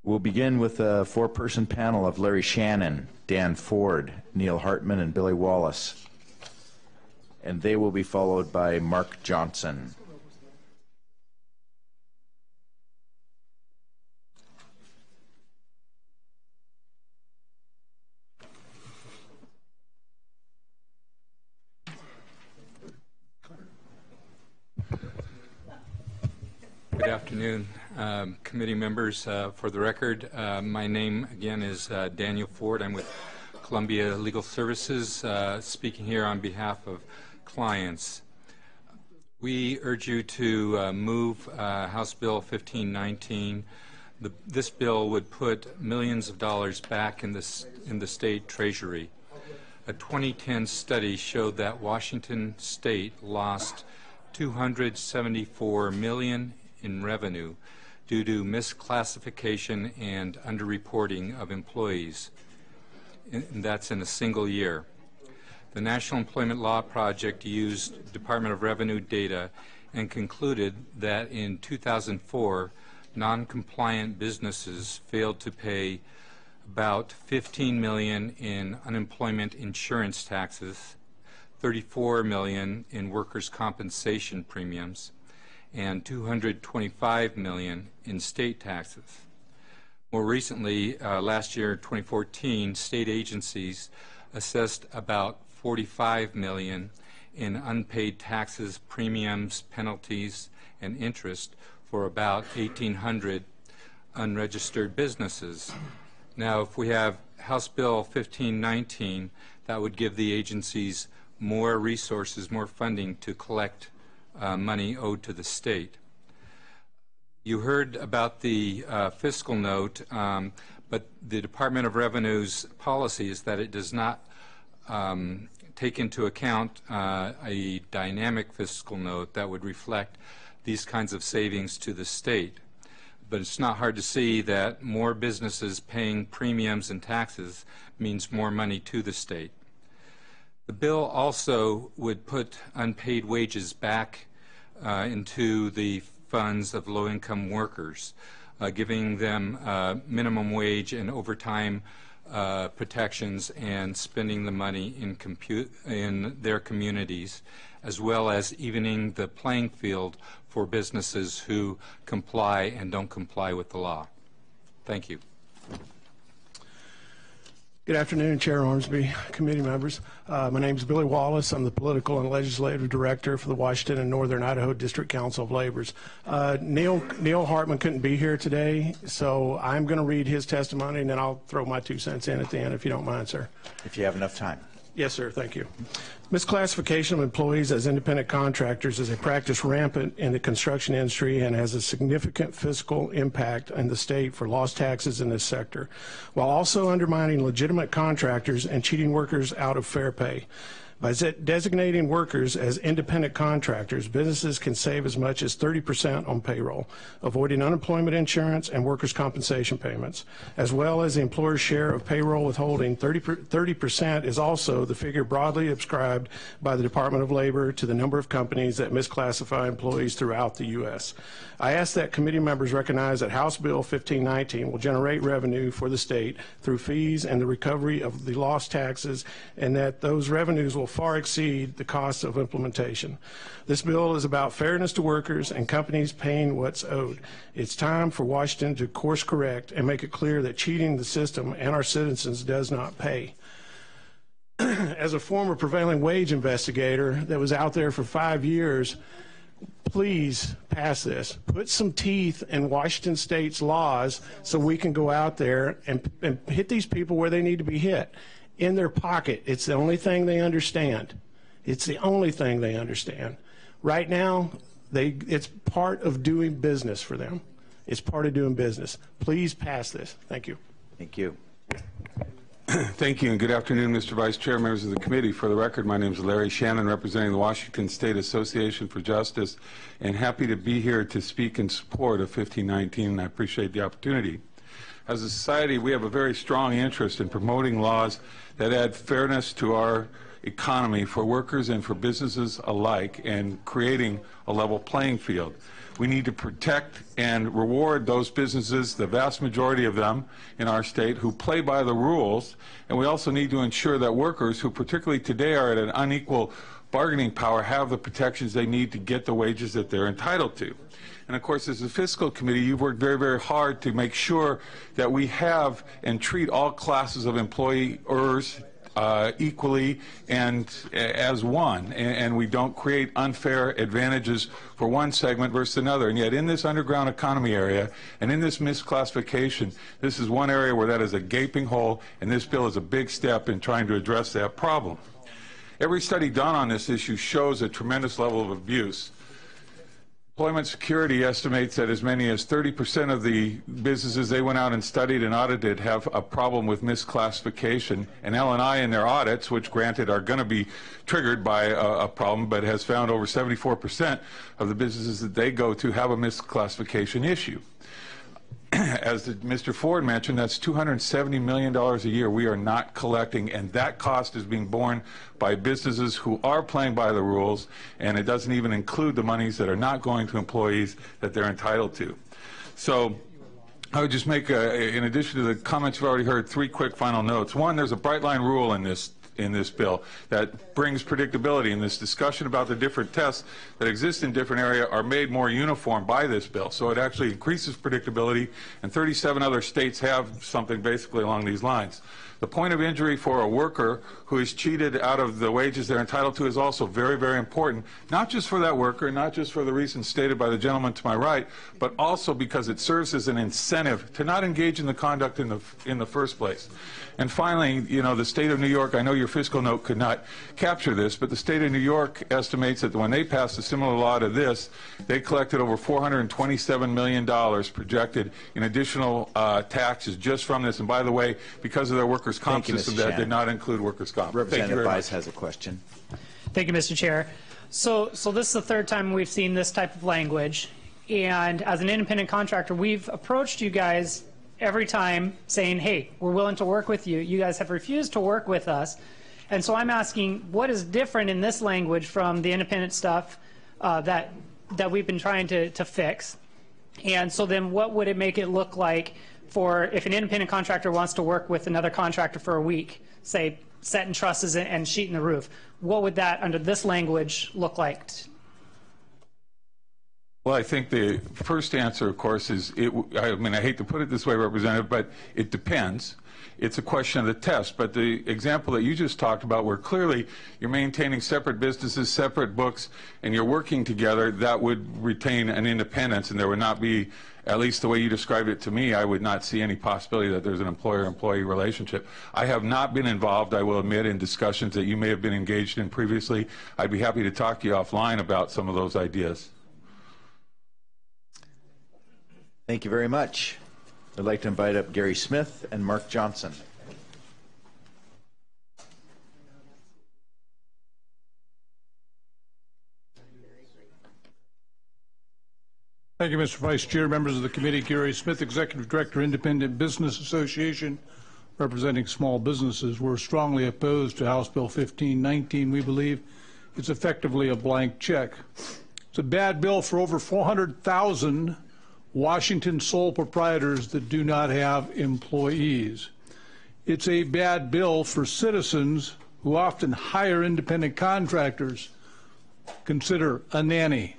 Speaker 5: We'll begin with a 4-person panel of Larry Shannon, Dan Ford, Neil Hartman, and Billy Wallace. And they will be followed by Mark Johnson.
Speaker 8: Good afternoon, committee members. For the record, my name again is Daniel Ford. I'm with Columbia Legal Services, speaking here on behalf of clients. We urge you to move House Bill 1519. This bill would put millions of dollars back in the state treasury. A 2010 study showed that Washington State lost $274 million in revenue due to misclassification and underreporting of employees. And that's in a single year. The National Employment Law Project used Department of Revenue data and concluded that in 2004, non-compliant businesses failed to pay about $15 million in unemployment insurance taxes, $34 million in workers' compensation premiums, and $225 million in state taxes. More recently, last year, 2014, state agencies assessed about $45 million in unpaid taxes, premiums, penalties, and interest for about 1,800 unregistered businesses. Now, if we have House Bill 1519, that would give the agencies more resources, more funding to collect money owed to the state. You heard about the fiscal note, but the Department of Revenue's policy is that it does not take into account a dynamic fiscal note that would reflect these kinds of savings to the state. But it's not hard to see that more businesses paying premiums and taxes means more money to the state. The bill also would put unpaid wages back into the funds of low-income workers, giving them minimum wage and overtime protections and spending the money in their communities, as well as evening the playing field for businesses who comply and don't comply with the law. Thank you.
Speaker 3: Good afternoon, Chair Ormsby, committee members. My name is Billy Wallace. I'm the Political and Legislative Director for the Washington and Northern Idaho District Council of Laborers. Neil Hartman couldn't be here today, so I'm going to read his testimony, and then I'll throw my 2 cents in at the end, if you don't mind, sir.
Speaker 5: If you have enough time.
Speaker 3: Yes, sir. Thank you. Misclassification of employees as independent contractors is a practice rampant in the construction industry and has a significant fiscal impact in the state for lost taxes in this sector, while also undermining legitimate contractors and cheating workers out of fair pay. By designating workers as independent contractors, businesses can save as much as 30% on payroll, avoiding unemployment insurance and workers' compensation payments, as well as the employer's share of payroll withholding. 30% is also the figure broadly ascribed by the Department of Labor to the number of companies that misclassify employees throughout the U.S. I ask that committee members recognize that House Bill 1519 will generate revenue for the state through fees and the recovery of the lost taxes, and that those revenues will far exceed the costs of implementation. This bill is about fairness to workers and companies paying what's owed. It's time for Washington to course correct and make it clear that cheating the system and our citizens does not pay. as a former prevailing wage investigator that was out there for 5 years, please pass this. Put some teeth in Washington State's laws so we can go out there and hit these people where they need to be hit, in their pocket. It's the only thing they understand. It's the only thing they understand. Right now, it's part of doing business for them. It's part of doing business. Please pass this. Thank you.
Speaker 5: Thank you.
Speaker 10: Thank you, and good afternoon, Mr. Vice Chair, members of the committee. For the record, my name is Larry Shannon, representing the Washington State Association for Justice, and happy to be here to speak in support of 1519, and I appreciate the opportunity. As a society, we have a very strong interest in promoting laws that add fairness to our economy for workers and for businesses alike, and creating a level playing field. We need to protect and reward those businesses, the vast majority of them in our state, who play by the rules, and we also need to ensure that workers who particularly today are at an unequal bargaining power have the protections they need to get the wages that they're entitled to. And of course, as a fiscal committee, you've worked very, very hard to make sure that we have and treat all classes of employers equally and as one, and we don't create unfair advantages for one segment versus another. And yet in this underground economy area and in this misclassification, this is one area where that is a gaping hole, and this bill is a big step in trying to address that problem. Every study done on this issue shows a tremendous level of abuse. Employment Security estimates that as many as 30% of the businesses they went out and studied and audited have a problem with misclassification. And L&I in their audits, which granted are going to be triggered by a problem, but has found over 74% of the businesses that they go to have a misclassification issue. As Mr. Ford mentioned, that's $270 million a year we are not collecting, and that cost is being borne by businesses who are playing by the rules, and it doesn't even include the monies that are not going to employees that they're entitled to. So I would just make, in addition to the comments you've already heard, 3 quick final notes. One, there's a bright line rule in this bill that brings predictability, and this discussion about the different tests that exist in different areas are made more uniform by this bill. So it actually increases predictability, and 37 other states have something basically along these lines. The point of injury for a worker who is cheated out of the wages they're entitled to is also very, very important, not just for that worker, not just for the reasons stated by the gentleman to my right, but also because it serves as an incentive to not engage in the conduct in the first place. And finally, you know, the state of New York, I know your fiscal note could not capture this, but the state of New York estimates that when they passed a similar law to this, they collected over $427 million projected in additional taxes just from this. And by the way, because of their workers' comp system, that did not include workers' comp.
Speaker 5: Representative Bice has a question.
Speaker 17: Thank you, Mr. Chair. So this is the third time we've seen this type of language, and as an independent contractor, we've approached you guys every time saying, hey, we're willing to work with you. You guys have refused to work with us. And so I'm asking, what is different in this language from the independent stuff that we've been trying to fix? And so then what would it make it look like for if an independent contractor wants to work with another contractor for a week, say setting trusses and sheeting the roof? What would that, under this language, look like?
Speaker 10: Well, I think the first answer, of course, is, I mean, I hate to put it this way, Representative, but it depends. It's a question of the test. But the example that you just talked about, where clearly you're maintaining separate businesses, separate books, and you're working together, that would retain an independence, and there would not be, at least the way you described it to me, I would not see any possibility that there's an employer-employee relationship. I have not been involved, I will admit, in discussions that you may have been engaged in previously. I'd be happy to talk to you offline about some of those ideas.
Speaker 5: Thank you very much. I'd like to invite up Gary Smith and Mark Johnson.
Speaker 13: Thank you, Mr. Vice Chair, members of the committee. Gary Smith, Executive Director, Independent Business Association, representing small businesses. We're strongly opposed to House Bill 1519. We believe it's effectively a blank check. It's a bad bill for over 400,000 Washington sole proprietors that do not have employees. It's a bad bill for citizens who often hire independent contractors. Consider a nanny,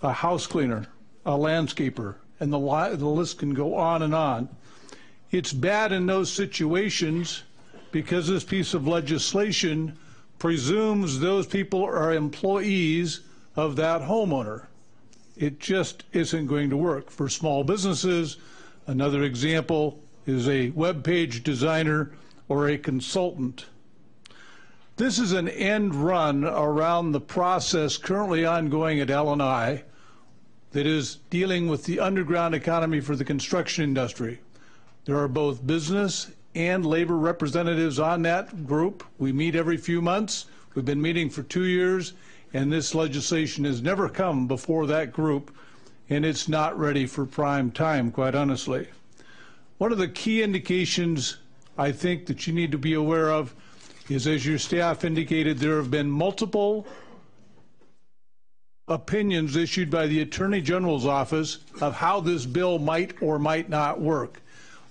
Speaker 13: a house cleaner, a landscaper, and the list can go on and on. It's bad in those situations because this piece of legislation presumes those people are employees of that homeowner. It just isn't going to work. For small businesses, another example is a web page designer or a consultant. This is an end run around the process currently ongoing at L&I that is dealing with the underground economy for the construction industry. There are both business and labor representatives on that group. We meet every few months. We've been meeting for 2 years, and this legislation has never come before that group, and it's not ready for prime time, quite honestly. One of the key indications I think that you need to be aware of is, as your staff indicated, there have been multiple opinions issued by the Attorney General's office of how this bill might or might not work.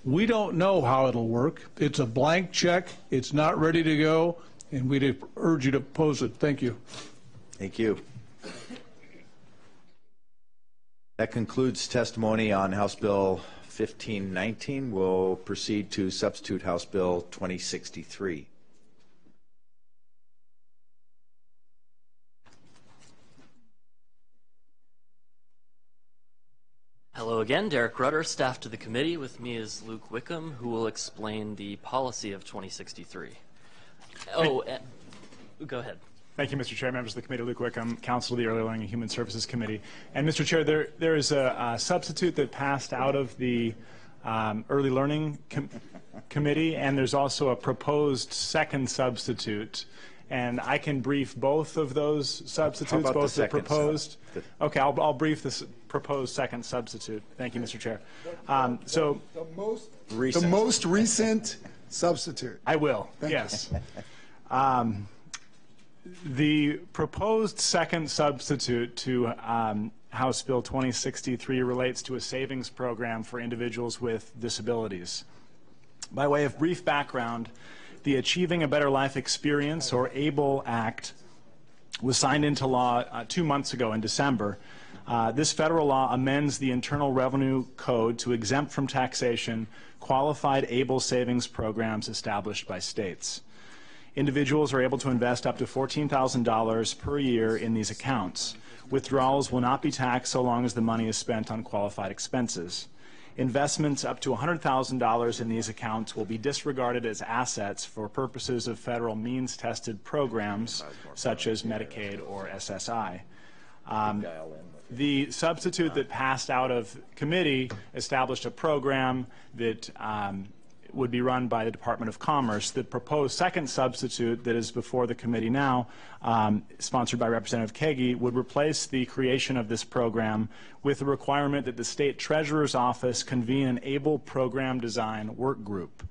Speaker 13: We don't know how it'll work. It's a blank check. It's not ready to go, and we'd urge you to oppose it. Thank you.
Speaker 5: Thank you. That concludes testimony on House Bill 1519. We'll proceed to substitute House Bill 2063.
Speaker 18: Hello again, Derek Rudder, staff to the committee. With me is Luke Wickham, who will explain the policy of 2063. Oh, go ahead.
Speaker 12: Thank you, Mr. Chair, members of the committee. Luke Wickham, counsel of the Early Learning and Human Services Committee. And Mr. Chair, there is a substitute that passed out of the Early Learning Committee, and there's also a proposed second substitute. And I can brief both of those substitutes, both the proposed. Okay, I'll brief this proposed second substitute. Thank you, Mr. Chair. So
Speaker 1: the most recent substitute.
Speaker 12: I will. Yes. The proposed second substitute to House Bill 2063 relates to a savings program for individuals with disabilities. By way of brief background, the Achieving a Better Life Experience, or ABLE Act, was signed into law 2 months ago in December. This federal law amends the Internal Revenue Code to exempt from taxation qualified ABLE savings programs established by states. Individuals are able to invest up to $14,000 per year in these accounts. Withdrawals will not be taxed so long as the money is spent on qualified expenses. Investments up to $100,000 in these accounts will be disregarded as assets for purposes of federal means-tested programs such as Medicaid or SSI. The substitute that passed out of committee established a program that would be run by the Department of Commerce. The proposed second substitute that is before the committee now, sponsored by Representative Kagi, would replace the creation of this program with the requirement that the State Treasurer's Office convene an ABLE program design work group.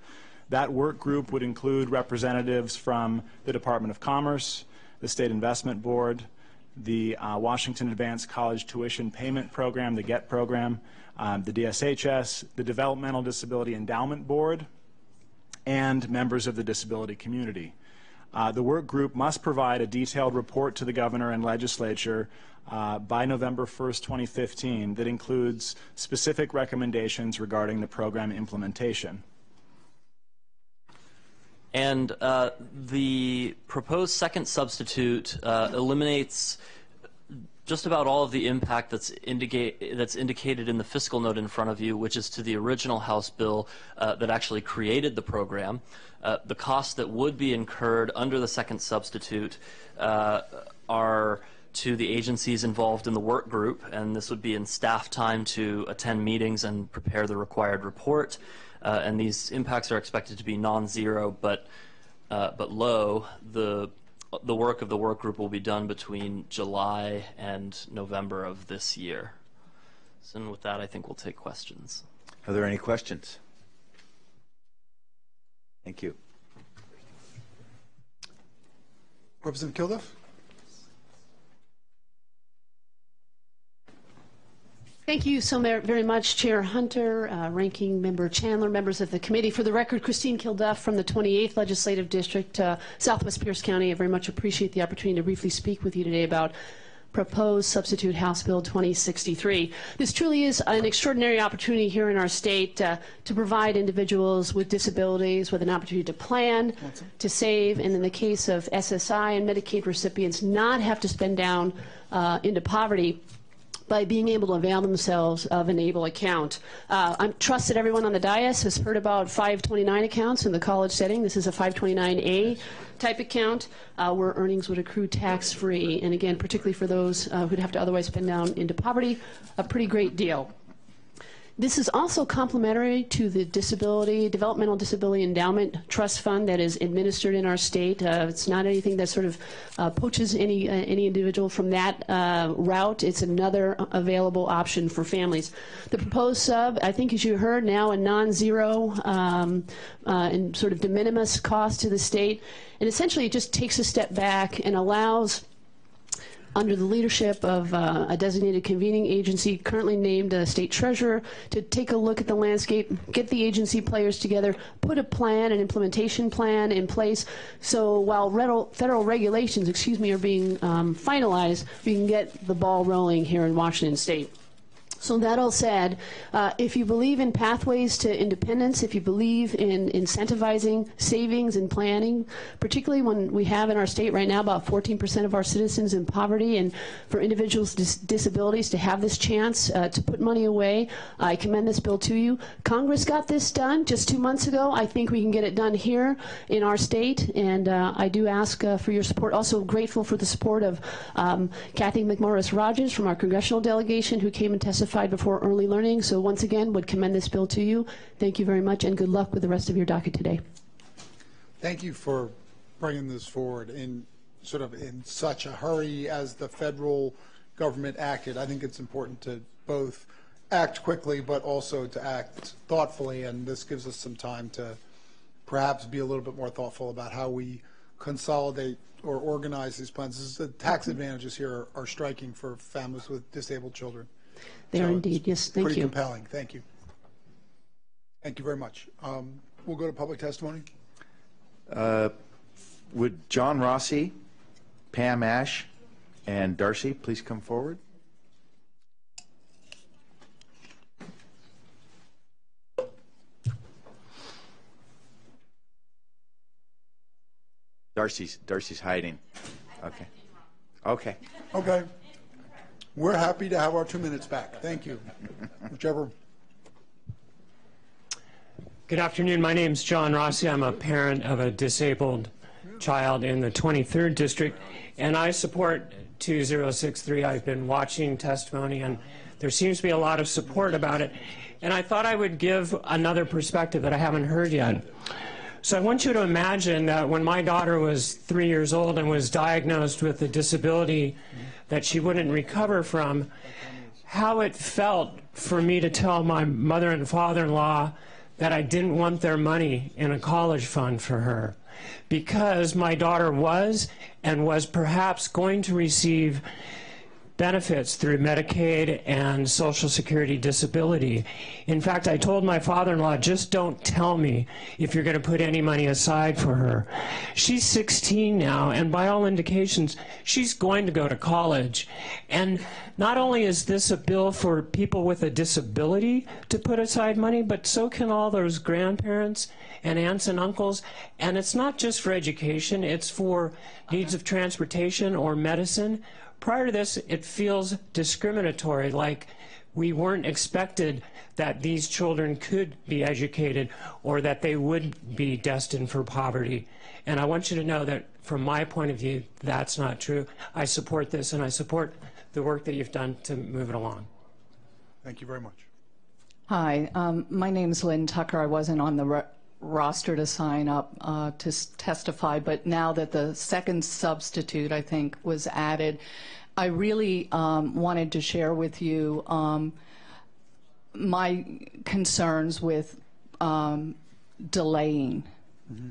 Speaker 12: That work group would include representatives from the Department of Commerce, the State Investment Board, the Washington Advanced College Tuition Payment Program, the GET program, the DSHS, the Developmental Disability Endowment Board, and members of the disability community. The work group must provide a detailed report to the governor and legislature by November 1st, 2015 that includes specific recommendations regarding the program implementation.
Speaker 18: And the proposed second substitute eliminates just about all of the impact that's indicated in the fiscal note in front of you, which is to the original House bill that actually created the program. The costs that would be incurred under the second substitute are to the agencies involved in the work group, and this would be in staff time to attend meetings and prepare the required report. And these impacts are expected to be non-zero, but low. The work of the work group will be done between July and November of this year. So with that, I think we'll take questions.
Speaker 5: Are there any questions? Thank you.
Speaker 1: Representative Kilduff?
Speaker 15: Thank you so very much, Chair Hunter, Ranking Member Chandler, members of the committee. For the record, Christine Kilduff from the 28th Legislative District, Southwest Pierce County. I very much appreciate the opportunity to briefly speak with you today about proposed substitute House Bill 2063. This truly is an extraordinary opportunity here in our state to provide individuals with disabilities with an opportunity to plan, to save, and in the case of SSI and Medicaid recipients, not have to spend down into poverty by being able to avail themselves of an ABLE account. I trust that everyone on the dais has heard about 529 accounts in the college setting. This is a 529A type account where earnings would accrue tax-free. And again, particularly for those who'd have to otherwise spend down into poverty, a pretty great deal. This is also complementary to the Developmental Disability Endowment Trust Fund that is administered in our state. It's not anything that sort of poaches any individual from that route. It's another available option for families. The proposed sub, I think as you heard, now a non-zero and sort of de minimis cost to the state. And essentially it just takes a step back and allows, under the leadership of a designated convening agency currently named a state treasurer, to take a look at the landscape, get the agency players together, put a plan, an implementation plan in place, so while federal regulations, are being finalized, we can get the ball rolling here in Washington State. So that all said, if you believe in pathways to independence, if you believe in incentivizing savings and planning, particularly when we have in our state right now about 14% of our citizens in poverty, and for individuals with disabilities to have this chance to put money away, I commend this bill to you. Congress got this done just 2 months ago. I think we can get it done here in our state, and I do ask for your support. Also grateful for the support of Kathy McMorris-Rogers from our congressional delegation, who came and testified before early learning. So once again, would commend this bill to you. Thank you very much, and good luck with the rest of your docket today.
Speaker 1: Thank you for bringing this forward in such a hurry as the federal government acted. I think it's important to both act quickly but also to act thoughtfully, and this gives us some time to perhaps be a little bit more thoughtful about how we consolidate or organize these plans. The tax advantages here are striking for families with disabled children.
Speaker 15: They are indeed. Yes, thank you.
Speaker 1: Pretty compelling. Thank you. Thank you very much. We'll go to public testimony.
Speaker 5: Would John Rossi, Pam Ash, and Darcy please come forward? Darcy's hiding. Okay. Okay.
Speaker 1: Okay. We're happy to have our 2 minutes back. Thank you. Whichever.
Speaker 6: Good afternoon. My name is John Rossi. I'm a parent of a disabled child in the 23rd District, and I support 2063. I've been watching testimony, and there seems to be a lot of support about it. And I thought I would give another perspective that I haven't heard yet. So I want you to imagine that when my daughter was 3 years old and was diagnosed with a disability that she wouldn't recover from, how it felt for me to tell my mother and father-in-law that I didn't want their money in a college fund for her, because my daughter was and was perhaps going to receive benefits through Medicaid and Social Security disability. In fact, I told my father-in-law, just don't tell me if you're going to put any money aside for her. She's 16 now, and by all indications, she's going to go to college. And not only is this a bill for people with a disability to put aside money, but so can all those grandparents and aunts and uncles. And it's not just for education, it's for needs of transportation or medicine. Prior to this, it feels discriminatory, like we weren't expected that these children could be educated or that they would be destined for poverty. And I want you to know that from my point of view, that's not true. I support this, and I support the work that you've done to move it along.
Speaker 1: Thank you very much.
Speaker 7: Hi, my name is Lynn Tucker. I wasn't on the roster to sign up to testify, but now that the second substitute, I think, was added, I really wanted to share with you my concerns with delaying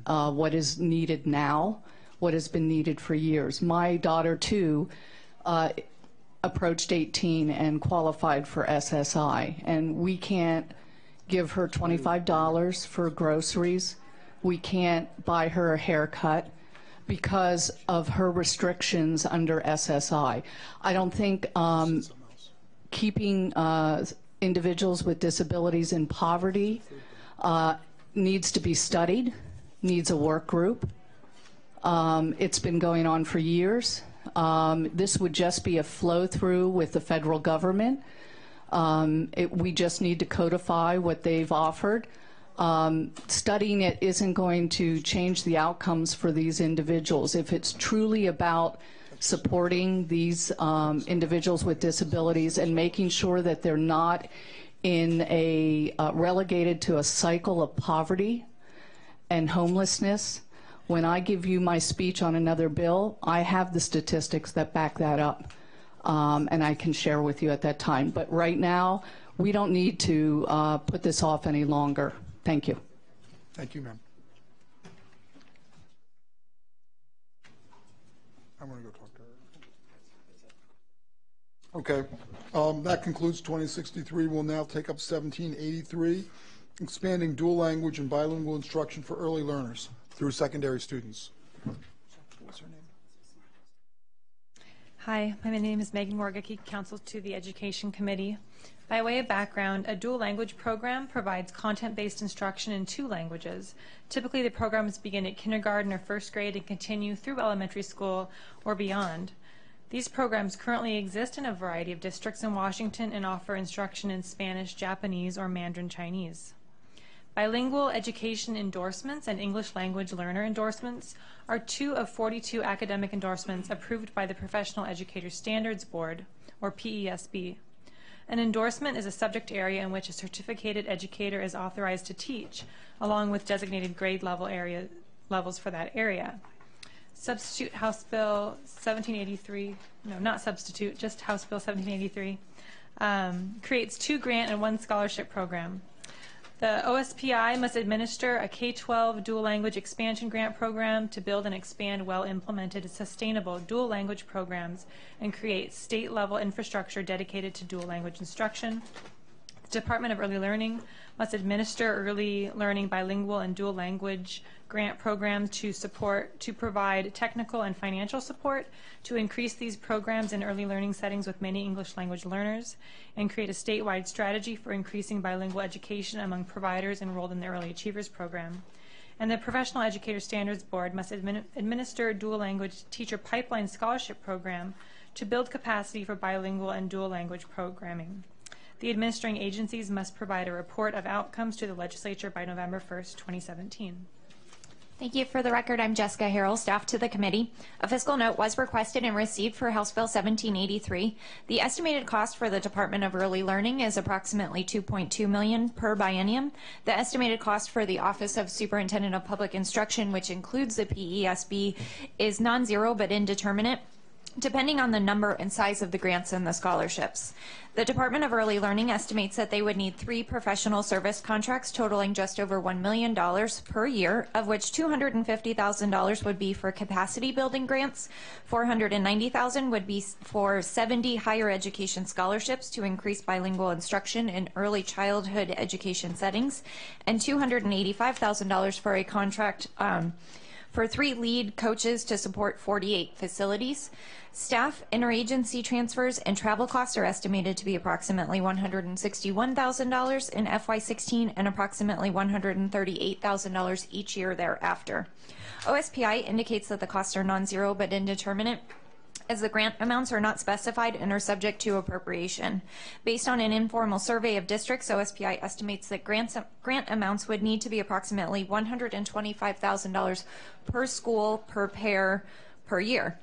Speaker 7: what is needed now, what has been needed for years. My daughter, too, approached 18 and qualified for SSI, and we can't give her $25 for groceries. We can't buy her a haircut. because of her restrictions under SSI. I don't think keeping individuals with disabilities in poverty needs to be studied, needs a work group. It's been going on for years. This would just be a flow through with the federal government. We just need to codify what they've offered. Studying it isn't going to change the outcomes for these individuals. If it's truly about supporting these individuals with disabilities and making sure that they're not in a relegated to a cycle of poverty and homelessness. When I give you my speech on another bill, I have the statistics that back that up, and I can share with you at that time. But right now, we don't need to put this off any longer. Thank you.
Speaker 1: Thank you, ma'am. I'm going to go talk to her. Okay. That concludes 2063. We'll now take up 1783, expanding dual language and bilingual instruction for early learners through secondary students. What's her name?
Speaker 11: Hi, my name is Megan Morgacki, counsel to the Education Committee. By way of background, a dual language program provides content-based instruction in 2 languages. Typically, the programs begin at kindergarten or 1st grade and continue through elementary school or beyond. These programs currently exist in a variety of districts in Washington and offer instruction in Spanish, Japanese, or Mandarin Chinese. Bilingual education endorsements and English language learner endorsements are 2 of 42 academic endorsements approved by the Professional Educator Standards Board, or PESB. An endorsement is a subject area in which a certificated educator is authorized to teach, along with designated grade levels for that area. Substitute House Bill 1783, no, not substitute, just House Bill 1783, creates 2 grant and 1 scholarship program. The OSPI must administer a K-12 dual language expansion grant program to build and expand well-implemented, sustainable dual language programs and create state-level infrastructure dedicated to dual language instruction. The Department of Early Learning must administer early learning bilingual and dual language grant programs to provide technical and financial support to increase these programs in early learning settings with many English language learners, and create a statewide strategy for increasing bilingual education among providers enrolled in the Early Achievers program. And the Professional Educator Standards Board must administer dual language teacher pipeline scholarship program to build capacity for bilingual and dual language programming. The administering agencies must provide a report of outcomes to the legislature by November 1st, 2017.
Speaker 21: Thank you. For the record, I'm Jessica Harrell, staff to the committee. A fiscal note was requested and received for House Bill 1783. The estimated cost for the Department of Early Learning is approximately $2.2 million per biennium. The estimated cost for the Office of Superintendent of Public Instruction, which includes the PESB, is non-zero but indeterminate, depending on the number and size of the grants and the scholarships. The Department of Early Learning estimates that they would need 3 professional service contracts totaling just over $1 million per year, of which $250,000 would be for capacity building grants, $490,000 would be for 70 higher education scholarships to increase bilingual instruction in early childhood education settings, and $285,000 for a contract for 3 lead coaches to support 48 facilities. Staff, interagency transfers, and travel costs are estimated to be approximately $161,000 in FY16 and approximately $138,000 each year thereafter. OSPI indicates that the costs are non-zero but indeterminate, as the grant amounts are not specified and are subject to appropriation. Based on an informal survey of districts, OSPI estimates that grant amounts would need to be approximately $125,000 per school per pair per year,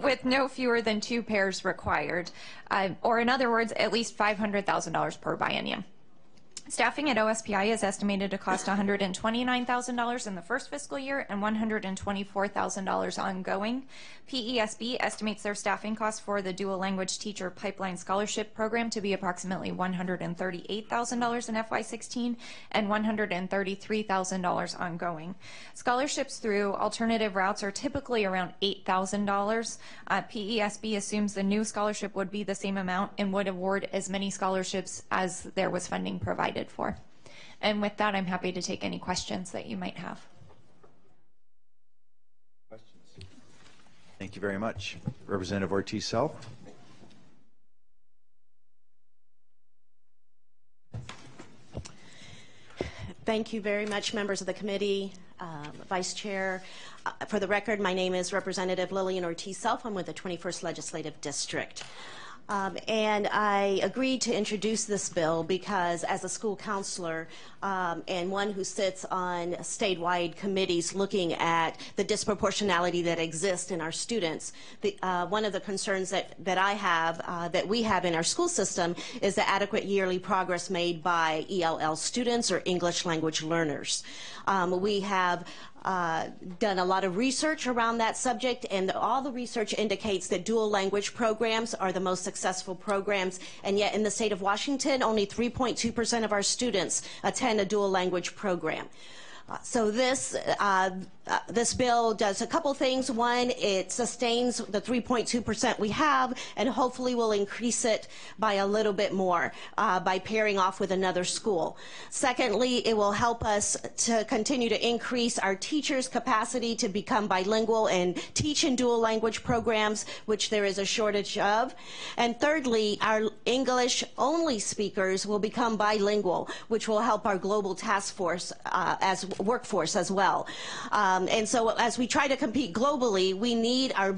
Speaker 21: with no fewer than 2 pairs required, or in other words, at least $500,000 per biennium. Staffing at OSPI is estimated to cost $129,000 in the first fiscal year and $124,000 ongoing. PESB estimates their staffing costs for the dual language teacher pipeline scholarship program to be approximately $138,000 in FY16 and $133,000 ongoing. Scholarships through alternative routes are typically around $8,000. PESB assumes the new scholarship would be the same amount and would award as many scholarships as there was funding provided for. And with that, I'm happy to take any questions that you might have.
Speaker 5: Questions? Thank you very much. Representative Ortiz-Self.
Speaker 4: Thank you very much, members of the committee, Vice Chair. For the record, my name is Representative Lillian Ortiz-Self. I'm with the 21st Legislative District. And I agreed to introduce this bill because as a school counselor and one who sits on statewide committees looking at the disproportionality that exists in our students, one of the concerns that I have, that we have in our school system, is the adequate yearly progress made by ELL students or English language learners. We have done a lot of research around that subject, and all the research indicates that dual language programs are the most successful programs, and yet in the state of Washington, only 3.2% of our students attend a dual language program. So this bill does a couple things. One, it sustains the 3.2% we have, and hopefully will increase it by a little bit more by pairing off with another school. Secondly, it will help us to continue to increase our teachers' capacity to become bilingual and teach in dual language programs, which there is a shortage of. And thirdly, our English-only speakers will become bilingual, which will help our global task force workforce as well. And so as we try to compete globally, we need our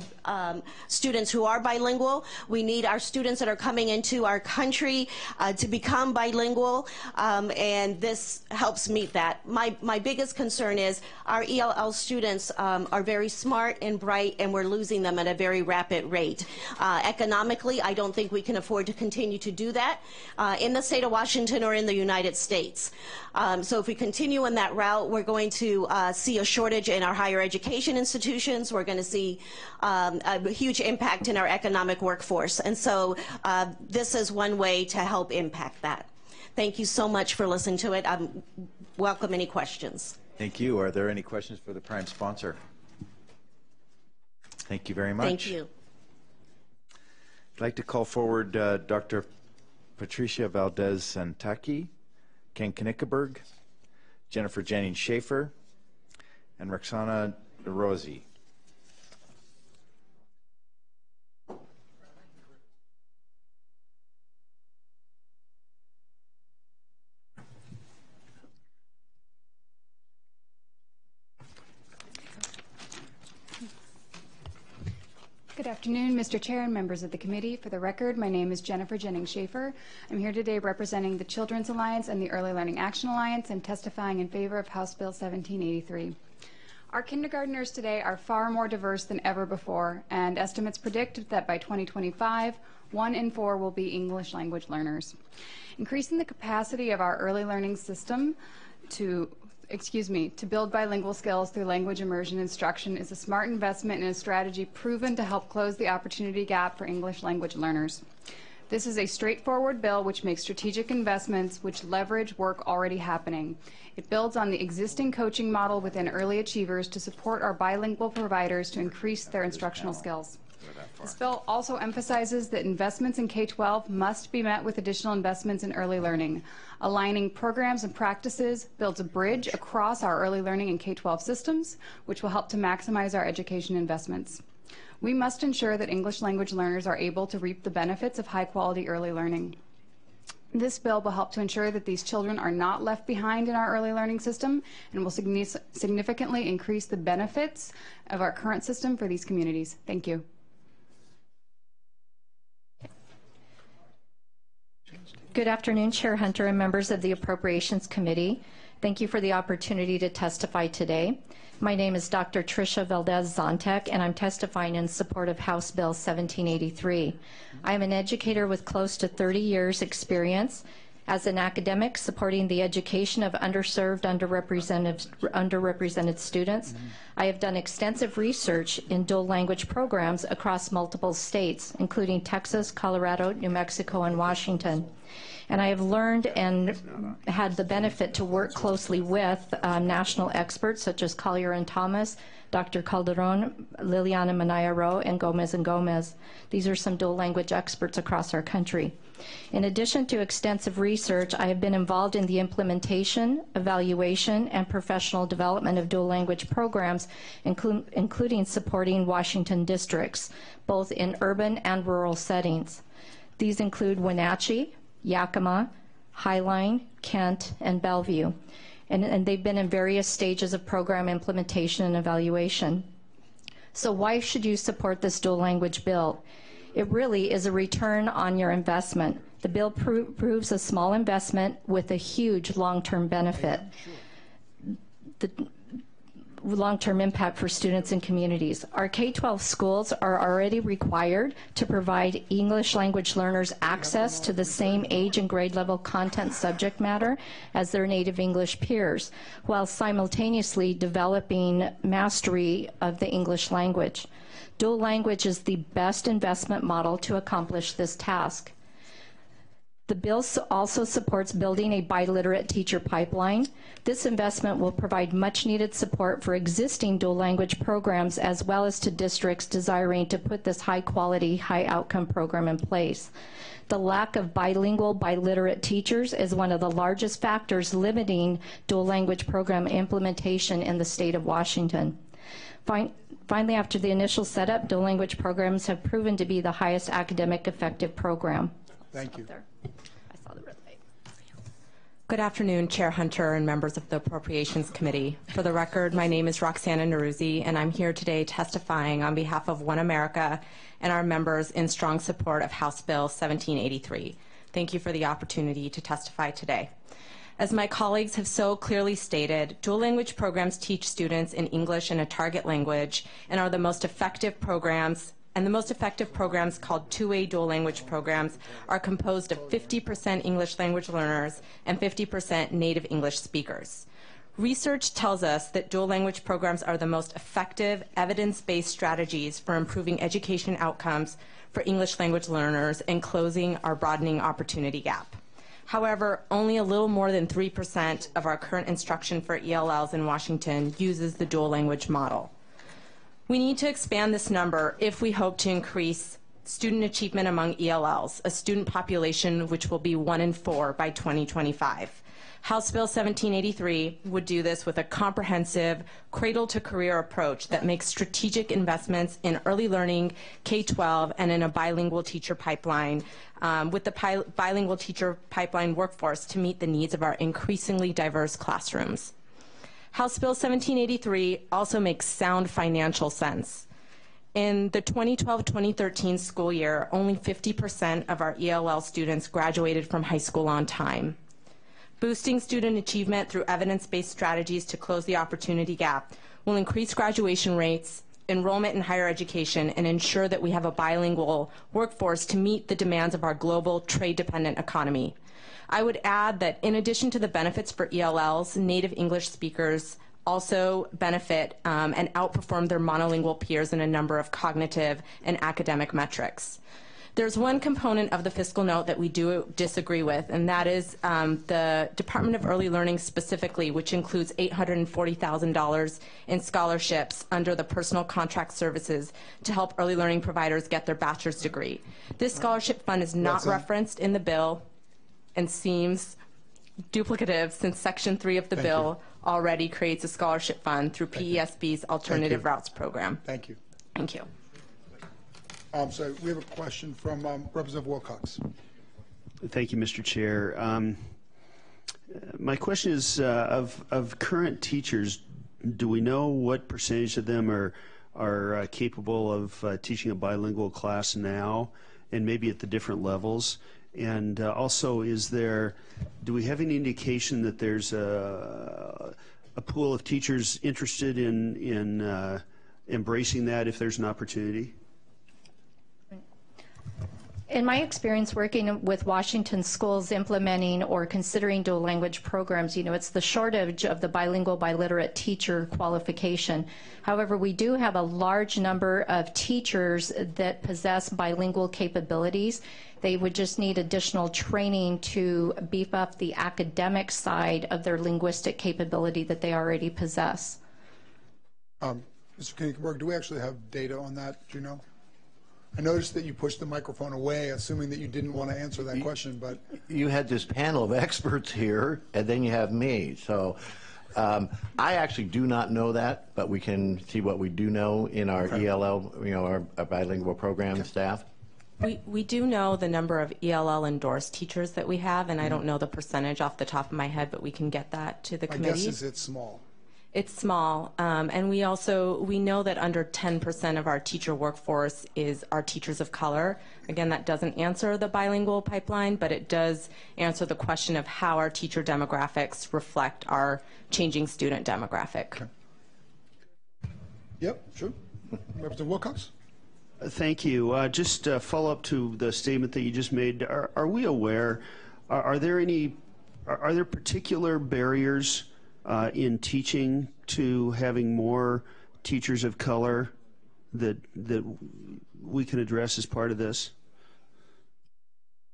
Speaker 4: students who are bilingual. We need our students that are coming into our country to become bilingual, and this helps meet that. My biggest concern is our ELL students are very smart and bright, and we're losing them at a very rapid rate. Economically, I don't think we can afford to continue to do that in the state of Washington or in the United States. So if we continue in that route, we're going to see a shortage in our higher education institutions. We're going to see a huge impact in our economic workforce. And so this is one way to help impact that. Thank you so much for listening to it. I welcome any questions.
Speaker 5: Thank you. Are there any questions for the prime sponsor? Thank you very much.
Speaker 4: Thank you.
Speaker 5: I'd like to call forward Dr. Patricia Valdez-Santaki, Ken Knickerberg, Jennifer Jennings Schaefer, and Roxana Rosie.
Speaker 20: Good afternoon, Mr. Chair and members of the committee. For the record, my name is Jennifer Jennings Schaefer. I'm here today representing the Children's Alliance and the Early Learning Action Alliance and testifying in favor of House Bill 1783. Our kindergartners today are far more diverse than ever before, and estimates predict that by 2025, 1 in 4 will be English language learners. Increasing the capacity of our early learning system to build bilingual skills through language immersion instruction is a smart investment and a strategy proven to help close the opportunity gap for English language learners. This is a straightforward bill which makes strategic investments which leverage work already happening. It builds on the existing coaching model within early achievers to support our bilingual providers to increase their instructional skills. This bill also emphasizes that investments in K-12 must be met with additional investments in early learning. Aligning programs and practices builds a bridge across our early learning and K-12 systems, which will help to maximize our education investments. We must ensure that English language learners are able to reap the benefits of high-quality early learning. This bill will help to ensure that these children are not left behind in our early learning system and will significantly increase the benefits of our current system for these communities. Thank you.
Speaker 21: Good afternoon, Chair Hunter and members of the Appropriations Committee. Thank you for the opportunity to testify today. My name is Dr. Tricia Valdez-Zontek, and I'm testifying in support of House Bill 1783. I am an educator with close to 30 years' experience as an academic supporting the education of underserved, underrepresented students. I have done extensive research in dual language programs across multiple states, including Texas, Colorado, New Mexico, and Washington.
Speaker 9: And I have learned and had the benefit to work closely with national experts such as Collier and Thomas, Dr. Calderon, Liliana Manaya-Rowe, and Gomez. These are some dual language experts across our country. In addition to extensive research, I have been involved in the implementation, evaluation, and professional development of dual language programs, including supporting Washington districts, both in urban and rural settings. These include Wenatchee, Yakima, Highline, Kent, and Bellevue. And they've been in various stages of program implementation and evaluation. So why should you support this dual language bill? It really is a return on your investment. The bill proves a small investment with a huge long-term benefit. The long-term impact for students and communities. Our K-12 schools are already required to provide English language learners access to the same age and grade level content subject matter as their native English peers, while simultaneously developing mastery of the English language. Dual language is the best investment model to accomplish this task. The bill also supports building a biliterate teacher pipeline. This investment will provide much needed support for existing dual language programs as well as to districts desiring to put this high quality, high outcome program in place. The lack of bilingual, biliterate teachers is one of the largest factors limiting dual language program implementation in the state of Washington. Finally, after the initial setup, dual language programs have proven to be the highest academic effective program.
Speaker 1: Thank you.
Speaker 21: Good afternoon, Chair Hunter and members of the Appropriations Committee. For the record, my name is Roxana Neruzzi, and I'm here today testifying on behalf of One America and our members in strong support of House Bill 1783. Thank you for the opportunity to testify today. As my colleagues have so clearly stated, dual language programs teach students in English and a target language and are the most effective programs. And the most effective programs, called two-way dual language programs, are composed of 50% English language learners and 50% native English speakers. Research tells us that dual language programs are the most effective, evidence-based strategies for improving education outcomes for English language learners and closing our broadening opportunity gap. However, only a little more than 3% of our current instruction for ELLs in Washington uses the dual language model. We need to expand this number if we hope to increase student achievement among ELLs, a student population which will be 1 in 4 by 2025. House Bill 1783 would do this with a comprehensive cradle-to-career approach that makes strategic investments in early learning, K-12, and in a bilingual teacher pipeline, with the bilingual teacher pipeline workforce to meet the needs of our increasingly diverse classrooms. House Bill 1783 also makes sound financial sense. In the 2012-2013 school year, only 50% of our ELL students graduated from high school on time. Boosting student achievement through evidence-based strategies to close the opportunity gap will increase graduation rates, enrollment in higher education, and ensure that we have a bilingual workforce to meet the demands of our global trade-dependent economy. I would add that in addition to the benefits for ELLs, native English speakers also benefit and outperform their monolingual peers in a number of cognitive and academic metrics. There's one component of the fiscal note that we do disagree with, and that is the Department of Early Learning specifically, which includes $840,000 in scholarships under the Personal Contract Services to help early learning providers get their bachelor's degree. This scholarship fund is not referenced in the bill and seems duplicative since Section 3 of the bill already creates a scholarship fund through PESB's Alternative Routes program.
Speaker 1: Thank you.
Speaker 21: Thank you.
Speaker 1: So we have a question from Representative Wilcox.
Speaker 14: Thank you, Mr. Chair. My question is, of current teachers, do we know what percentage of them are capable of teaching a bilingual class now, and maybe at the different levels? And also, do we have any indication that there's a pool of teachers interested in embracing that if there's an opportunity?
Speaker 9: In my experience working with Washington schools implementing or considering dual language programs, it's the shortage of the bilingual, biliterate teacher qualification. However, we do have a large number of teachers that possess bilingual capabilities. They would just need additional training to beef up the academic side of their linguistic capability that they already possess.
Speaker 1: Mr. Knickberg, do we actually have data on that? Do you know? I noticed that you pushed the microphone away, assuming that you didn't want to answer that question, but...
Speaker 16: You had this panel of experts here, and then you have me. So I actually do not know that, but we can see what we do know in our ELL, our bilingual program staff.
Speaker 22: We do know the number of ELL endorsed teachers that we have, and I don't know the percentage off the top of my head, but we can get that to the committee.
Speaker 1: My guess is it's small.
Speaker 22: It's small, and we know that under 10% of our teacher workforce are teachers of color. Again, that doesn't answer the bilingual pipeline, but it does answer the question of how our teacher demographics reflect our changing student demographic.
Speaker 1: Okay. Yep, sure. Representative Wilcox?
Speaker 14: Thank you. Just follow up to the statement that you just made. Are we aware? Are there particular barriers in teaching to having more teachers of color that we can address as part of this?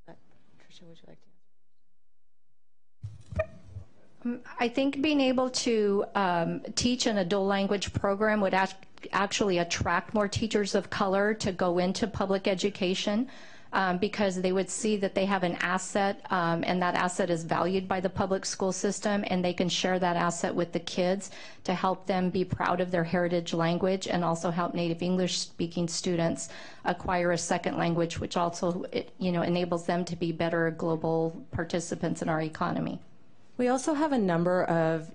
Speaker 22: Tricia, would you like to?
Speaker 9: I think being able to teach in a dual language program would actually attract more teachers of color to go into public education. Because they would see that they have an asset and that asset is valued by the public school system, and they can share that asset with the kids to help them be proud of their heritage language and also help Native English speaking students acquire a second language, which also enables them to be better global participants in our economy.
Speaker 22: We also have a number of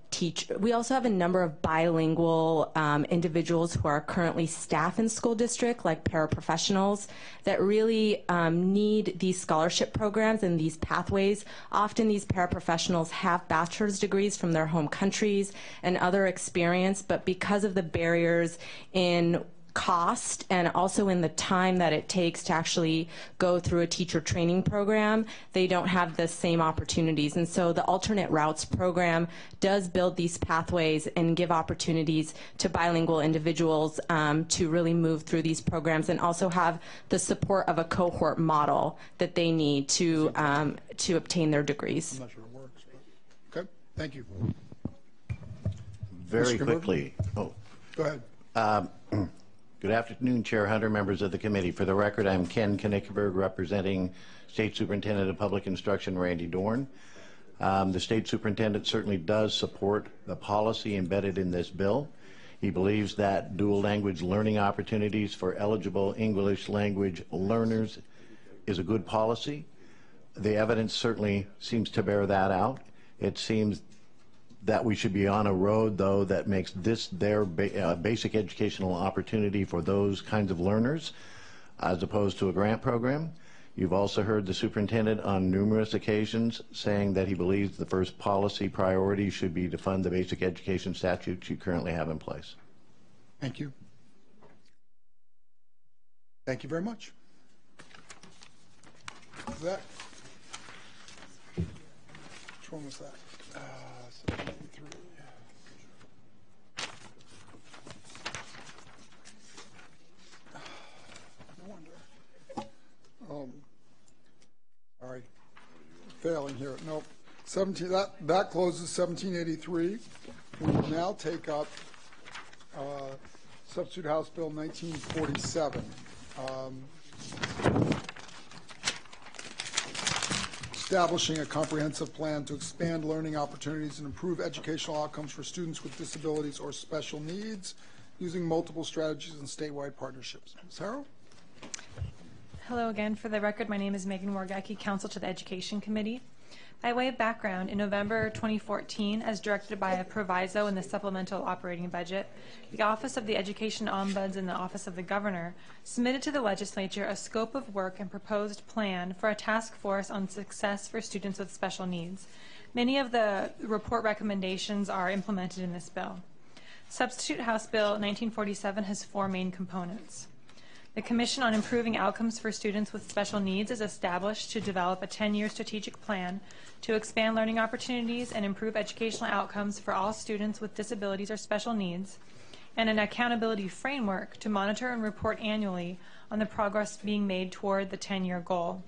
Speaker 22: bilingual individuals who are currently staff in school district, like paraprofessionals, that really need these scholarship programs and these pathways. Often these paraprofessionals have bachelor's degrees from their home countries and other experience, but because of the barriers in cost and also in the time that it takes to actually go through a teacher training program, they don't have the same opportunities. And so the alternate routes program does build these pathways and give opportunities to bilingual individuals to really move through these programs and also have the support of a cohort model that they need to obtain their degrees.
Speaker 1: I'm not sure it works, but okay, thank you.
Speaker 16: Very quickly. Oh.
Speaker 1: Go ahead.
Speaker 16: Good afternoon, Chair Hunter, members of the committee. For the record, I'm Ken Knickberg, representing State Superintendent of Public Instruction, Randy Dorn. The State Superintendent certainly does support the policy embedded in this bill. He believes that dual language learning opportunities for eligible English language learners is a good policy. The evidence certainly seems to bear that out. It seems that we should be on a road, though, that makes this their basic educational opportunity for those kinds of learners, as opposed to a grant program. You've also heard the superintendent on numerous occasions saying that he believes the first policy priority should be to fund the basic education statutes you currently have in place.
Speaker 1: Thank you. Thank you very much. That. Which one was that? 73. No wonder. Sorry, failing here. Nope. 17. That closes 1783. We will now take up Substitute House Bill 1947. Establishing a comprehensive plan to expand learning opportunities and improve educational outcomes for students with disabilities or special needs using multiple strategies and statewide partnerships. Ms. Harrow?
Speaker 11: Hello again. For the record, my name is Megan Wargacki, Counsel to the Education Committee. By way of background, in November 2014, as directed by a proviso in the supplemental operating budget, the Office of the Education Ombuds and the Office of the Governor submitted to the legislature a scope of work and proposed plan for a task force on success for students with special needs. Many of the report recommendations are implemented in this bill. Substitute House Bill 1947 has four main components. The Commission on Improving Outcomes for Students with Special Needs is established to develop a 10-year strategic plan to expand learning opportunities and improve educational outcomes for all students with disabilities or special needs, and an accountability framework to monitor and report annually on the progress being made toward the 10-year goal.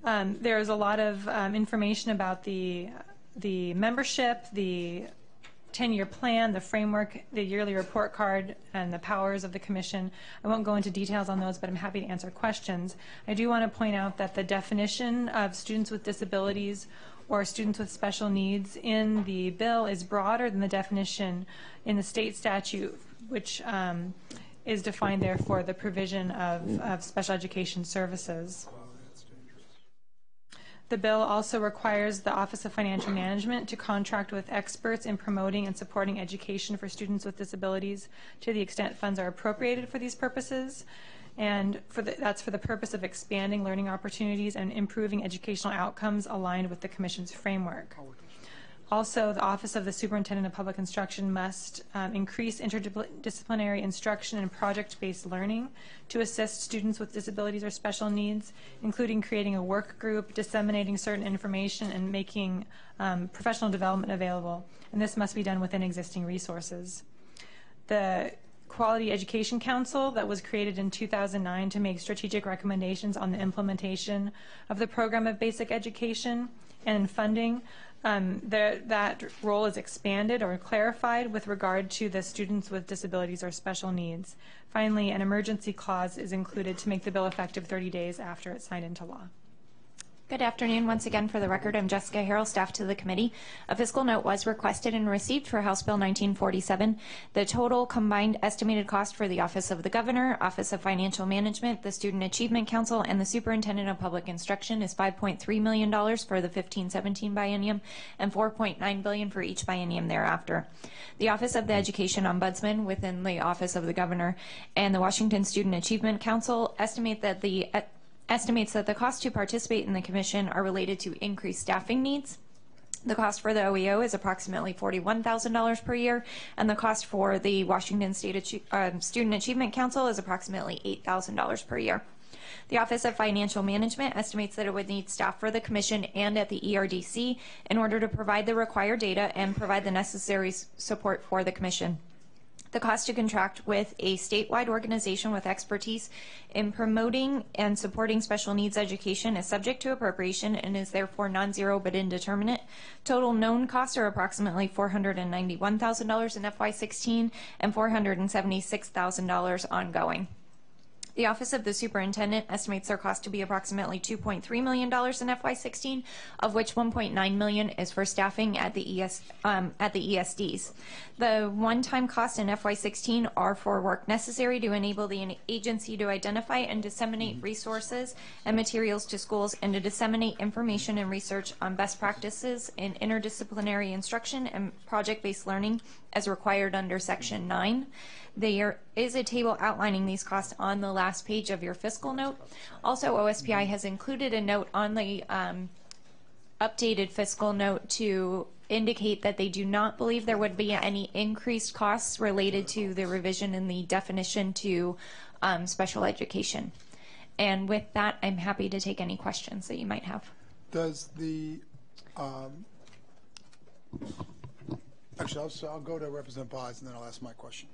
Speaker 11: There is a lot of information about the membership, the 10-year plan, the framework, the yearly report card, and the powers of the Commission. I won't go into details on those, but I'm happy to answer questions. I do want to point out that the definition of students with disabilities or students with special needs in the bill is broader than the definition in the state statute, which is defined there for the provision of special education services. The bill also requires the Office of Financial Management to contract with experts in promoting and supporting education for students with disabilities to the extent funds are appropriated for these purposes. And that's for the purpose of expanding learning opportunities and improving educational outcomes aligned with the Commission's framework. Also, the Office of the Superintendent of Public Instruction must increase interdisciplinary instruction and project-based learning to assist students with disabilities or special needs, including creating a work group, disseminating certain information, and making professional development available. And this must be done within existing resources. The Quality Education Council that was created in 2009 to make strategic recommendations on the implementation of the program of basic education and funding. That role is expanded or clarified with regard to the students with disabilities or special needs. Finally, an emergency clause is included to make the bill effective 30 days after it's signed into law.
Speaker 21: Good afternoon. Once again, for the record, I'm Jessica Harrell, staff to the committee. A fiscal note was requested and received for House Bill 1947. The total combined estimated cost for the Office of the Governor, Office of Financial Management, the Student Achievement Council, and the Superintendent of Public Instruction is $5.3 million for the 15-17 biennium and $4.9 billion for each biennium thereafter. The Office of the Education Ombudsman within the Office of the Governor and the Washington Student Achievement Council estimates that the cost to participate in the commission are related to increased staffing needs. The cost for the OEO is approximately $41,000 per year, and the cost for the Washington State Student Achievement Council is approximately $8,000 per year. The Office of Financial Management estimates that it would need staff for the commission and at the ERDC in order to provide the required data and provide the necessary support for the commission. The cost to contract with a statewide organization with expertise in promoting and supporting special needs education is subject to appropriation and is therefore non-zero but indeterminate. Total known costs are approximately $491,000 in FY16 and $476,000 ongoing. The Office of the Superintendent estimates their cost to be approximately $2.3 million in FY16, of which $1.9 million is for staffing at the ESDs. The one-time costs in FY16 are for work necessary to enable the agency to identify and disseminate resources and materials to schools and to disseminate information and research on best practices in interdisciplinary instruction and project-based learning as required under Section 9. There is a table outlining these costs on the last page of your fiscal note. Also, OSPI has included a note on the updated fiscal note to indicate that they do not believe there would be any increased costs related to the revision in the definition to special education. And with that, I'm happy to take any questions that you might have.
Speaker 1: Does the actually, I'll go to Representative Boggs and then I'll ask my question.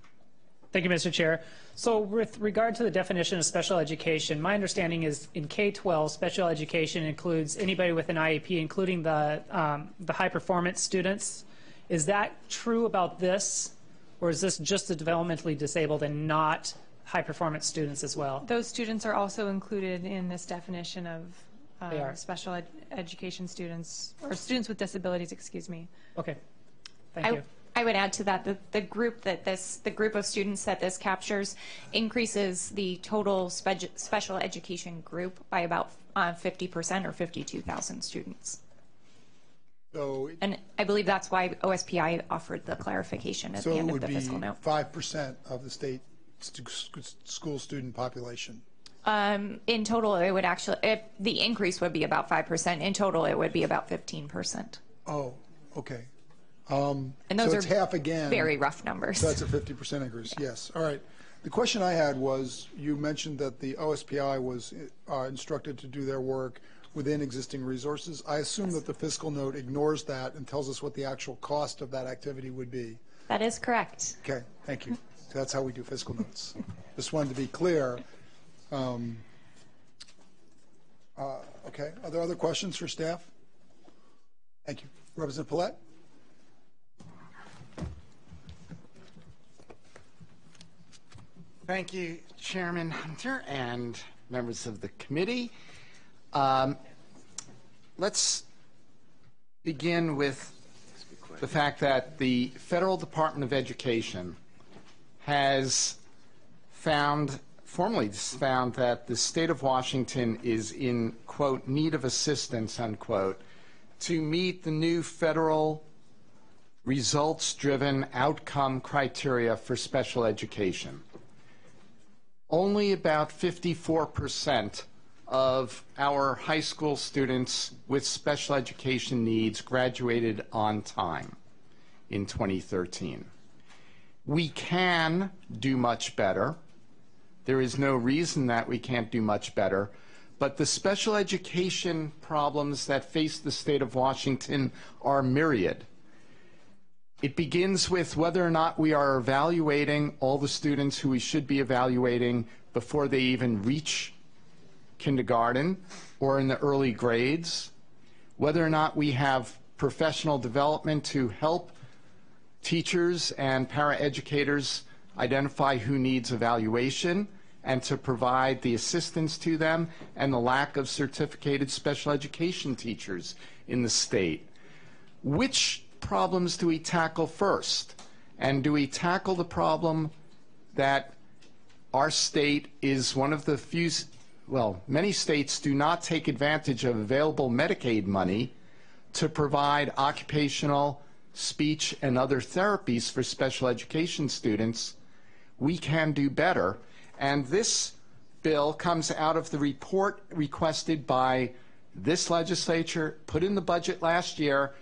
Speaker 17: Thank you, Mr. Chair. So with regard to the definition of special education, my understanding is in K-12, special education includes anybody with an IEP, including the high-performance students. Is that true about this, or is this just the developmentally disabled and not high-performance students as well?
Speaker 11: Those students are also included in this definition of special education students, or students with disabilities, excuse me.
Speaker 17: Okay. Thank you.
Speaker 21: I would add to that the group of students that this captures increases the total special education group by about 50% or 52,000 students.
Speaker 1: So,
Speaker 21: and I believe that's why OSPI offered the clarification at the end of the fiscal note.
Speaker 1: So it would be 5% of the state school student population.
Speaker 21: In total, it would actually, the increase would be about 5%. In total, it would be about 15%.
Speaker 1: Oh, okay.
Speaker 21: And those
Speaker 1: so it's
Speaker 21: are
Speaker 1: half again.
Speaker 21: Very rough numbers.
Speaker 1: So that's a 50% increase. Yeah. Yes. All right. The question I had was, you mentioned that the OSPI was instructed to do their work within existing resources. I assume that the fiscal note ignores that and tells us what the actual cost of that activity would be.
Speaker 21: That is correct.
Speaker 1: Okay, thank you. So that's how we do fiscal notes. Just wanted to be clear. Okay, are there other questions for staff? Thank you. Representative Paulette?
Speaker 2: Thank you, Chairman Hunter and members of the committee. Let's begin with the fact that the Federal Department of Education has formally found that the state of Washington is in, quote, need of assistance, unquote, to meet the new federal results-driven outcome criteria for special education. Only about 54% of our high school students with special education needs graduated on time in 2013. We can do much better. There is no reason that we can't do much better, but the special education problems that face the state of Washington are myriad. It begins with whether or not we are evaluating all the students who we should be evaluating before they even reach kindergarten or in the early grades, whether or not we have professional development to help teachers and paraeducators identify who needs evaluation and to provide the assistance to them, and the lack of certificated special education teachers in the state. Which problems do we tackle first? And do we tackle the problem that our state is one of the few, well, many states do not take advantage of available Medicaid money to provide occupational, speech, and other therapies for special education students? We can do better. And this bill comes out of the report requested by this legislature, put in the budget last year,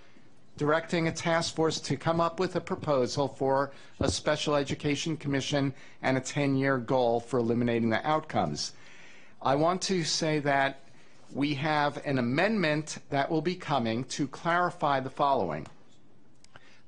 Speaker 2: directing a task force to come up with a proposal for a special education commission and a 10-year goal for eliminating the outcomes. I want to say that we have an amendment that will be coming to clarify the following.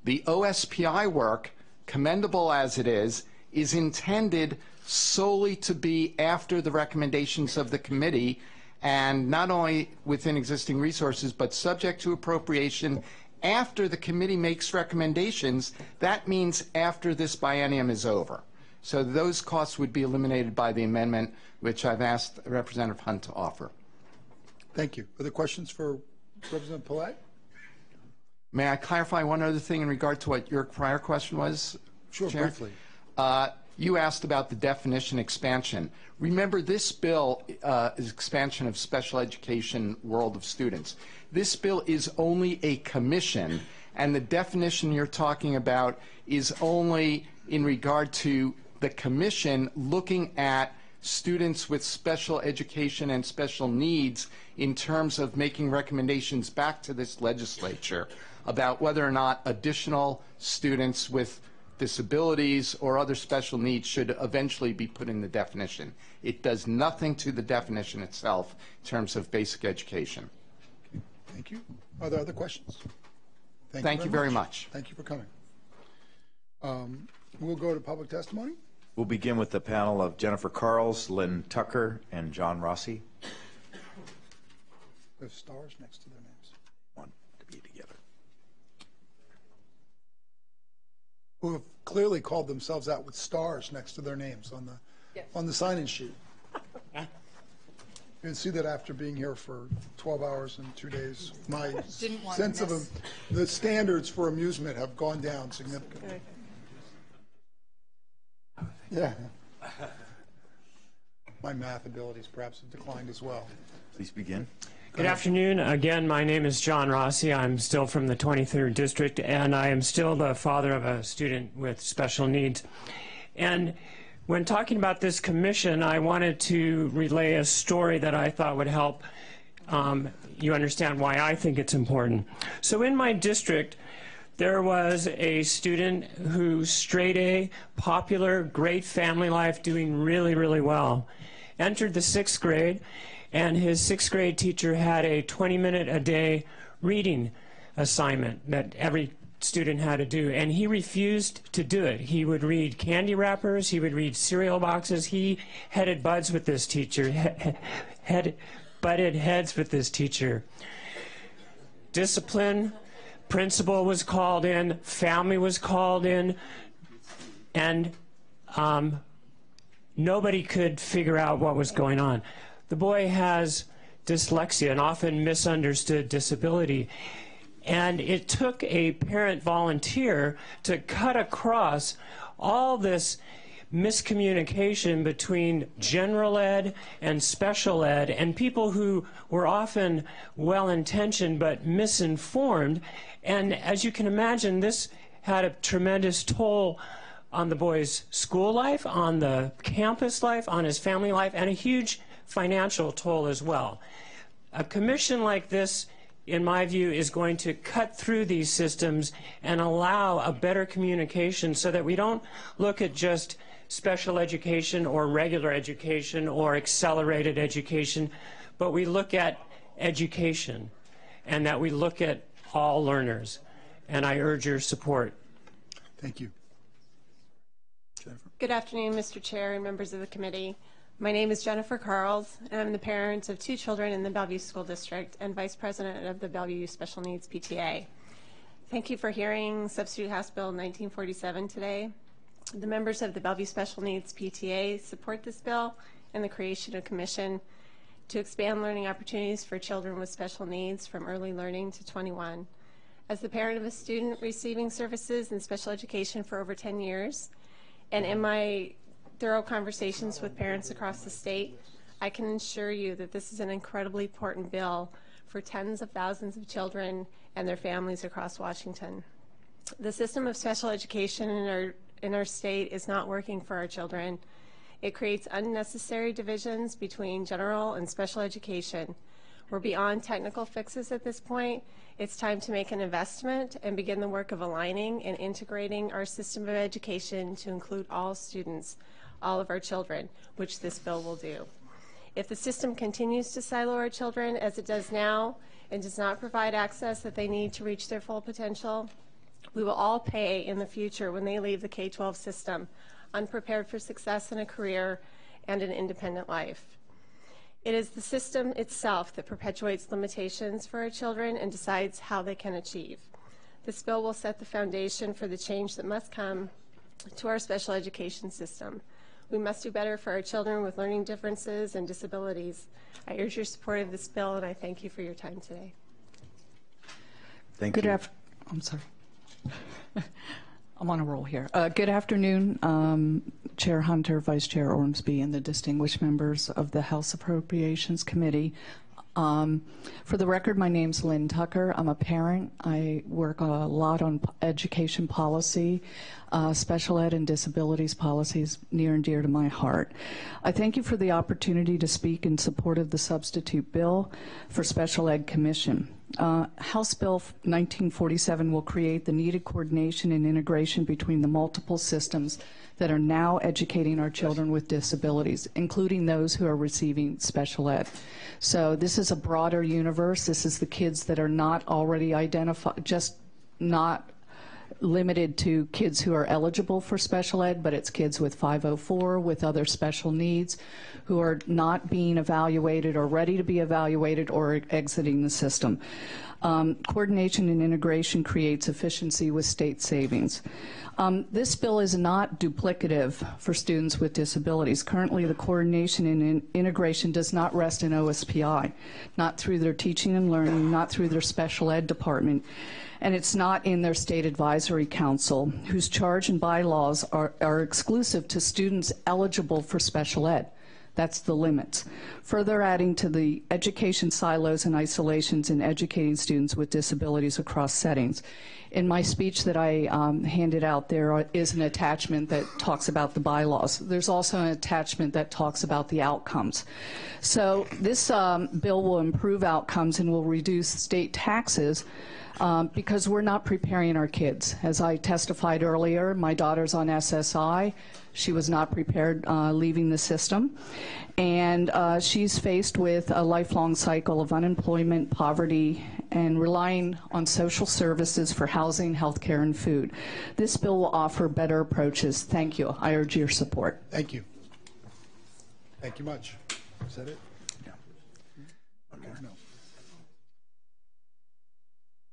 Speaker 2: The OSPI work, commendable as it is intended solely to be after the recommendations of the committee, and not only within existing resources, but subject to appropriation after the committee makes recommendations. That means after this biennium is over. So those costs would be eliminated by the amendment, which I've asked Representative Hunt to offer.
Speaker 1: Thank you. Other questions for Representative Paulette?
Speaker 2: May I clarify one other thing in regard to what your prior question was,
Speaker 1: Sure,
Speaker 2: Chair?
Speaker 1: briefly.
Speaker 2: You asked about the definition expansion. Remember, this bill is expansion of special education world of students. This bill is only a commission, and the definition you're talking about is only in regard to the commission looking at students with special education and special needs in terms of making recommendations back to this legislature about whether or not additional students with disabilities or other special needs should eventually be put in the definition. It does nothing to the definition itself in terms of basic education.
Speaker 1: Okay. Thank you. Are there other questions?
Speaker 2: Thank you very much.
Speaker 1: Thank you for coming. We'll go to public testimony.
Speaker 5: We'll begin with the panel of Jennifer Carls, Lynn Tucker, and John Rossi.
Speaker 1: There's stars next to their names.
Speaker 5: Want to be together.
Speaker 1: Who have clearly called themselves out with stars next to their names on the sign-in sheet. You can see that after being here for 12 hours and 2 days, my sense of the standards for amusement have gone down significantly. Yeah. My math abilities perhaps have declined as well.
Speaker 5: Please begin.
Speaker 6: Good afternoon. Again, my name is John Rossi. I'm still from the 23rd District, and I am still the father of a student with special needs. And when talking about this commission, I wanted to relay a story that I thought would help you understand why I think it's important. So in my district, there was a student who straight A, popular, great family life, doing really, really well. Entered the 6th grade, and his 6th grade teacher had a 20-minute-a-day reading assignment that every student had to do, and he refused to do it. He would read candy wrappers, he would read cereal boxes. He headed buds with this teacher, butted heads with this teacher. Discipline, principal was called in, family was called in, and nobody could figure out what was going on. The boy has dyslexia, an often misunderstood disability. And it took a parent volunteer to cut across all this miscommunication between general ed and special ed, and people who were often well-intentioned but misinformed. And as you can imagine, this had a tremendous toll on the boy's school life, on the campus life, on his family life, and a huge financial toll as well. A commission like this, in my view, is going to cut through these systems and allow a better communication so that we don't look at just special education or regular education or accelerated education, but we look at education and that we look at all learners. And I urge your support.
Speaker 1: Thank you. Jennifer.
Speaker 8: Good afternoon, Mr. Chair and members of the committee. My name is Jennifer Carls, and I'm the parent of 2 children in the Bellevue School District and Vice President of the Bellevue Special Needs PTA. Thank you for hearing Substitute House Bill 1947 today. The members of the Bellevue Special Needs PTA support this bill and the creation of a commission to expand learning opportunities for children with special needs from early learning to 21. As the parent of a student receiving services in special education for over 10 years, and in my thorough conversations with parents across the state, I can assure you that this is an incredibly important bill for tens of thousands of children and their families across Washington. The system of special education in our state is not working for our children. It creates unnecessary divisions between general and special education. We're beyond technical fixes at this point. It's time to make an investment and begin the work of aligning and integrating our system of education to include all students, all of our children, which this bill will do. If the system continues to silo our children as it does now and does not provide access that they need to reach their full potential, we will all pay in the future when they leave the K-12 system, unprepared for success in a career and an independent life. It is the system itself that perpetuates limitations for our children and decides how they can achieve. This bill will set the foundation for the change that must come to our special education system. We must do better for our children with learning differences and disabilities. I urge your support of this bill, and I thank you for your time today.
Speaker 5: Thank you.
Speaker 7: I'm sorry. I'm on a roll here. Good afternoon, Chair Hunter, Vice Chair Ormsby, and the distinguished members of the House Appropriations Committee. For the record, my name's Lynn Tucker. I'm a parent. I work a lot on education policy, special ed and disabilities policies near and dear to my heart. I thank you for the opportunity to speak in support of the substitute bill for Special Ed Commission. House Bill 1947 will create the needed coordination and integration between the multiple systems that are now educating our children with disabilities, including those who are receiving special ed. So this is a broader universe. This is the kids that are not already identified, just not limited to kids who are eligible for special ed, but it's kids with 504, with other special needs, who are not being evaluated or ready to be evaluated or exiting the system. Coordination and integration creates efficiency with state savings. This bill is not duplicative for students with disabilities. Currently, the coordination and integration does not rest in OSPI, not through their teaching and learning, not through their special ed department, and it's not in their state advisory council, whose charge and bylaws are exclusive to students eligible for special ed. That's the limits. Further adding to the education silos and isolations in educating students with disabilities across settings. In my speech that I handed out, there is an attachment that talks about the bylaws. There's also an attachment that talks about the outcomes. So this bill will improve outcomes and will reduce state taxes because we're not preparing our kids. As I testified earlier, my daughter's on SSI. She was not prepared leaving the system. And she's faced with a lifelong cycle of unemployment, poverty, and relying on social services for housing, health care, and food. This bill will offer better approaches. Thank you. I urge your support.
Speaker 1: Thank you. Thank you much. Is that it?
Speaker 5: Yeah.
Speaker 1: Okay. No.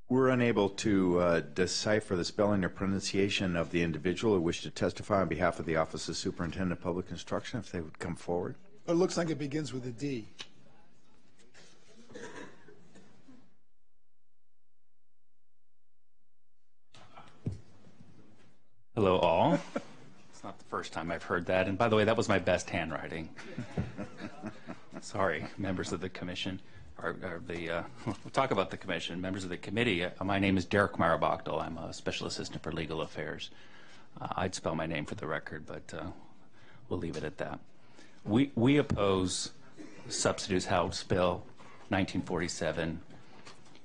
Speaker 5: We're unable to decipher the spelling or pronunciation of the individual who wished to testify on behalf of the Office of Superintendent of Public Instruction, if they would come forward.
Speaker 1: It looks like it begins with a D.
Speaker 3: Hello, all. It's not the first time I've heard that. And by the way, that was my best handwriting. Sorry, members of the commission. We'll talk about the commission. Members of the committee, my name is Derek Marabachtel. I'm a special assistant for legal affairs. I'd spell my name for the record, but we'll leave it at that. We oppose Substitute House Bill 1947,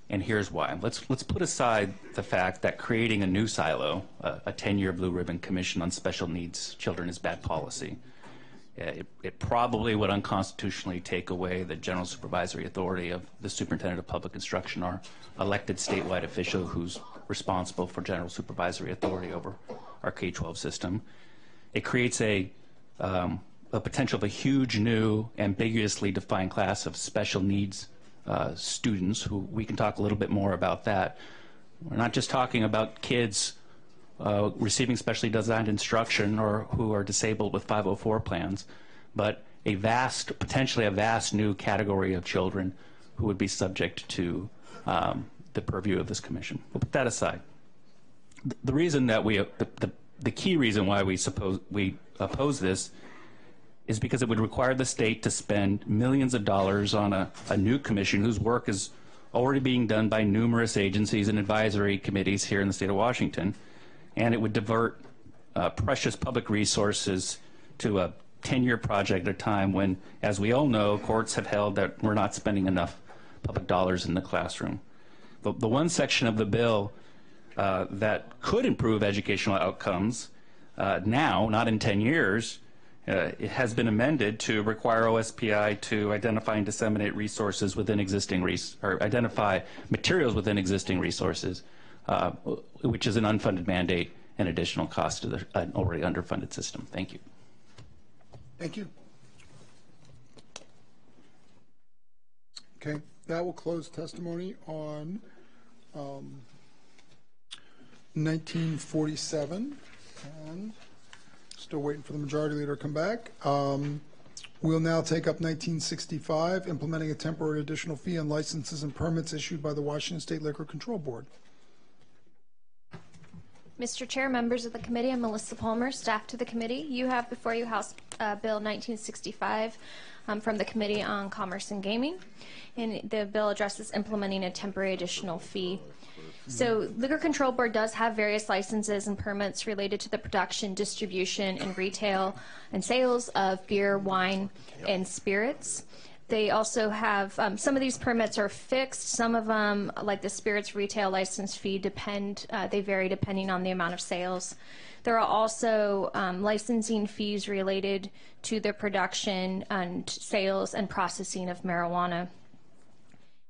Speaker 3: and here's why. Let's put aside the fact that creating a new silo, a 10-year blue ribbon commission on special needs children, is bad policy. It probably would unconstitutionally take away the general supervisory authority of the superintendent of public instruction, our elected statewide official who's responsible for general supervisory authority over our K-12 system. It creates a potential of a huge new ambiguously defined class of special needs students who we can talk a little bit more about that. We're not just talking about kids receiving specially designed instruction or who are disabled with 504 plans, but potentially a vast new category of children who would be subject to the purview of this commission. We'll put that aside. The reason that the key reason why we oppose this is because it would require the state to spend millions of dollars on a new commission whose work is already being done by numerous agencies and advisory committees here in the state of Washington, and it would divert precious public resources to a 10-year project at a time when, as we all know, courts have held that we're not spending enough public dollars in the classroom. The one section of the bill that could improve educational outcomes now, not in 10 years, it has been amended to require OSPI to identify and disseminate resources within existing or identify materials within existing resources, which is an unfunded mandate and additional cost to an already underfunded system. Thank you.
Speaker 1: Thank you. Okay, that will close testimony on 1947, and still waiting for the majority leader to come back. We'll now take up 1965, implementing a temporary additional fee on licenses and permits issued by the Washington State Liquor Control Board.
Speaker 19: Mr. Chair, members of the committee, I'm Melissa Palmer, staff to the committee. You have before you House Bill 1965 from the Committee on Commerce and Gaming, and the bill addresses implementing a temporary additional fee. So Liquor Control Board does have various licenses and permits related to the production, distribution, and retail and sales of beer, wine, and spirits. They also have, some of these permits are fixed. Some of them, like the spirits retail license fee, they vary depending on the amount of sales. There are also licensing fees related to the production and sales and processing of marijuana.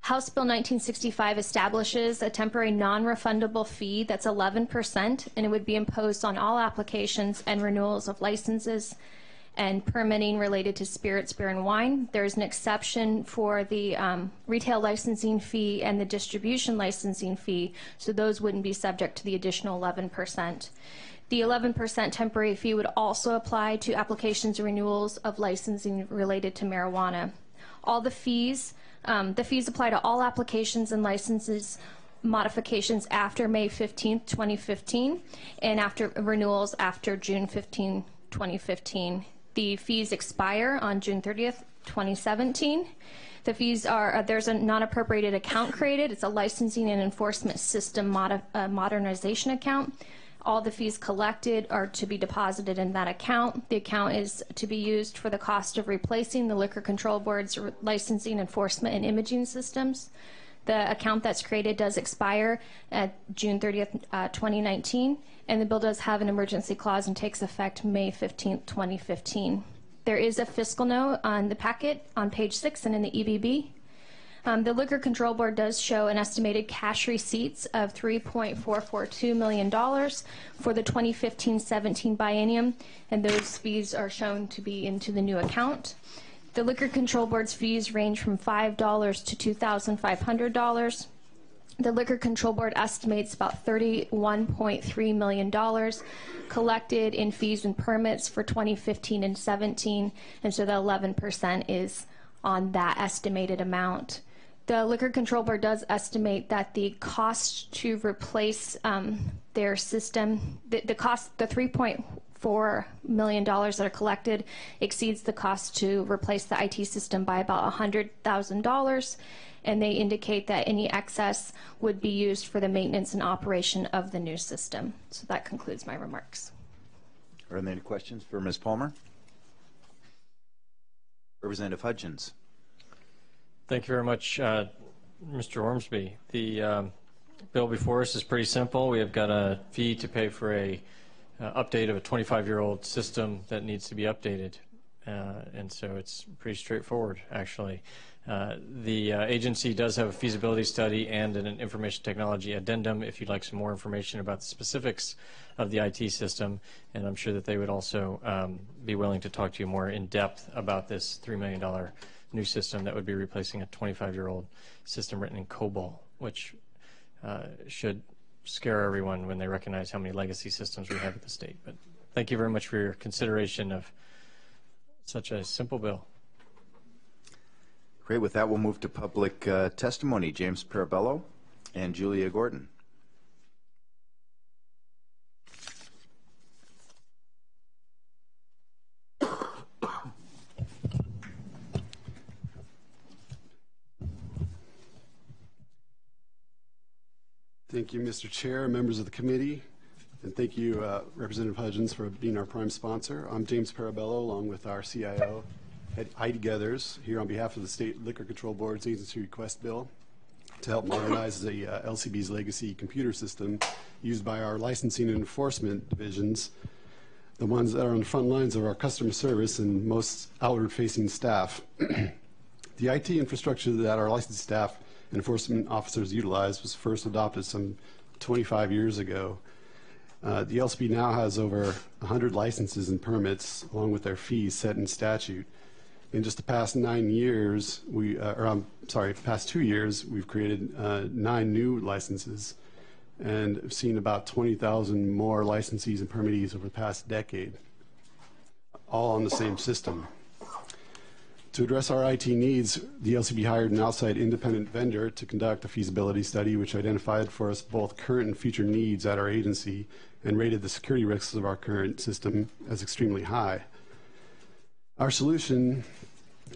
Speaker 19: House Bill 1965 establishes a temporary non-refundable fee that's 11%, and it would be imposed on all applications and renewals of licenses and permitting related to spirits, beer, and wine. There's an exception for the retail licensing fee and the distribution licensing fee, so those wouldn't be subject to the additional 11%. The 11% temporary fee would also apply to applications and renewals of licensing related to marijuana. All the fees apply to all applications and licenses modifications after May 15th, 2015, and after renewals after June 15, 2015. The fees expire on June 30th, 2017. The fees are, there's a non-appropriated account created. It's a licensing and enforcement system modernization account. All the fees collected are to be deposited in that account. The account is to be used for the cost of replacing the Liquor Control Board's licensing, enforcement, and imaging systems. The account that's created does expire at June 30th, 2019, and the bill does have an emergency clause and takes effect May 15th, 2015. There is a fiscal note on the packet on page 6 and in the EBB. The Liquor Control Board does show an estimated cash receipts of $3.442 million for the 2015-17 biennium, and those fees are shown to be into the new account. The Liquor Control Board's fees range from $5 to $2,500. The Liquor Control Board estimates about $31.3 million collected in fees and permits for 2015 and 17, and so the 11% is on that estimated amount. The Liquor Control Board does estimate that the cost to replace their system, the cost, the $3.4 million that are collected exceeds the cost to replace the IT system by about $100,000, and they indicate that any excess would be used for the maintenance and operation of the new system. So that concludes my remarks.
Speaker 5: Are there any questions for Ms. Palmer? Representative Hudgens.
Speaker 10: Thank you very much, Mr. Ormsby. The bill before us is pretty simple. We have got a fee to pay for a update of a 25-year-old system that needs to be updated, and so it's pretty straightforward, actually. The agency does have a feasibility study and an information technology addendum if you'd like some more information about the specifics of the IT system, and I'm sure that they would also be willing to talk to you more in depth about this $3 million new system that would be replacing a 25-year-old system written in COBOL, which should scare everyone when they recognize how many legacy systems we have at the state. But thank you very much for your consideration of such a simple bill.
Speaker 5: Great. With that, we'll move to public testimony. James Parabello and Julia Gordon.
Speaker 13: Thank you, Mr. Chair, members of the committee, and thank you, Representative Hudgens, for being our prime sponsor. I'm James Parabello, along with our CIO at iTogethers, here on behalf of the State Liquor Control Board's agency request bill to help modernize the LCB's legacy computer system used by our licensing and enforcement divisions, the ones that are on the front lines of our customer service and most outward-facing staff. The IT infrastructure that our licensed staff and enforcement officers utilize was first adopted some 25 years ago. The LCB now has over 100 licenses and permits, along with their fees set in statute. In just the past 9 years, past 2 years, we've created 9 new licenses and have seen about 20,000 more licensees and permittees over the past decade, all on the same system. To address our IT needs, the LCB hired an outside independent vendor to conduct a feasibility study which identified for us both current and future needs at our agency and rated the security risks of our current system as extremely high. Our solution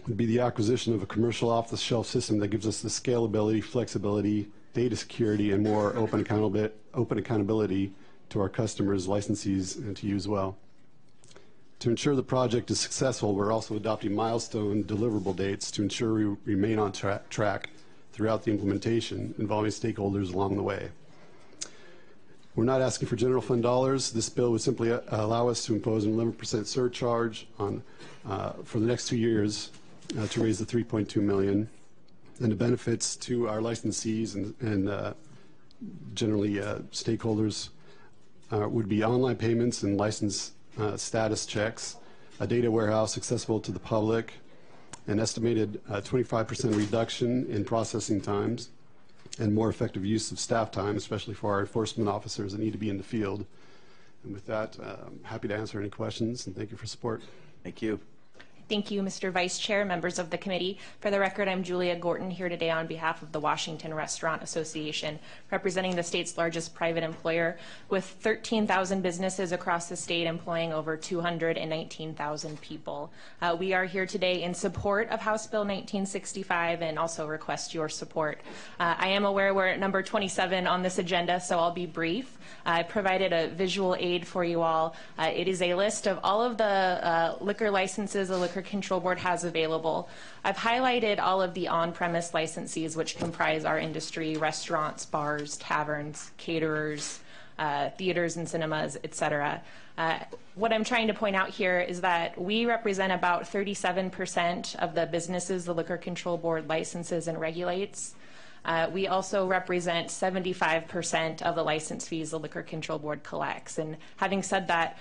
Speaker 13: would be the acquisition of a commercial off-the-shelf system that gives us the scalability, flexibility, data security, and more open accountability to our customers, licensees, and to you as well. To ensure the project is successful, we're also adopting milestone deliverable dates to ensure we remain on track throughout the implementation, involving stakeholders along the way. We're not asking for general fund dollars. This bill would simply allow us to impose an 11% surcharge on, for the next 2 years to raise the $3.2 million. And the benefits to our licensees and generally stakeholders would be online payments and license status checks, a data warehouse accessible to the public, an estimated 25% reduction in processing times, and more effective use of staff time, especially for our enforcement officers that need to be in the field. And with that, I'm happy to answer any questions, and thank you for support.
Speaker 5: Thank you.
Speaker 23: Thank you, Mr. Vice Chair, members of the committee. For the record, I'm Julia Gorton here today on behalf of the Washington Restaurant Association, representing the state's largest private employer with 13,000 businesses across the state employing over 219,000 people. We are here today in support of House Bill 1965 and also request your support. I am aware we're at number 27 on this agenda, so I'll be brief. I provided a visual aid for you all. It is a list of all of the liquor licenses the Liquor Liquor Control Board has available. I've highlighted all of the on-premise licensees, which comprise our industry: restaurants, bars, taverns, caterers, theaters and cinemas, etc. What I'm trying to point out here is that we represent about 37% of the businesses the Liquor Control Board licenses and regulates. We also represent 75% of the license fees the Liquor Control Board collects. And having said that,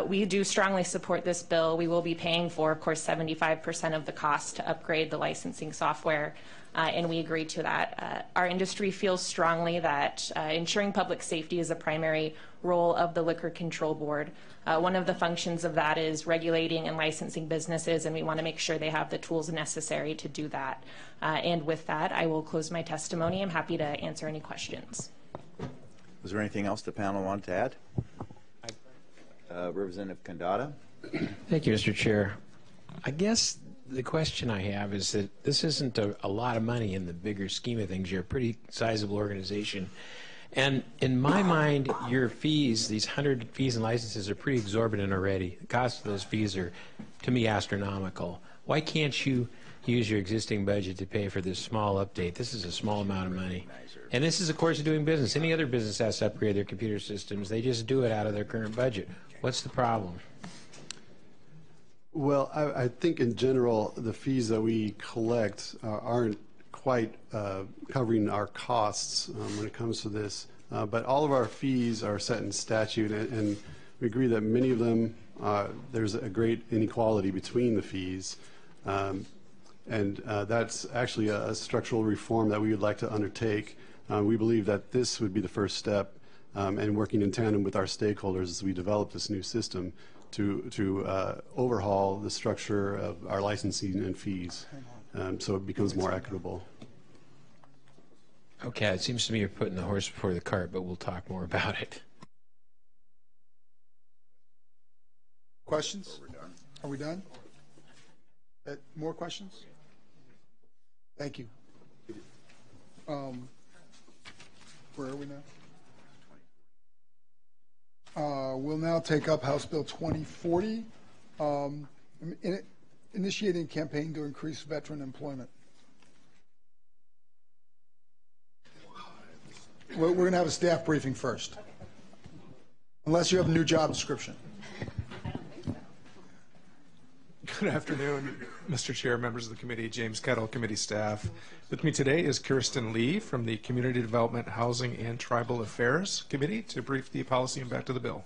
Speaker 23: we do strongly support this bill. We will be paying for, of course, 75% of the cost to upgrade the licensing software, and we agree to that. Our industry feels strongly that ensuring public safety is a primary role of the Liquor Control Board. One of the functions of that is regulating and licensing businesses, and we want to make sure they have the tools necessary to do that. And with that, I will close my testimony. I'm happy to answer any questions.
Speaker 5: Was there anything else the panel wanted to add? Representative Kandata.
Speaker 12: Thank you, Mr. Chair. I guess the question I have is that this isn't a lot of money in the bigger scheme of things. You're a pretty sizable organization. And in my mind, your fees, these 100 fees and licenses, are pretty exorbitant already. The cost of those fees are, to me, astronomical. Why can't you use your existing budget to pay for this small update? This is a small amount of money. And this is a course of doing business. Any other business has to upgrade their computer systems. They just do it out of their current budget. What's the problem?
Speaker 13: Well, I think in general, the fees that we collect aren't quite covering our costs when it comes to this. But all of our fees are set in statute, and we agree that many of them, there's a great inequality between the fees. And that's actually a structural reform that we would like to undertake. We believe that this would be the first step, and working in tandem with our stakeholders as we develop this new system to overhaul the structure of our licensing and fees so it becomes more equitable.
Speaker 12: Okay, it seems to me you're putting the horse before the cart, but we'll talk more about it.
Speaker 1: Questions? Are we done? More questions? Thank you. Where are we now? We'll now take up House Bill 2040, initiating a campaign to increase veteran employment. We're going to have a staff briefing first, unless you have a new job description.
Speaker 15: Good afternoon, Mr. Chair, members of the committee, James Kettle, committee staff. With me today is Kirsten Lee from the Community Development, Housing, and Tribal Affairs Committee to brief the policy impact of the bill.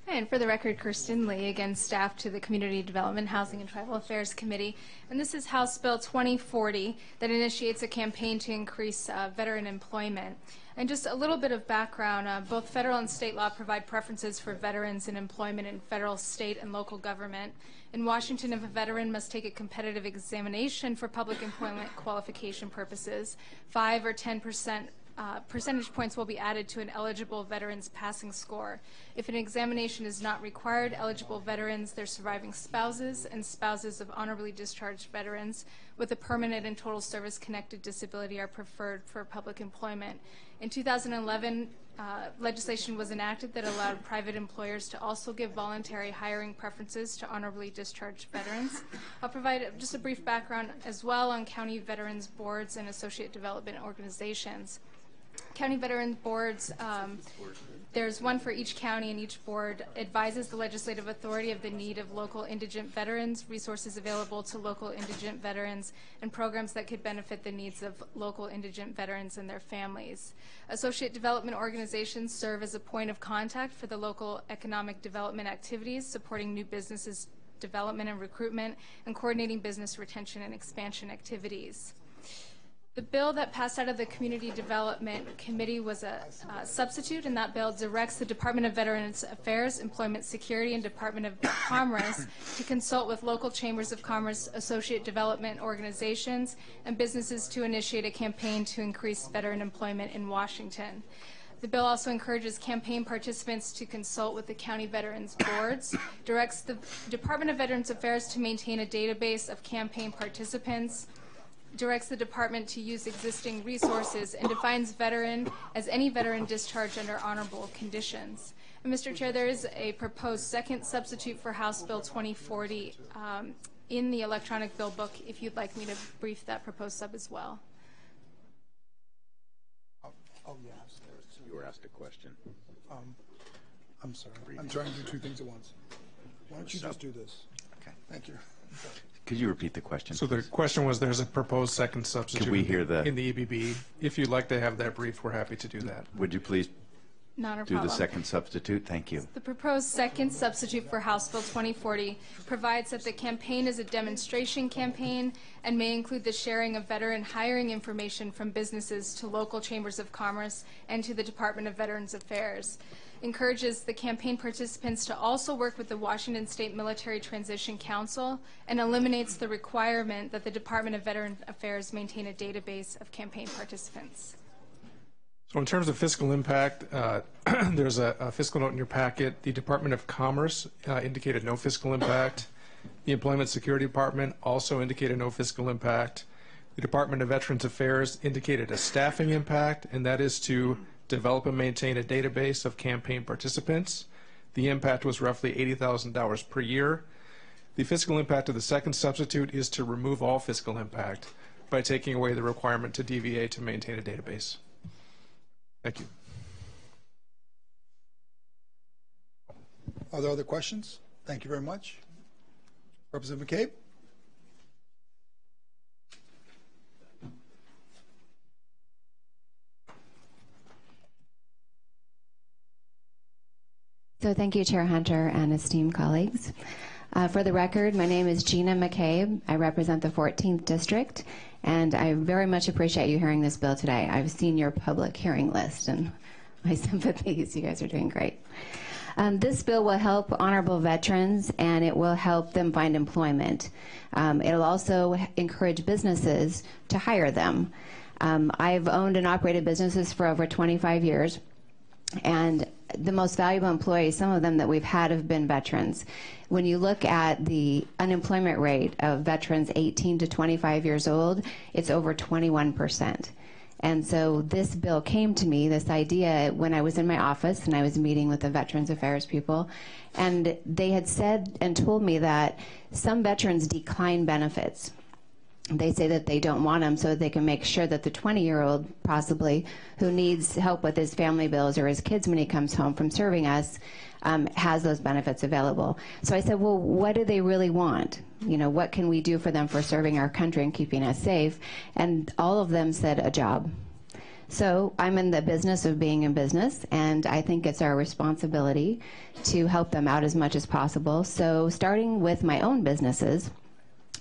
Speaker 18: And for the record, Kirsten Lee, again, staff to the Community Development, Housing, and Tribal Affairs Committee. And this is House Bill 2040 that initiates a campaign to increase veteran employment. And just a little bit of background, both federal and state law provide preferences for veterans in employment in federal, state, and local government. In Washington, if a veteran must take a competitive examination for public employment qualification purposes, 5 or 10% percentage points will be added to an eligible veteran's passing score. If an examination is not required, eligible veterans, their surviving spouses, and spouses of honorably discharged veterans with a permanent and total service-connected disability are preferred for public employment. In 2011, legislation was enacted that allowed private employers to also give voluntary hiring preferences to honorably discharged veterans. I'll provide just a brief background as well on county veterans boards and associate development organizations. County veterans boards, there's one for each county, and each board advises the legislative authority of the need of local indigent veterans, resources available to local indigent veterans, and programs that could benefit the needs of local indigent veterans and their families. Associate development organizations serve as a point of contact for the local economic development activities, supporting new businesses development and recruitment, and coordinating business retention and expansion activities. The bill that passed out of the Community Development Committee was a substitute, and that bill directs the Department of Veterans Affairs, Employment Security, and Department of Commerce to consult with local chambers of commerce, associate development organizations, and businesses to initiate a campaign to increase veteran employment in Washington. The bill also encourages campaign participants to consult with the county veterans boards, directs the Department of Veterans Affairs to maintain a database of campaign participants, directs the department to use existing resources, and defines veteran as any veteran discharged under honorable conditions. Mr. Chair, there is a proposed second substitute for House Bill 2040 in the electronic bill book, if you'd like me to brief that proposed sub as well.
Speaker 1: Oh, yes.
Speaker 5: You were asked a question.
Speaker 1: I'm sorry. I'm trying to do two things at once. Why don't you just do this?
Speaker 5: Okay.
Speaker 1: Thank you.
Speaker 5: Could you repeat the question?
Speaker 15: So the question was, there's a proposed second substitute
Speaker 5: Could we hear
Speaker 15: in the EBB. If you'd like to have that brief, we're happy to do that.
Speaker 5: Would you please
Speaker 18: Not a
Speaker 5: do
Speaker 18: problem.
Speaker 5: the second substitute? Thank you.
Speaker 18: The proposed second substitute for House Bill 2040 provides that the campaign is a demonstration campaign and may include the sharing of veteran hiring information from businesses to local chambers of commerce and to the Department of Veterans Affairs. Encourages the campaign participants to also work with the Washington State Military Transition Council and eliminates the requirement that the Department of Veterans Affairs maintain a database of campaign participants.
Speaker 15: So in terms of fiscal impact, there's a fiscal note in your packet. The Department of Commerce indicated no fiscal impact. The Employment Security Department also indicated no fiscal impact. The Department of Veterans Affairs indicated a staffing impact, and that is to develop and maintain a database of campaign participants. The impact was roughly $80,000 per year. The fiscal impact of the second substitute is to remove all fiscal impact by taking away the requirement to DVA to maintain a database. Thank you.
Speaker 1: Are there other questions? Thank you very much. Representative McCabe?
Speaker 4: So thank you, Chair Hunter and esteemed colleagues. For the record, my name is Gina McCabe. I represent the 14th District, and I very much appreciate you hearing this bill today. I've seen your public hearing list, and my sympathies. You guys are doing great. This bill will help honorable veterans, and it will help them find employment. It'll also encourage businesses to hire them. I've owned and operated businesses for over 25 years, and the most valuable employees, some of them that we've had, have been veterans. When you look at the unemployment rate of veterans 18 to 25 years old, it's over 21%. And so this bill came to me, this idea, when I was in my office and I was meeting with the Veterans Affairs people, and they had said and told me that some veterans decline benefits. They say that they don't want them so that they can make sure that the 20-year-old, possibly, who needs help with his family bills or his kids when he comes home from serving us, has those benefits available. So I said, well, what do they really want? You know, what can we do for them for serving our country and keeping us safe? And all of them said a job. So I'm in the business of being in business, and I think it's our responsibility to help them out as much as possible. So starting with my own businesses,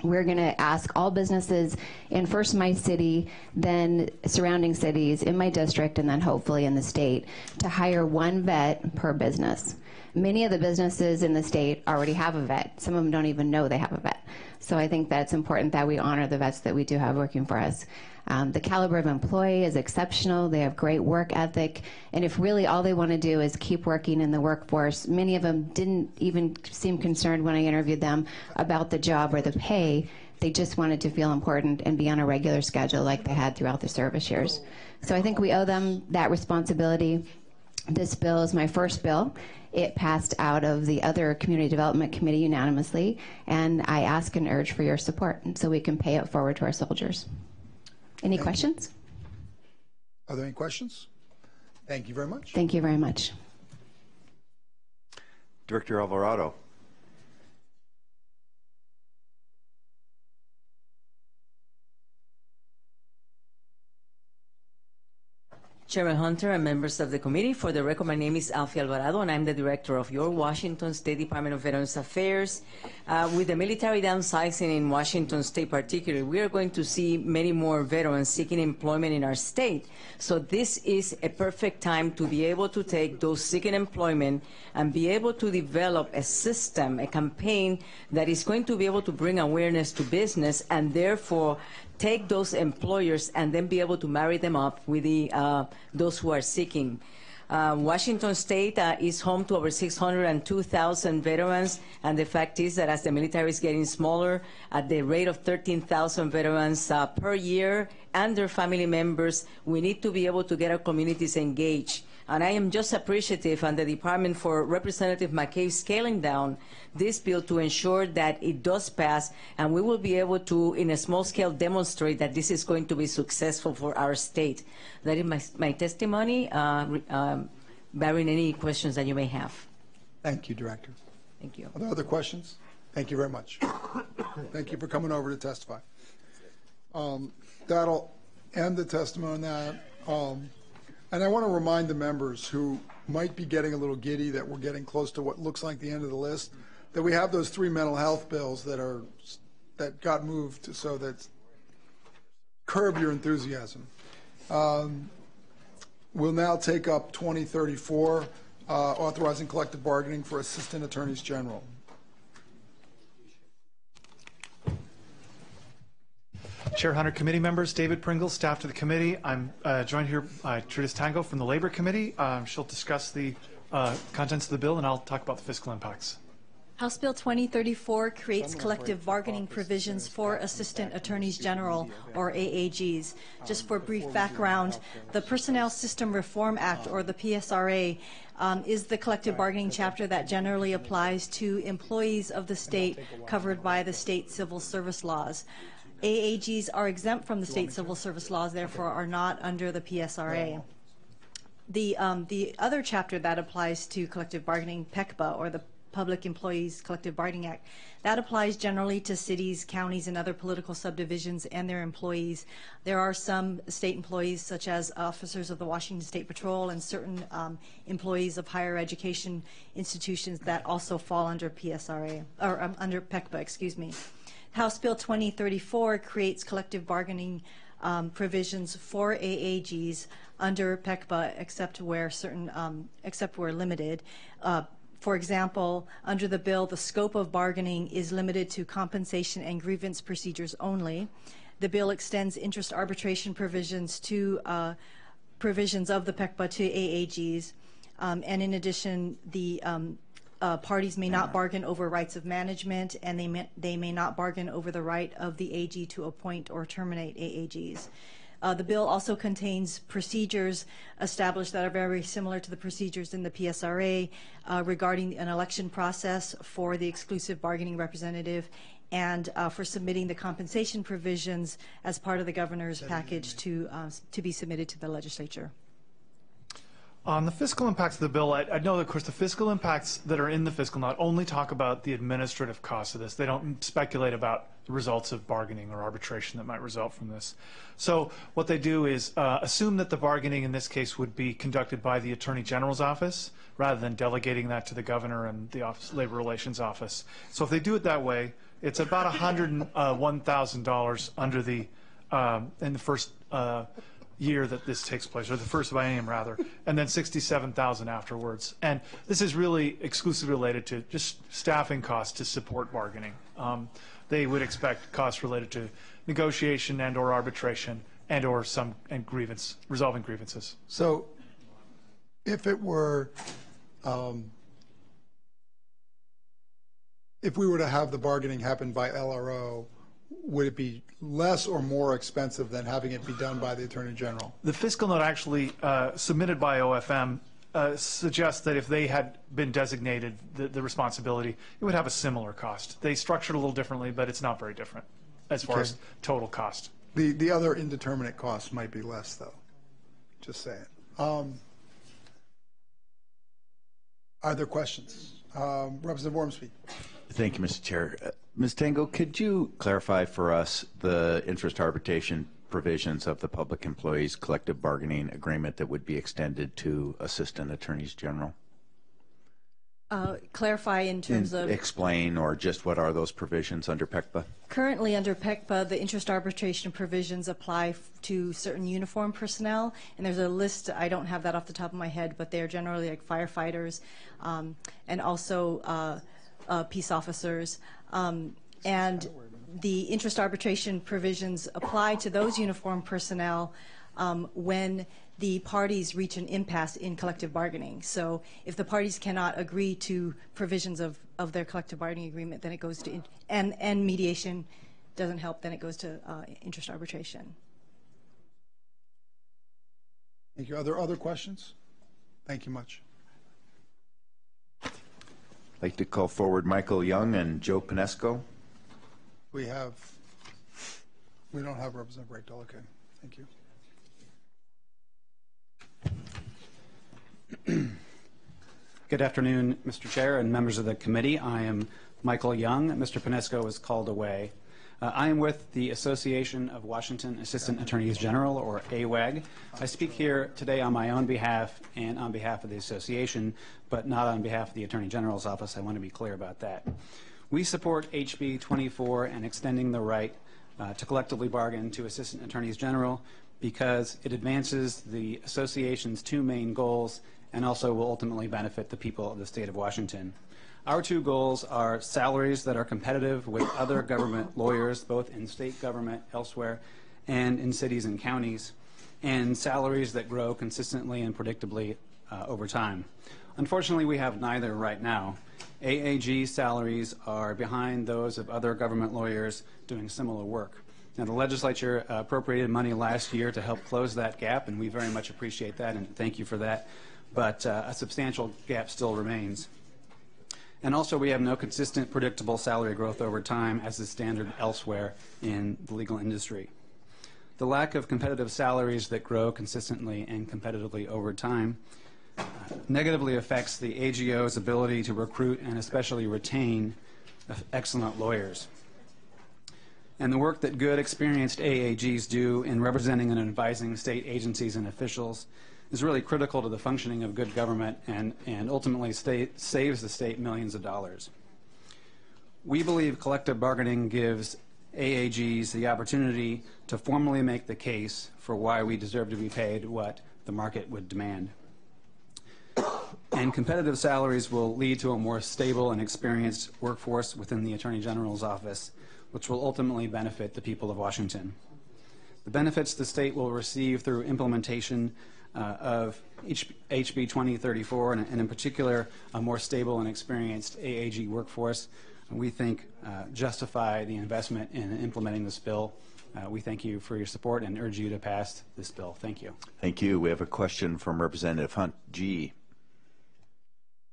Speaker 4: we're going to ask all businesses in first my city, then surrounding cities, in my district, and then hopefully in the state, to hire one vet per business. Many of the businesses in the state already have a vet. Some of them don't even know they have a vet. So I think that it's important that we honor the vets that we do have working for us. The caliber of employee is exceptional. They have great work ethic. And if really all they want to do is keep working in the workforce, many of them didn't even seem concerned when I interviewed them about the job or the pay. They just wanted to feel important and be on a regular schedule like they had throughout the service years. So I think we owe them that responsibility. This bill is my first bill. It passed out of the other Community Development Committee unanimously, and I ask and urge for your support so we can pay it forward to our soldiers. Any questions?
Speaker 1: Are there any questions? Thank you very much.
Speaker 4: Thank you very much.
Speaker 5: Director Alvarado.
Speaker 14: Chairman Hunter and members of the committee, for the record, my name is Alfie Alvarado, and I'm the director of your Washington State Department of Veterans Affairs. With the military downsizing in Washington State particularly, we are going to see many more veterans seeking employment in our state. So this is a perfect time to be able to take those seeking employment and be able to develop a system, a campaign that is going to be able to bring awareness to business and therefore take those employers and then be able to marry them up with those who are seeking. Washington State is home to over 602,000 veterans, and the fact is that as the military is getting smaller, at the rate of 13,000 veterans per year and their family members, we need to be able to get our communities engaged And I am just appreciative on the department for Representative McKay scaling down this bill to ensure that it does pass, and we will be able to, in a small scale, demonstrate that this is going to be successful for our state. That is my testimony, barring any questions that you may have.
Speaker 1: Thank you, Director.
Speaker 14: Thank you.
Speaker 1: Are there other questions? Thank you very much. Thank you for coming over to testify. That'll end the testimony on that. And I want to remind the members who might be getting a little giddy that we're getting close to what looks like the end of the list, that we have those 3 mental health bills that got moved so that curb your enthusiasm. We'll now take up 2034, authorizing collective bargaining for assistant attorneys general.
Speaker 9: Chair Hunter, committee members, David Pringle, staff to the committee. I'm joined here by Tritis Tango from the Labor Committee. She'll discuss the contents of the bill, and I'll talk about the fiscal impacts.
Speaker 20: House Bill 2034 creates collective bargaining provisions for Assistant Attorneys General, or AAGs. Just for brief background, the Personnel System Reform Act, or the PSRA, is the collective bargaining chapter that generally applies to employees of the state covered by the state civil service laws. AAGs are exempt from the state civil service laws, therefore are not under the PSRA. The other chapter that applies to collective bargaining, PECBA, or the Public Employees Collective Bargaining Act, that applies generally to cities, counties, and other political subdivisions and their employees. There are some state employees, such as officers of the Washington State Patrol and certain employees of higher education institutions that also fall under PSRA, or under PECBA, excuse me. House Bill 2034 creates collective bargaining provisions for AAGs under PECBA, except where limited. For example, under the bill, the scope of bargaining is limited to compensation and grievance procedures only. The bill extends interest arbitration provisions to provisions of the PECBA to AAGs, and in addition, the parties may not bargain over rights of management, and they may not bargain over the right of the AG to appoint or terminate AAGs. The bill also contains procedures established that are very similar to the procedures in the PSRA regarding an election process for the exclusive bargaining representative and for submitting the compensation provisions as part of the governor's package to be submitted to the legislature.
Speaker 9: On the fiscal impacts of the bill, I know that, of course, the fiscal impacts that are in the fiscal note only talk about the administrative costs of this. They don't speculate about the results of bargaining or arbitration that might result from this. So what they do is assume that the bargaining in this case would be conducted by the Attorney General's office rather than delegating that to the governor and the Labor Relations Office. So if they do it that way, it's about $101,000 under the in the first year that this takes place, or the first biennium rather, and then $67,000 afterwards. And this is really exclusively related to just staffing costs to support bargaining. They would expect costs related to negotiation and or arbitration and or resolving grievances.
Speaker 1: So if it were, if we were to have the bargaining happen by LRO, would it be less or more expensive than having it be done by the Attorney General?
Speaker 9: The fiscal note actually submitted by OFM suggests that if they had been designated the responsibility, it would have a similar cost. They structured it a little differently, but it's not very different as far as total cost.
Speaker 1: The other indeterminate costs might be less, though. Just saying. Are there questions? Representative Ormsby.
Speaker 5: Thank you, Mr. Chair. Ms. Tango, could you clarify for us the interest arbitration provisions of the Public Employees Collective Bargaining Agreement that would be extended to Assistant Attorneys General?
Speaker 20: Clarify in terms of...
Speaker 5: Explain, or just what are those provisions under PECBA?
Speaker 20: Currently under PECBA, the interest arbitration provisions apply to certain uniformed personnel, and there's a list, I don't have that off the top of my head, but they're generally like firefighters and also peace officers. And the interest arbitration provisions apply to those uniformed personnel when the parties reach an impasse in collective bargaining. So if the parties cannot agree to provisions of their collective bargaining agreement, then it goes to, and mediation doesn't help, then it goes to interest arbitration.
Speaker 1: Thank you. Are there other questions? Thank you much.
Speaker 5: I'd like to call forward Michael Young and Joe Pinesco.
Speaker 1: We don't have Representative Breakdahl. Okay, thank you.
Speaker 11: Good afternoon, Mr. Chair and members of the committee. I am Michael Young. Mr. Pinesco is called away. I am with the Association of Washington Assistant Attorneys General, or AWAG. I speak here today on my own behalf and on behalf of the association, but not on behalf of the Attorney General's office. I want to be clear about that. We support HB 24 and extending the right to collectively bargain to Assistant Attorneys General because it advances the association's two main goals and also will ultimately benefit the people of the state of Washington. Our two goals are salaries that are competitive with other government lawyers, both in state government, elsewhere, and in cities and counties, and salaries that grow consistently and predictably over time. Unfortunately, we have neither right now. AAG salaries are behind those of other government lawyers doing similar work. Now, the legislature appropriated money last year to help close that gap, and we very much appreciate that, and thank you for that. But a substantial gap still remains. And also, we have no consistent, predictable salary growth over time as is standard elsewhere in the legal industry. The lack of competitive salaries that grow consistently and competitively over time negatively affects the AGO's ability to recruit and especially retain excellent lawyers. And the work that good, experienced AAGs do in representing and advising state agencies and officials is really critical to the functioning of good government and ultimately saves the state millions of dollars. We believe collective bargaining gives AAGs the opportunity to formally make the case for why we deserve to be paid what the market would demand. And competitive salaries will lead to a more stable and experienced workforce within the Attorney General's office, which will ultimately benefit the people of Washington. The benefits the state will receive through implementation of HB 2034 and in particular a more stable and experienced AAG workforce, we think justify the investment in implementing this bill. We thank you for your support and urge you to pass this bill. Thank you.
Speaker 5: Thank you. We have a question from Representative Hunt G.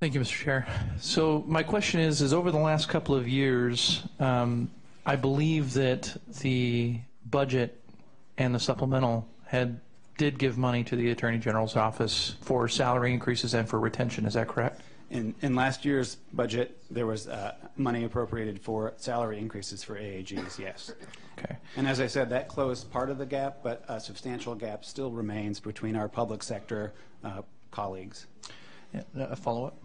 Speaker 16: Thank you, Mr. Chair. So my question is over the last couple of years, I believe that the budget and the supplemental did give money to the Attorney General's office for salary increases and for retention. Is that correct?
Speaker 11: In last year's budget, there was money appropriated for salary increases for AAGs, yes.
Speaker 16: Okay.
Speaker 11: And as I said, that closed part of the gap, but a substantial gap still remains between our public sector colleagues.
Speaker 16: Yeah, a follow-up?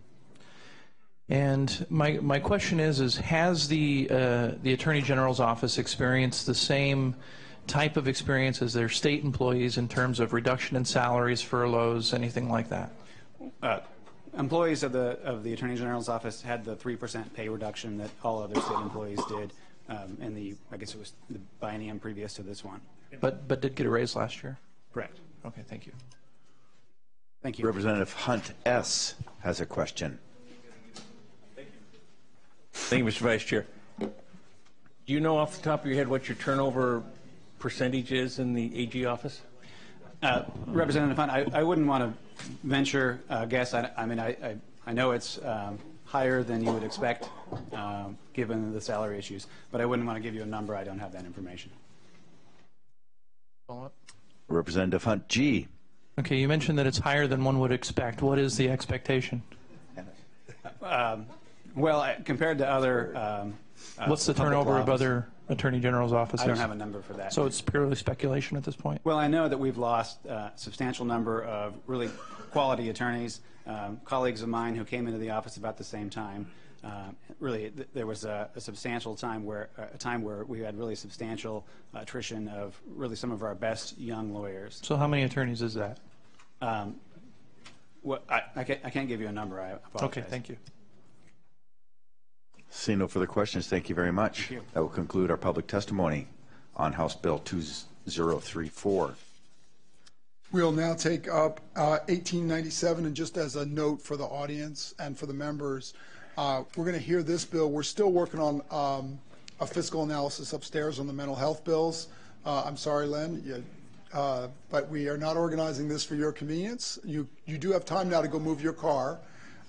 Speaker 16: And my question is has the Attorney General's office experienced the same type of experience as their state employees in terms of reduction in salaries, furloughs, anything like that?
Speaker 11: Employees of the Attorney General's office had the 3% pay reduction that all other state employees did in the, I guess it was the biennium previous to this one.
Speaker 16: But did get a raise last year?
Speaker 11: Correct.
Speaker 16: Okay, thank you.
Speaker 11: Thank you.
Speaker 5: Representative Hunt S. has a question.
Speaker 22: Thank you, Mr. Vice Chair. Do you know off the top of your head what your turnover percentage is in the AG office?
Speaker 11: Representative Hunt, I wouldn't want to venture a guess. I mean, I know it's higher than you would expect given the salary issues, but I wouldn't want to give you a number. I don't have that information.
Speaker 5: Representative Hunt G.
Speaker 16: Okay, you mentioned that it's higher than one would expect. What is the expectation?
Speaker 11: Well, compared to other
Speaker 16: what's the turnover of other Attorney General's offices?
Speaker 11: I don't have a number for that.
Speaker 16: So it's purely speculation at this point?
Speaker 11: Well, I know that we've lost a substantial number of really quality attorneys, colleagues of mine who came into the office about the same time. Really, there was a substantial time where we had really substantial attrition of really some of our best young lawyers.
Speaker 16: So how many attorneys is that?
Speaker 11: Well, I can't give you a number. I apologize.
Speaker 16: Okay, thank you.
Speaker 5: Seeing no further questions, thank you very much.
Speaker 11: Thank you.
Speaker 5: That will conclude our public testimony on House Bill 2034.
Speaker 1: We'll now take up 1897, and just as a note for the audience and for the members, we're going to hear this bill. We're still working on a fiscal analysis upstairs on the mental health bills. I'm sorry, Len. but we are not organizing this for your convenience. You do have time now to go move your car.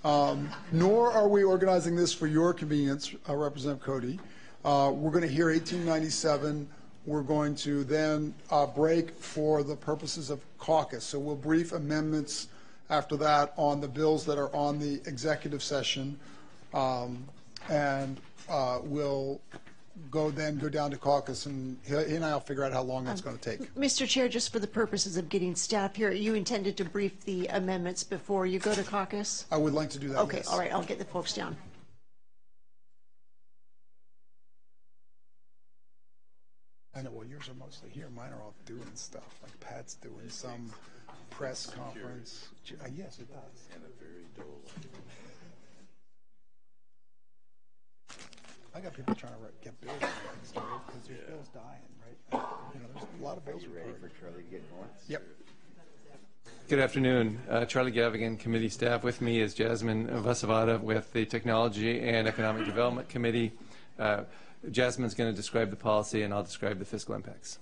Speaker 1: Nor are we organizing this for your convenience, Representative Cody. We're going to hear 1897. We're going to then break for the purposes of caucus. So we'll brief amendments after that on the bills that are on the executive session, and we'll go down to caucus, and he and I will figure out how long that's going to take.
Speaker 2: Mr. Chair, just for the purposes of getting staff here, you intended to brief the amendments before you go to caucus?
Speaker 1: I would like to do that.
Speaker 2: Okay,
Speaker 1: yes.
Speaker 2: all right, I'll get the folks down.
Speaker 1: I know, well, yours are mostly here. Mine are all doing stuff, like Pat's doing some press conference. Yes, it does. And a very dull. I got people trying to get bills started because there's bills dying, right? You know, there's a lot of bills. Are you ready for Charlie to get going? Yep.
Speaker 17: Good afternoon. Charlie Gavigan, committee staff. With me is Jasmine Vasavada with the Technology and Economic Development Committee. Jasmine's going to describe the policy, and I'll describe the fiscal impacts.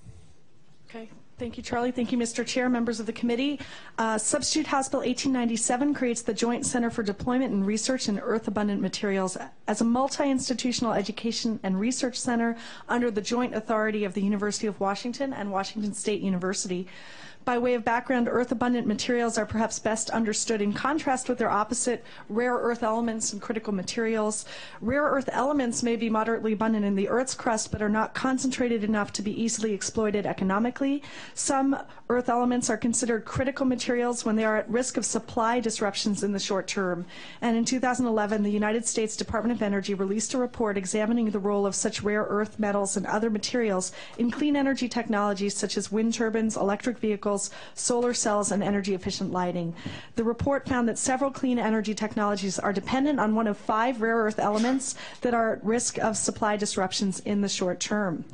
Speaker 21: Okay. Thank you, Charlie. Thank you, Mr. Chair, members of the committee. Substitute House Bill 1897 creates the Joint Center for Deployment and Research in Earth Abundant Materials as a multi-institutional education and research center under the joint authority of the University of Washington and Washington State University. By way of background, earth abundant materials are perhaps best understood in contrast with their opposite, rare earth elements and critical materials. Rare earth elements may be moderately abundant in the Earth's crust, but are not concentrated enough to be easily exploited economically. Some earth elements are considered critical materials when they are at risk of supply disruptions in the short term. And in 2011, the United States Department of Energy released a report examining the role of such rare earth metals and other materials in clean energy technologies such as wind turbines, electric vehicles, solar cells, and energy-efficient lighting. The report found that several clean energy technologies are dependent on one of 5 rare earth elements that are at risk of supply disruptions in the short term.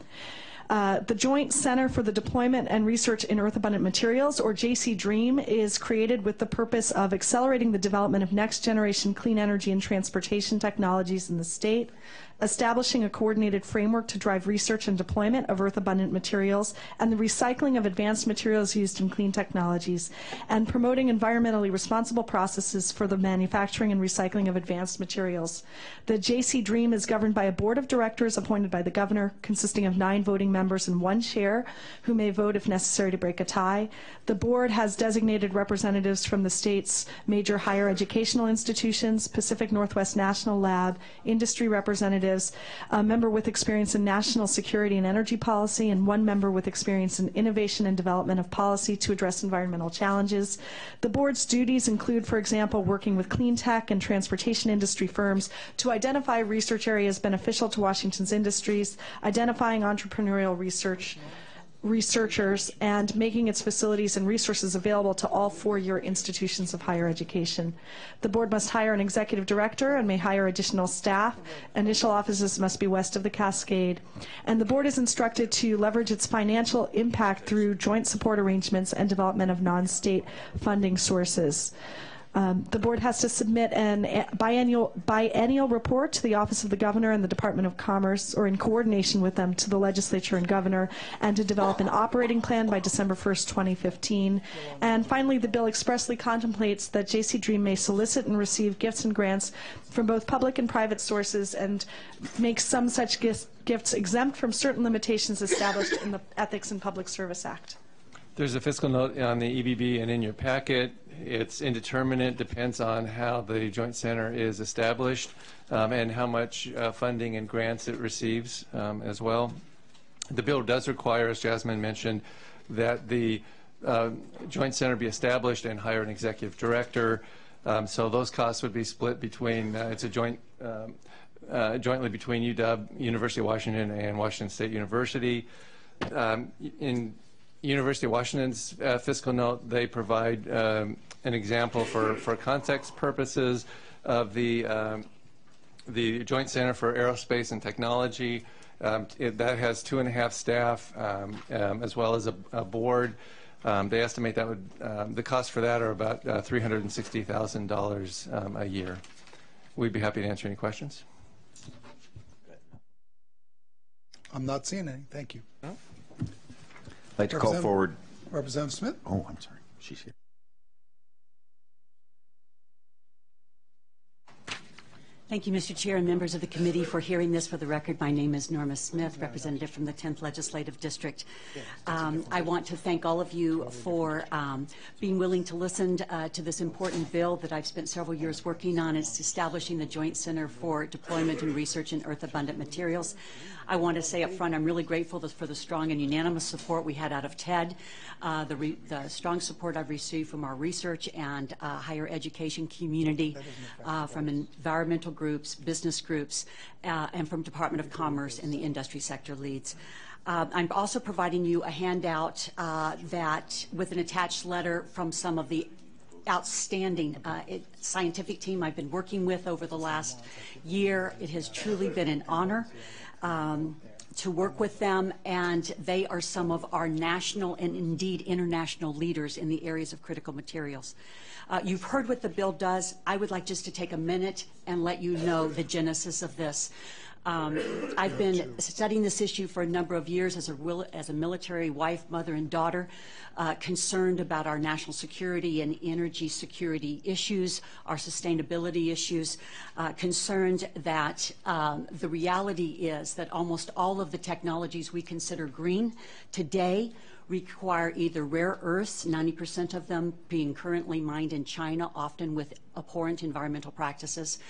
Speaker 21: The Joint Center for the Deployment and Research in Earth Abundant Materials, or JC-DREAM, is created with the purpose of accelerating the development of next-generation clean energy and transportation technologies in the state, establishing a coordinated framework to drive research and deployment of earth abundant materials and the recycling of advanced materials used in clean technologies, and promoting environmentally responsible processes for the manufacturing and recycling of advanced materials. The JC-DREAM is governed by a board of directors appointed by the governor, consisting of 9 voting members and 1 chair, who may vote if necessary to break a tie. The board has designated representatives from the state's major higher educational institutions, Pacific Northwest National Lab, industry representatives, a member with experience in national security and energy policy, and 1 member with experience in innovation and development of policy to address environmental challenges. The board's duties include, for example, working with clean tech and transportation industry firms to identify research areas beneficial to Washington's industries, identifying entrepreneurial researchers, and making its facilities and resources available to all 4-year institutions of higher education. The board must hire an executive director and may hire additional staff. Initial offices must be west of the Cascade. And the board is instructed to leverage its financial impact through joint support arrangements and development of non-state funding sources. The board has to submit an biennial report to the Office of the Governor and the Department of Commerce, or in coordination with them, to the legislature and governor, and to develop an operating plan by December 1st, 2015. And finally, the bill expressly contemplates that JC-DREAM may solicit and receive gifts and grants from both public and private sources, and makes some such gifts exempt from certain limitations established in the Ethics and Public Service Act.
Speaker 17: There's a fiscal note on the EBB and in your packet. It's indeterminate, depends on how the Joint Center is established and how much funding and grants it receives as well. The bill does require, as Jasmine mentioned, that the Joint Center be established and hire an executive director. So those costs would be split between, it's a jointly between UW, University of Washington, and Washington State University. In University of Washington's fiscal note, they provide an example for context purposes of the Joint Center for Aerospace and Technology. That has 2.5 staff as well as a board. They estimate that would the costs for that are about $360,000 a year. We'd be happy to answer any questions.
Speaker 1: I'm not seeing any. Thank you.
Speaker 5: I'd like to call forward
Speaker 1: Representative Smith?
Speaker 5: Oh, I'm sorry. She's here.
Speaker 6: Thank you, Mr. Chair and members of the committee, for hearing this. For the record, my name is Norma Smith, representative from the 10th Legislative District. I want to thank all of you for being willing to listen to this important bill that I've spent several years working on. It's establishing the Joint Center for Deployment and Research in Earth Abundant Materials. I want to say up front, I'm really grateful for the strong and unanimous support we had out of TED, the strong support I've received from our research and higher education community, from environmental groups, business groups, and from Department of Commerce and the industry sector leads. I'm also providing you a handout that with an attached letter from some of the outstanding scientific team I've been working with over the last year. It has truly been an honor to work with them, and they are some of our national and indeed international leaders in the areas of critical materials. You've heard what the bill does. I would like just to take a minute and let you know the genesis of this. I've been studying this issue for a number of years as a military wife, mother, and daughter, concerned about our national security and energy security issues, our sustainability issues, concerned that the reality is that almost all of the technologies we consider green today require either rare earths, 90% of them being currently mined in China, often with abhorrent environmental practices,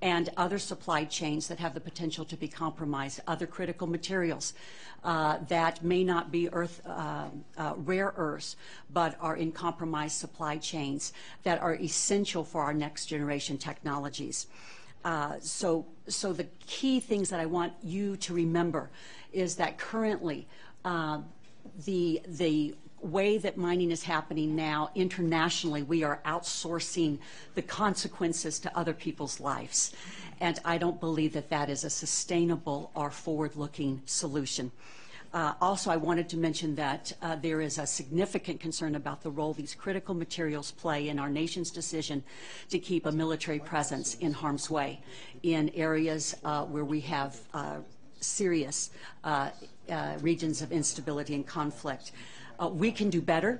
Speaker 6: and other supply chains that have the potential to be compromised, other critical materials that may not be rare earths, but are in compromised supply chains that are essential for our next generation technologies. So the key things that I want you to remember is that currently the way that mining is happening now internationally, we are outsourcing the consequences to other people's lives. And I don't believe that that is a sustainable or forward-looking solution. Also, I wanted to mention that there is a significant concern about the role these critical materials play in our nation's decision to keep a military presence in harm's way in areas where we have serious regions of instability and conflict. We can do better.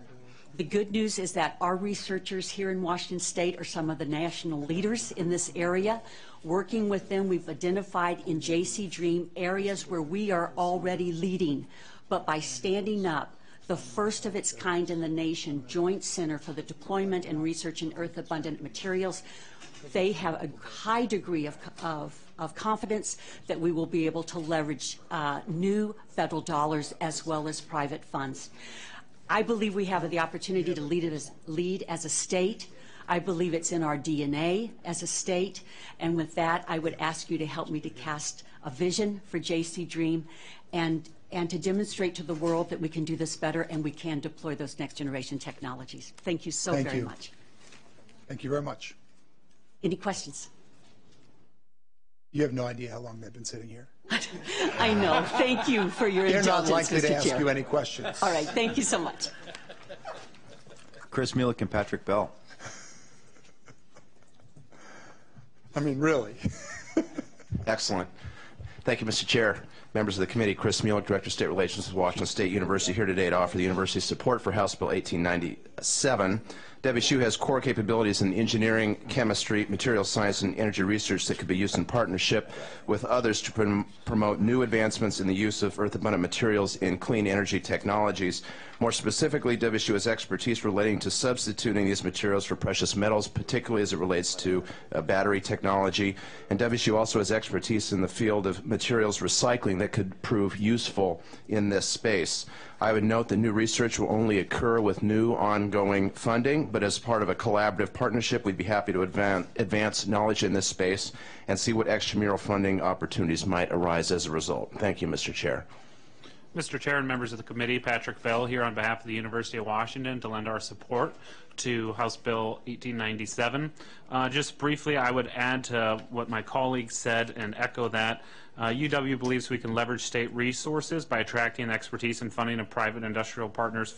Speaker 6: The good news is that our researchers here in Washington State are some of the national leaders in this area. Working with them, we've identified in JC Dream areas where we are already leading. But by standing up the first of its kind in the nation Joint Center for the Deployment and Research in Earth Abundant Materials, they have a high degree of confidence that we will be able to leverage new federal dollars as well as private funds. I believe we have the opportunity to lead as a state. I believe it's in our DNA as a state. And with that, I would ask you to help me to cast a vision for JC Dream and to demonstrate to the world that we can do this better and we can deploy those next generation technologies. Thank you so very much.
Speaker 1: Thank you very much.
Speaker 6: Any questions?
Speaker 1: You have no idea how long they've been sitting here.
Speaker 6: I know. Thank you for your
Speaker 1: They're
Speaker 6: indulgence,
Speaker 1: not likely
Speaker 6: Mr.
Speaker 1: to ask
Speaker 6: Chair.
Speaker 1: you any questions.
Speaker 6: All right. Thank you so much.
Speaker 5: Chris Mulick and Patrick Bell.
Speaker 1: I mean, really.
Speaker 7: Excellent. Thank you, Mr. Chair. Members of the committee, Chris Mulick, Director of State Relations with Washington State University, here today to offer the university's support for House Bill 1897. WSU has core capabilities in engineering, chemistry, material science, and energy research that could be used in partnership with others to promote new advancements in the use of earth-abundant materials in clean energy technologies. More specifically, WSU has expertise relating to substituting these materials for precious metals, particularly as it relates to battery technology. And WSU also has expertise in the field of materials recycling that could prove useful in this space. I would note that new research will only occur with new ongoing funding, but as part of a collaborative partnership, we'd be happy to advance knowledge in this space and see what extramural funding opportunities might arise as a result. Thank you, Mr. Chair.
Speaker 8: Mr. Chair and members of the committee, Patrick Bell here on behalf of the University of Washington to lend our support to House Bill 1897. Just briefly, I would add to what my colleagues said and echo that. UW believes we can leverage state resources by attracting expertise and funding of private industrial partners,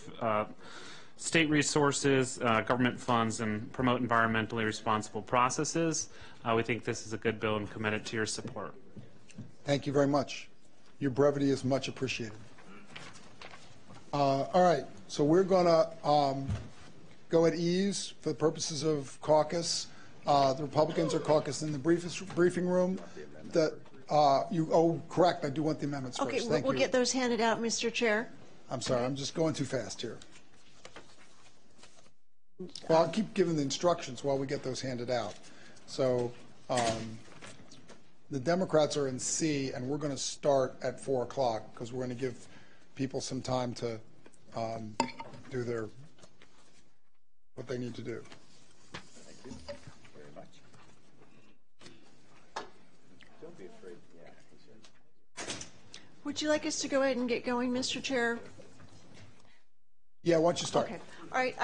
Speaker 8: state resources, government funds, and promote environmentally responsible processes. We think this is a good bill and committed to your support.
Speaker 1: Thank you very much. Your brevity is much appreciated. All right, so we're going to go at ease for the purposes of caucus. The Republicans are caucus in the briefing room. Correct, I do want the amendments
Speaker 2: Okay,
Speaker 1: first. Thank
Speaker 2: we'll
Speaker 1: you.
Speaker 2: get those handed out, Mr. Chair.
Speaker 1: I'm sorry, I'm just going too fast here. Well, I'll keep giving the instructions while we get those handed out. So the Democrats are in C, and we're going to start at 4 o'clock because we're going to give people some time to do what they need to do.
Speaker 5: Thank you very much. Don't be afraid. Yeah.
Speaker 2: Would you like us to go ahead and get going, Mr. Chair?
Speaker 1: Yeah, why don't you start?
Speaker 2: Okay. All right.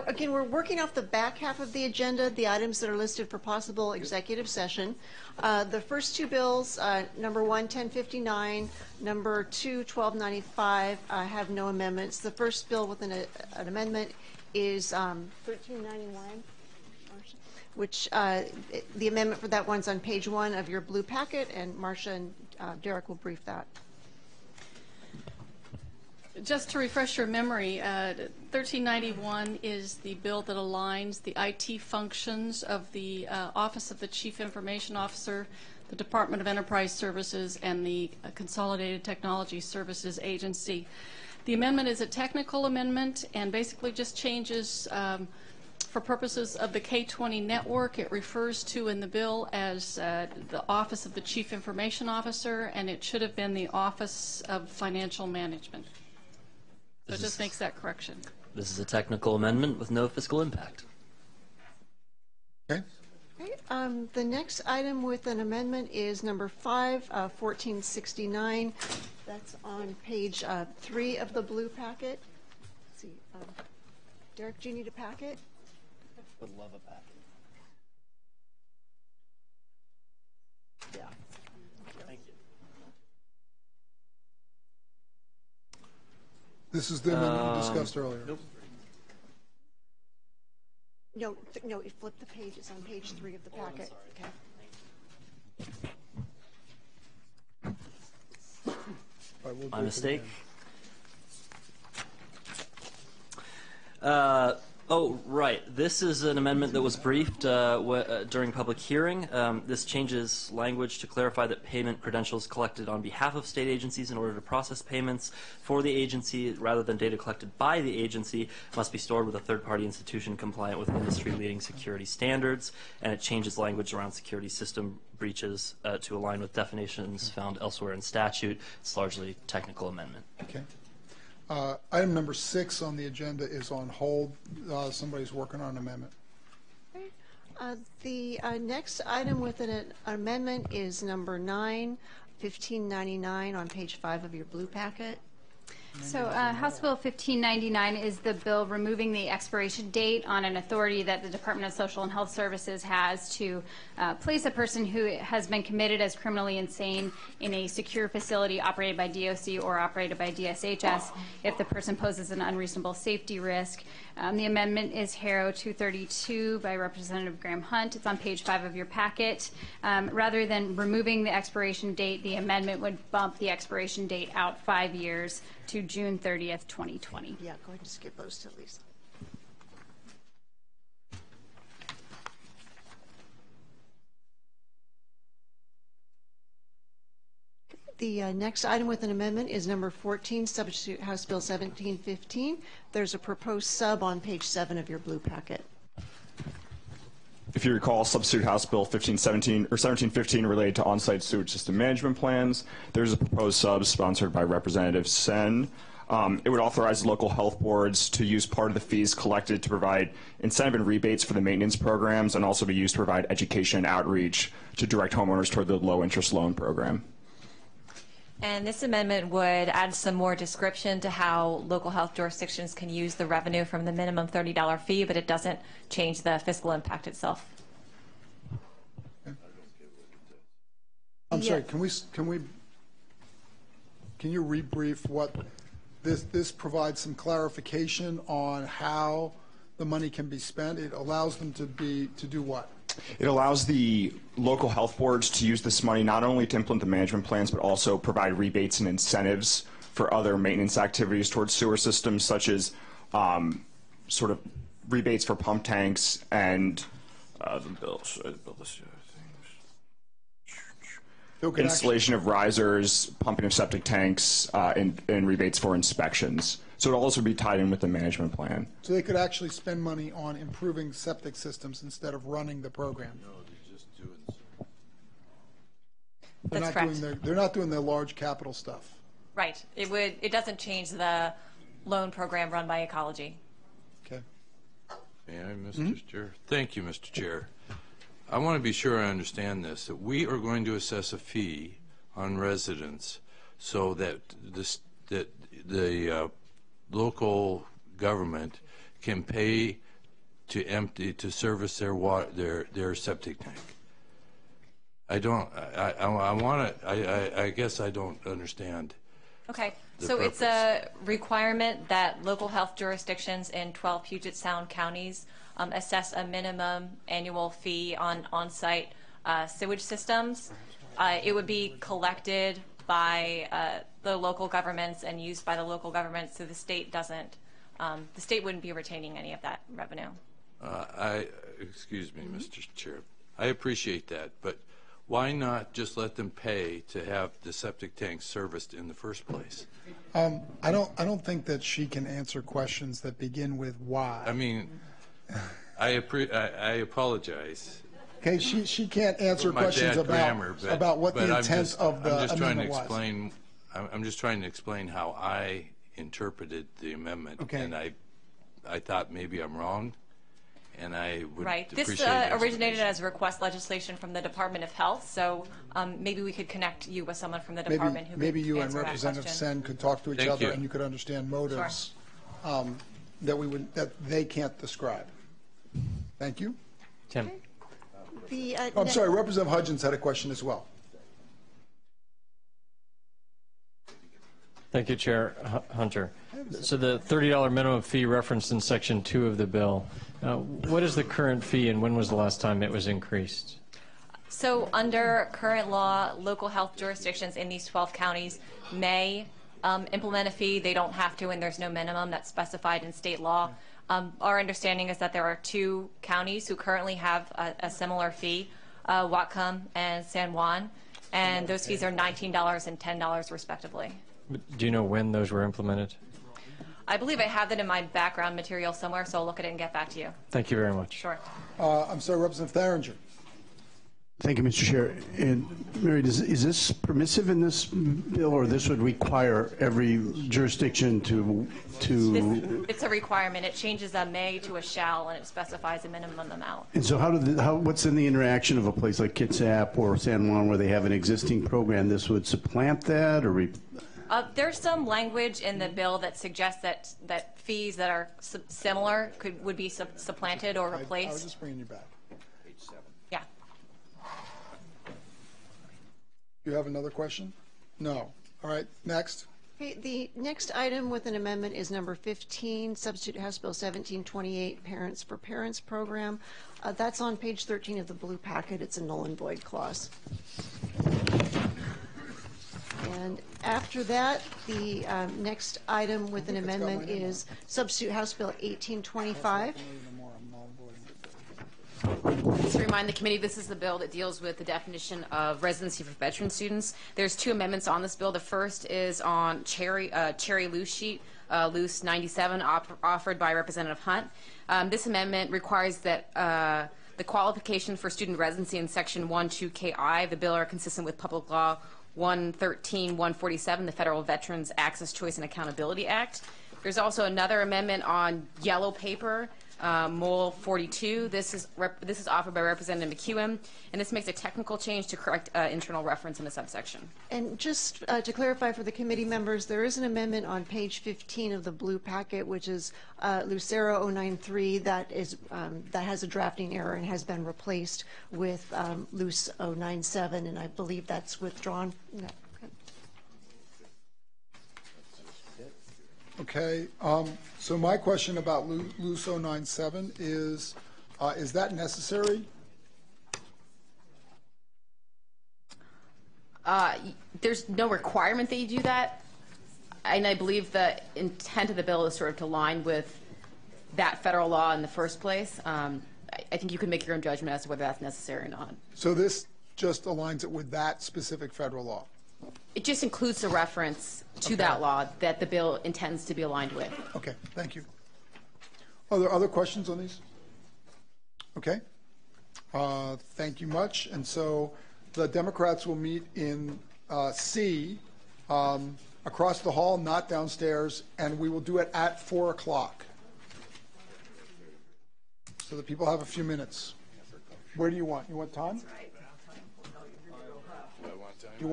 Speaker 2: Again, we're working off the back half of the agenda, the items that are listed for possible executive session. The first two bills, number 1, 1059, number 2, 1295, have no amendments. The first bill with an amendment is 1391, which the amendment for that one's on page 1 of your blue packet, and Marcia and Derek will brief that.
Speaker 3: Just to refresh your memory, 1391 is the bill that aligns the IT functions of the Office of the Chief Information Officer, the Department of Enterprise Services, and the Consolidated Technology Services Agency. The amendment is a technical amendment and basically just changes for purposes of the K-20 network. It refers to in the bill as the Office of the Chief Information Officer, and it should have been the Office of Financial Management. So it just makes that correction.
Speaker 10: This is a technical amendment with no fiscal impact.
Speaker 1: Okay.
Speaker 2: Okay. The next item with an amendment is number 5, 1469. That's on page 3 of the blue packet. Let's see. Derek, do you need a packet?
Speaker 10: Would love a packet. Yeah. Thank you.
Speaker 1: This is the amendment we discussed earlier.
Speaker 10: Nope.
Speaker 2: No, you flip the page. It's on page 3 of the packet. Okay.
Speaker 10: My mistake. Right. This is an amendment that was briefed during public hearing. This changes language to clarify that payment credentials collected on behalf of state agencies in order to process payments for the agency rather than data collected by the agency must be stored with a third-party institution compliant with industry-leading security standards, and it changes language around security system breaches to align with definitions found elsewhere in statute. It's largely a technical amendment.
Speaker 1: Okay. Item number 6 on the agenda is on hold. Somebody's working on an amendment.
Speaker 2: The next item with an amendment is number 9, 1599 on page 5 of your blue packet.
Speaker 19: So House Bill 1599 is the bill removing the expiration date on an authority that the Department of Social and Health Services has to place a person who has been committed as criminally insane in a secure facility operated by DOC or operated by DSHS if the person poses an unreasonable safety risk. The amendment is HARO 232 by Representative Graham Hunt. It's on page 5 of your packet. Rather than removing the expiration date, the amendment would bump the expiration date out 5 years to June 30th, 2020.
Speaker 2: Yeah, go ahead and skip those to Lisa. The next item with an amendment is number 14, substitute House Bill 1715. There's a proposed sub on page 7 of your blue packet.
Speaker 24: If you recall, substitute House Bill 1517 or 1715 related to on-site sewage system management plans. There's a proposed sub sponsored by Representative Sen. It would authorize local health boards to use part of the fees collected to provide incentive and rebates for the maintenance programs, and also be used to provide education and outreach to direct homeowners toward the low-interest loan program.
Speaker 25: And this amendment would add some more description to how local health jurisdictions can use the revenue from the minimum $30 fee, but it doesn't change the fiscal impact itself.
Speaker 1: I'm sorry, can you rebrief what this provides some clarification on how the money can be spent? It allows them to do what?
Speaker 24: It allows the local health boards to use this money not only to implement the management plans, but also provide rebates and incentives for other maintenance activities towards sewer systems, such as sort of rebates for pump tanks and installation of risers, pumping of septic tanks, and rebates for inspections. So it'll also be tied in with the management plan.
Speaker 1: So they could actually spend money on improving septic systems instead of running the program.
Speaker 12: No, they're just doing
Speaker 1: They're not doing their large capital stuff.
Speaker 25: Right. It doesn't change the loan program run by Ecology.
Speaker 1: Okay.
Speaker 12: May I, Mr. Chair? Thank you, Mr. Chair. I want to be sure I understand this, that we are going to assess a fee on residents so that the local government can pay to service their septic tank. I guess I don't understand.
Speaker 25: Okay, so it's a requirement that local health jurisdictions in 12 Puget Sound counties assess a minimum annual fee on on-site sewage systems. It would be collected by the local governments and used by the local governments, so the state doesn't. The state wouldn't be retaining any of that revenue.
Speaker 12: Excuse me, Mr. Chair. I appreciate that, but why not just let them pay to have the septic tank serviced in the first place?
Speaker 1: I don't think that she can answer questions that begin with why.
Speaker 12: I mean, I apologize.
Speaker 1: Okay, she can't answer questions about what the intent of the amendment was.
Speaker 12: I'm just trying to explain how I interpreted the amendment,
Speaker 1: okay.
Speaker 12: And I thought maybe I'm wrong, and I would
Speaker 25: This originated as request legislation from the Department of Health, so maybe we could connect you with someone from the department who
Speaker 1: maybe
Speaker 25: could
Speaker 1: you and
Speaker 25: answer that
Speaker 1: Representative
Speaker 25: question.
Speaker 1: Sen could talk to each
Speaker 12: Thank
Speaker 1: other,
Speaker 12: you.
Speaker 1: and you could understand motives that they can't describe. Thank you.
Speaker 2: Tim.
Speaker 1: I'm sorry, Representative Hudgens had a question as well.
Speaker 13: Thank you, Chair Hunter. So the $30 minimum fee referenced in Section 2 of the bill, what is the current fee and when was the last time it was increased?
Speaker 25: So under current law, local health jurisdictions in these 12 counties may implement a fee. They don't have to, and there's no minimum that's specified in state law. Our understanding is that there are 2 counties who currently have a similar fee, Whatcom and San Juan, and those fees are $19 and $10 respectively.
Speaker 13: Do you know when those were implemented?
Speaker 25: I believe I have that in my background material somewhere, so I'll look at it and get back to you.
Speaker 13: Thank you very much.
Speaker 25: Sure.
Speaker 1: I'm sorry, Representative Tharinger.
Speaker 15: Thank you, Mr. Chair. And Mary, is this permissive in this bill, or this would require every jurisdiction to?
Speaker 25: It's a requirement. It changes a may to a shall, and it specifies a minimum amount.
Speaker 15: And so, what's in the interaction of a place like Kitsap or San Juan, where they have an existing program? This would supplant that, or?
Speaker 25: There's some language in the bill that suggests that fees that are similar would be supplanted or replaced.
Speaker 1: I was just bringing you back.
Speaker 25: Page 7. Yeah.
Speaker 1: You have another question? No. All right, next.
Speaker 2: Okay, the next item with an amendment is number 15, Substitute House Bill 1728, Parents for Parents Program. That's on page 13 of the blue packet. It's a null and void clause. And after that, the next item with an amendment is Substitute House Bill 1825.
Speaker 18: Just to remind the committee, this is the bill that deals with the definition of residency for veteran students. There's 2 amendments on this bill. The first is on cherry loose sheet, loose 97, offered by Representative Hunt. This amendment requires that the qualification for student residency in Section 1.2 KI, the bill, are consistent with Public Law 113-147, the Federal Veterans Access, Choice, and Accountability Act. There's also another amendment on yellow paper, Mole 42. This is offered by Representative McEwen, and this makes a technical change to correct internal reference in the subsection. And
Speaker 2: just to clarify for the committee members, there is an amendment on page 15 of the blue packet, which is Lucero 093, that has a drafting error and has been replaced with Luce 097, and I believe that's withdrawn. No.
Speaker 1: Okay, so my question about Luce 097 is that necessary?
Speaker 18: There's no requirement that you do that. and I believe the intent of the bill is sort of to align with that federal law in the first place. I think you can make your own judgment as to whether that's necessary or not.
Speaker 1: So this just aligns it with that specific federal law?
Speaker 18: It just includes the reference to that law that the bill intends to be aligned with.
Speaker 1: Okay, thank you. Are there other questions on these? Okay. Thank you much. And so the Democrats will meet in C, across the hall, not downstairs, and we will do it at 4 o'clock. So that people have a few minutes. Where do you want? You want time? You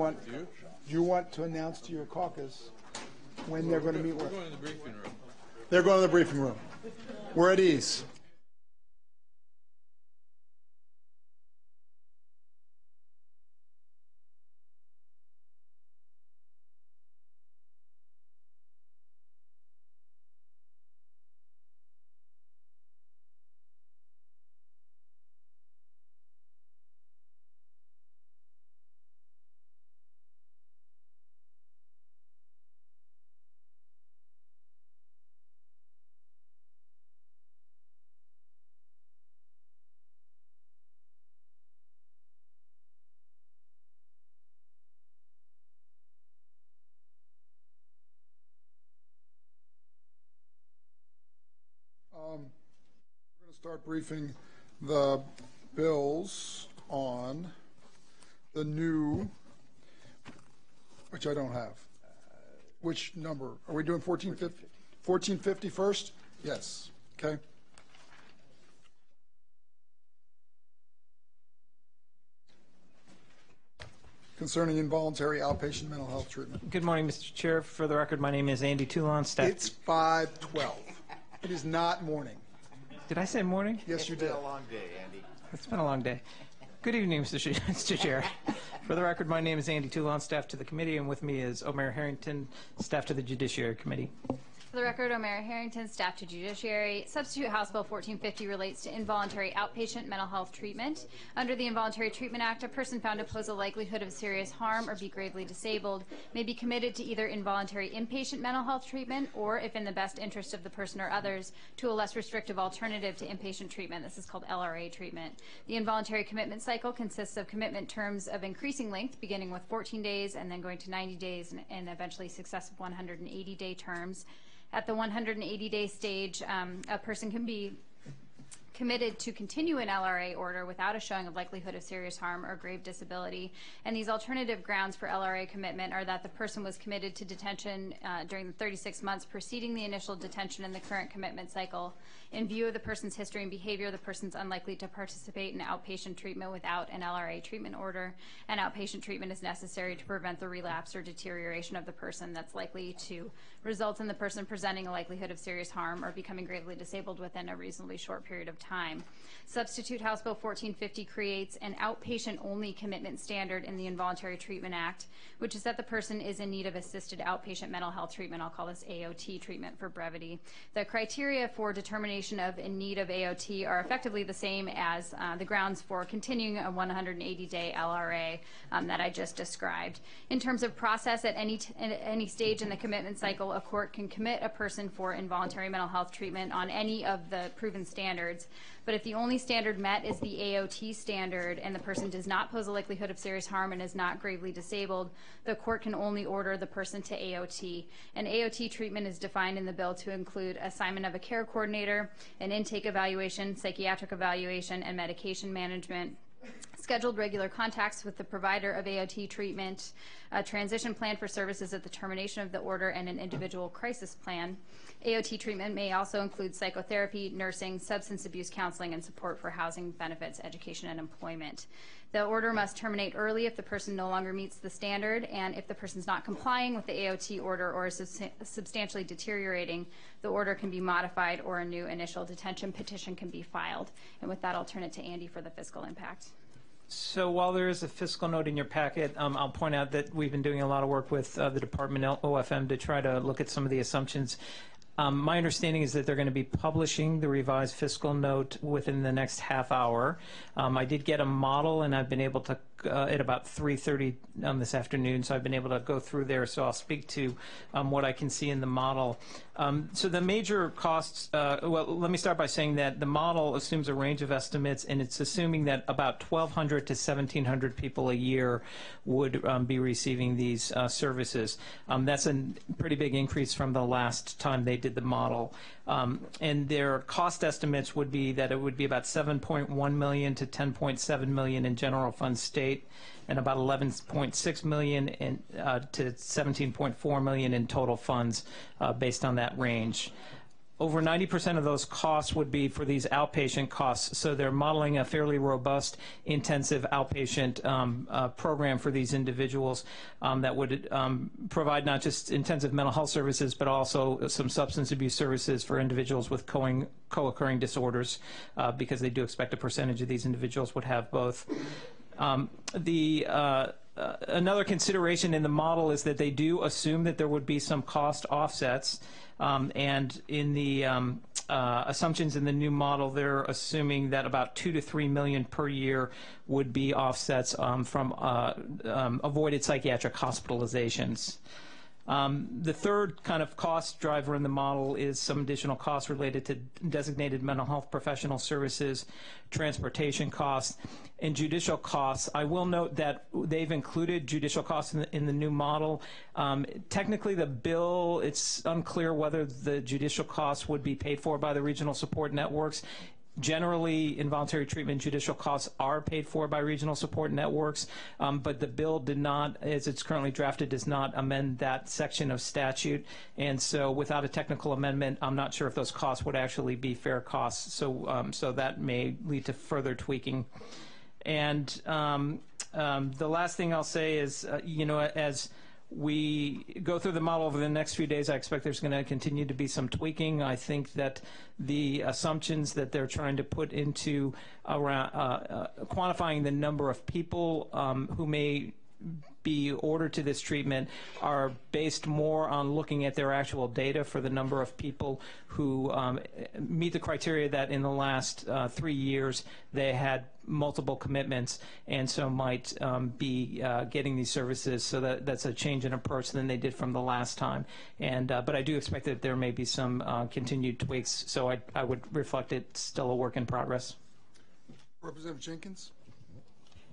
Speaker 1: want to announce to your caucus when they're going to meet with?
Speaker 12: We're going to the briefing room.
Speaker 1: They're going to the briefing room. We're at ease. We're going to start briefing the bills on the new, which I don't have. Which number? Are we doing 1450? 1450 first? Yes. Okay. Concerning involuntary outpatient mental health treatment.
Speaker 4: Good morning, Mr. Chair. For the record, my name is Andy Toulon, staff.
Speaker 1: It's 5:12. It is not morning.
Speaker 4: Did I say morning?
Speaker 1: Yes, you did.
Speaker 5: It's been a long day, Andy.
Speaker 4: It's been a long day. Good evening, Mr. Chair. For the record, my name is Andy Toulon, staff to the committee, and with me is Omer Harrington, staff to the Judiciary Committee.
Speaker 19: For the record, Omer Harrington, staff to Judiciary. Substitute House Bill 1450 relates to involuntary outpatient mental health treatment. Under the Involuntary Treatment Act, a person found to pose a likelihood of serious harm or be gravely disabled may be committed to either involuntary inpatient mental health treatment or, if in the best interest of the person or others, to a less restrictive alternative to inpatient treatment. This is called LRA treatment. The involuntary commitment cycle consists of commitment terms of increasing length, beginning with 14 days and then going to 90 days and eventually successive 180-day terms. At the 180-day stage, a person can be committed to continue an LRA order without a showing of likelihood of serious harm or grave disability. And these alternative grounds for LRA commitment are that the person was committed to detention during the 36 months preceding the initial detention in the current commitment cycle. In view of the person's history and behavior, the person's unlikely to participate in outpatient treatment without an LRA treatment order, and outpatient treatment is necessary to prevent the relapse or deterioration of the person that's likely to result in the person presenting a likelihood of serious harm or becoming gravely disabled within a reasonably short period of time. Substitute House Bill 1450 creates an outpatient-only commitment standard in the Involuntary Treatment Act, which is that the person is in need of assisted outpatient mental health treatment. I'll call this AOT treatment for brevity. The criteria for determination of in need of AOT are effectively the same as the grounds for continuing a 180-day LRA that I just described. In terms of process, at any stage in the commitment cycle, a court can commit a person for involuntary mental health treatment on any of the proven standards. But if the only standard met is the AOT standard and the person does not pose a likelihood of serious harm and is not gravely disabled, the court can only order the person to AOT. And AOT treatment is defined in the bill to include assignment of a care coordinator, an intake evaluation, psychiatric evaluation, and medication management, scheduled regular contacts with the provider of AOT treatment, a transition plan for services at the termination of the order, and an individual crisis plan. AOT treatment may also include psychotherapy, nursing, substance abuse counseling, and support for housing, benefits, education, and employment. The order must terminate early if the person no longer meets the standard, and if the person is not complying with the AOT order or is substantially deteriorating, the order can be modified or a new initial detention petition can be filed. And with that, I'll turn it to Andy for the fiscal impact.
Speaker 4: So while there is a fiscal note in your packet, I'll point out that we've been doing a lot of work with the Department OFM to try to look at some of the assumptions. My understanding is that they're going to be publishing the revised fiscal note within the next half hour. I did get a model, and I've been able to at about 3:30 this afternoon, so I've been able to go through there, so I'll speak to what I can see in the model. So the major costs, well, let me start by saying that the model assumes a range of estimates, and it's assuming that about 1,200 to 1,700 people a year would be receiving these services. That's a pretty big increase from the last time they did the model. And their cost estimates would be that it would be about $7.1 million to $10.7 million in general fund state, and about $11.6 million to $17.4 million in total funds based on that range. Over 90% of those costs would be for these outpatient costs, so they're modeling a fairly robust, intensive outpatient program for these individuals that would provide not just intensive mental health services, but also some substance abuse services for individuals with co-occurring disorders, because they do expect a percentage of these individuals would have both. Another consideration in the model is that they do assume that there would be some cost offsets, and in the assumptions in the new model, they're assuming that about $2 to $3 million per year would be offsets from avoided psychiatric hospitalizations. The third kind of cost driver in the model is some additional costs related to designated mental health professional services, transportation costs, and judicial costs. I will note that they've included judicial costs in the new model. Technically, the bill, it's unclear whether the judicial costs would be paid for by the regional support networks. Generally, involuntary treatment judicial costs are paid for by regional support networks, but the bill did not, as it's currently drafted, does not amend that section of statute. And so without a technical amendment, I'm not sure if those costs would actually be fair costs. So, so that may lead to further tweaking. And the last thing I'll say is, you know, as we go through the model over the next few days, I expect there's going to continue to be some tweaking. I think that the assumptions that they're trying to put into around quantifying the number of people who may be ordered to this treatment are based more on looking at their actual data for the number of people who meet the criteria that in the last 3 years they had multiple commitments, and so might be getting these services. So that's a change in approach than they did from the last time. And but I do expect that there may be some continued tweaks, so I would reflect it's still a work in progress.
Speaker 1: Representative Jenkins.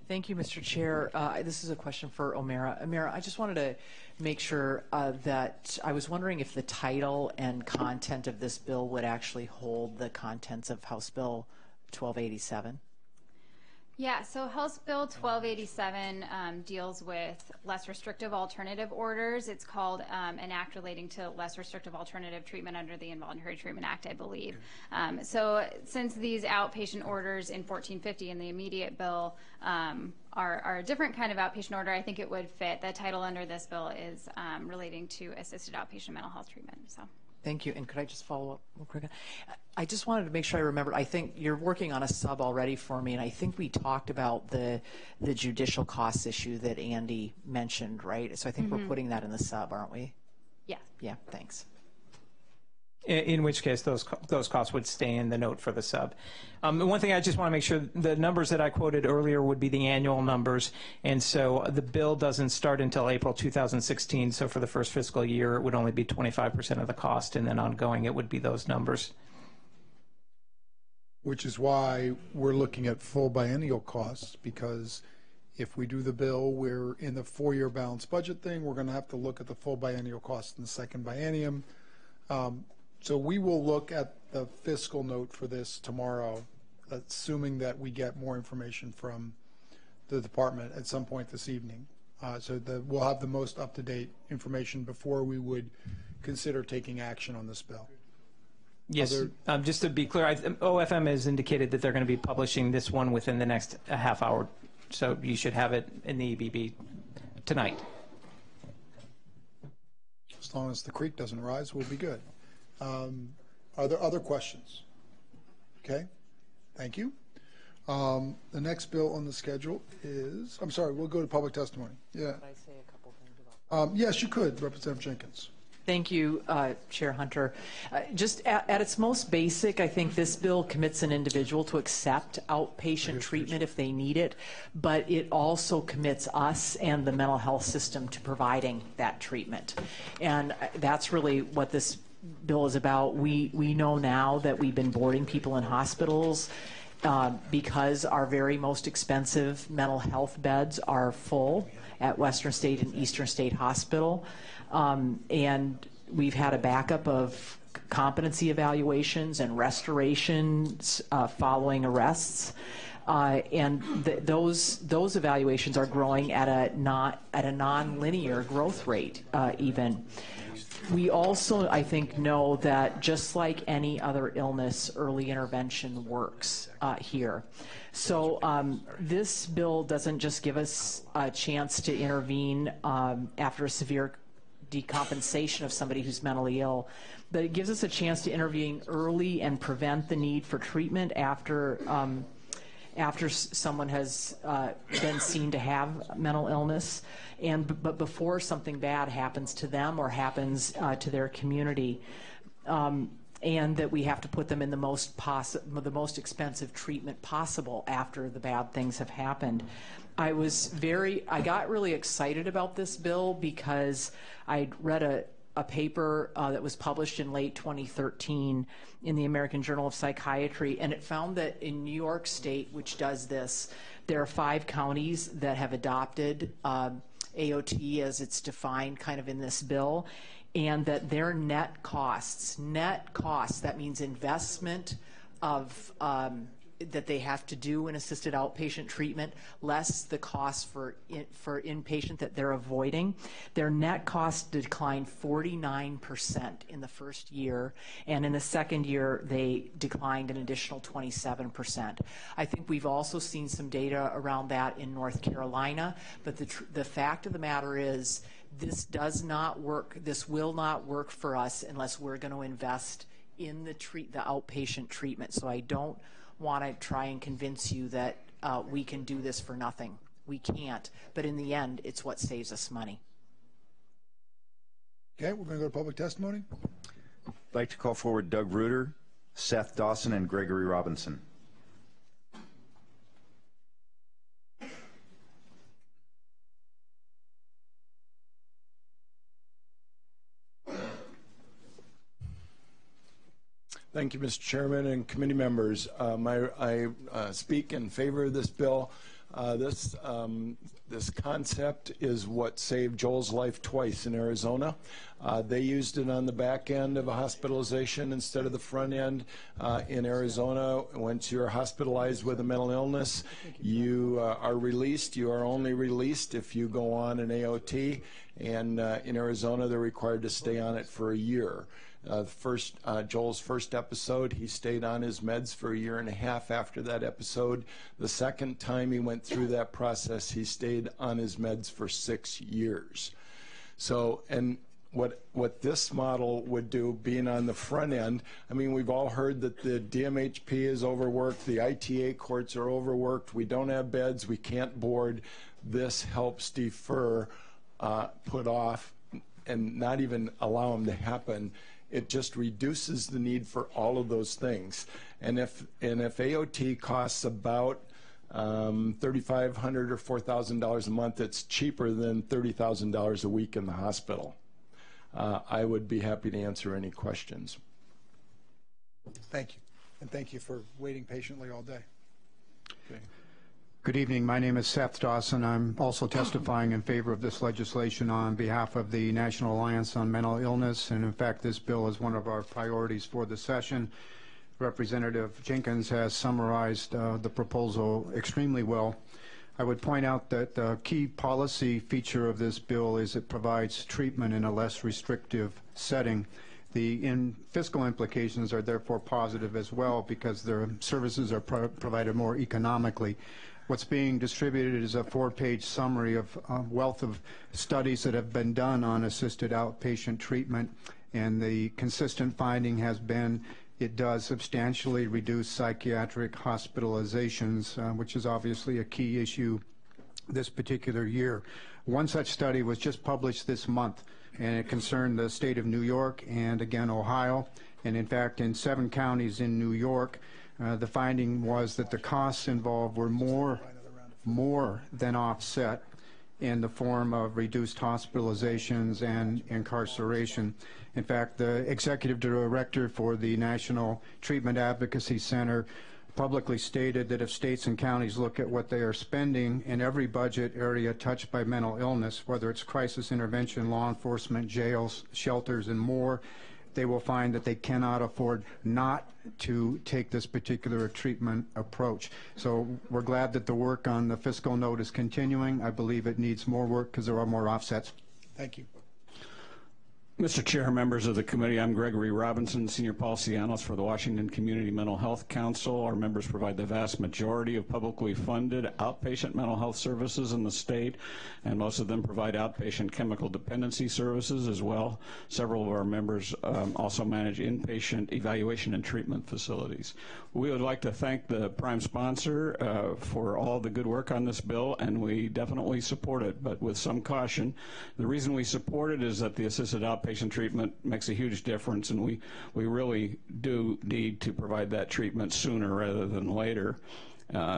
Speaker 9: Thank you, Mr. Chair. This is a question for O'Mara. O'Mara, I just wanted to make sure that I was wondering if the title and content of this bill would actually hold the contents of House Bill 1287.
Speaker 19: Yeah, so House Bill 1287 deals with less restrictive alternative orders. It's called an act relating to less restrictive alternative treatment under the Involuntary Treatment Act, I believe. So since these outpatient orders in 1450 in the immediate bill are a different kind of outpatient order, I think it would fit. The title under this bill is relating to assisted outpatient mental health treatment. So.
Speaker 9: Thank you. And could I just follow up real quick? I just wanted to make sure I remembered. I think you're working on a sub already for me, and I think we talked about the judicial costs issue that Andy mentioned, right? So I think we're putting that in the sub, aren't we?
Speaker 19: Yeah.
Speaker 9: Yeah, thanks.
Speaker 4: In which case, those costs would stay in the note for the sub. One thing I just want to make sure, the numbers that I quoted earlier would be the annual numbers, and so the bill doesn't start until April 2016, so for the first fiscal year, it would only be 25% of the cost, and then ongoing, it would be those numbers.
Speaker 1: Which is why we're looking at full biennial costs, because if we do the bill, we're in the 4-year balanced budget thing, we're going to have to look at the full biennial cost in the second biennium. So we will look at the fiscal note for this tomorrow, assuming that we get more information from the department at some point this evening. So we'll have the most up-to-date information before we would consider taking action on this bill.
Speaker 4: Yes, just to be clear, OFM has indicated that they're going to be publishing this one within the next half hour, so you should have it in the EBB tonight.
Speaker 1: As long as the creek doesn't rise, we'll be good. Are there other questions? Okay, thank you. The next bill on the schedule is, I'm sorry, we'll go to public testimony. Yeah.
Speaker 9: Could I say a couple things about
Speaker 1: yes, you could, Representative Jenkins.
Speaker 9: Thank you, Chair Hunter. Just at its most basic, I think this bill commits an individual to accept outpatient treatment if they need it, but it also commits us and the mental health system to providing that treatment. And that's really what this bill is about. We know now that we've been boarding people in hospitals because our very most expensive mental health beds are full at Western State and Eastern State Hospital. And we've had a backup of competency evaluations and restorations following arrests. Those evaluations are growing at a non-linear growth rate even. We also, I think, know that just like any other illness, early intervention works here. So this bill doesn't just give us a chance to intervene after a severe decompensation of somebody who's mentally ill, but it gives us a chance to intervene early and prevent the need for treatment after someone has been seen to have mental illness, but before something bad happens to them or happens to their community, and that we have to put them in the most expensive treatment possible after the bad things have happened. I got really excited about this bill because I read a paper that was published in late 2013 in the American Journal of Psychiatry, and it found that in New York State, which does this, there are 5 counties that have adopted AOT as it's defined kind of in this bill, and that their net costs, that means investment of that they have to do in assisted outpatient treatment, less the cost for inpatient that they're avoiding. Their net cost declined 49% in the first year, and in the second year they declined an additional 27%. I think we've also seen some data around that in North Carolina, but the fact of the matter is this does not work, this will not work for us unless we're going to invest in the outpatient treatment. So I don't want to try and convince you that we can do this for nothing. We can't, but in the end, it's what saves us money.
Speaker 1: Okay, we're going to go to public testimony.
Speaker 5: I'd like to call forward Doug Reuter, Seth Dawson, and Gregory Robinson.
Speaker 14: Thank you, Mr. Chairman and committee members. I speak in favor of this bill. This concept is what saved Joel's life twice in Arizona. They used it on the back end of a hospitalization instead of the front end. In Arizona, once you're hospitalized with a mental illness, you are released. You are only released if you go on an AOT, and in Arizona, they're required to stay on it for a year. Joel's first episode, he stayed on his meds for 1.5 years after that episode. The second time he went through that process, he stayed on his meds for 6 years. So, and what this model would do, being on the front end, I mean, we've all heard that the DMHP is overworked, the ITA courts are overworked, we don't have beds, we can't board. This helps defer, put off, and not even allow them to happen. It just reduces the need for all of those things. And if AOT costs about $3,500 or $4,000 a month, it's cheaper than $30,000 a week in the hospital. I would be happy to answer any questions.
Speaker 1: Thank you. And thank you for waiting patiently all day.
Speaker 14: Okay.
Speaker 16: Good evening. My name is Seth Dawson. I'm also testifying in favor of this legislation on behalf of the National Alliance on Mental Illness, and in fact this bill is one of our priorities for the session. Representative Jenkins has summarized the proposal extremely well. I would point out that the key policy feature of this bill is it provides treatment in a less restrictive setting. The fiscal implications are therefore positive as well because their services are provided more economically. What's being distributed is a 4-page summary of a wealth of studies that have been done on assisted outpatient treatment, and the consistent finding has been it does substantially reduce psychiatric hospitalizations, which is obviously a key issue this particular year. One such study was just published this month, and it concerned the state of New York and, again, Ohio. And in fact, in 7 counties in New York, the finding was that the costs involved were more than offset in the form of reduced hospitalizations and incarceration. In fact, the executive director for the National Treatment Advocacy Center publicly stated that if states and counties look at what they are spending in every budget area touched by mental illness, whether it's crisis intervention, law enforcement, jails, shelters, and more, they will find that they cannot afford not to take this particular treatment approach. So we're glad that the work on the fiscal note is continuing. I believe it needs more work because there are more offsets.
Speaker 1: Thank you.
Speaker 11: Mr. Chair, members of the committee, I'm Gregory Robinson, Senior Policy Analyst for the Washington Community Mental Health Council. Our members provide the vast majority of publicly funded outpatient mental health services in the state, and most of them provide outpatient chemical dependency services as well. Several of our members also manage inpatient evaluation and treatment facilities. We would like to thank the prime sponsor for all the good work on this bill, and we definitely support it, but with some caution. The reason we support it is that the assisted outpatient treatment makes a huge difference, and we really do need to provide that treatment sooner rather than later.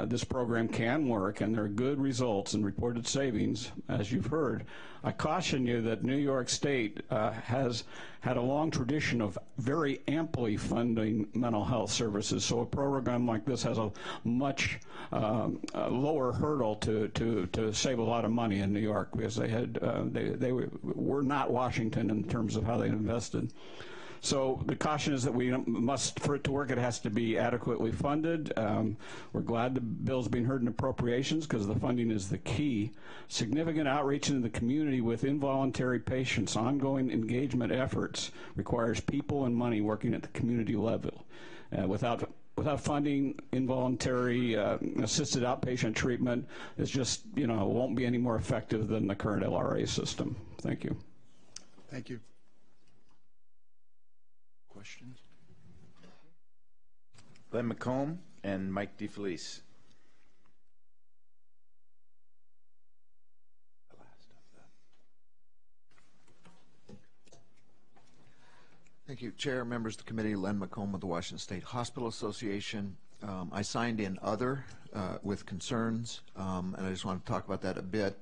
Speaker 11: This program can work, and there are good results and reported savings, as you've heard. I caution you that New York State has had a long tradition of very amply funding mental health services, so a program like this has a much lower hurdle to save a lot of money in New York, because they were not Washington in terms of how they invested. So the caution is that for it to work, it has to be adequately funded. We're glad the bill's being heard in appropriations because the funding is the key. Significant outreach into the community with involuntary patients, ongoing engagement efforts requires people and money working at the community level. Without funding, involuntary assisted outpatient treatment is just, won't be any more effective than the current LRA system. Thank you.
Speaker 1: Thank you.
Speaker 5: Questions? Glenn McComb and Mike DeFelice.
Speaker 20: Thank you, Chair, members of the committee. Len McComb with the Washington State Hospital Association. I signed in other with concerns, and I just want to talk about that a bit.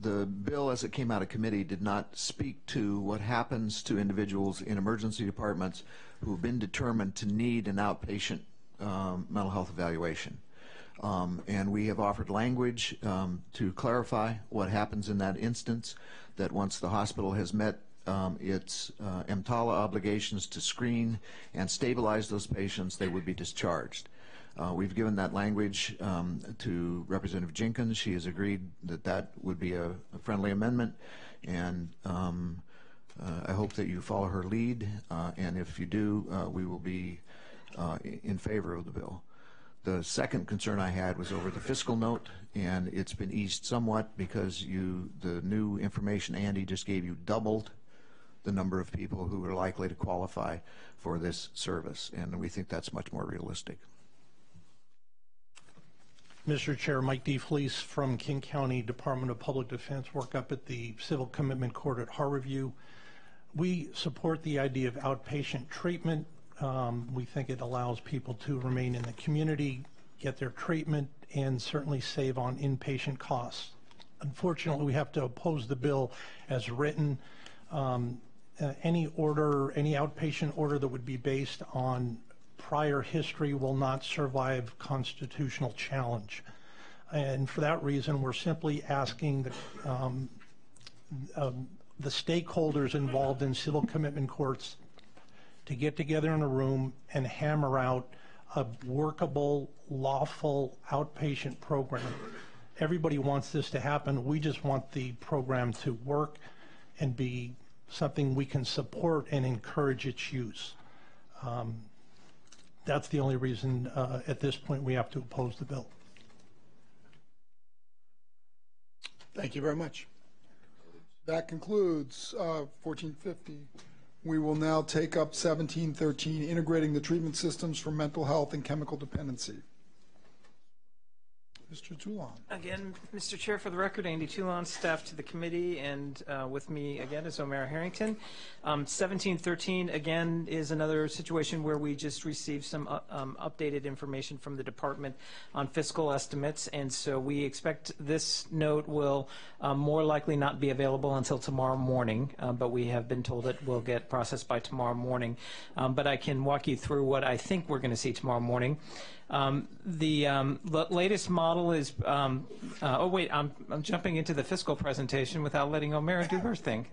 Speaker 20: The bill, as it came out of committee, did not speak to what happens to individuals in emergency departments who have been determined to need an outpatient mental health evaluation. And we have offered language to clarify what happens in that instance, that once the hospital has met its EMTALA obligations to screen and stabilize those patients, they would be discharged. We've given that language to Representative Jenkins. She has agreed that that would be a friendly amendment, and I hope that you follow her lead, and if you do, we will be in favor of the bill. The second concern I had was over the fiscal note, and it's been eased somewhat because the new information Andy just gave you doubled the number of people who are likely to qualify for this service, and we think that's much more realistic.
Speaker 21: Mr. Chair, Mike DeFelice from King County Department of Public Defense, work up at the Civil Commitment Court at Harborview. We support the idea of outpatient treatment. We think it allows people to remain in the community, get their treatment, and certainly save on inpatient costs. Unfortunately, we have to oppose the bill as written. Any outpatient order that would be based on prior history will not survive constitutional challenge. And for that reason, we're simply asking the stakeholders involved in civil commitment courts to get together in a room and hammer out a workable, lawful outpatient program. Everybody wants this to happen. We just want the program to work and be something we can support and encourage its use. That's the only reason at this point we have to oppose the bill.
Speaker 1: Thank you very much. That concludes 1450. We will now take up 1713, integrating the treatment systems for mental health and chemical dependency. Mr. Toulon.
Speaker 4: Again, Mr. Chair, for the record, Andy Toulon, staff to the committee, and with me again is O'Mara Harrington. 1713, again, is another situation where we just received some updated information from the department on fiscal estimates, and so we expect this note will more likely not be available until tomorrow morning, but we have been told it will get processed by tomorrow morning. But I can walk you through what I think we're going to see tomorrow morning. The latest model is, oh wait, I'm jumping into the fiscal presentation without letting O'Mara do her thing.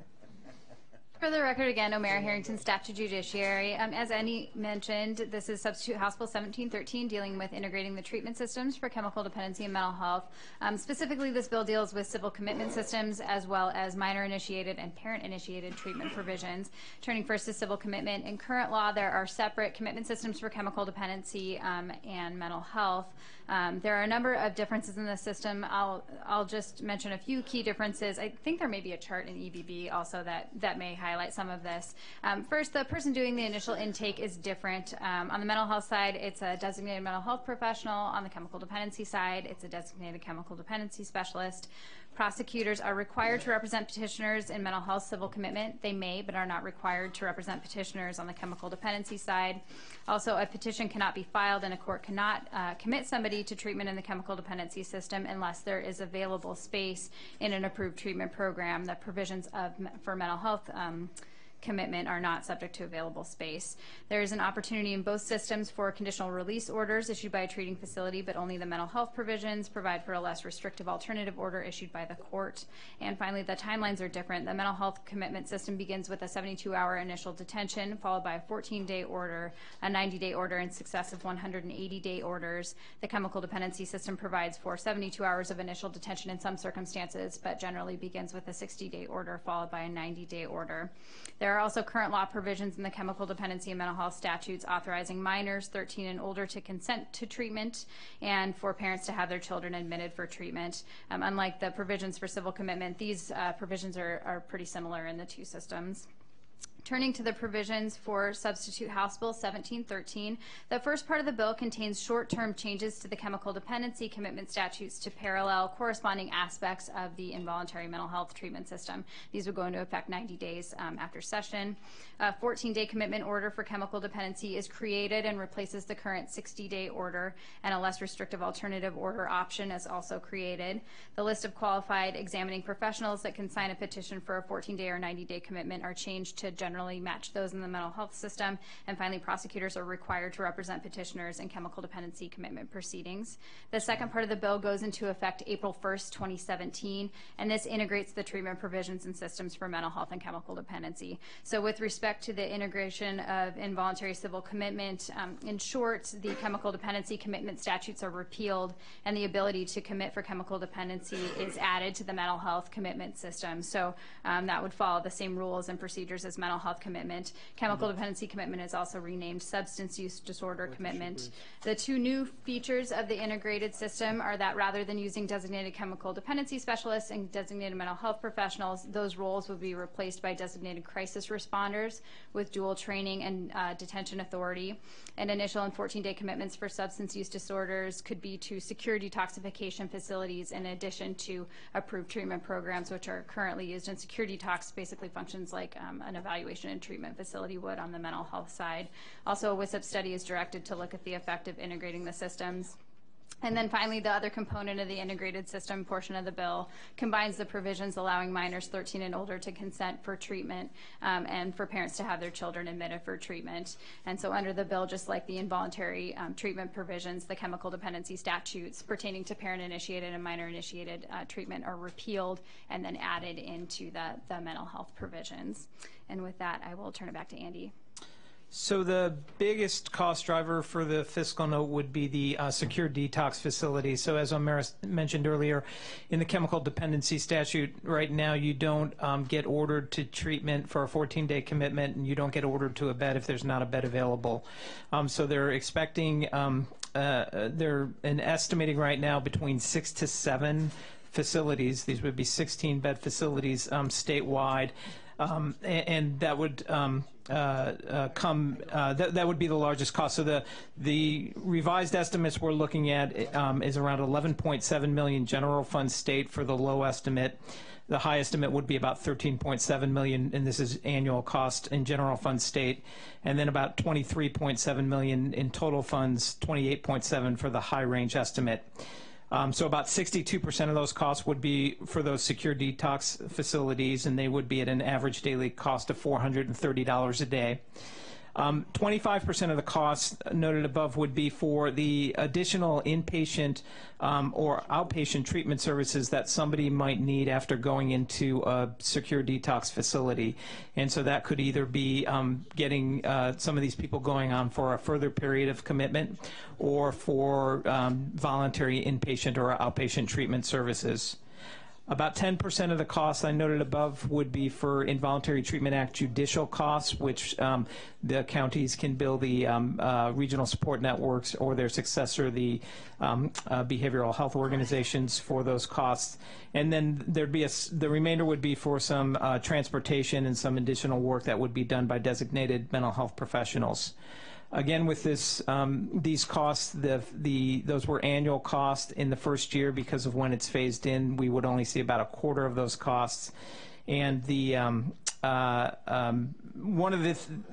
Speaker 19: For the record, again, O'Mara Harrington, staff to judiciary. As Andy mentioned, this is Substitute House Bill 1713, dealing with integrating the treatment systems for chemical dependency and mental health. Specifically, this bill deals with civil commitment systems as well as minor-initiated and parent-initiated treatment provisions. Turning first to civil commitment, in current law, there are separate commitment systems for chemical dependency and mental health. There are a number of differences in the system. I'll just mention a few key differences. I think there may be a chart in EBB also that may highlight some of this. First, the person doing the initial intake is different. On the mental health side, it's a designated mental health professional. On the chemical dependency side, it's a designated chemical dependency specialist. Prosecutors are required to represent petitioners in mental health civil commitment. They may, but are not required to represent petitioners on the chemical dependency side. Also, a petition cannot be filed and a court cannot commit somebody to treatment in the chemical dependency system unless there is available space in an approved treatment program. The provisions for mental health commitment are not subject to available space. There is an opportunity in both systems for conditional release orders issued by a treating facility, but only the mental health provisions provide for a less restrictive alternative order issued by the court. And finally, the timelines are different. The mental health commitment system begins with a 72-hour initial detention, followed by a 14-day order, a 90-day order, and successive 180-day orders. The chemical dependency system provides for 72 hours of initial detention in some circumstances, but generally begins with a 60-day order, followed by a 90-day order. There are also current law provisions in the chemical dependency and mental health statutes authorizing minors 13 and older to consent to treatment and for parents to have their children admitted for treatment. Unlike the provisions for civil commitment, these provisions are pretty similar in the two systems. Turning to the provisions for Substitute House Bill 1713, the first part of the bill contains short-term changes to the chemical dependency commitment statutes to parallel corresponding aspects of the involuntary mental health treatment system. These would go into effect 90 days after session. A 14-day commitment order for chemical dependency is created and replaces the current 60-day order, and a less restrictive alternative order option is also created. The list of qualified examining professionals that can sign a petition for a 14-day or 90-day commitment are changed to generally match those in the mental health system. And finally, prosecutors are required to represent petitioners in chemical dependency commitment proceedings. The second part of the bill goes into effect April 1st, 2017, and this integrates the treatment provisions and systems for mental health and chemical dependency. So with respect to the integration of involuntary civil commitment, in short, the chemical dependency commitment statutes are repealed and the ability to commit for chemical dependency is added to the mental health commitment system. So that would follow the same rules and procedures as mental health commitment. Chemical dependency commitment is also renamed substance use disorder commitment. The two new features of the integrated system are that rather than using designated chemical dependency specialists and designated mental health professionals, those roles will be replaced by designated crisis responders with dual training and detention authority. And initial and 14-day commitments for substance use disorders could be to secure detoxification facilities in addition to approved treatment programs, which are currently used. And secure detox basically functions like an evaluation and treatment facility would on the mental health side. Also, a WISP study is directed to look at the effect of integrating the systems. And then finally, the other component of the integrated system portion of the bill combines the provisions allowing minors 13 and older to consent for treatment and for parents to have their children admitted for treatment. And so under the bill, just like the involuntary treatment provisions, the chemical dependency statutes pertaining to parent-initiated and minor-initiated treatment are repealed and then added into the mental health provisions. And with that, I will turn it back to Andy.
Speaker 4: So the biggest cost driver for the fiscal note would be the secure detox facility. So as O'Mara mentioned earlier, in the chemical dependency statute, right now you don't get ordered to treatment for a 14-day commitment, and you don't get ordered to a bed if there's not a bed available. So they're expecting, they're estimating right now between 6 to 7 facilities. These would be 16-bed facilities statewide. and that would that would be the largest cost. So the revised estimates we're looking at is around 11.7 million general fund state for the low estimate. The high estimate would be about 13.7 million, and this is annual cost in general fund state, and then about 23.7 million in total funds, 28.7 for the high range estimate. So about 62% of those costs would be for those secure detox facilities, and they would be at an average daily cost of $430 a day. 25% of the costs noted above would be for the additional inpatient or outpatient treatment services that somebody might need after going into a secure detox facility. And so that could either be getting some of these people going on for a further period of commitment or for voluntary inpatient or outpatient treatment services. About 10% of the costs I noted above would be for Involuntary Treatment Act judicial costs, which the counties can bill the regional support networks or their successor, the behavioral health organizations, for those costs. And then there'd be the remainder would be for some transportation and some additional work that would be done by designated mental health professionals. Again, with this, these costs, those were annual costs in the first year because of when it's phased in. We would only see about a quarter of those costs. And the one of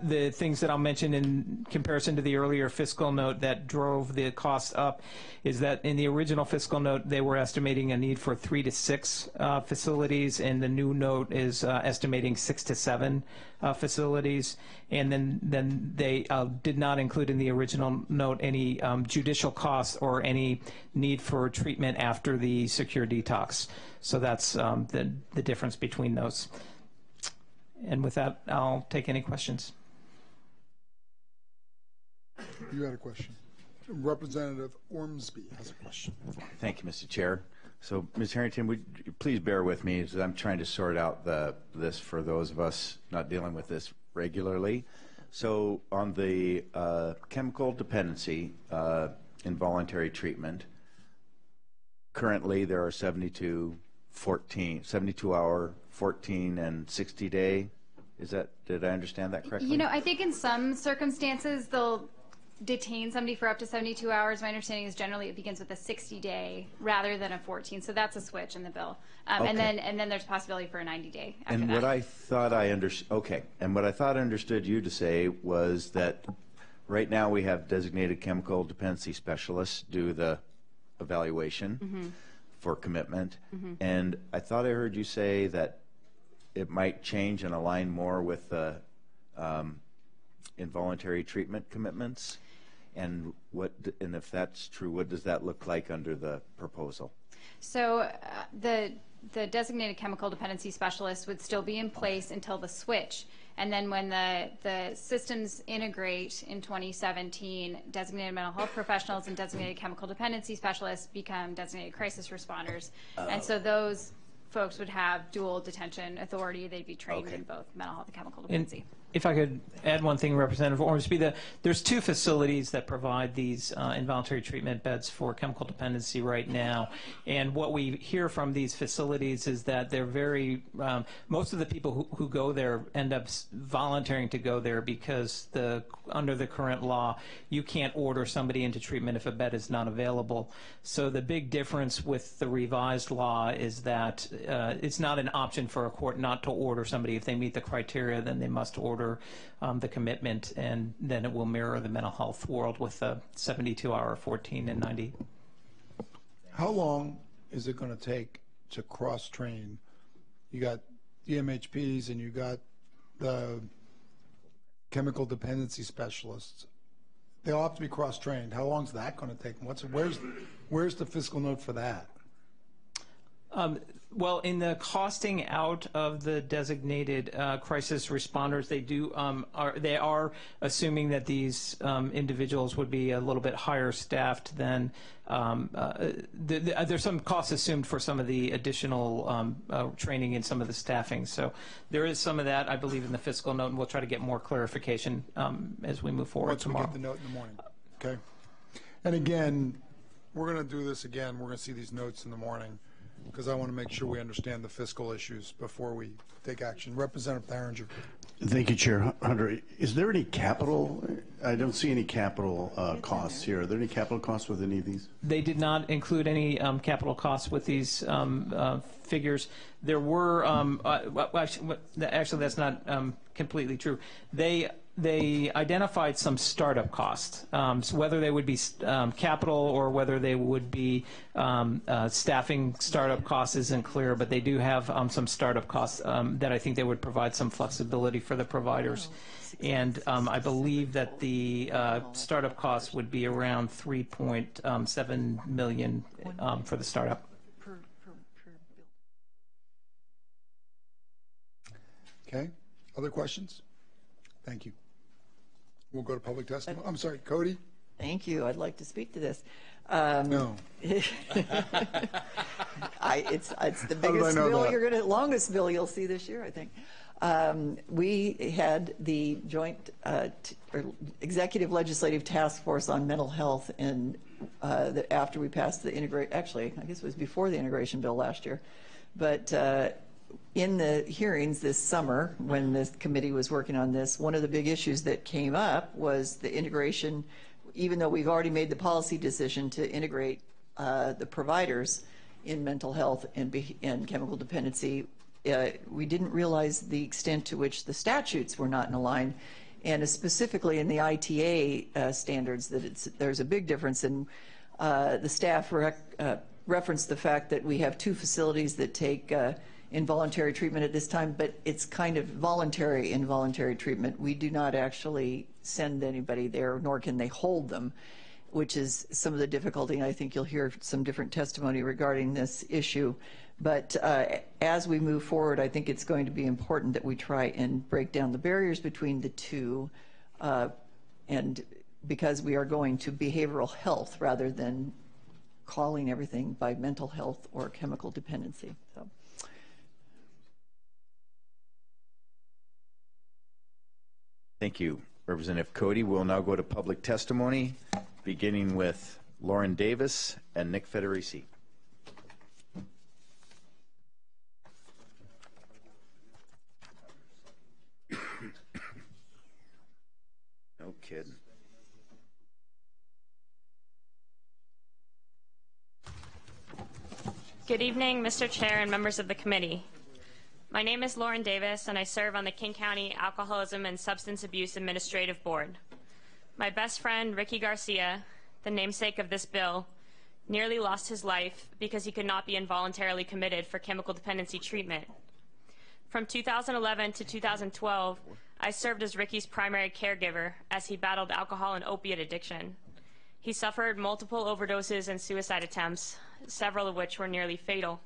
Speaker 4: the things that I'll mention in comparison to the earlier fiscal note that drove the cost up is that in the original fiscal note they were estimating a need for 3 to 6 facilities, and the new note is estimating 6 to 7 facilities. And then they did not include in the original note any judicial costs or any need for treatment after the secure detox. So that's the difference between those. And with that, I'll take any questions.
Speaker 1: You had a question. Representative Ormsby has a question.
Speaker 5: Thank you, Mr. Chair. So, Ms. Harrington, would you please bear with me as I'm trying to sort out this for those of us not dealing with this regularly. So, on the chemical dependency involuntary treatment, currently there are 72-hour, 14, and 60-day. Did I understand that correctly?
Speaker 19: You know, I think in some circumstances they'll detain somebody for up to 72 hours. My understanding is generally it begins with a 60-day rather than a 14. So that's a switch in the bill. Okay. And then there's possibility for a 90-day after
Speaker 5: and
Speaker 19: that.
Speaker 5: What I thought I understood you to say was that right now we have designated chemical dependency specialists do the evaluation for commitment. And I thought I heard you say that it might change and align more with the involuntary treatment commitments. And if that's true, what does that look like under the proposal?
Speaker 19: So the designated chemical dependency specialist would still be in place until the switch. And then when the systems integrate in 2017, designated mental health professionals and designated chemical dependency specialists become designated crisis responders. And so those folks would have dual detention authority. They'd be trained in both mental health and chemical dependency.
Speaker 4: If I could add one thing, Representative Ormsby, there's 2 facilities that provide these involuntary treatment beds for chemical dependency right now. And what we hear from these facilities is that they're very, most of the people who go there end up volunteering to go there because under the current law, you can't order somebody into treatment if a bed is not available. So the big difference with the revised law is that it's not an option for a court not to order somebody. If they meet the criteria, then they must order the commitment, and then it will mirror the mental health world with a 72-hour, 14, and 90.
Speaker 1: How long is it going to take to cross-train? You got the MHPs and you got the chemical dependency specialists. They all have to be cross-trained. How long is that going to take? Where's the fiscal note for that?
Speaker 4: Well, in the costing out of the designated crisis responders, they are assuming that these individuals would be a little bit higher staffed than there's some costs assumed for some of the additional training and some of the staffing. So there is some of that, I believe, in the fiscal note, and we'll try to get more clarification as we move forward tomorrow.
Speaker 1: Once we get the note in the morning. Okay. And again, we're going to do this again. We're going to see these notes in the morning. because I want to make sure we understand the fiscal issues before we take action. Representative Tharinger.
Speaker 15: Thank you, Chair. Hunter, is there any capital? I don't see any capital costs here. Are there any capital costs with any of these?
Speaker 4: They did not include any capital costs with these figures. There were, actually that's not completely true. They identified some startup costs, so whether they would be capital or whether they would be staffing startup costs isn't clear, but they do have some startup costs that I think they would provide some flexibility for the providers. And I believe that the startup costs would be around $3.7 million for the startup.
Speaker 1: Okay. Other questions? Thank you. We'll go to public testimony. I'm sorry, Cody?
Speaker 6: Thank you. I'd like to speak to this.
Speaker 1: No.
Speaker 6: It's the biggest bill longest bill you'll see this year, I think. We had the joint executive legislative task force on mental health, and after we passed the actually, I guess it was before the integration bill last year, but in the hearings this summer, when this committee was working on this, one of the big issues that came up was the integration. Even though we've already made the policy decision to integrate the providers in mental health and chemical dependency, we didn't realize the extent to which the statutes were not in line, and specifically in the ITA standards, that there's a big difference. And the staff referenced the fact that we have 2 facilities that take involuntary treatment at this time, but it's kind of voluntary involuntary treatment. We do not actually send anybody there, nor can they hold them, which is some of the difficulty. I think you'll hear some different testimony regarding this issue. But as we move forward, I think it's going to be important that we try and break down the barriers between the two, and because we are going to behavioral health rather than calling everything by mental health or chemical dependency. So.
Speaker 5: Thank you, Representative Cody. We'll now go to public testimony, beginning with Lauren Davis and Nick Federici. No kidding.
Speaker 7: Good evening, Mr. Chair and members of the committee. My name is Lauren Davis, and I serve on the King County Alcoholism and Substance Abuse Administrative Board. My best friend, Ricky Garcia, the namesake of this bill, nearly lost his life because he could not be involuntarily committed for chemical dependency treatment. From 2011 to 2012, I served as Ricky's primary caregiver as he battled alcohol and opiate addiction. He suffered multiple overdoses and suicide attempts, several of which were nearly fatal.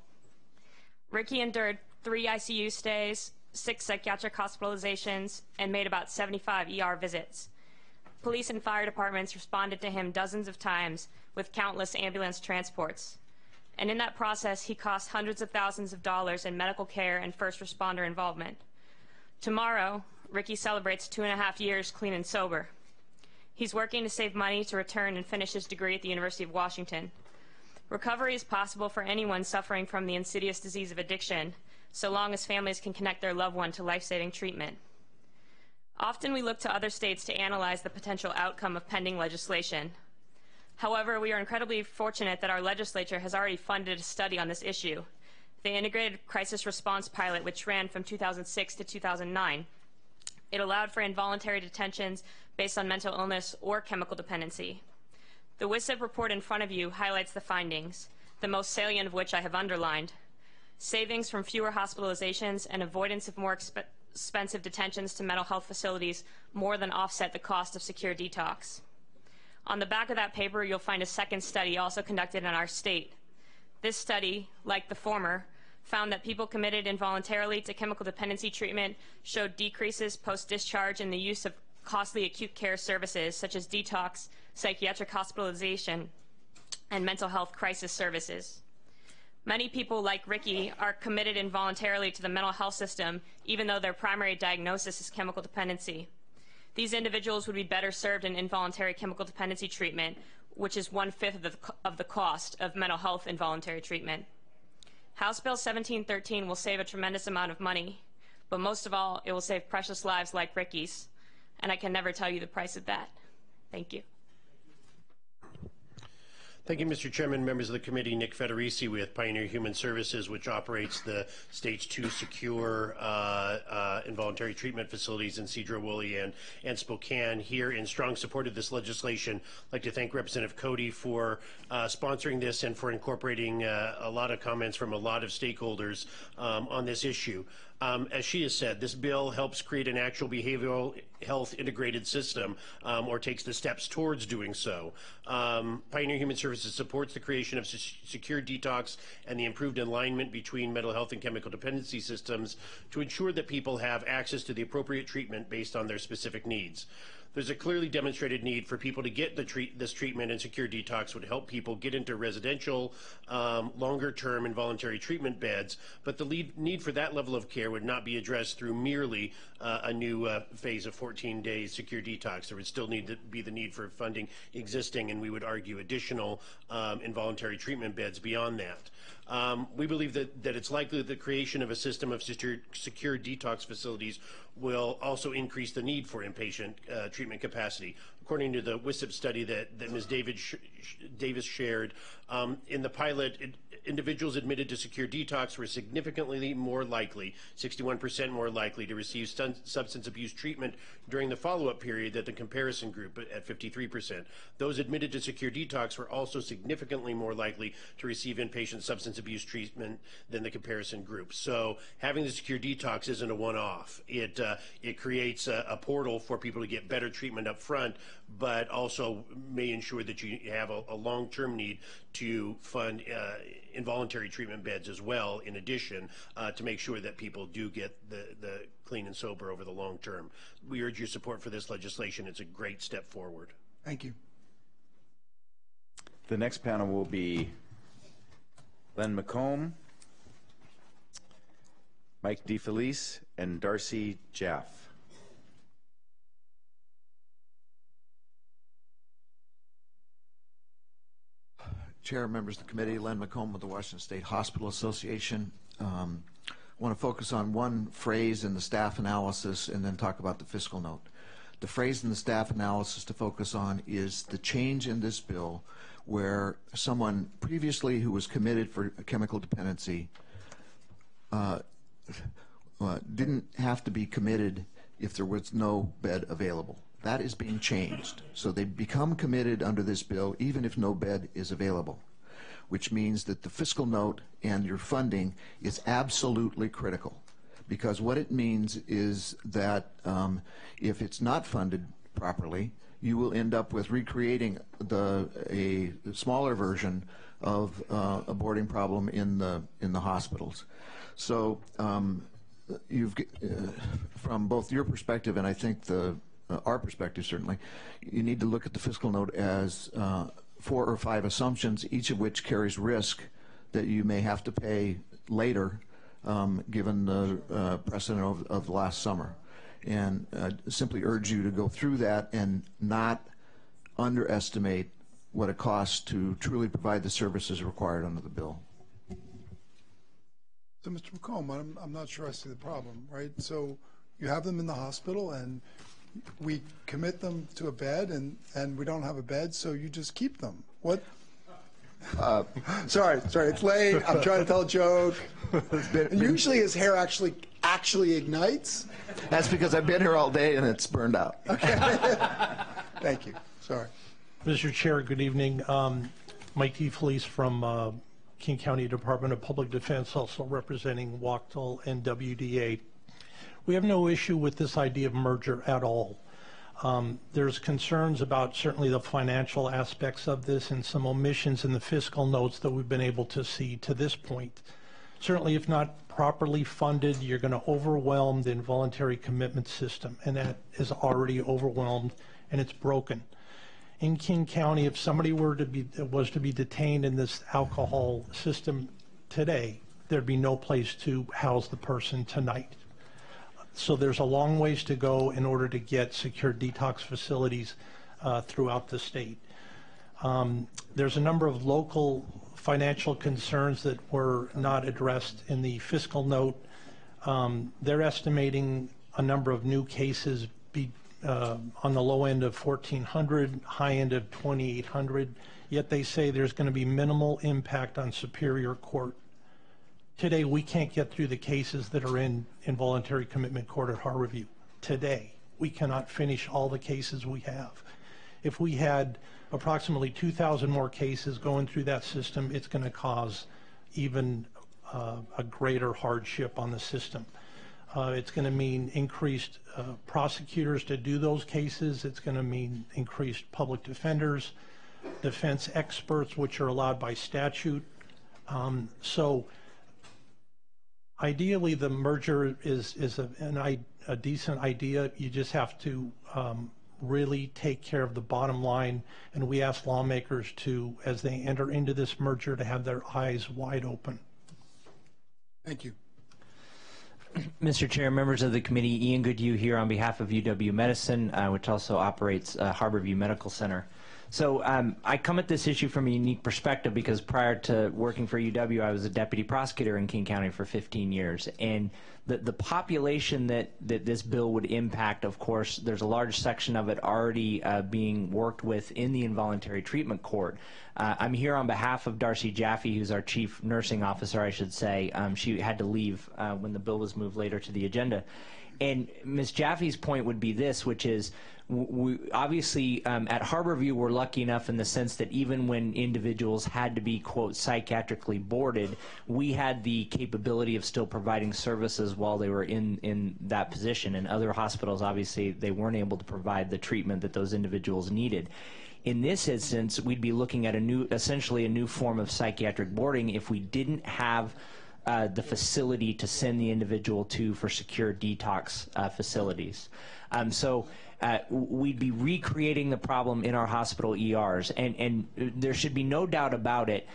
Speaker 7: Ricky endured 3 ICU stays, 6 psychiatric hospitalizations, and made about 75 ER visits. Police and fire departments responded to him dozens of times with countless ambulance transports. And in that process, he cost hundreds of thousands of dollars in medical care and first responder involvement. Tomorrow, Ricky celebrates 2.5 years clean and sober. He's working to save money to return and finish his degree at the University of Washington. Recovery is possible for anyone suffering from the insidious disease of addiction, so long as families can connect their loved one to life-saving treatment. Often we look to other states to analyze the potential outcome of pending legislation. However, we are incredibly fortunate that our legislature has already funded a study on this issue, the Integrated Crisis Response Pilot, which ran from 2006 to 2009. It allowed for involuntary detentions based on mental illness or chemical dependency. The WISIP report in front of you highlights the findings, the most salient of which I have underlined. Savings from fewer hospitalizations and avoidance of more expensive detentions to mental health facilities more than offset the cost of secure detox. On the back of that paper, you'll find a second study also conducted in our state. This study, like the former, found that people committed involuntarily to chemical dependency treatment showed decreases post-discharge in the use of costly acute care services such as detox, psychiatric hospitalization, and mental health crisis services. Many people like Ricky are committed involuntarily to the mental health system even though their primary diagnosis is chemical dependency. These individuals would be better served in involuntary chemical dependency treatment, which is 1/5 of the cost of mental health involuntary treatment. House Bill 1713 will save a tremendous amount of money, but most of all, it will save precious lives like Ricky's, and I can never tell you the price of that. Thank you.
Speaker 3: Thank you, Mr. Chairman, members of the committee. Nick Federici with Pioneer Human Services, which operates the Stage 2 secure involuntary treatment facilities in Sedro-Woolley and Spokane. Here in strong support of this legislation, I'd like to thank Representative Cody for sponsoring this and for incorporating a lot of comments from a lot of stakeholders on this issue. As she has said, this bill helps create an actual behavioral health integrated system, or takes the steps towards doing so. Pioneer Human Services supports the creation of secure detox and the improved alignment between mental health and chemical dependency systems to ensure that people have access to the appropriate treatment based on their specific needs. There's a clearly demonstrated need for people to get this treatment, and secure detox would help people get into residential, longer-term involuntary treatment beds, but the need for that level of care would not be addressed through merely a new phase of 14 days secure detox. There would still need to be the need for funding existing, and we would argue additional involuntary treatment beds beyond that. We believe that it's likely that the creation of a system of secure detox facilities will also increase the need for inpatient treatment capacity. According to the WISIP study that Ms. Davis shared, in the pilot, individuals admitted to secure detox were significantly more likely, 61% more likely, to receive substance abuse treatment during the follow-up period than the comparison group at 53%. Those admitted to secure detox were also significantly more likely to receive inpatient substance abuse treatment than the comparison group. So having the secure detox isn't a one-off. It creates a portal for people to get better treatment up front, but also may ensure that you have a long-term need to fund involuntary treatment beds as well, in addition, to make sure that people do get the clean and sober over the long term. We urge your support for this legislation. It's a great step forward.
Speaker 1: Thank you.
Speaker 5: The next panel will be Len McComb, Mike DeFelice, and Darcy Jaff.
Speaker 20: Chair, members of the committee, Len McComb with the Washington State Hospital Association. I want to focus on one phrase in the staff analysis and then talk about the fiscal note. The phrase in the staff analysis to focus on is the change in this bill where someone previously who was committed for a chemical dependency didn't have to be committed if there was no bed available. That is being changed. So they become committed under this bill even if no bed is available, which means that the fiscal note and your funding is absolutely critical, because what it means is that if it's not funded properly, you will end up with recreating a smaller version of a boarding problem in the hospitals. So you've from both your perspective and I think our perspective certainly, you need to look at the fiscal note as 4 or 5 assumptions, each of which carries risk that you may have to pay later, given the precedent of last summer. And simply urge you to go through that and not underestimate what it costs to truly provide the services required under the bill.
Speaker 1: So, Mr. McComb, I'm not sure I see the problem, right? So you have them in the hospital and we commit them to a bed and we don't have a bed, so you just keep them. What? Sorry, it's late. I'm trying to tell a joke. And usually his hair actually ignites.
Speaker 20: That's because I've been here all day and it's burned out.
Speaker 1: Okay. Thank you. Sorry.
Speaker 21: Mr. Chair, good evening. Mike DeFelice from King County Department of Public Defense, also representing Wachtel and WDA. We have no issue with this idea of merger at all. There's concerns about certainly the financial aspects of this and some omissions in the fiscal notes that we've been able to see to this point. Certainly, if not properly funded, you're going to overwhelm the involuntary commitment system, and that is already overwhelmed and it's broken. In King County, if somebody was to be detained in this alcohol system today, there'd be no place to house the person tonight. So there's a long ways to go in order to get secure detox facilities throughout the state. There's a number of local financial concerns that were not addressed in the fiscal note. They're estimating a number of new cases on the low end of 1,400, high end of 2,800, yet they say there's going to be minimal impact on Superior Court. Today, we can't get through the cases that are in involuntary commitment court at Harborview. Today, we cannot finish all the cases we have. If we had approximately 2,000 more cases going through that system, it's going to cause even a greater hardship on the system. It's going to mean increased prosecutors to do those cases. It's going to mean increased public defenders, defense experts, which are allowed by statute. So ideally, the merger is a decent idea. You just have to really take care of the bottom line, and we ask lawmakers to, as they enter into this merger, to have their eyes wide open.
Speaker 1: Thank you.
Speaker 8: Mr. Chair, members of the committee, Ian Goodhue here on behalf of UW Medicine, which also operates Harborview Medical Center. So I come at this issue from a unique perspective because prior to working for UW, I was a deputy prosecutor in King County for 15 years. And the population that this bill would impact, of course, there's a large section of it already being worked with in the involuntary treatment court. I'm here on behalf of Darcy Jaffe, who's our chief nursing officer, I should say. She had to leave when the bill was moved later to the agenda. And Ms. Jaffe's point would be this, which is, we obviously at Harborview we're lucky enough in the sense that even when individuals had to be, quote, psychiatrically boarded, we had the capability of still providing services while they were in that position. And other hospitals, obviously, they weren't able to provide the treatment that those individuals needed. In this instance, we'd be looking at essentially a new form of psychiatric boarding if we didn't have the facility to send the individual to for secure detox facilities. So we'd be recreating the problem in our hospital ERs, and there should be no doubt about it.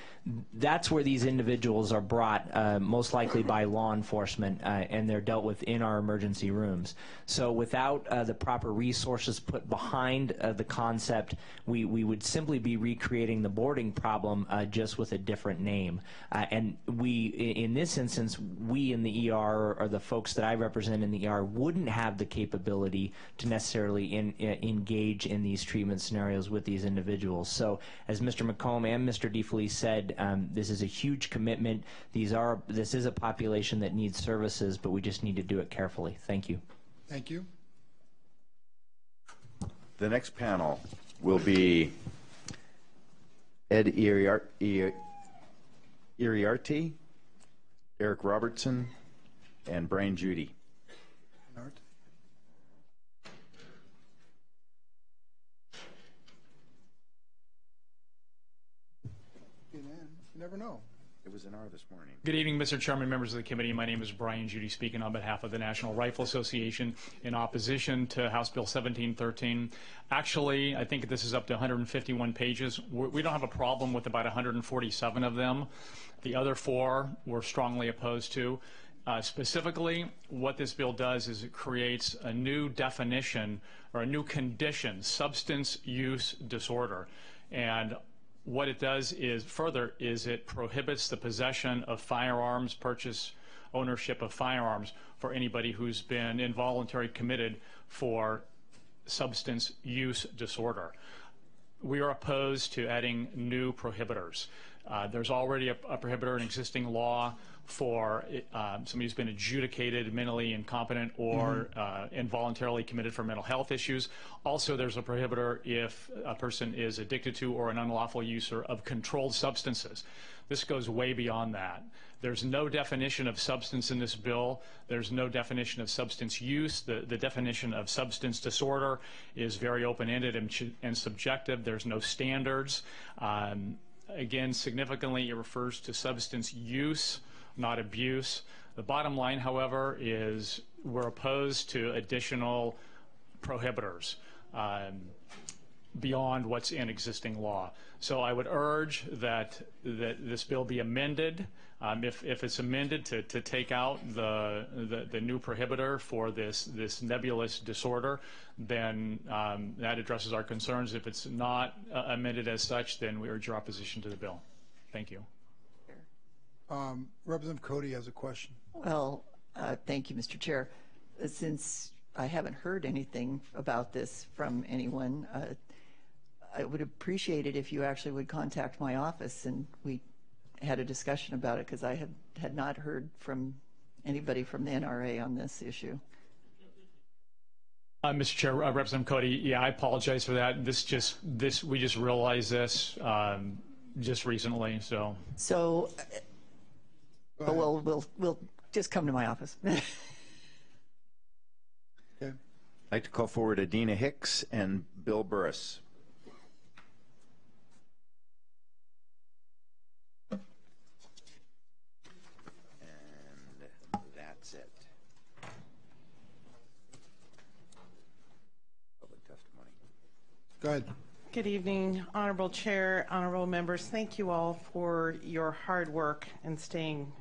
Speaker 8: That's where these individuals are brought, most likely by law enforcement, and they're dealt with in our emergency rooms. So without the proper resources put behind the concept, we would simply be recreating the boarding problem just with a different name. And in this instance, we in the ER, or the folks that I represent in the ER, wouldn't have the capability to necessarily engage in these treatment scenarios with these individuals. So as Mr. McComb and Mr. DeFelice said, this is a huge commitment. This is a population that needs services, but we just need to do it carefully. Thank you.
Speaker 1: Thank you.
Speaker 5: The next panel will be Ed Iriarte, Eric Robertson, and Brian Judy.
Speaker 1: You never know.
Speaker 5: It was an hour this morning.
Speaker 10: Good evening, Mr. Chairman, members of the committee. My name is Brian Judy, speaking on behalf of the National Rifle Association in opposition to House Bill 1713. Actually, I think this is up to 151 pages. We don't have a problem with about 147 of them. The other 4 we're strongly opposed to. Specifically, what this bill does is it creates a new definition or a new condition, substance use disorder. And what it does is it prohibits the possession of firearms, purchase, ownership of firearms for anybody who's been involuntarily committed for substance use disorder. We are opposed to adding new prohibitors. There's already a prohibitor in existing law for somebody who's been adjudicated mentally incompetent or involuntarily committed for mental health issues. Also, there's a prohibitor if a person is addicted to or an unlawful user of controlled substances. This goes way beyond that. There's no definition of substance in this bill. There's no definition of substance use. The definition of substance disorder is very open-ended and subjective. There's no standards. Again, significantly, it refers to substance use, not abuse. The bottom line, however, is we're opposed to additional prohibitors. beyond what's in existing law. So I would urge that this bill be amended. If it's amended to take out the new prohibitor for this nebulous disorder, then that addresses our concerns. If it's not amended as such, then we urge your opposition to the bill. Thank you.
Speaker 1: Representative Cody has a question.
Speaker 6: Well, thank you, Mr. Chair. Since I haven't heard anything about this from anyone, I would appreciate it if you actually would contact my office and we had a discussion about it, because I had not heard from anybody from the NRA on this issue.
Speaker 10: Mr. Chair, Representative Cody, yeah, I apologize for that. We just realized this just recently, so.
Speaker 6: So, we'll just come to my office.
Speaker 5: Okay. I'd like to call forward Adina Hicks and Bill Burris. That's it. Public testimony.
Speaker 1: Go ahead.
Speaker 13: Good evening, Honorable Chair, honorable members. Thank you all for your hard work and staying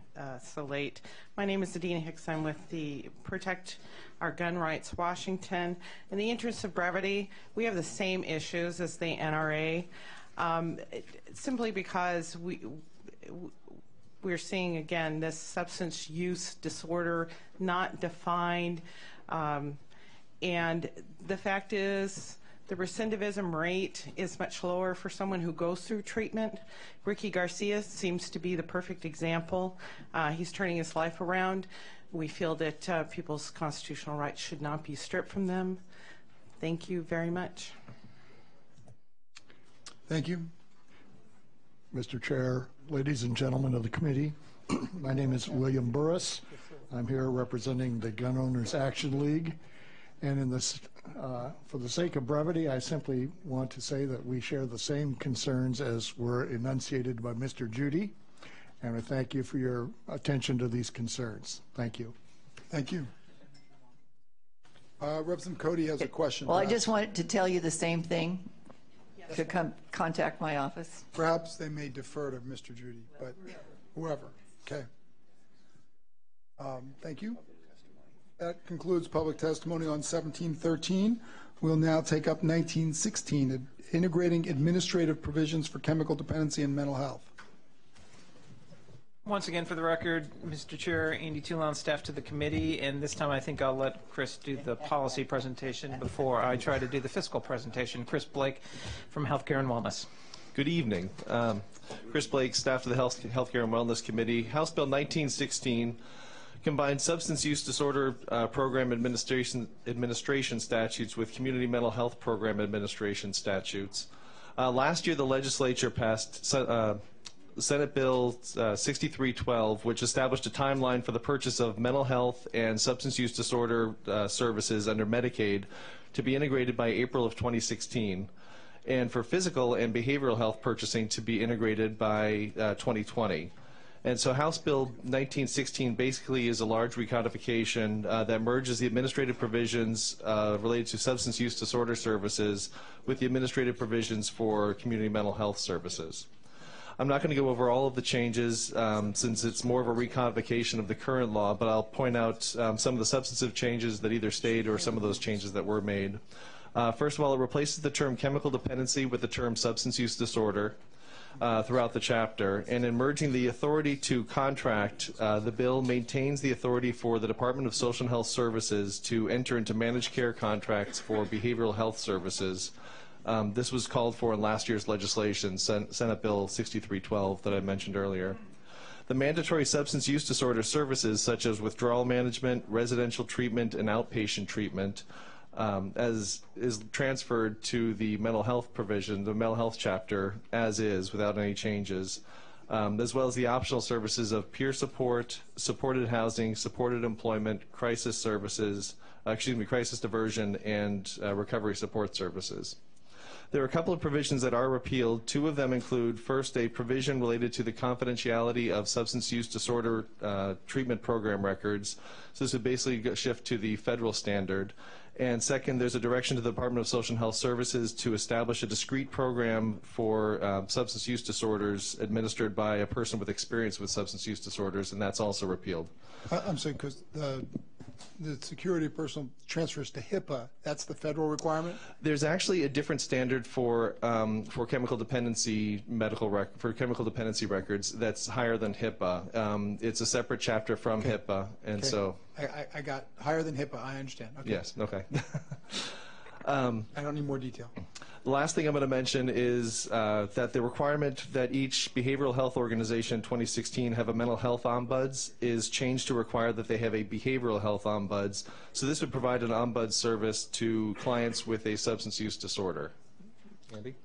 Speaker 13: so late. My name is Adina Hicks. I'm with the Protect Our Gun Rights Washington. In the interest of brevity, we have the same issues as the NRA, simply because we're seeing, again, this substance use disorder not defined, and the fact is the recidivism rate is much lower for someone who goes through treatment. Ricky Garcia seems to be the perfect example. He's turning his life around. We feel that people's constitutional rights should not be stripped from them. Thank you very much.
Speaker 1: Thank you.
Speaker 17: Mr. Chair, ladies and gentlemen of the committee, my name is William Burris. I'm here representing the Gun Owners Action League. And in this, for the sake of brevity, I simply want to say that we share the same concerns as were enunciated by Mr. Judy. And I thank you for your attention to these concerns. Thank you.
Speaker 1: Thank you. Representative Cody has a question.
Speaker 6: Well, I just wanted to tell you the same thing, to contact my office.
Speaker 1: Perhaps they may defer to Mr. Judy, but whoever. Okay. Thank you. That concludes public testimony on 1713. We'll now take up 1916, integrating administrative provisions for chemical dependency and mental health.
Speaker 4: Once again, for the record, Mr. Chair, Andy Toulon, staff to the committee, and this time I think I'll let Chris do the policy presentation before I try to do the fiscal presentation. Chris Blake from Healthcare and Wellness.
Speaker 22: Good evening. Chris Blake, staff to the Healthcare and Wellness Committee. House Bill 1916 combined substance use disorder program administration statutes with community mental health program administration statutes. Last year, the legislature passed Senate Bill 6312, which established a timeline for the purchase of mental health and substance use disorder services under Medicaid to be integrated by April of 2016, and for physical and behavioral health purchasing to be integrated by 2020. And so House Bill 1916 basically is a large recodification that merges the administrative provisions related to substance use disorder services with the administrative provisions for community mental health services. I'm not going to go over all of the changes since it's more of a recodification of the current law, but I'll point out some of the substantive changes that either stayed or some of those changes that were made. First of all, it replaces the term chemical dependency with the term substance use disorder throughout the chapter. And in merging the authority to contract, the bill maintains the authority for the Department of Social and Health Services to enter into managed care contracts for behavioral health services. This was called for in last year's legislation, Senate Bill 6312 that I mentioned earlier. The mandatory substance use disorder services such as withdrawal management, residential treatment, and outpatient treatment as is transferred to the mental health provision, the mental health chapter, as is, without any changes, as well as the optional services of peer support, supported housing, supported employment, crisis services, crisis diversion, and recovery support services. There are a couple of provisions that are repealed. Two of them include, first, a provision related to the confidentiality of substance use disorder treatment program records. So this would basically shift to the federal standard. And second, there's a direction to the Department of Social and Health Services to establish a discrete program for substance use disorders administered by a person with experience with substance use disorders, and that's also repealed.
Speaker 1: I'm saying because the security of personal transfers to HIPAA, that's the federal requirement?
Speaker 22: There's actually a different standard for chemical dependency chemical dependency records that's higher than HIPAA. It's a separate chapter from HIPAA, and so
Speaker 1: I got higher than HIPAA. I understand. Okay.
Speaker 22: Yes. Okay.
Speaker 1: I don't need more detail.
Speaker 22: The last thing I'm going to mention is that the requirement that each behavioral health organization in 2016 have a mental health ombuds is changed to require that they have a behavioral health ombuds. So this would provide an ombuds service to clients with a substance use disorder. Andy?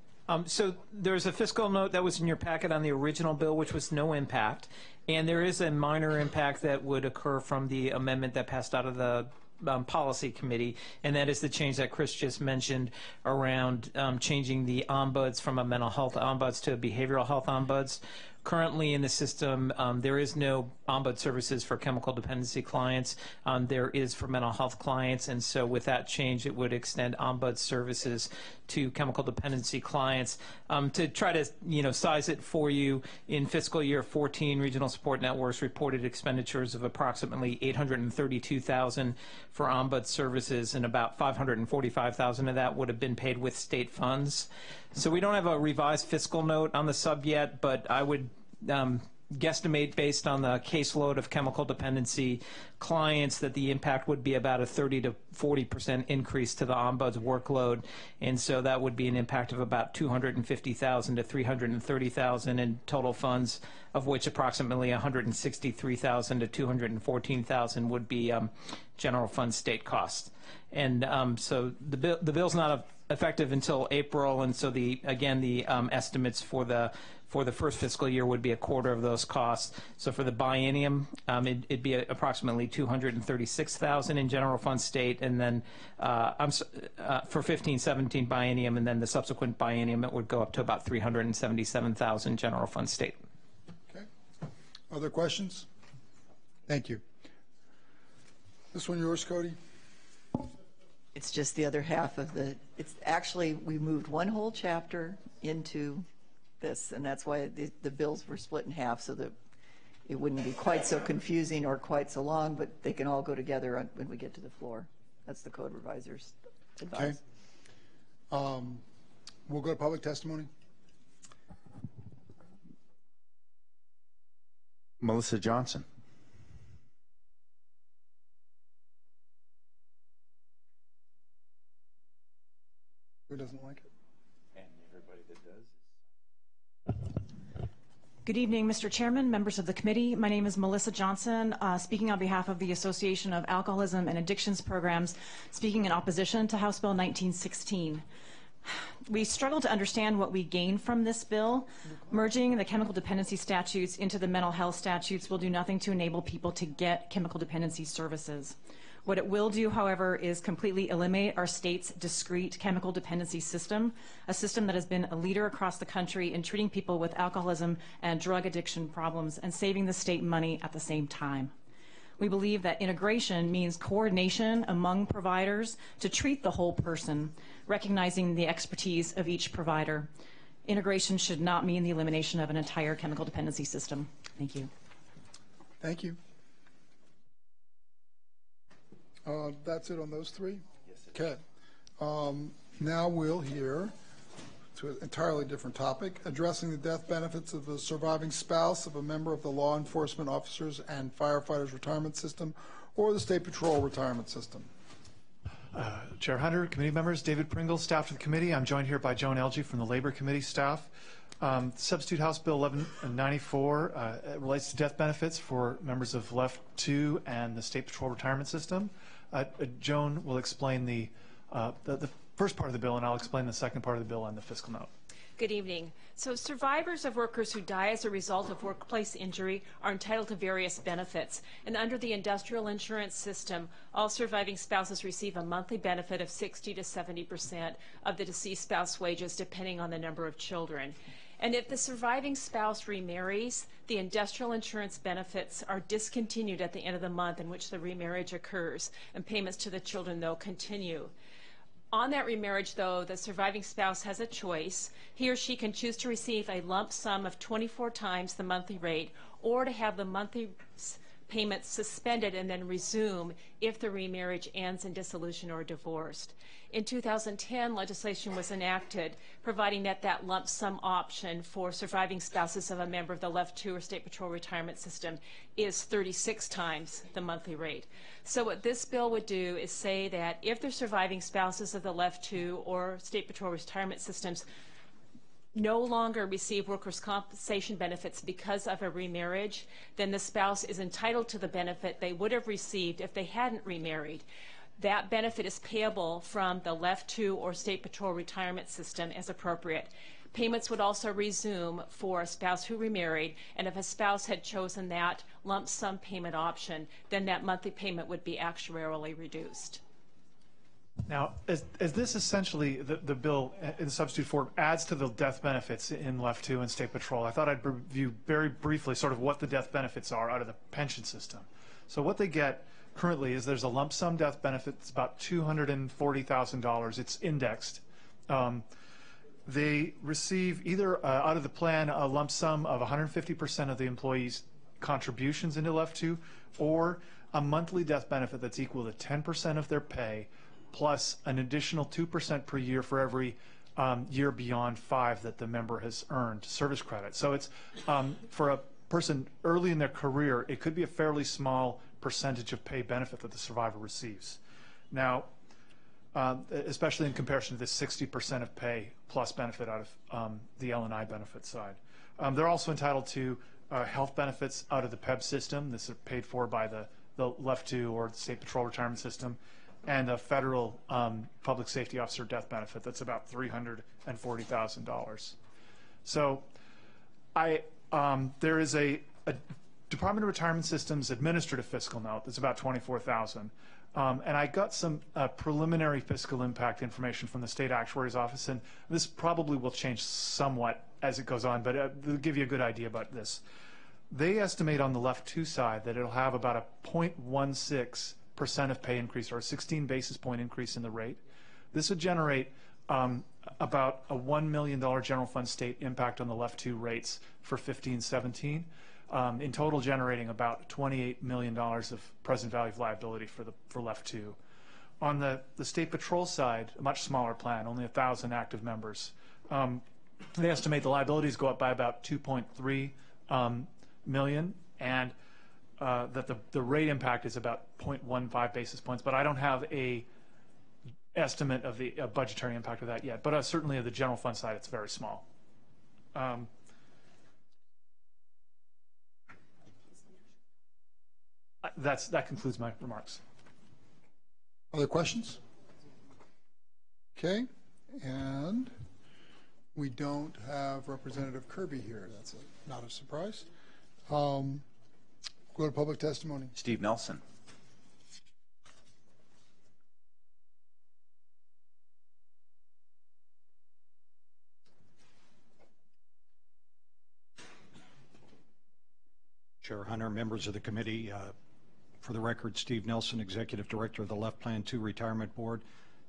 Speaker 4: So there's a fiscal note that was in your packet on the original bill, which was no impact. And there is a minor impact that would occur from the amendment that passed out of the policy committee, and that is the change that Chris just mentioned around changing the ombuds from a mental health ombuds to a behavioral health ombuds. Currently in the system, there is no ombud services for chemical dependency clients. There is for mental health clients, and so with that change, it would extend ombud services to chemical dependency clients. To try to size it for you, in fiscal year 14, regional support networks reported expenditures of approximately $832,000 for ombud services, and about $545,000 of that would have been paid with state funds. So we don't have a revised fiscal note on the sub yet, but I would guesstimate based on the caseload of chemical dependency clients that the impact would be about a 30 to 40% increase to the ombuds workload, and so that would be an impact of about $250,000 to $330,000 in total funds, of which approximately $163,000 to $214,000 would be general fund state costs. And so the bill's not effective until April, and so the estimates for the first fiscal year would be a quarter of those costs. So for the biennium, it'd be approximately $236,000 in general fund state, and then for 15-17 biennium, and then the subsequent biennium, it would go up to about $377,000 general fund state.
Speaker 1: Okay. Other questions? Thank you. This one yours, Cody?
Speaker 6: It's just the other half of it's actually, we moved one whole chapter into this, and that's why the bills were split in half, so that it wouldn't be quite so confusing or quite so long, but they can all go together when we get to the floor. That's the code reviser's advice.
Speaker 1: Okay. We'll go to public testimony.
Speaker 5: Melissa Johnson.
Speaker 1: Who doesn't like it?
Speaker 5: And everybody that does.
Speaker 2: Good evening, Mr. Chairman, members of the committee. My name is Melissa Johnson, speaking on behalf of the Association of Alcoholism and Addictions Programs, speaking in opposition to House Bill 1916. We struggle to understand what we gain from this bill. Merging the chemical dependency statutes into the mental health statutes will do nothing to enable people to get chemical dependency services. What it will do, however, is completely eliminate our state's discrete chemical dependency system, a system that has been a leader across the country in treating people with alcoholism and drug addiction problems and saving the state money at the same time. We believe that integration means coordination among providers to treat the whole person, recognizing the expertise of each provider. Integration should not mean the elimination of an entire chemical dependency system. Thank you.
Speaker 1: Thank you. That's it on those three? Yes. Okay. Now we'll hear to an entirely different topic, addressing the death benefits of the surviving spouse of a member of the law enforcement officers and firefighters retirement system or the State Patrol retirement system.
Speaker 18: Chair Hunter, committee members, David Pringle, staff of the committee. I'm joined here by Joan Elgie from the Labor Committee staff. Substitute House Bill 1194 relates to death benefits for members of LEF 2 and the State Patrol retirement system. Joan will explain the first part of the bill, and I'll explain the second part of the bill and the fiscal note.
Speaker 23: Good evening. So survivors of workers who die as a result of workplace injury are entitled to various benefits. And under the industrial insurance system, all surviving spouses receive a monthly benefit of 60 to 70% of the deceased spouse wages, depending on the number of children. And if the surviving spouse remarries, the industrial insurance benefits are discontinued at the end of the month in which the remarriage occurs, and payments to the children, though, continue. On that remarriage, though, the surviving spouse has a choice. He or she can choose to receive a lump sum of 24 times the monthly rate, or to have the monthly payments suspended and then resume if the remarriage ends in dissolution or divorced. In 2010, legislation was enacted providing that lump sum option for surviving spouses of a member of the Left 2 or State Patrol retirement system is 36 times the monthly rate. So what this bill would do is say that if the surviving spouses of the Left 2 or State Patrol retirement systems no longer receive workers' compensation benefits because of a remarriage, then the spouse is entitled to the benefit they would have received if they hadn't remarried. That benefit is payable from the Left 2 or State Patrol retirement system as appropriate. Payments would also resume for a spouse who remarried, and if a spouse had chosen that lump sum payment option, then that monthly payment would be actuarially reduced.
Speaker 18: Now, as this essentially, the bill in substitute form adds to the death benefits in Left 2 and State Patrol, I thought I'd review very briefly sort of what the death benefits are out of the pension system. So what they get currently is there's a lump sum death benefit. It's about $240,000. It's indexed. They receive either out of the plan a lump sum of 150% of the employee's contributions into Left 2, or a monthly death benefit that's equal to 10% of their pay, plus an additional 2% per year for every year beyond 5 that the member has earned service credit. So it's for a person early in their career, it could be a fairly small percentage of pay benefit that the survivor receives. Now, especially in comparison to the 60% of pay plus benefit out of the L&I benefit side. They're also entitled to health benefits out of the PEB system. This is paid for by the Left 2 or the State Patrol retirement system, and a federal public safety officer death benefit that's about $340,000. So there is a Department of Retirement Systems administrative fiscal note that's about $24,000. And I got some preliminary fiscal impact information from the state actuary's office, and this probably will change somewhat as it goes on, but they'll give you a good idea about this. They estimate on the Left 2 side that it'll have about a 0.16% of pay increase, or a 16 basis point increase in the rate. This would generate about a $1 million general fund state impact on the Left 2 rates for 15-17. In total generating about $28 million of present value of liability for Left 2. On the State Patrol side, a much smaller plan, only 1,000 active members. They estimate the liabilities go up by about $2.3 million, and that the rate impact is about 0.15 basis points, but I don't have a estimate of the budgetary impact of that yet. But certainly of the general fund side, it's very small. That concludes my remarks.
Speaker 1: Other questions? Okay, and we don't have Representative Kirby here. That's not a surprise. Go to public testimony.
Speaker 5: Steve Nelson.
Speaker 9: Chair Hunter, members of the committee, for the record, Steve Nelson, Executive Director of the Left Plan 2 Retirement Board.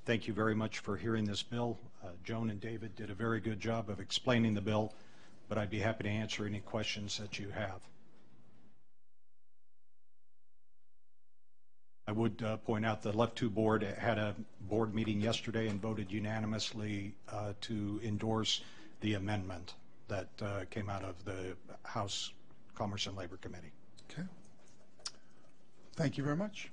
Speaker 9: Thank you very much for hearing this bill. Joan and David did a very good job of explaining the bill, but I'd be happy to answer any questions that you have. I would point out the Left 2 board had a board meeting yesterday and voted unanimously to endorse the amendment that came out of the House Commerce and Labor Committee.
Speaker 1: Okay. Thank you very much.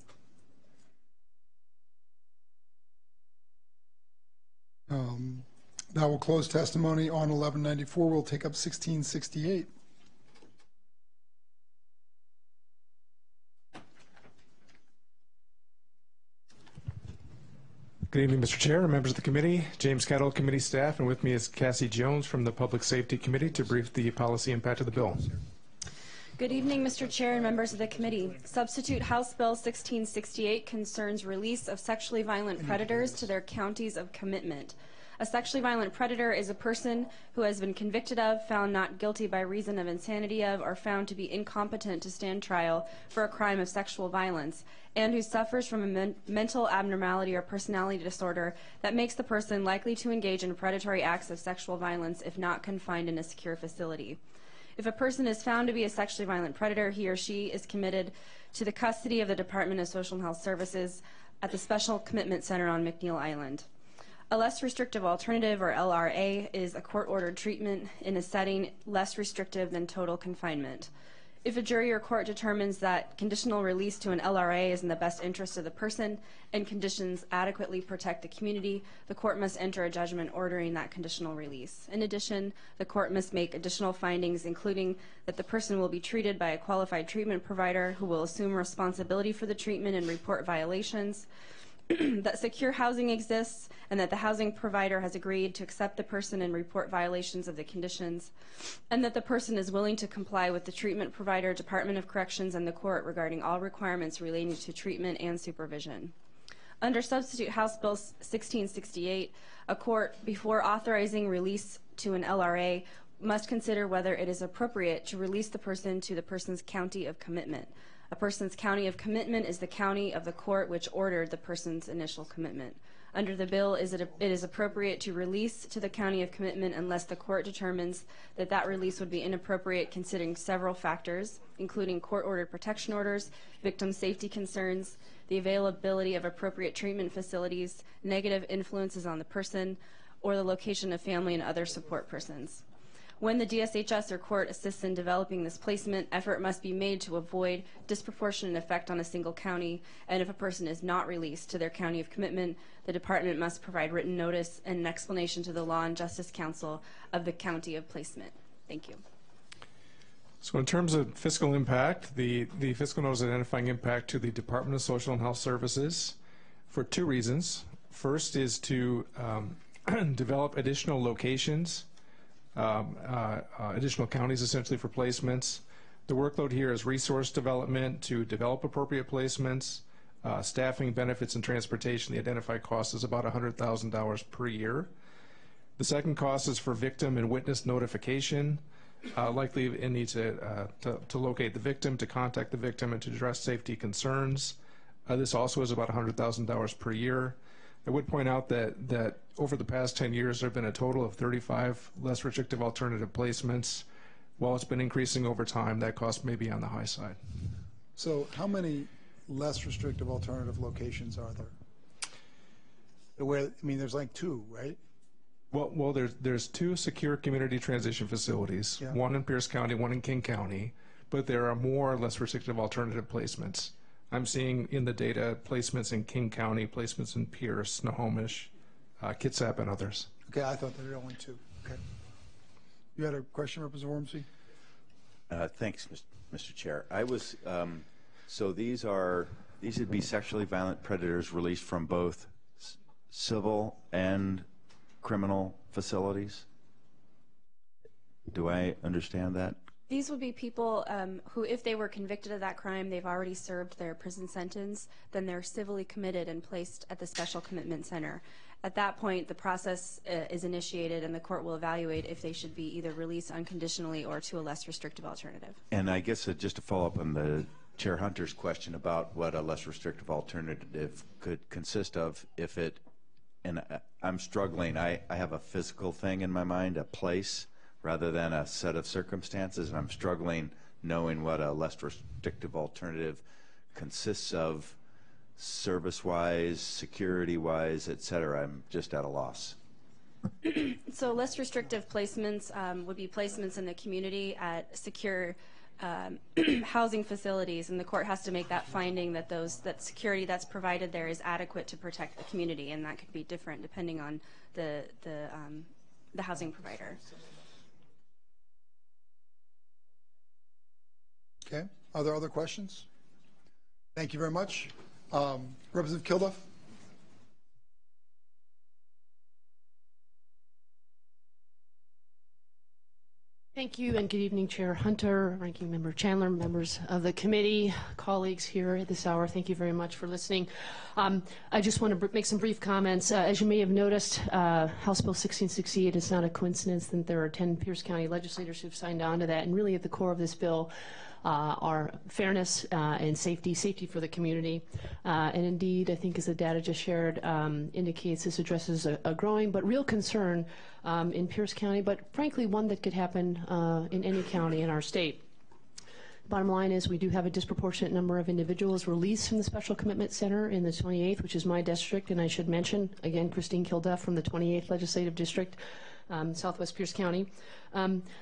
Speaker 1: That will close testimony on 1194. We'll take up 1668.
Speaker 12: Good evening, Mr. Chair and members of the committee. James Cattle, committee staff, and with me is Cassie Jones from the Public Safety Committee to brief the policy impact of the bill.
Speaker 14: Good evening, Mr. Chair and members of the committee. Substitute House Bill 1668 concerns release of sexually violent predators to their counties of commitment. A sexually violent predator is a person who has been convicted of, found not guilty by reason of insanity of, or found to be incompetent to stand trial for a crime of sexual violence, and who suffers from a mental abnormality or personality disorder that makes the person likely to engage in predatory acts of sexual violence if not confined in a secure facility. If a person is found to be a sexually violent predator, he or she is committed to the custody of the Department of Social and Health Services at the Special Commitment Center on McNeil Island. A less restrictive alternative, or LRA, is a court-ordered treatment in a setting less restrictive than total confinement. If a jury or court determines that conditional release to an LRA is in the best interest of the person and conditions adequately protect the community, the court must enter a judgment ordering that conditional release. In addition, the court must make additional findings, including that the person will be treated by a qualified treatment provider who will assume responsibility for the treatment and report violations, that secure housing exists, and that the housing provider has agreed to accept the person and report violations of the conditions, and that the person is willing to comply with the treatment provider, Department of Corrections, and the court regarding all requirements relating to treatment and supervision. Under Substitute House Bill 1668, a court, before authorizing release to an LRA, must consider whether it is appropriate to release the person to the person's county of commitment. A person's county of commitment is the county of the court which ordered the person's initial commitment. Under the bill, it is appropriate to release to the county of commitment unless the court determines that that release would be inappropriate considering several factors, including court-ordered protection orders, victim safety concerns, the availability of appropriate treatment facilities, negative influences on the person, or the location of family and other support persons. When the DSHS or court assists in developing this placement, effort must be made to avoid disproportionate effect on a single county, and if a person is not released to their county of commitment, the department must provide written notice and an explanation to the Law and Justice Council of the county of placement. Thank you.
Speaker 12: So in terms of fiscal impact, the fiscal note is identifying impact to the Department of Social and Health Services for two reasons. First is to develop additional locations, additional counties essentially for placements. The workload here is resource development to develop appropriate placements, staffing, benefits, and transportation. The identified cost is about $100,000 per year. The second cost is for victim and witness notification. Likely it needs to locate the victim, to contact the victim, and to address safety concerns. This also is about $100,000 per year. I would point out that over the past 10 years, there have been a total of 35 less restrictive alternative placements. While it's been increasing over time, that cost may be on the high side.
Speaker 1: So how many less restrictive alternative locations are there? There's like two, right?
Speaker 12: Well, there's two secure community transition facilities, yeah. One in Pierce County, one in King County, but there are more less restrictive alternative placements. I'm seeing in the data placements in King County, placements in Pierce, Snohomish, Kitsap, and others.
Speaker 1: Okay, I thought there were only two. Okay. You had a question, Representative Wormsey?
Speaker 5: Thanks, Mr. Chair. I was, so these would be sexually violent predators released from both civil and criminal facilities? Do I understand that?
Speaker 14: These would be people who, if they were convicted of that crime, they've already served their prison sentence, then they're civilly committed and placed at the Special Commitment Center. At that point, the process is initiated and the court will evaluate if they should be either released unconditionally or to a less restrictive alternative.
Speaker 5: And I guess just to follow up on the Chair Hunter's question about what a less restrictive alternative could consist of, if it, and I'm struggling, I have a physical thing in my mind, a place, rather than a set of circumstances, and I'm struggling knowing what a less restrictive alternative consists of, service-wise, security-wise, et cetera. I'm just at a loss.
Speaker 14: So less restrictive placements would be placements in the community at secure housing facilities, and the court has to make that finding that that security that's provided there is adequate to protect the community, and that could be different depending on the housing provider.
Speaker 1: Okay. Are there other questions? Thank you very much. Representative Kilduff.
Speaker 11: Thank you, and good evening, Chair Hunter, Ranking Member Chandler, members of the committee, colleagues here at this hour. Thank you very much for listening. I just want to make some brief comments. As you may have noticed, House Bill 1668 is not a coincidence that there are 10 Pierce County legislators who've signed on to that, and really at the core of this bill are fairness and safety for the community. And indeed, I think as the data just shared indicates, this addresses a growing but real concern in Pierce County, but frankly one that could happen in any county in our state. Bottom line is we do have a disproportionate number of individuals released from the Special Commitment Center in the 28th, which is my district, and I should mention, again, Christine Kilduff from the 28th Legislative District, Southwest Pierce County.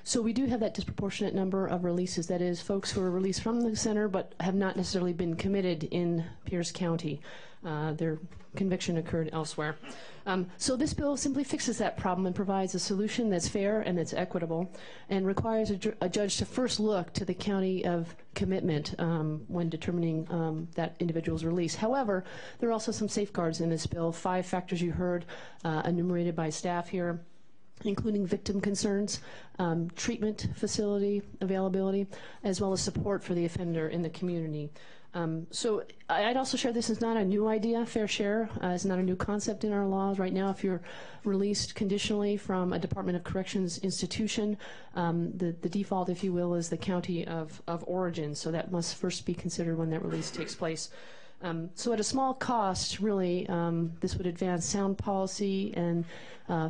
Speaker 11: So we do have that disproportionate number of releases, that is, folks who are released from the center but have not necessarily been committed in Pierce County. Their conviction occurred elsewhere. So this bill simply fixes that problem and provides a solution that's fair and that's equitable, and requires a judge to first look to the county of commitment when determining that individual's release. However, there are also some safeguards in this bill, 5 factors you heard enumerated by staff here, including victim concerns, treatment facility availability, as well as support for the offender in the community. So I'd also share this is not a new idea. Fair share is not a new concept in our laws. Right now, if you're released conditionally from a Department of Corrections institution, the default, if you will, is the county of origin. So that must first be considered when that release takes place. So at a small cost, really, this would advance sound policy and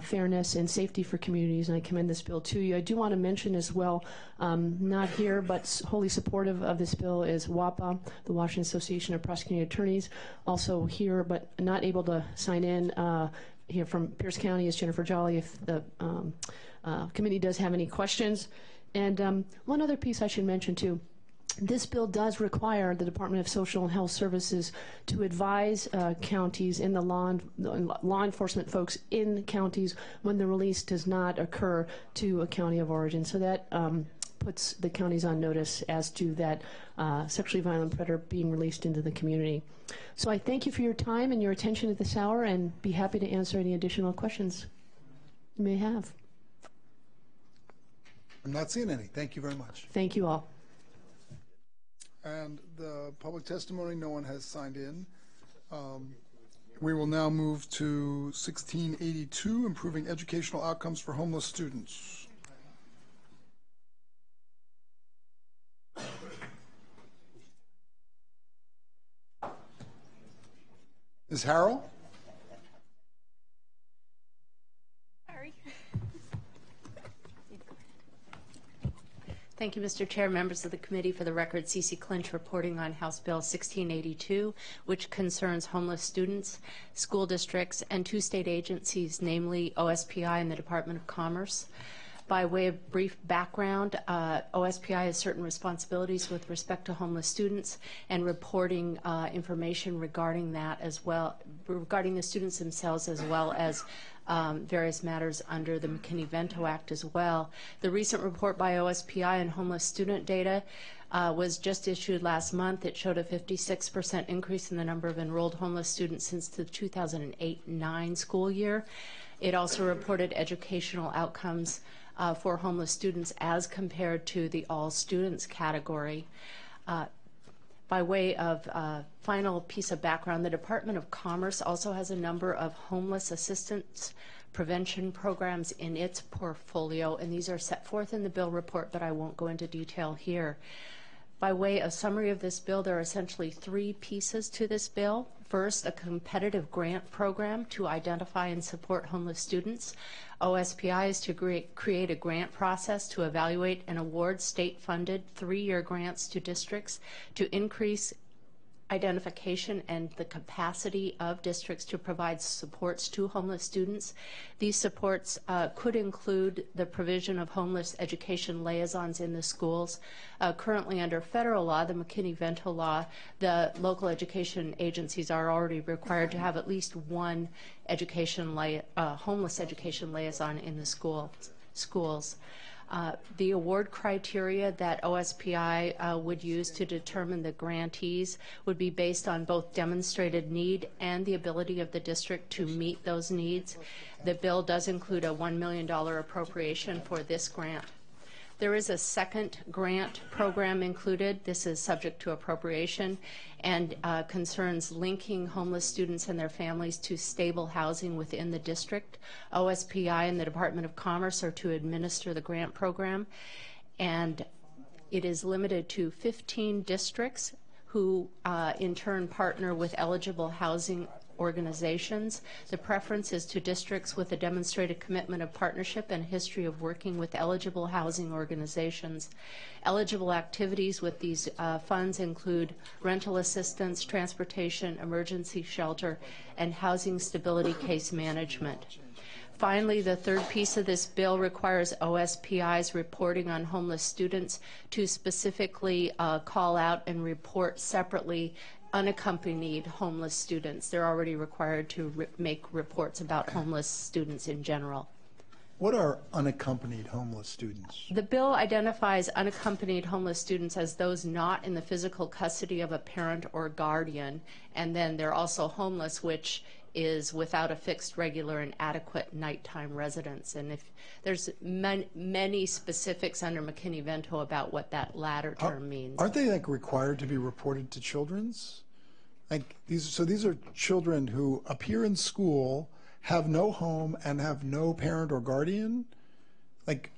Speaker 11: fairness and safety for communities, and I commend this bill to you. I do want to mention as well, not here, but wholly supportive of this bill is WAPA, the Washington Association of Prosecuting Attorneys, also here, but not able to sign in here from Pierce County is Jennifer Jolly, if the committee does have any questions. And one other piece I should mention, too. This bill does require the Department of Social and Health Services to advise counties and the law enforcement folks in counties when the release does not occur to a county of origin. So that puts the counties on notice as to that sexually violent predator being released into the community. So I thank you for your time and your attention at this hour, and be happy to answer any additional questions you may have.
Speaker 1: I'm not seeing any. Thank you very much.
Speaker 11: Thank you all.
Speaker 1: And the public testimony, no one has signed in. We will now move to 1682, improving educational outcomes for homeless students. Ms. Harrell?
Speaker 16: Thank you, Mr. Chair, members of the committee. For the record, Cece Clinch reporting on House Bill 1682, which concerns homeless students, school districts, and 2 state agencies, namely OSPI and the Department of Commerce. By way of brief background, OSPI has certain responsibilities with respect to homeless students and reporting information regarding that as well, regarding the students themselves, as well as various matters under the McKinney-Vento Act as well. The recent report by OSPI on homeless student data was just issued last month. It showed a 56% increase in the number of enrolled homeless students since the 2008-09 school year. It also reported educational outcomes for homeless students as compared to the all students category. By way of final piece of background, the Department of Commerce also has a number of homeless assistance prevention programs in its portfolio, and these are set forth in the bill report, but I won't go into detail here. By way of summary of this bill, there are essentially 3 pieces to this bill. First, a competitive grant program to identify and support homeless students. OSPI is to create a grant process to evaluate and award state-funded 3-year grants to districts to increase identification and the capacity of districts to provide supports to homeless students. These supports could include the provision of homeless education liaisons in the schools. Currently under federal law, the McKinney-Vento law, the local education agencies are already required to have at least 1 homeless education liaison in the schools. The award criteria that OSPI would use to determine the grantees would be based on both demonstrated need and the ability of the district to meet those needs. The bill does include a $1 million appropriation for this grant. There is a second grant program included. This is subject to appropriation and concerns linking homeless students and their families to stable housing within the district. OSPI and the Department of Commerce are to administer the grant program, and it is limited to 15 districts who in turn partner with eligible housing organizations. The preference is to districts with a demonstrated commitment of partnership and history of working with eligible housing organizations. Eligible activities with these funds include rental assistance, transportation, emergency shelter, and housing stability case management. Finally, the third piece of this bill requires OSPI's reporting on homeless students to specifically call out and report separately unaccompanied homeless students. They're already required to make reports about homeless students in general.
Speaker 1: What are unaccompanied homeless students?
Speaker 16: The bill identifies unaccompanied homeless students as those not in the physical custody of a parent or guardian, and then they're also homeless, which is without a fixed, regular, and adequate nighttime residence. And if there's many specifics under McKinney-Vento about what that latter term means.
Speaker 1: Aren't they like required to be reported to children's? Like these are children who appear in school, have no home, and have no parent or guardian. Like,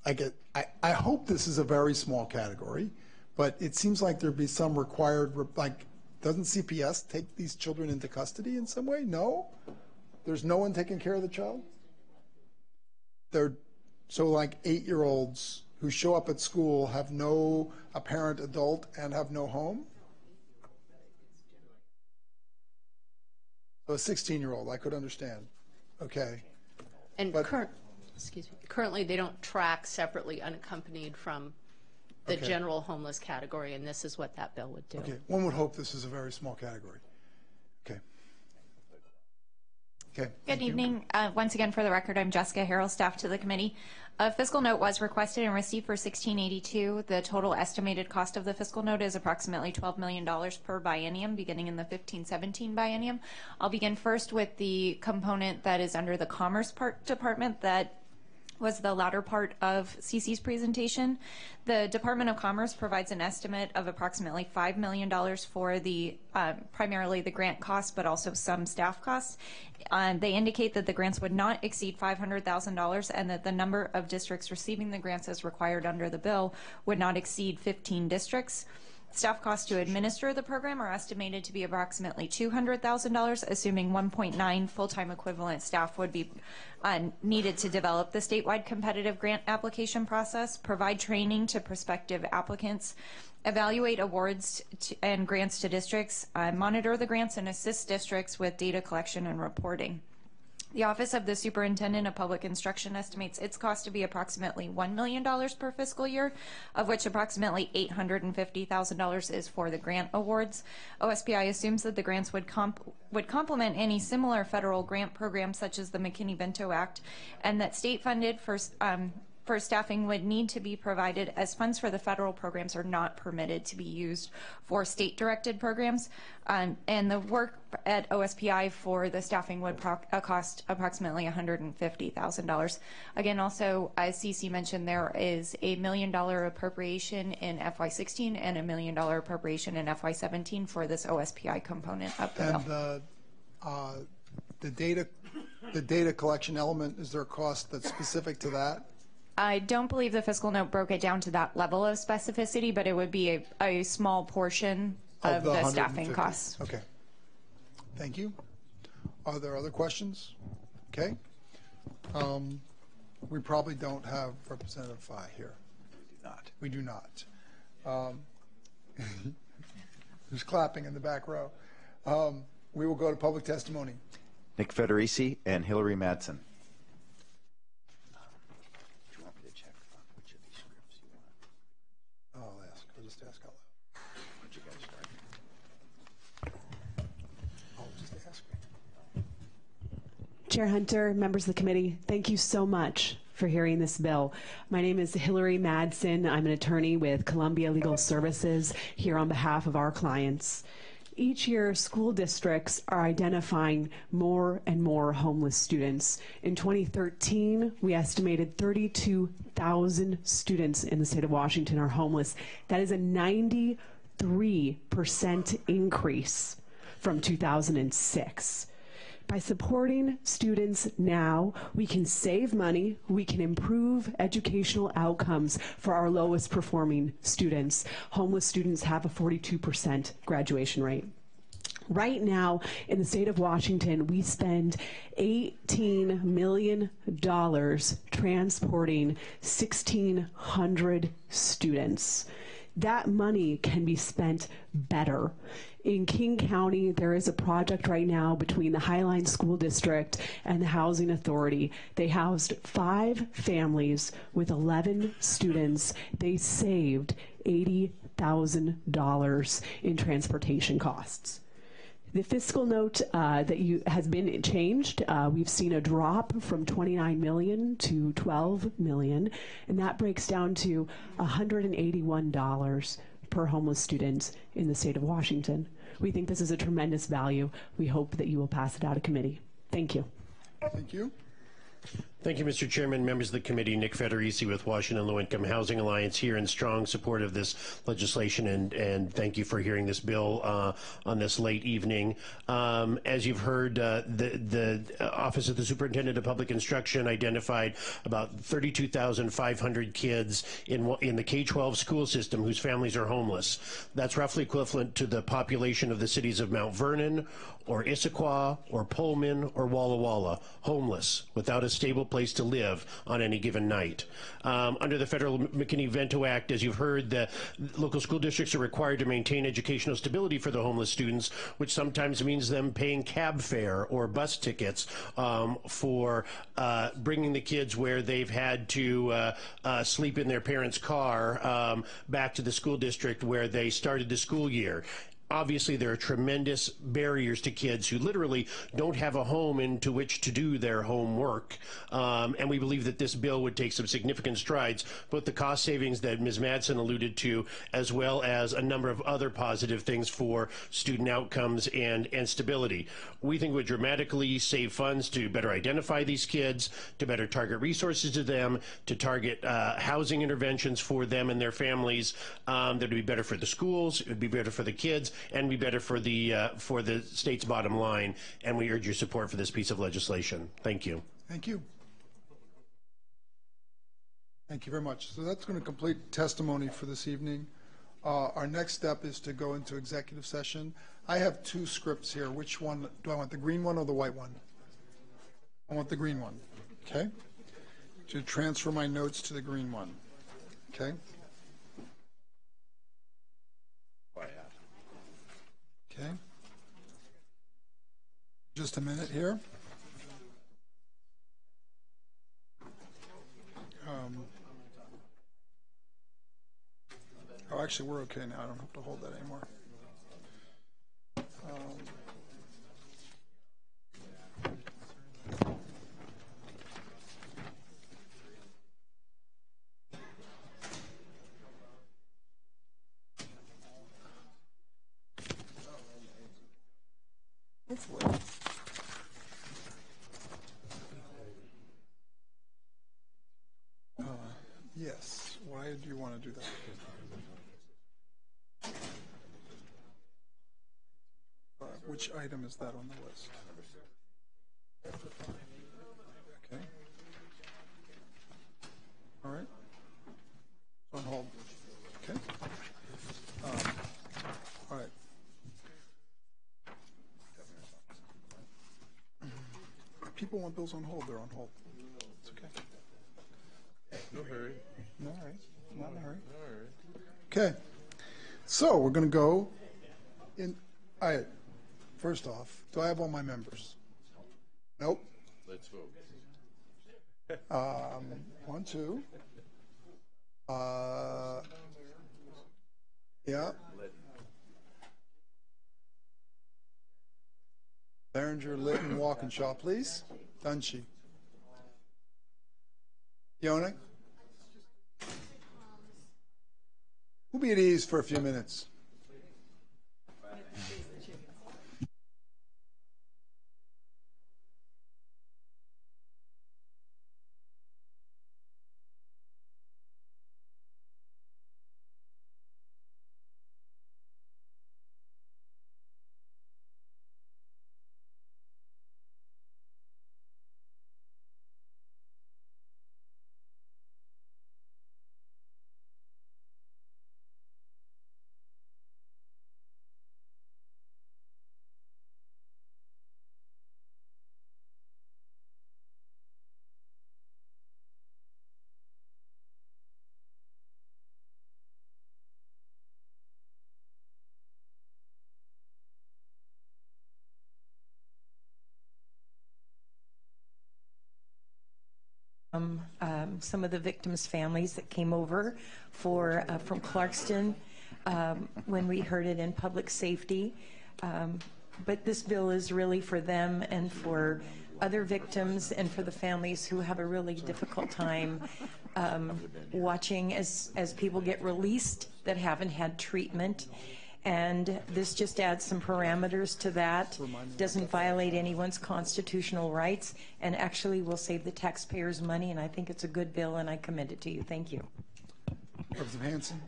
Speaker 1: I hope this is a very small category, but it seems like there'd be some required, like, doesn't CPS take these children into custody in some way? No? There's no one taking care of the child? So like 8-year-olds who show up at school, have no apparent adult, and have no home? So a 16-year-old, I could understand. Okay.
Speaker 16: And currently they don't track separately unaccompanied from the general homeless category, and this is what that bill would do.
Speaker 1: Okay, one would hope this is a very small category. Okay. Okay.
Speaker 7: Good evening. Once again, for the record, I'm Jessica Harrell, staff to the committee. A fiscal note was requested and received for 1682. The total estimated cost of the fiscal note is approximately $12 million per biennium, beginning in the 15-17 biennium. I'll begin first with the component that is under the Commerce Department that was the latter part of CC's presentation. The Department of Commerce provides an estimate of approximately $5 million for the primarily the grant costs, but also some staff costs. They indicate that the grants would not exceed $500,000 and that the number of districts receiving the grants as required under the bill would not exceed 15 districts. Staff costs to administer the program are estimated to be approximately $200,000, assuming 1.9 full-time equivalent staff would be needed to develop the statewide competitive grant application process, provide training to prospective applicants, evaluate awards and grants to districts, monitor the grants, and assist districts with data collection and reporting. The Office of the Superintendent of Public Instruction estimates its cost to be approximately $1 million per fiscal year, of which approximately $850,000 is for the grant awards. OSPI assumes that the grants would complement any similar federal grant programs such as the McKinney-Vento Act, and that state-funded for staffing would need to be provided, as funds for the federal programs are not permitted to be used for state-directed programs. And the work at OSPI for the staffing would cost approximately $150,000. Again, also, as CC mentioned, there is a $1 million appropriation in FY16 and $1 million appropriation in FY17 for this OSPI component of the bill.
Speaker 1: And the data collection element, is there a cost that's specific to that?
Speaker 7: I don't believe the fiscal note broke it down to that level of specificity, but it would be a small portion of the staffing costs.
Speaker 1: Okay. Thank you. Are there other questions? Okay. We probably don't have Representative Fye here. We do not. Who's clapping in the back row? We will go to public testimony.
Speaker 5: Nick Federici and Hillary Madsen.
Speaker 15: Chair Hunter, members of the committee, thank you so much for hearing this bill. My name is Hillary Madsen. I'm an attorney with Columbia Legal Services here on behalf of our clients. Each year, school districts are identifying more and more homeless students. In 2013, we estimated 32,000 students in the state of Washington are homeless. That is a 93% increase from 2006. By supporting students now, we can save money, we can improve educational outcomes for our lowest performing students. Homeless students have a 42% graduation rate. Right now, in the state of Washington, we spend $18 million transporting 1,600 students. That money can be spent better. In King County, there is a project right now between the Highline School District and the Housing Authority. They housed 5 families with 11 students. They saved $80,000 in transportation costs. The fiscal note has been changed. We've seen a drop from $29 million to $12 million, and that breaks down to $181 per homeless student in the state of Washington. We think this is a tremendous value. We hope that you will pass it out of committee. Thank you.
Speaker 1: Thank you.
Speaker 3: Thank you, Mr. Chairman, members of the committee. Nick Federici with Washington Low Income Housing Alliance here in strong support of this legislation, and thank you for hearing this bill on this late evening. As you've heard, the Office of the Superintendent of Public Instruction identified about 32,500 kids in the K-12 school system whose families are homeless. That's roughly equivalent to the population of the cities of Mount Vernon, or Issaquah, or Pullman, or Walla Walla, homeless, without a stable place to live on any given night. Under the Federal McKinney-Vento Act, as you've heard, the local school districts are required to maintain educational stability for the homeless students, which sometimes means them paying cab fare or bus tickets for bringing the kids where they've had to sleep in their parents' car back to the school district where they started the school year. Obviously, there are tremendous barriers to kids who literally don't have a home into which to do their homework. And we believe that this bill would take some significant strides, both the cost savings that Ms. Madsen alluded to, as well as a number of other positive things for student outcomes and stability. We think it would dramatically save funds to better identify these kids, to better target resources to them, to target housing interventions for them and their families. That would be better for the schools, it would be better for the kids, and be better for the state's bottom line, and we urge your support for this piece of legislation. Thank you.
Speaker 1: Thank you. Thank you very much. So that's going to complete testimony for this evening. Our next step is to go into executive session. I have 2 scripts here. Which one? Do I want the green one or the white one? I want the green one. Okay? To transfer my notes to the green one. Okay? Okay. Just a minute here. Oh, actually, we're okay now. I don't have to hold that anymore. Yes. Why do you want to do that? Which item is that on the list? Okay. All right. On hold. Okay. All right. People want bills on hold. They're on hold. It's okay.
Speaker 19: No hurry.
Speaker 1: No hurry. Not in a hurry. Okay. So we're going to go in. All right. First off, do I have all my members? Nope.
Speaker 19: Let's vote.
Speaker 1: 1, 2. Yeah. Behringer, Litton, Walkinshaw, please. Dunshee. Yonek. We'll be at ease for a few minutes.
Speaker 8: some of the victims' families that came over from Clarkston when we heard it in public safety. But this bill is really for them and for other victims and for the families who have a really difficult time watching as people get released that haven't had treatment. And this just adds some parameters to that, doesn't violate anyone's constitutional rights, and actually will save the taxpayers money, and I think it's a good bill, and I commend it to you. Thank you.
Speaker 1: Representative Hansen.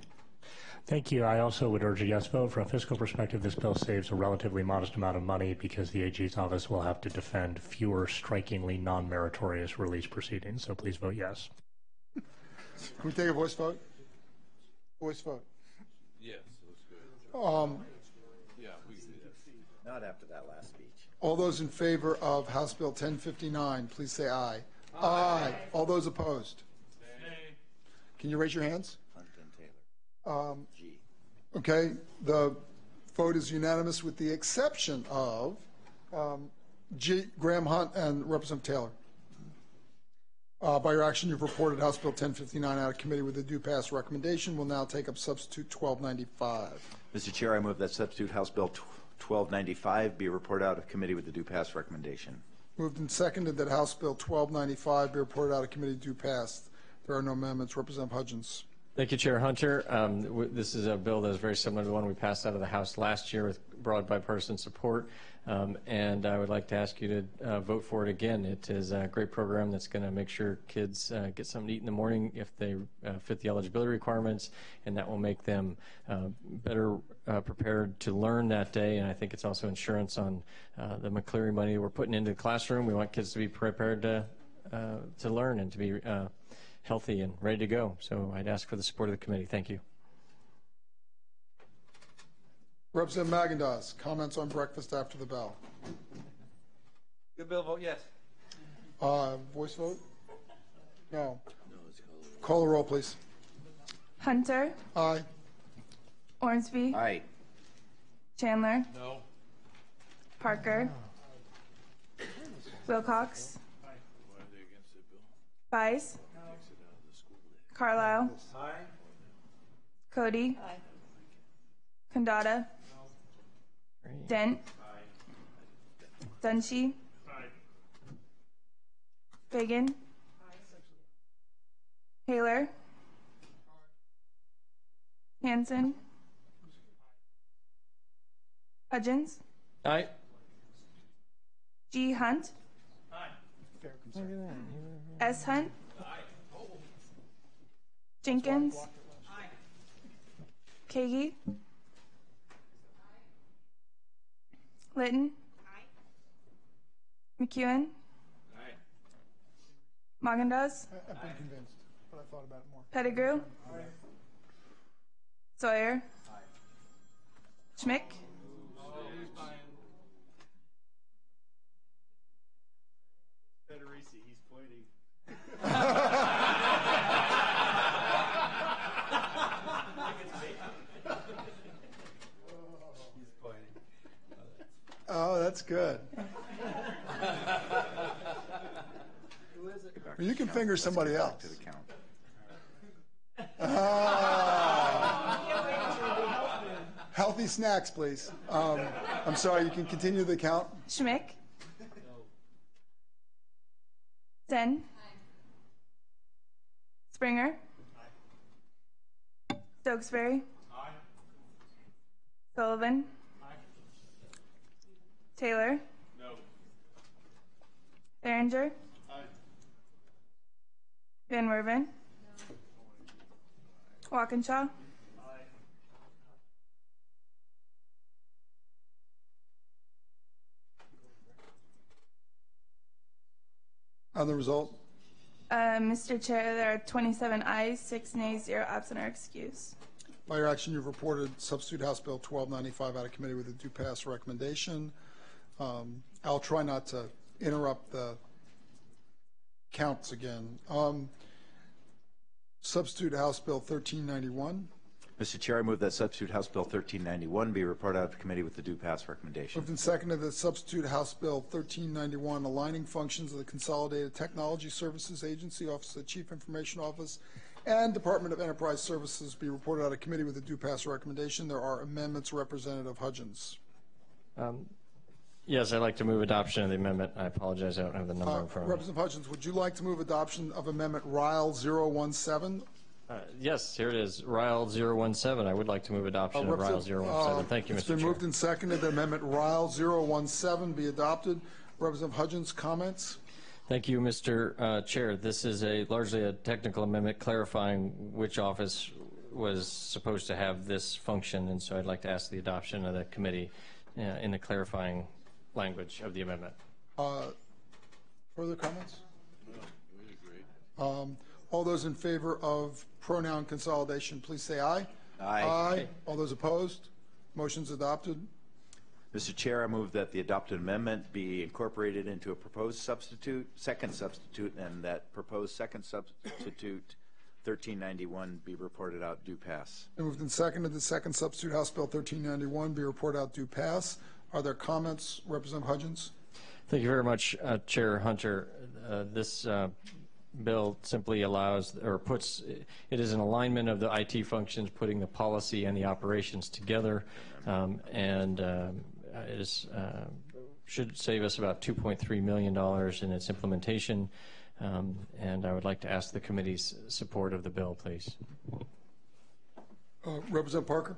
Speaker 20: Thank you. I also would urge a yes vote. From a fiscal perspective, this bill saves a relatively modest amount of money because the AG's office will have to defend fewer strikingly non-meritorious release proceedings, so please vote yes.
Speaker 1: Can we take a voice vote? Voice vote.
Speaker 19: Yes.
Speaker 5: Yeah, we can do that. Not after that last speech.
Speaker 1: All those in favor of House Bill 1059, please say aye. Aye. All those opposed? Nay. Can you raise your hands?
Speaker 5: Hunt and Taylor. G.
Speaker 1: Okay. The vote is unanimous with the exception of G. Graham Hunt and Representative Taylor. By your action, you've reported House Bill 1059 out of committee with a due pass recommendation. We'll now take up substitute 1295.
Speaker 5: Mr. Chair, I move that substitute House Bill 1295 be reported out of committee with the due pass recommendation.
Speaker 1: Moved and seconded that House Bill 1295 be reported out of committee due pass. There are no amendments. Representative Hudgens.
Speaker 21: Thank you, Chair Hunter. This is a bill that is very similar to the one we passed out of the House last year with broad bipartisan support. And I would like to ask you to vote for it again. It is a great program that's going to make sure kids get something to eat in the morning if they fit the eligibility requirements, and that will make them better prepared to learn that day. And I think it's also insurance on the McCleary money we're putting into the classroom. We want kids to be prepared to learn and to be healthy and ready to go. So I'd ask for the support of the committee. Thank you.
Speaker 1: Representative Magendas, comments on breakfast after the bell.
Speaker 24: Good bill, vote yes.
Speaker 1: Voice vote? No. Call the roll, please.
Speaker 25: Hunter.
Speaker 1: Aye.
Speaker 25: Ormsby.
Speaker 5: Aye.
Speaker 25: Chandler.
Speaker 24: No.
Speaker 25: Parker. Wilcox. Bice. Carlisle.
Speaker 24: Aye.
Speaker 25: Cody. Condata. Dent. Dunshee. Fagan. Taylor. Hansen. Hudgens.
Speaker 21: Aye.
Speaker 25: G. Hunt. S. Hunt. Jenkins. Kagi. Litton. McEwen. Magendas.
Speaker 1: I've been convinced, but I thought about it more.
Speaker 25: Pettigrew. Sawyer. Schmick.
Speaker 24: Federici, he's pointing.
Speaker 1: Oh, that's good. Well, you can finger somebody else. Healthy snacks, please. I'm sorry, you can continue the count.
Speaker 25: Schmick. Zen. Springer. Stokesbury. Sullivan. Taylor.
Speaker 24: No.
Speaker 25: Behringer. Van Werven. Walkinshaw.
Speaker 1: On the result?
Speaker 25: Mr. Chair, there are 27 ayes, 6 nays, 0 absent or excused.
Speaker 1: By your action, you've reported substitute House Bill 1295 out of committee with a due pass recommendation. I'll try not to interrupt the counts again. Substitute House Bill 1391.
Speaker 5: Mr. Chair, I move that substitute House Bill 1391 be reported out of committee with the due pass recommendation.
Speaker 1: Moved and seconded that substitute House Bill 1391 aligning functions of the Consolidated Technology Services Agency, Office of the Chief Information Office, and Department of Enterprise Services be reported out of committee with a due pass recommendation. There are amendments. Representative Hudgens.
Speaker 21: Yes, I'd like to move adoption of the amendment. I apologize, I don't have the number in front of me.
Speaker 1: Representative Hudgens, would you like to move adoption of Amendment Ryle 017?
Speaker 21: Yes, here it is, Ryle 017. I would like to move adoption of Ryle 017. Thank you, Mr. Chair.
Speaker 1: It's been moved and seconded that Amendment Ryle 017 be adopted. Representative Hudgens, comments?
Speaker 21: Thank you, Mr. Chair. This is largely a technical amendment clarifying which office was supposed to have this function, and so I'd like to ask the adoption of the committee in the clarifying language of the amendment.
Speaker 1: Further comments? No, we agree. All those in favor of pronoun consolidation, please say aye.
Speaker 5: Aye.
Speaker 1: Aye. All those opposed? Motion's adopted.
Speaker 5: Mr. Chair, I move that the adopted amendment be incorporated into a proposed second substitute, and that proposed second substitute 1391 be reported out due pass.
Speaker 1: Moved and seconded the second substitute House Bill 1391 be reported out due pass. Are there comments? Representative Hudgens.
Speaker 21: Thank you very much, Chair Hunter. This bill simply allows or puts, it is an alignment of the IT functions, putting the policy and the operations together, and it is, should save us about $2.3 million in its implementation, and I would like to ask the committee's support of the bill, please.
Speaker 1: Representative Parker.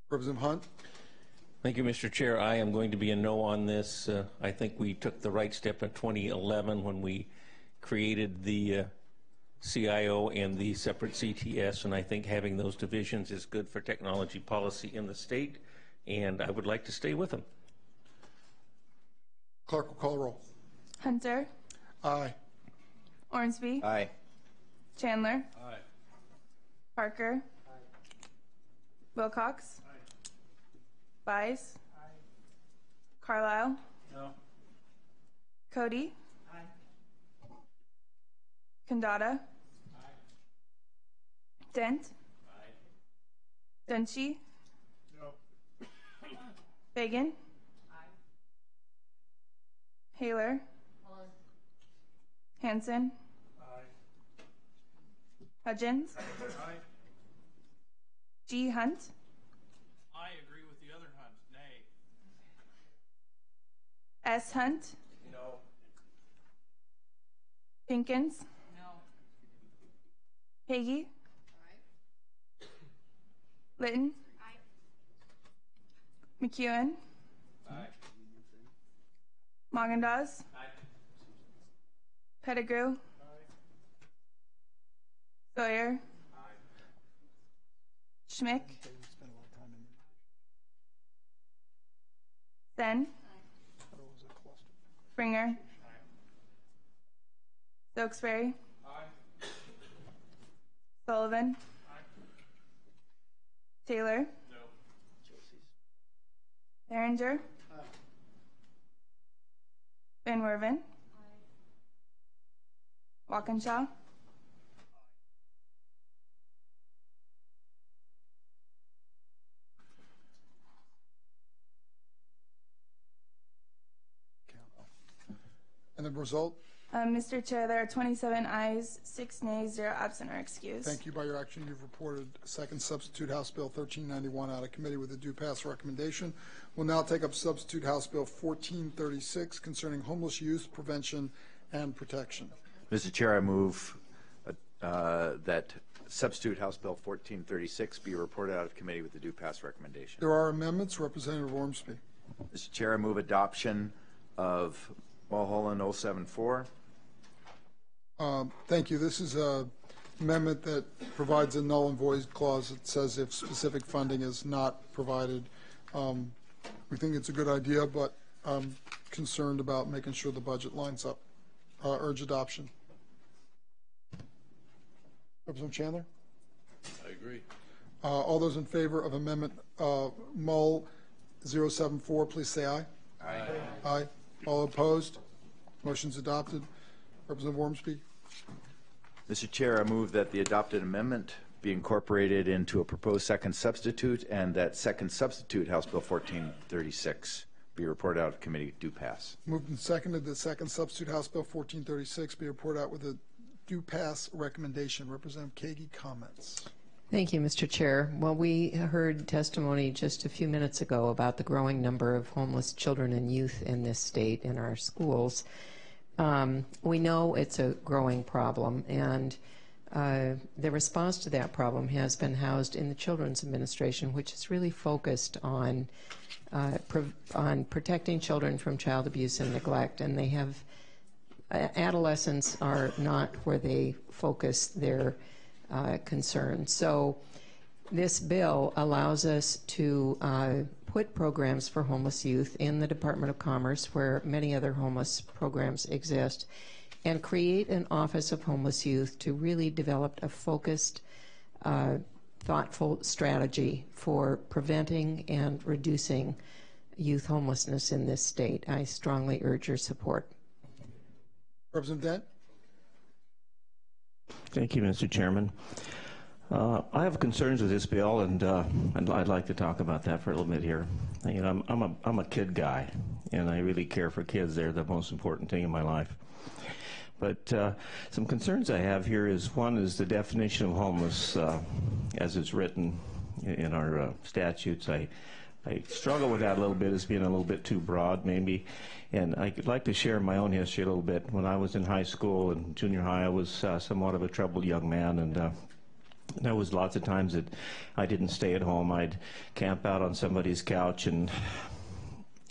Speaker 1: Representative Hunt.
Speaker 4: Thank you, Mr. Chair. I am going to be a no on this. I think we took the right step in 2011 when we created the CIO and the separate CTS, and I think having those divisions is good for technology policy in the state, and I would like to stay with them.
Speaker 1: Clerk will call the roll.
Speaker 25: Hunter.
Speaker 1: Aye.
Speaker 25: Ormsby.
Speaker 5: Aye.
Speaker 25: Chandler.
Speaker 19: Aye.
Speaker 25: Parker. Aye. Wilcox. Bies. Aye. Carlisle.
Speaker 19: No.
Speaker 25: Cody. Aye. Kandata. Aye. Dent. Aye. Dunshee.
Speaker 19: No.
Speaker 25: Fagan. Aye. Haler. Aye. Hanson.
Speaker 19: Aye.
Speaker 25: Hudgens.
Speaker 19: Aye.
Speaker 25: G. Hunt.
Speaker 19: I agree with the other Hunt. Nay.
Speaker 25: S. Hunt.
Speaker 19: No.
Speaker 25: Pinkins.
Speaker 19: No.
Speaker 25: Hagee. Litton. McEwen.
Speaker 19: Aye.
Speaker 25: Magendas. Pettigrew. Sawyer. Schmick. Sen. Springer. Stokesbury. Sullivan. Taylor. Behringer. Van Werven. Walkinshaw.
Speaker 1: And the result?
Speaker 25: Mr. Chair, there are 27 ayes, 6 nays, 0 absent or excused.
Speaker 1: Thank you. By your action, you've reported second substitute House Bill 1391 out of committee with a due pass recommendation. We'll now take up substitute House Bill 1436 concerning homeless youth prevention and protection.
Speaker 5: Mr. Chair, I move that substitute House Bill 1436 be reported out of committee with the due pass recommendation.
Speaker 1: There are amendments. Representative Ormsby.
Speaker 5: Mr. Chair, I move adoption of Mulholland 074.
Speaker 1: Thank you. This is an amendment that provides a null and void clause that says if specific funding is not provided. We think it's a good idea, but I'm concerned about making sure the budget lines up. Urge adoption. Representative Chandler?
Speaker 19: I agree.
Speaker 1: All those in favor of amendment Mull 074, please say aye.
Speaker 19: Aye.
Speaker 1: Aye. All opposed? Motion's adopted. Representative Ormsby.
Speaker 5: Mr. Chair, I move that the adopted amendment be incorporated into a proposed second substitute, and that second substitute, House Bill 1436, be reported out of committee do pass.
Speaker 1: Moved and seconded that second substitute House Bill 1436 be reported out with a do pass recommendation. Representative Kagi, comments.
Speaker 6: Thank you, Mr. Chair. Well, we heard testimony just a few minutes ago about the growing number of homeless children and youth in this state in our schools. We know it's a growing problem, and the response to that problem has been housed in the Children's Administration, which is really focused on protecting children from child abuse and neglect. And they have adolescents are not where they focus their concerns. So this bill allows us to put programs for homeless youth in the Department of Commerce, where many other homeless programs exist, and create an Office of Homeless Youth to really develop a focused, thoughtful strategy for preventing and reducing youth homelessness in this state. I strongly urge your support.
Speaker 1: Representative Dent.
Speaker 4: Thank you, Mr. Chairman. I have concerns with this bill, and I'd like to talk about that for a little bit here. You know, I'm a kid guy, and I really care for kids. They're the most important thing in my life. But some concerns I have here is, one is the definition of homeless as it's written in our statutes. I struggle with that a little bit as being a little bit too broad, maybe. And I'd like to share my own history a little bit. When I was in high school and junior high, I was somewhat of a troubled young man, and there was lots of times that I didn't stay at home. I'd camp out on somebody's couch, and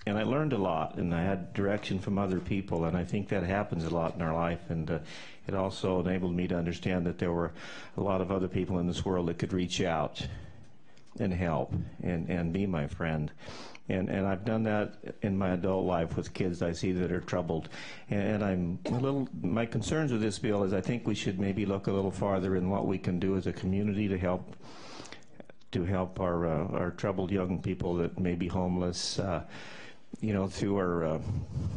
Speaker 4: I learned a lot, and I had direction from other people, and I think that happens a lot in our life. And it also enabled me to understand that there were a lot of other people in this world that could reach out and help and be my friend. And I've done that in my adult life with kids I see that are troubled. And I'm a little, my concerns with this bill is I think we should maybe look a little farther in what we can do as a community to help our troubled young people that may be homeless, you know, through our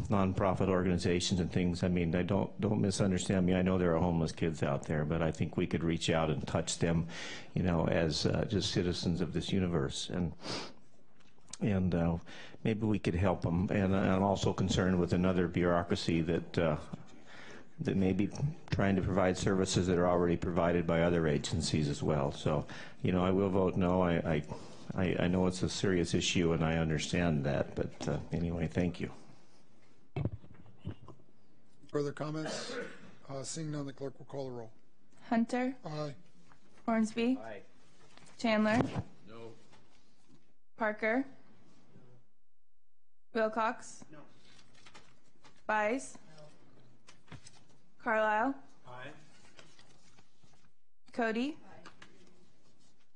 Speaker 4: nonprofit organizations and things. I mean, don't misunderstand me. I know there are homeless kids out there, but I think we could reach out and touch them, you know, as just citizens of this universe. And maybe we could help them. And I'm also concerned with another bureaucracy that may be trying to provide services that are already provided by other agencies as well. So, you know, I will vote no. I know it's a serious issue, and I understand that. But anyway, thank you.
Speaker 1: Further comments? Seeing none, the clerk will call the roll.
Speaker 25: Hunter.
Speaker 1: Aye.
Speaker 25: Hornsby.
Speaker 5: Aye.
Speaker 25: Chandler.
Speaker 19: No.
Speaker 25: Parker. Wilcox.
Speaker 19: No.
Speaker 25: Bice. No. Carlisle.
Speaker 19: Aye.
Speaker 25: Cody. Aye.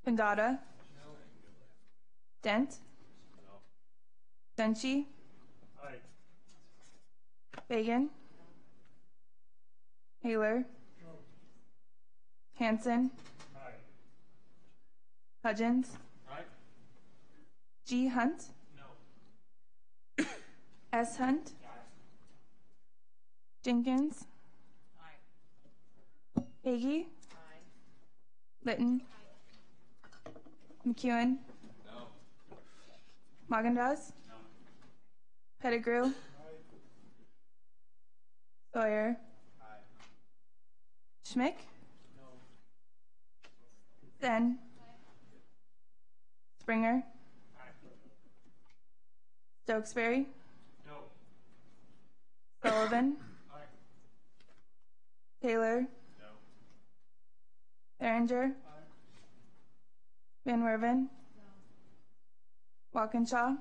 Speaker 25: Pendata.
Speaker 19: No.
Speaker 25: Dent.
Speaker 19: No.
Speaker 25: Senshi.
Speaker 19: Aye.
Speaker 25: Fagan. Haler.
Speaker 19: No.
Speaker 25: Hanson.
Speaker 19: Aye.
Speaker 25: Hudgens.
Speaker 19: Aye.
Speaker 25: G. Hunt.
Speaker 19: No.
Speaker 25: S. Hunt.
Speaker 19: Aye.
Speaker 25: Jenkins.
Speaker 19: Aye.
Speaker 25: Hagee.
Speaker 19: Aye.
Speaker 25: Litton. McEwen.
Speaker 19: No.
Speaker 25: Magendas.
Speaker 19: No.
Speaker 25: Pettigrew.
Speaker 19: Aye.
Speaker 25: Sawyer.
Speaker 19: Aye.
Speaker 25: Schmick.
Speaker 19: No.
Speaker 25: Then. Springer. Stokesbury.
Speaker 19: No.
Speaker 25: Sullivan.
Speaker 19: Aye.
Speaker 25: Taylor.
Speaker 19: No.
Speaker 25: Behringer.
Speaker 19: Aye.
Speaker 25: Van Werven. Walkinshaw.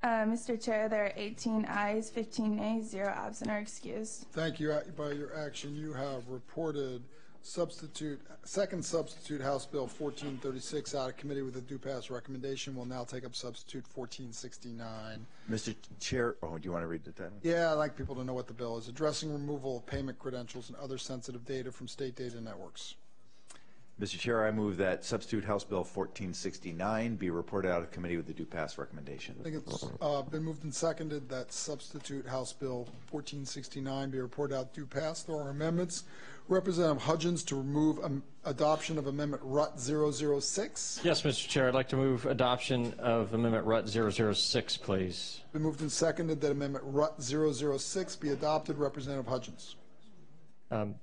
Speaker 25: Mr. Chair, there are 18 ayes, 15 nays, 0 absent or excused.
Speaker 1: Thank you. By your action, you have reported second substitute House Bill 1436 out of committee with a due pass recommendation. We'll now take up substitute 1469.
Speaker 5: Mr. Chair, do you want to read the title?
Speaker 1: Yeah, I'd like people to know what the bill is. Addressing removal of payment credentials and other sensitive data from state data networks.
Speaker 5: Mr. Chair, I move that substitute House Bill 1469 be reported out of committee with the due pass recommendation.
Speaker 1: I think it's been moved and seconded that substitute House Bill 1469 be reported out due pass. There are amendments. Representative Hudgens to remove adoption of Amendment RUT 006.
Speaker 21: Yes, Mr. Chair, I'd like to move adoption of Amendment RUT 006, please.
Speaker 1: Been moved and seconded that Amendment RUT 006 be adopted. Representative Hudgens.
Speaker 21: Thank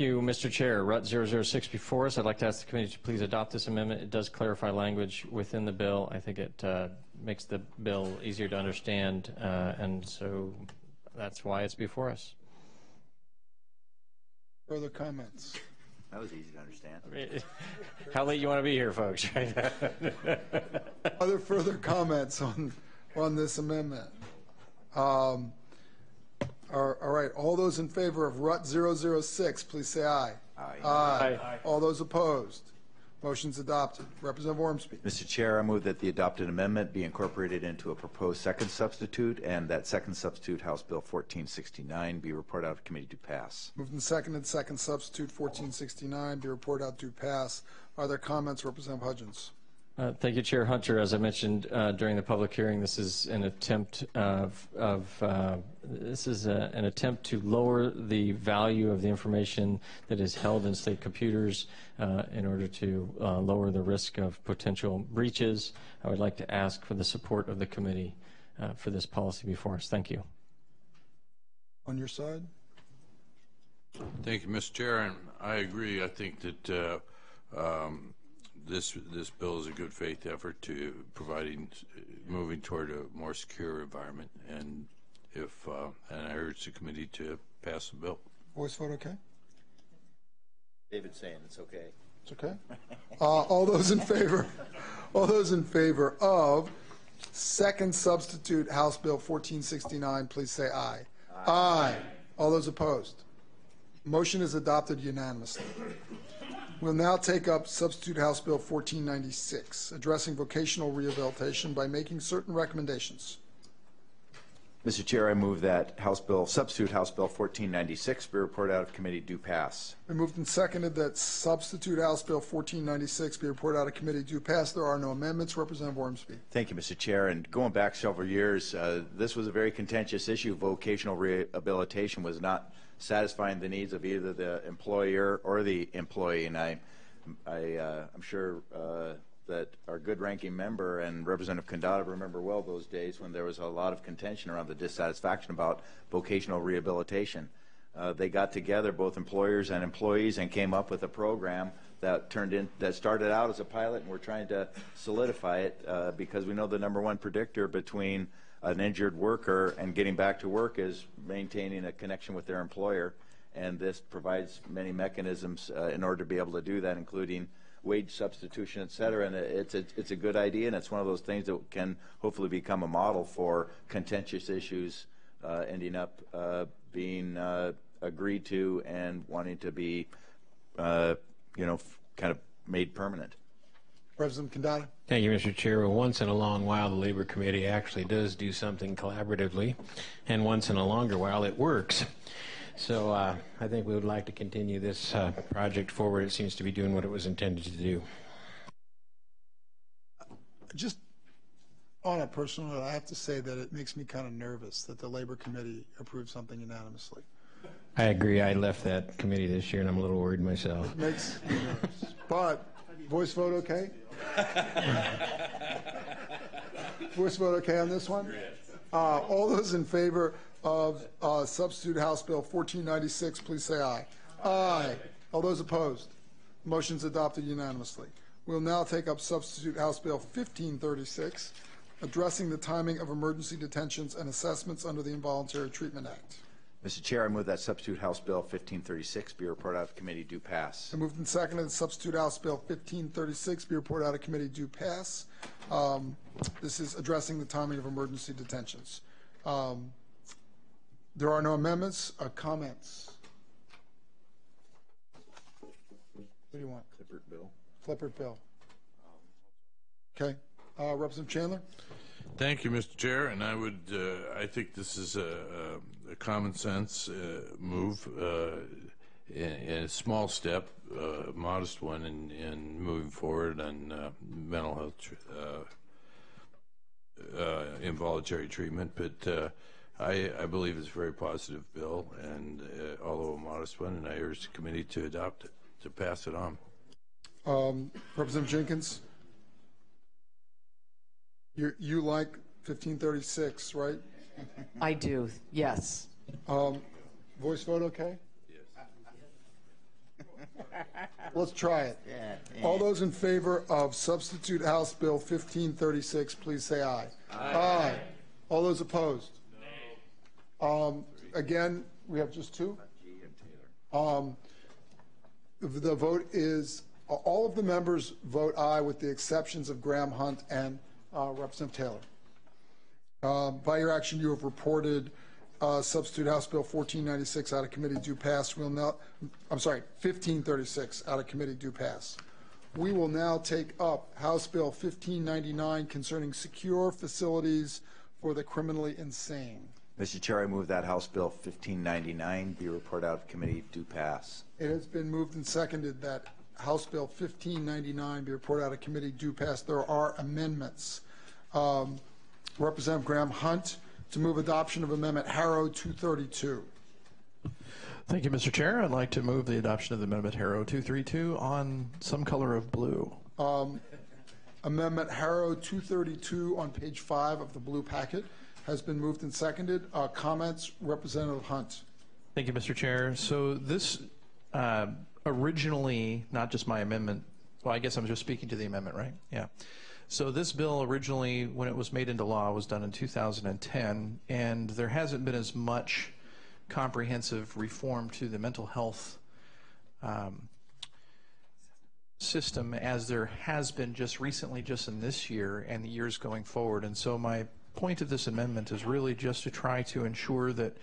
Speaker 21: you, Mr. Chair. RUT 006 before us. I'd like to ask the committee to please adopt this amendment. It does clarify language within the bill. I think it makes the bill easier to understand, and so that's why it's before us.
Speaker 1: Further comments?
Speaker 5: That was easy to understand.
Speaker 21: How late you want to be here, folks?
Speaker 1: Are there further comments on this amendment? All right. All those in favor of RUT 006, please say aye.
Speaker 5: Aye.
Speaker 1: Aye. All those opposed? Motion's adopted. Representative Ormsby.
Speaker 5: Mr. Chair, I move that the adopted amendment be incorporated into a proposed second substitute, and that second substitute, House Bill 1469, be reported out of committee to pass.
Speaker 1: Moved and seconded, second substitute 1469 be reported out due pass. Are there comments? Representative Hudgens.
Speaker 21: Thank you, Chair Hunter. As I mentioned during the public hearing, this is an attempt an attempt to lower the value of the information that is held in state computers in order to lower the risk of potential breaches. I would like to ask for the support of the committee for this policy before us. Thank you.
Speaker 1: On your side?
Speaker 2: Thank you, Mr. Chair, and I agree. I think that this bill is a good faith effort to moving toward a more secure environment, and and I urge the committee to pass the bill.
Speaker 1: Voice vote okay?
Speaker 5: David's saying it's okay.
Speaker 1: It's okay. All those in favor? All those in favor of second substitute House Bill 1469, please say aye. Aye. Aye. All those opposed? Motion is adopted unanimously. We'll now take up substitute House Bill 1496, addressing vocational rehabilitation by making certain recommendations.
Speaker 5: Mr. Chair, I move that substitute House Bill 1496 be reported out of committee due pass.
Speaker 1: Been moved and seconded that substitute House Bill 1496 be reported out of committee due pass. There are no amendments. Representative Ormsby.
Speaker 5: Thank you, Mr. Chair. And going back several years, this was a very contentious issue. Vocational rehabilitation was not satisfying the needs of either the employer or the employee. And I'm sure that our good ranking member and Representative Kandata remember well those days when there was a lot of contention around the dissatisfaction about vocational rehabilitation. They got together, both employers and employees, and came up with a program that started out as a pilot, and we're trying to solidify it because we know the #1 predictor between an injured worker and getting back to work is maintaining a connection with their employer, and this provides many mechanisms in order to be able to do that, including wage substitution, et cetera, and it's a good idea, and it's one of those things that can hopefully become a model for contentious issues ending up being agreed to and wanting to be, kind of made permanent.
Speaker 1: President Kandata.
Speaker 10: Thank you, Mr. Chair. Well, once in a long while, the Labor Committee actually does do something collaboratively, and once in a longer while, it works. So I think we would like to continue this project forward. It seems to be doing what it was intended to do.
Speaker 1: Just on a personal note, I have to say that it makes me kind of nervous that the Labor Committee approved something unanimously.
Speaker 10: I agree. I left that committee this year, and I'm a little worried myself.
Speaker 1: It makes me nervous. But voice vote okay? Voice vote okay on this one? All those in favor of substitute House Bill 1496, please say aye. Aye. All those opposed? Motion's adopted unanimously. We'll now take up substitute House Bill 1536, addressing the timing of emergency detentions and assessments under the Involuntary Treatment Act.
Speaker 5: Mr. Chair, I move that substitute House Bill 1536 be reported out of committee due pass.
Speaker 1: I moved and seconded that substitute House Bill 1536 be reported out of committee due pass. This is addressing the timing of emergency detentions. There are no amendments or comments. What do you want?
Speaker 5: Clippert bill.
Speaker 1: Clippert bill. Okay. Representative Chandler.
Speaker 2: Thank you, Mr. Chair, and I think this is a common sense move. a small step, a modest one in moving forward on mental health involuntary treatment, but I believe it's a very positive bill, and although a modest one, and I urge the committee to adopt it, to pass it on.
Speaker 1: Representative Jenkins, you like 1536, right?
Speaker 13: I do, yes.
Speaker 1: Voice vote okay? Let's try it. All those in favor of substitute House Bill 1536, please say aye. Aye. All those opposed? Again, we have just two. The vote is, all of the members vote aye with the exceptions of Graham Hunt and Representative Taylor. By your action, you have reported substitute House Bill 1496 out of committee due pass. 1536 out of committee due pass. We will now take up House Bill 1599 concerning secure facilities for the criminally insane.
Speaker 5: Mr. Chair, I move that House Bill 1599 be reported out of committee due pass.
Speaker 1: It has been moved and seconded that House Bill 1599 be reported out of committee due pass. There are amendments. Representative Graham Hunt to move adoption of Amendment Harrow 232.
Speaker 17: Thank you, Mr. Chair. I'd like to move the adoption of the Amendment Harrow 232 on some color of blue.
Speaker 1: Amendment Harrow 232 on page 5 of the blue packet has been moved and seconded. Comments, Representative Hunt.
Speaker 17: Thank you, Mr. Chair. So this originally, not just my amendment, well, I guess I'm just speaking to the amendment, right? Yeah. So this bill originally, when it was made into law, was done in 2010, and there hasn't been as much comprehensive reform to the mental health system as there has been just recently, just in this year and the years going forward. And so my point of this amendment is really just to try to ensure that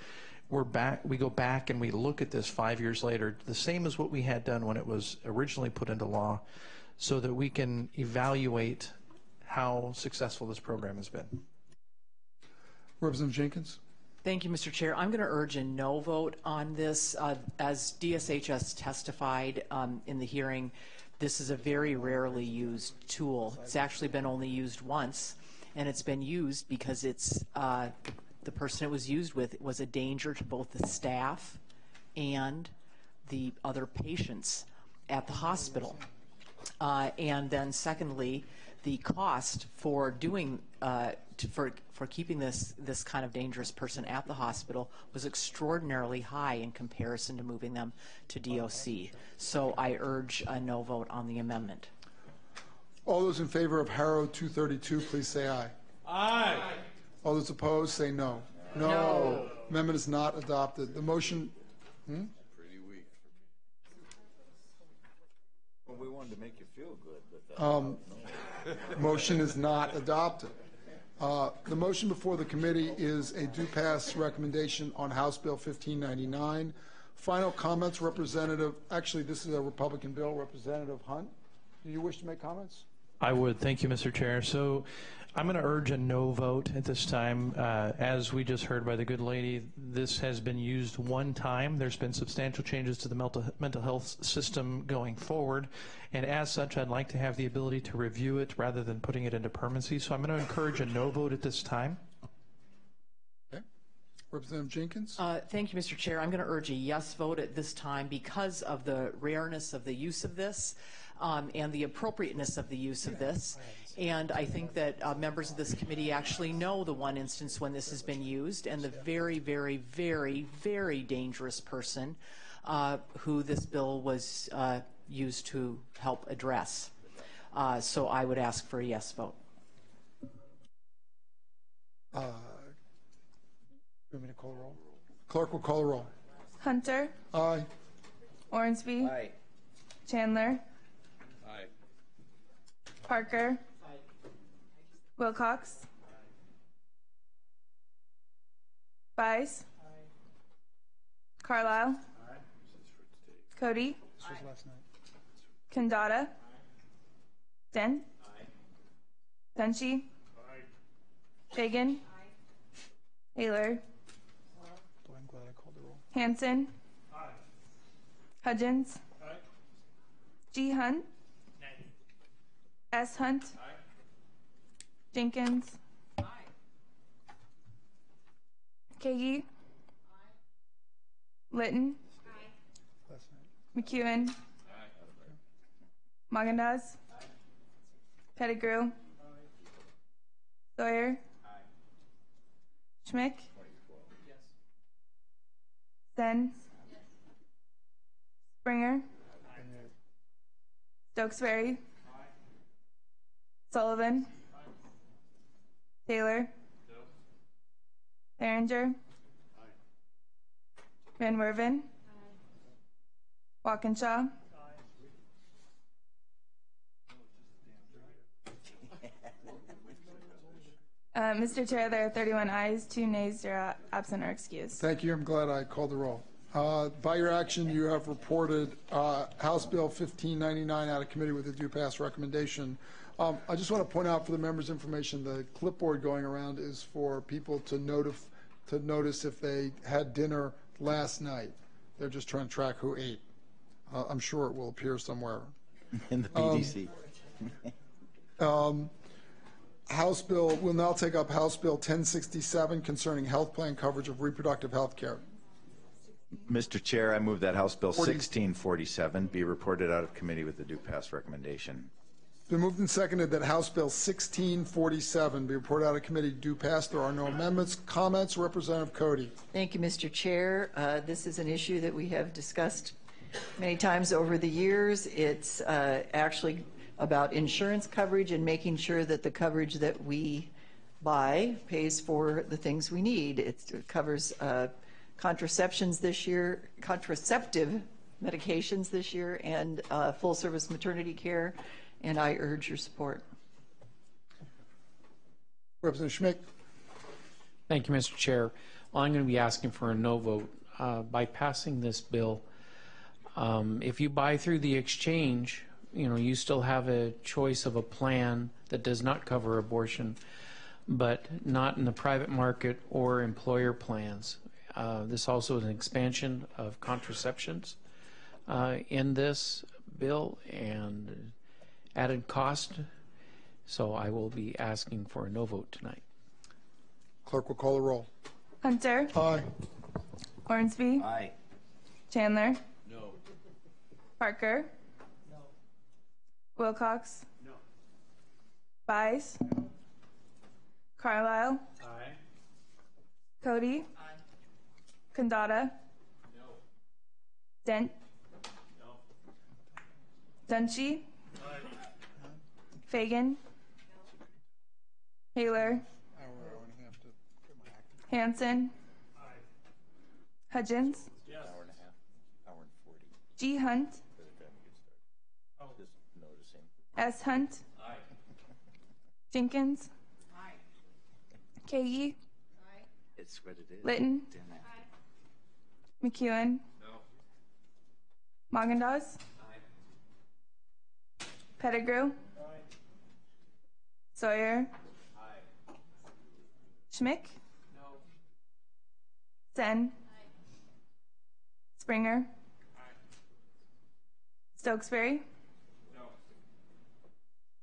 Speaker 17: we go back and we look at this 5 years later, the same as what we had done when it was originally put into law, so that we can evaluate how successful this program has been.
Speaker 1: Representative Jenkins.
Speaker 13: Thank you, Mr. Chair. I'm going to urge a no vote on this. As DSHS testified in the hearing, this is a very rarely used tool. It's actually been only used once, and it's been used because it's the person it was used with was a danger to both the staff and the other patients at the hospital. And then secondly, the cost for doing for keeping this kind of dangerous person at the hospital was extraordinarily high in comparison to moving them to DOC. So I urge a no vote on the amendment.
Speaker 1: All those in favor of Harrow 232, please say aye.
Speaker 24: Aye.
Speaker 1: All those opposed, say no. No. Amendment is not adopted. The motion.
Speaker 2: Pretty weak.
Speaker 5: Well, we wanted to make you feel good, but
Speaker 1: motion is not adopted. The motion before the committee is a due pass recommendation on House Bill 1599. Final comments, Representative. Actually, this is a Republican bill. Representative Hunt, do you wish to make comments?
Speaker 17: I would. Thank you, Mr. Chair. So I'm going to urge a no vote at this time. As we just heard by the good lady, this has been used one time. There's been substantial changes to the mental health system going forward, and as such, I'd like to have the ability to review it rather than putting it into permanency. So I'm going to encourage a no vote at this time.
Speaker 1: Okay. Representative Jenkins?
Speaker 13: Thank you, Mr. Chair. I'm going to urge a yes vote at this time because of the rareness of the use of this and the appropriateness of the use of this. And I think that members of this committee actually know the one instance when this has been used and the very, very, very, very dangerous person who this bill was used to help address. So I would ask for a yes vote.
Speaker 1: You want me to call the roll? Clerk will call the roll.
Speaker 25: Hunter.
Speaker 1: Aye.
Speaker 25: Ornsby.
Speaker 24: Aye.
Speaker 25: Chandler.
Speaker 2: Aye.
Speaker 25: Parker. Wilcox. Bice. Carlisle. Cody.
Speaker 1: This was last night.
Speaker 25: Kandata. Den. Dunshee. Fagan. Taylor.
Speaker 1: Boy, I'm glad I called the roll.
Speaker 25: Hanson. Hudgens. G. Hunt. S. Hunt. Jenkins. Kagi. Litton. McEwen. Magendas. Pettigrew. Sawyer. Schmick. Sen. Springer. Stokesbury. Sullivan. Taylor. Behringer. Van Werven. Walkinshaw. Mr. Chair, there are 31 ayes, 2 nays, 0 absent or excused.
Speaker 1: Thank you. I'm glad I called the roll. By your action, you have reported House Bill 1599 out of committee with a due pass recommendation. I just want to point out for the members' information, the clipboard going around is for people to notice if they had dinner last night. They're just trying to track who ate. I'm sure it will appear somewhere.
Speaker 5: In the PDC.
Speaker 1: House Bill, we'll now take up House Bill 1067 concerning health plan coverage of reproductive health care.
Speaker 5: Mr. Chair, I move that House Bill 1647 be reported out of committee with a due pass recommendation.
Speaker 1: It's been moved and seconded that House Bill 1647 be reported out of committee due pass. There are no amendments. Comments? Representative Cody.
Speaker 9: Thank you, Mr. Chair. This is an issue that we have discussed many times over the years. It's actually about insurance coverage and making sure that the coverage that we buy pays for the things we need. It covers contraceptive medications this year and full service maternity care, and I urge your support.
Speaker 1: Representative Schmick.
Speaker 12: Thank you, Mr. Chair. Well, I'm going to be asking for a no vote. By passing this bill, if you buy through the exchange, you still have a choice of a plan that does not cover abortion, but not in the private market or employer plans. This also is an expansion of contraceptions in this bill and added cost. So I will be asking for a no vote tonight.
Speaker 1: Clerk will call the roll.
Speaker 25: Hunter.
Speaker 1: Aye.
Speaker 25: Hornsby.
Speaker 5: Aye.
Speaker 25: Chandler.
Speaker 21: No.
Speaker 25: Parker. No. Wilcox.
Speaker 21: No.
Speaker 25: Bice. No. Carlisle.
Speaker 21: Aye.
Speaker 25: Cody. Aye. Condata.
Speaker 21: No.
Speaker 25: Dent.
Speaker 21: No.
Speaker 25: Dunshee.
Speaker 21: Aye.
Speaker 25: Fagan. Haler. Hanson.
Speaker 21: Aye.
Speaker 25: Hudgens.
Speaker 21: Yes.
Speaker 5: Hour and a half. Hour and 40.
Speaker 25: G. Hunt.
Speaker 21: Oh.
Speaker 5: Just noticing.
Speaker 25: S. Hunt.
Speaker 21: Aye.
Speaker 25: Jenkins.
Speaker 21: Aye.
Speaker 25: Kagi.
Speaker 5: It's what it is.
Speaker 25: Litton.
Speaker 5: Aye.
Speaker 25: McEwen.
Speaker 21: No.
Speaker 25: Magendas.
Speaker 21: Aye.
Speaker 25: Pettigrew.
Speaker 21: Aye.
Speaker 25: Sawyer.
Speaker 21: Aye.
Speaker 25: Schmick.
Speaker 21: No.
Speaker 25: Sen. Springer.
Speaker 21: Aye.
Speaker 25: Stokesbury.
Speaker 21: No.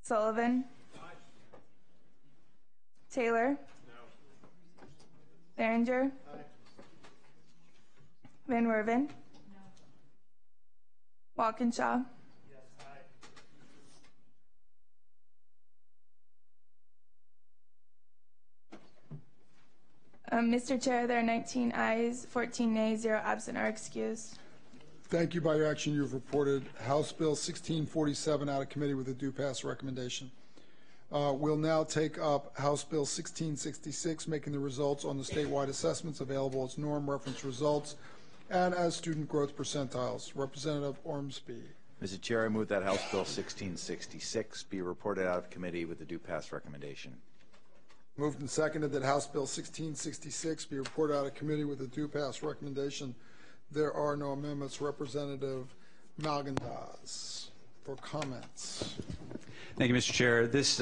Speaker 25: Sullivan.
Speaker 21: Aye.
Speaker 25: Taylor.
Speaker 21: No.
Speaker 25: Behringer.
Speaker 21: Aye.
Speaker 25: Van Werven. Walkinshaw.
Speaker 21: Yes. Aye.
Speaker 25: Mr. Chair, there are 19 ayes, 14 nays, 0 absent or excused.
Speaker 1: Thank you. By your action, you've reported House Bill 1647 out of committee with a due pass recommendation. We'll now take up House Bill 1666, making the results on the statewide assessments available as norm reference results and as student growth percentiles. Representative Ormsby.
Speaker 5: Mr. Chair, I move that House Bill 1666 be reported out of committee with a due pass recommendation.
Speaker 1: Moved and seconded that House Bill 1666 be reported out of committee with a due pass recommendation. There are no amendments. Representative Malgandas. for comments.
Speaker 11: Thank you, Mr. Chair. This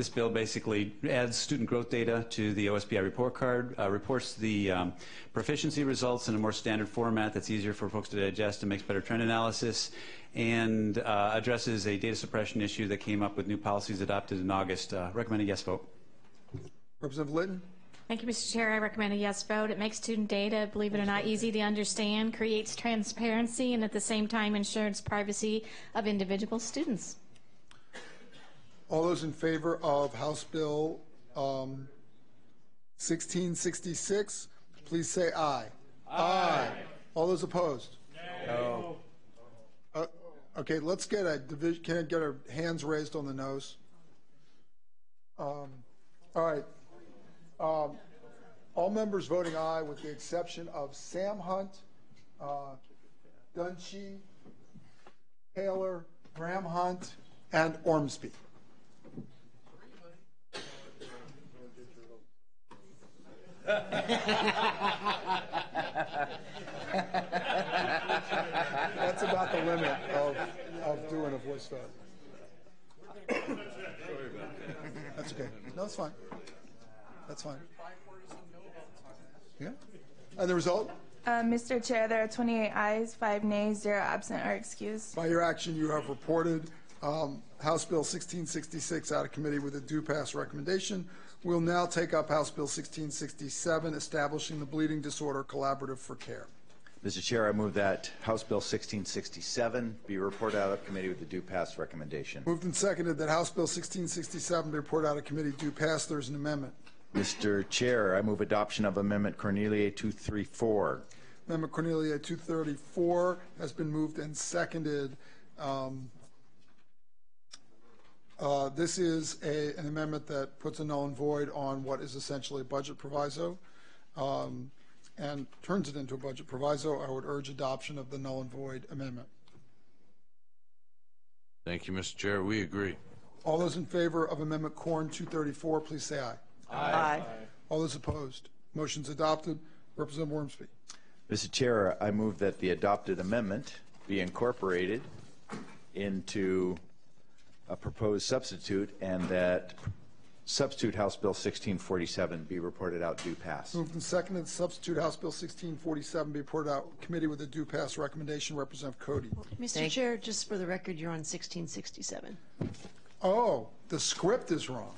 Speaker 11: bill basically adds student growth data to the OSPI report card, reports the proficiency results in a more standard format that's easier for folks to digest and makes better trend analysis, and addresses a data suppression issue that came up with new policies adopted in August. Recommend a yes vote.
Speaker 1: Representative Litton.
Speaker 14: Thank you, Mr. Chair. I recommend a yes vote. It makes student data, believe it or not, easy to understand, creates transparency, and at the same time ensures privacy of individual students.
Speaker 1: All those in favor of House Bill 1666, please say aye. Aye. All those opposed?
Speaker 11: No.
Speaker 1: Okay, let's get a division. Can I get our hands raised on the nose? All right. All members voting aye with the exception of Sam Hunt, Dunshee, Taylor, Graham Hunt, and Ormsby. That's about the limit of doing a voice vote. That's okay. No, it's fine. That's fine. Yeah. And the result?
Speaker 25: Mr. Chair, there are 28 ayes, 5 nays, 0 absent or excused.
Speaker 1: By your action, you have reported House Bill 1666 out of committee with a due pass recommendation. We'll now take up House Bill 1667, establishing the Bleeding Disorder Collaborative for Care.
Speaker 5: Mr. Chair, I move that House Bill 1667 be reported out of committee with a due pass recommendation.
Speaker 1: Moved and seconded that House Bill 1667 be reported out of committee due pass. There's an amendment.
Speaker 5: Mr. Chair, I move adoption of Amendment Cornelia 234.
Speaker 1: Amendment Cornelia 234 has been moved and seconded. This is an amendment that puts a null and void on what is essentially a budget proviso and turns it into a budget proviso. I would urge adoption of the null and void amendment.
Speaker 2: Thank you, Mr. Chair. We agree.
Speaker 1: All those in favor of Amendment Corn 234, please say aye.
Speaker 9: Aye.
Speaker 1: All those opposed? Motion's adopted. Representative Ormsby.
Speaker 5: Mr. Chair, I move that the adopted amendment be incorporated into a proposed substitute and that substitute House Bill 1647 be reported out due pass.
Speaker 1: Moved and seconded. Substitute House Bill 1647 be reported out committee with a due pass recommendation. Representative Cody.
Speaker 18: Mr. Chair, just for the record, you're on 1667.
Speaker 1: Oh, the script is wrong.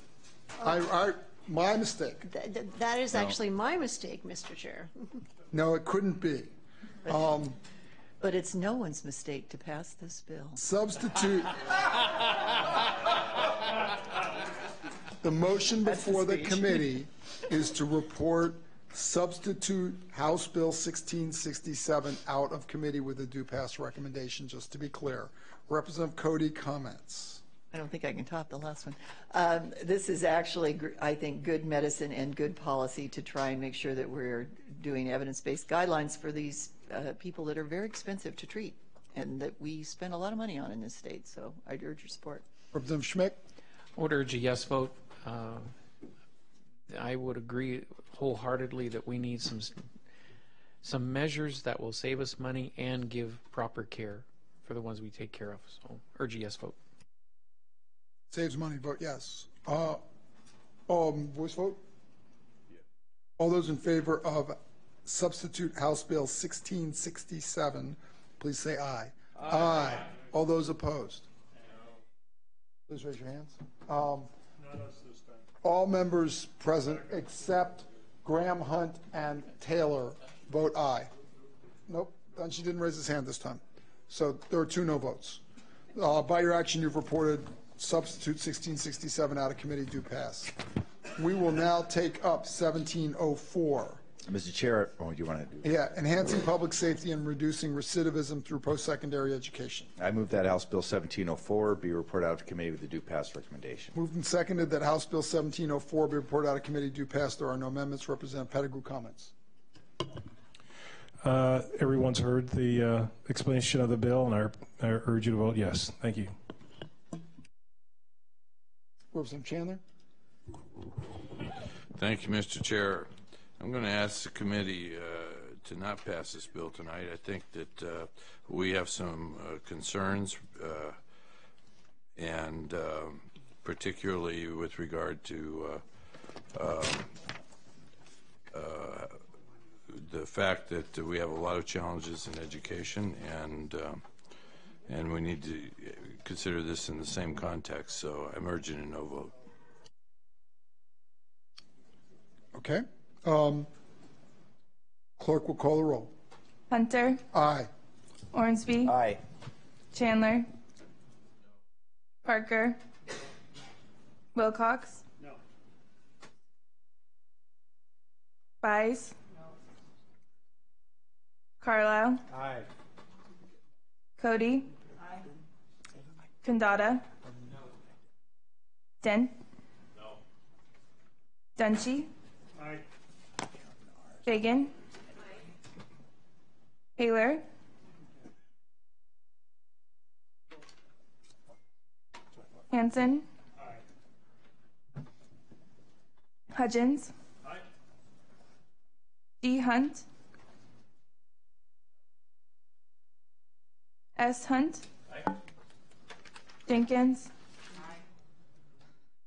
Speaker 1: My mistake.
Speaker 18: That is actually my mistake, Mr. Chair.
Speaker 1: No, it couldn't be.
Speaker 9: But it's no one's mistake to pass this bill.
Speaker 1: Substitute. The motion before the committee is to report substitute House Bill 1667 out of committee with a due pass recommendation, just to be clear. Representative Cody, comments.
Speaker 9: I don't think I can top the last one. This is actually, I think, good medicine and good policy to try and make sure that we're doing evidence-based guidelines for these people that are very expensive to treat and that we spend a lot of money on in this state. So I'd urge your support.
Speaker 1: Representative Schmick.
Speaker 12: I would urge a yes vote. I would agree wholeheartedly that we need some measures that will save us money and give proper care for the ones we take care of. So urge a yes vote.
Speaker 1: Saves money, vote yes. Voice vote? Yeah. All those in favor of substitute House Bill 1667, please say aye. Aye. All those opposed? Please raise your hands. All members present except Graham, Hunt, and Taylor vote aye. Nope, Dunshee didn't raise his hand this time. So there are 2 no votes. By your action, you've reported substitute 1667 out of committee due pass. We will now take up 1704.
Speaker 5: Mr. Chair, do you want to do?
Speaker 1: Yeah, enhancing public safety and reducing recidivism through post-secondary education.
Speaker 5: I move that House Bill 1704 be reported out of committee with a due pass recommendation.
Speaker 1: Moved and seconded that House Bill 1704 be reported out of committee due pass. There are no amendments. Representative Pettigrew, comments.
Speaker 22: Everyone's heard the explanation of the bill, and I urge you to vote yes. Thank you.
Speaker 1: Representative Chandler.
Speaker 2: Thank you, Mr. Chair. I'm going to ask the committee to not pass this bill tonight. I think that we have some concerns and particularly with regard to the fact that we have a lot of challenges in education, and we need to consider this in the same context. So I'm urging a no vote.
Speaker 1: Okay. Clerk will call the roll.
Speaker 25: Hunter,
Speaker 1: Aye.
Speaker 25: Ormsby,
Speaker 5: Aye.
Speaker 25: Chandler, Parker, Wilcox, Bies, Carlisle,
Speaker 24: Aye.
Speaker 25: Cody, Kandata, Dent, Dunshee,
Speaker 24: Aye.
Speaker 25: Fagan, Haler, Hanson, Hudgens, D. Hunt, S. Hunt, Jenkins,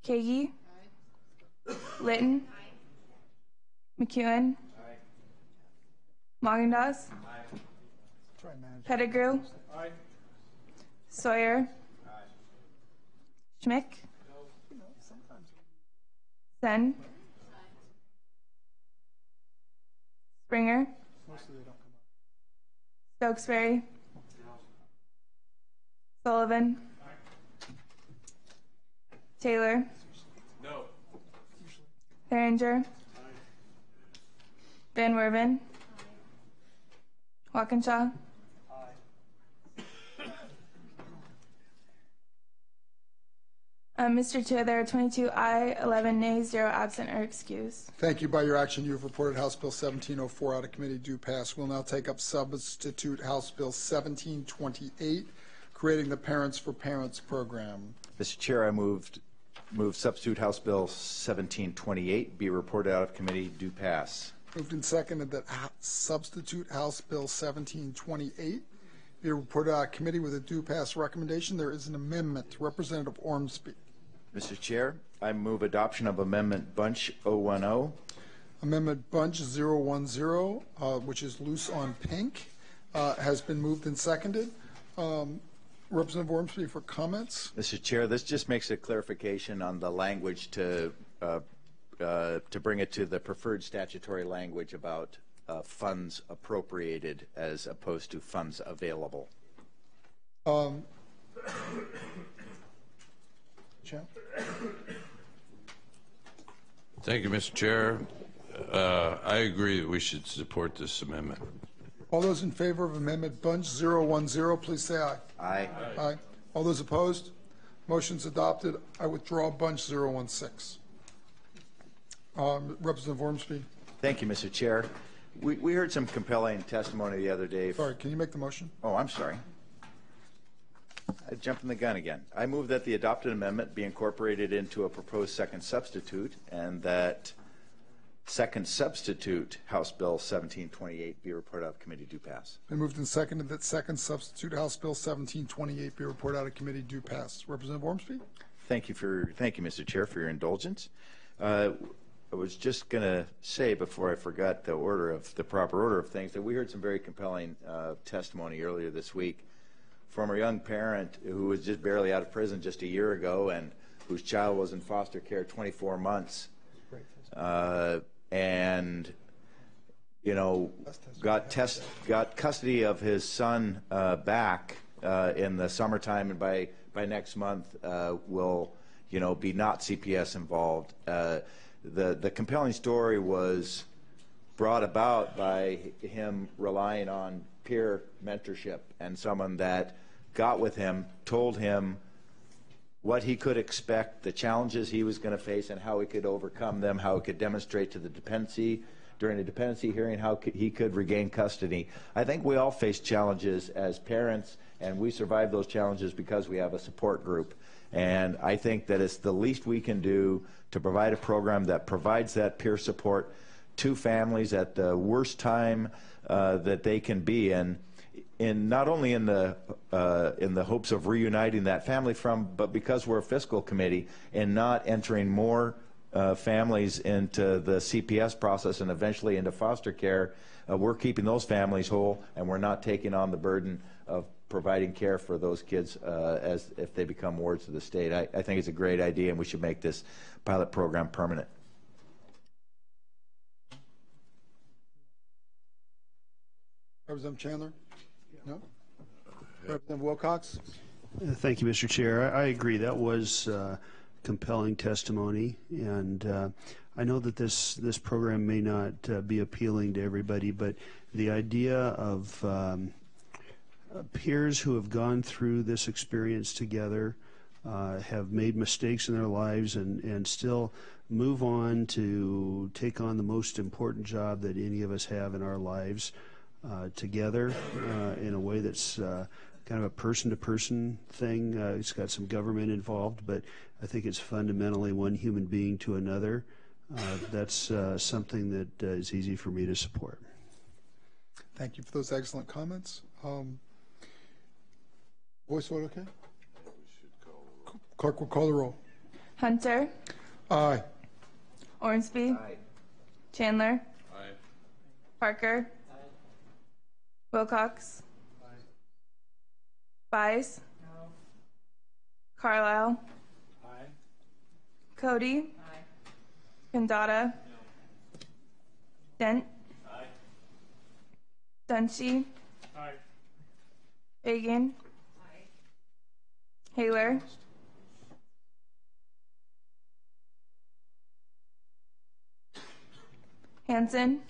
Speaker 25: Kagi, Litton, McEwen, Magendas, Pettigrew, Sawyer, Schmick, Sen, Springer, Stokesbury, Sullivan, Taylor,
Speaker 24: No.
Speaker 25: Herringer, Van Werven, Walkinshaw, Mr. Chair, there are 22 aye, 11 nays, 0 absent or excused.
Speaker 1: Thank you. By your action, you have reported House Bill 1704 out of committee due pass. We'll now take up substitute House Bill 1728, creating the Parents for Parents program.
Speaker 5: Mr. Chair, I move substitute House Bill 1728 be reported out of committee due pass.
Speaker 1: Moved and seconded that substitute House Bill 1728 be reported out of committee with a due pass recommendation. There is an amendment. Representative Ormsby.
Speaker 5: Mr. Chair, I move adoption of Amendment Bunch 010.
Speaker 1: Amendment Bunch 010, which is loose on pink, has been moved and seconded. Representative Ormsby for comments.
Speaker 5: Mr. Chair, this just makes a clarification on the language to bring it to the preferred statutory language about funds appropriated as opposed to funds available.
Speaker 1: Chair.
Speaker 2: Thank you, Mr. Chair. I agree that we should support this amendment.
Speaker 1: All those in favor of Amendment Bunch 010, please say aye.
Speaker 5: Aye.
Speaker 1: Aye. All those opposed? Motion's adopted. I withdraw Bunch 016. Representative Ormsby.
Speaker 5: Thank you, Mr. Chair. We heard some compelling testimony the other day.
Speaker 1: Sorry, can you make the motion?
Speaker 5: Oh, I'm sorry. I jumped in the gun again. I move that the adopted amendment be incorporated into a proposed second substitute, and that second substitute House Bill 1728 be reported out of committee due pass.
Speaker 1: Been moved and seconded that second substitute House Bill 1728 be reported out of committee due pass. Representative Ormsby.
Speaker 5: Thank you, Mr. Chair, for your indulgence. I was just going to say before I forgot the proper order of things that we heard some very compelling testimony earlier this week from a young parent who was just barely out of prison just a year ago and whose child was in foster care 24 months. And got custody of his son back in the summertime, and by next month will be not CPS involved. The compelling story was brought about by him relying on peer mentorship and someone that got with him, told him what he could expect, the challenges he was going to face, and how he could overcome them, how he could demonstrate to the dependency during a dependency hearing how he could regain custody. I think we all face challenges as parents, and we survive those challenges because we have a support group. And I think that it's the least we can do to provide a program that provides that peer support to families at the worst time that they can be in not only in the hopes of reuniting that family but because we're a fiscal committee and not entering more families into the CPS process and eventually into foster care, we're keeping those families whole, and we're not taking on the burden of providing care for those kids as if they become wards of the state. I think it's a great idea, and we should make this pilot program permanent.
Speaker 1: Representative Chandler? No? Representative Wilcox?
Speaker 3: Thank you, Mr. Chair. I agree. That was compelling testimony, and I know that this program may not be appealing to everybody, but the idea of peers who have gone through this experience together, have made mistakes in their lives, and still move on to take on the most important job that any of us have in our lives together in a way that's kind of a person-to-person thing. It's got some government involved, but I think it's fundamentally one human being to another. That's something that is easy for me to support.
Speaker 1: Thank you for those excellent comments. Voice vote, okay? Clerk will call the roll.
Speaker 25: Hunter.
Speaker 1: Aye.
Speaker 25: Ormsby.
Speaker 2: Aye.
Speaker 25: Chandler.
Speaker 2: Aye.
Speaker 25: Parker. Wilcox. Bice.
Speaker 24: No.
Speaker 25: Carlisle.
Speaker 24: Aye.
Speaker 25: Cody. Condata. Dent.
Speaker 24: Aye.
Speaker 25: Dunshee.
Speaker 24: Aye.
Speaker 25: Fagan. Haler. Hanson.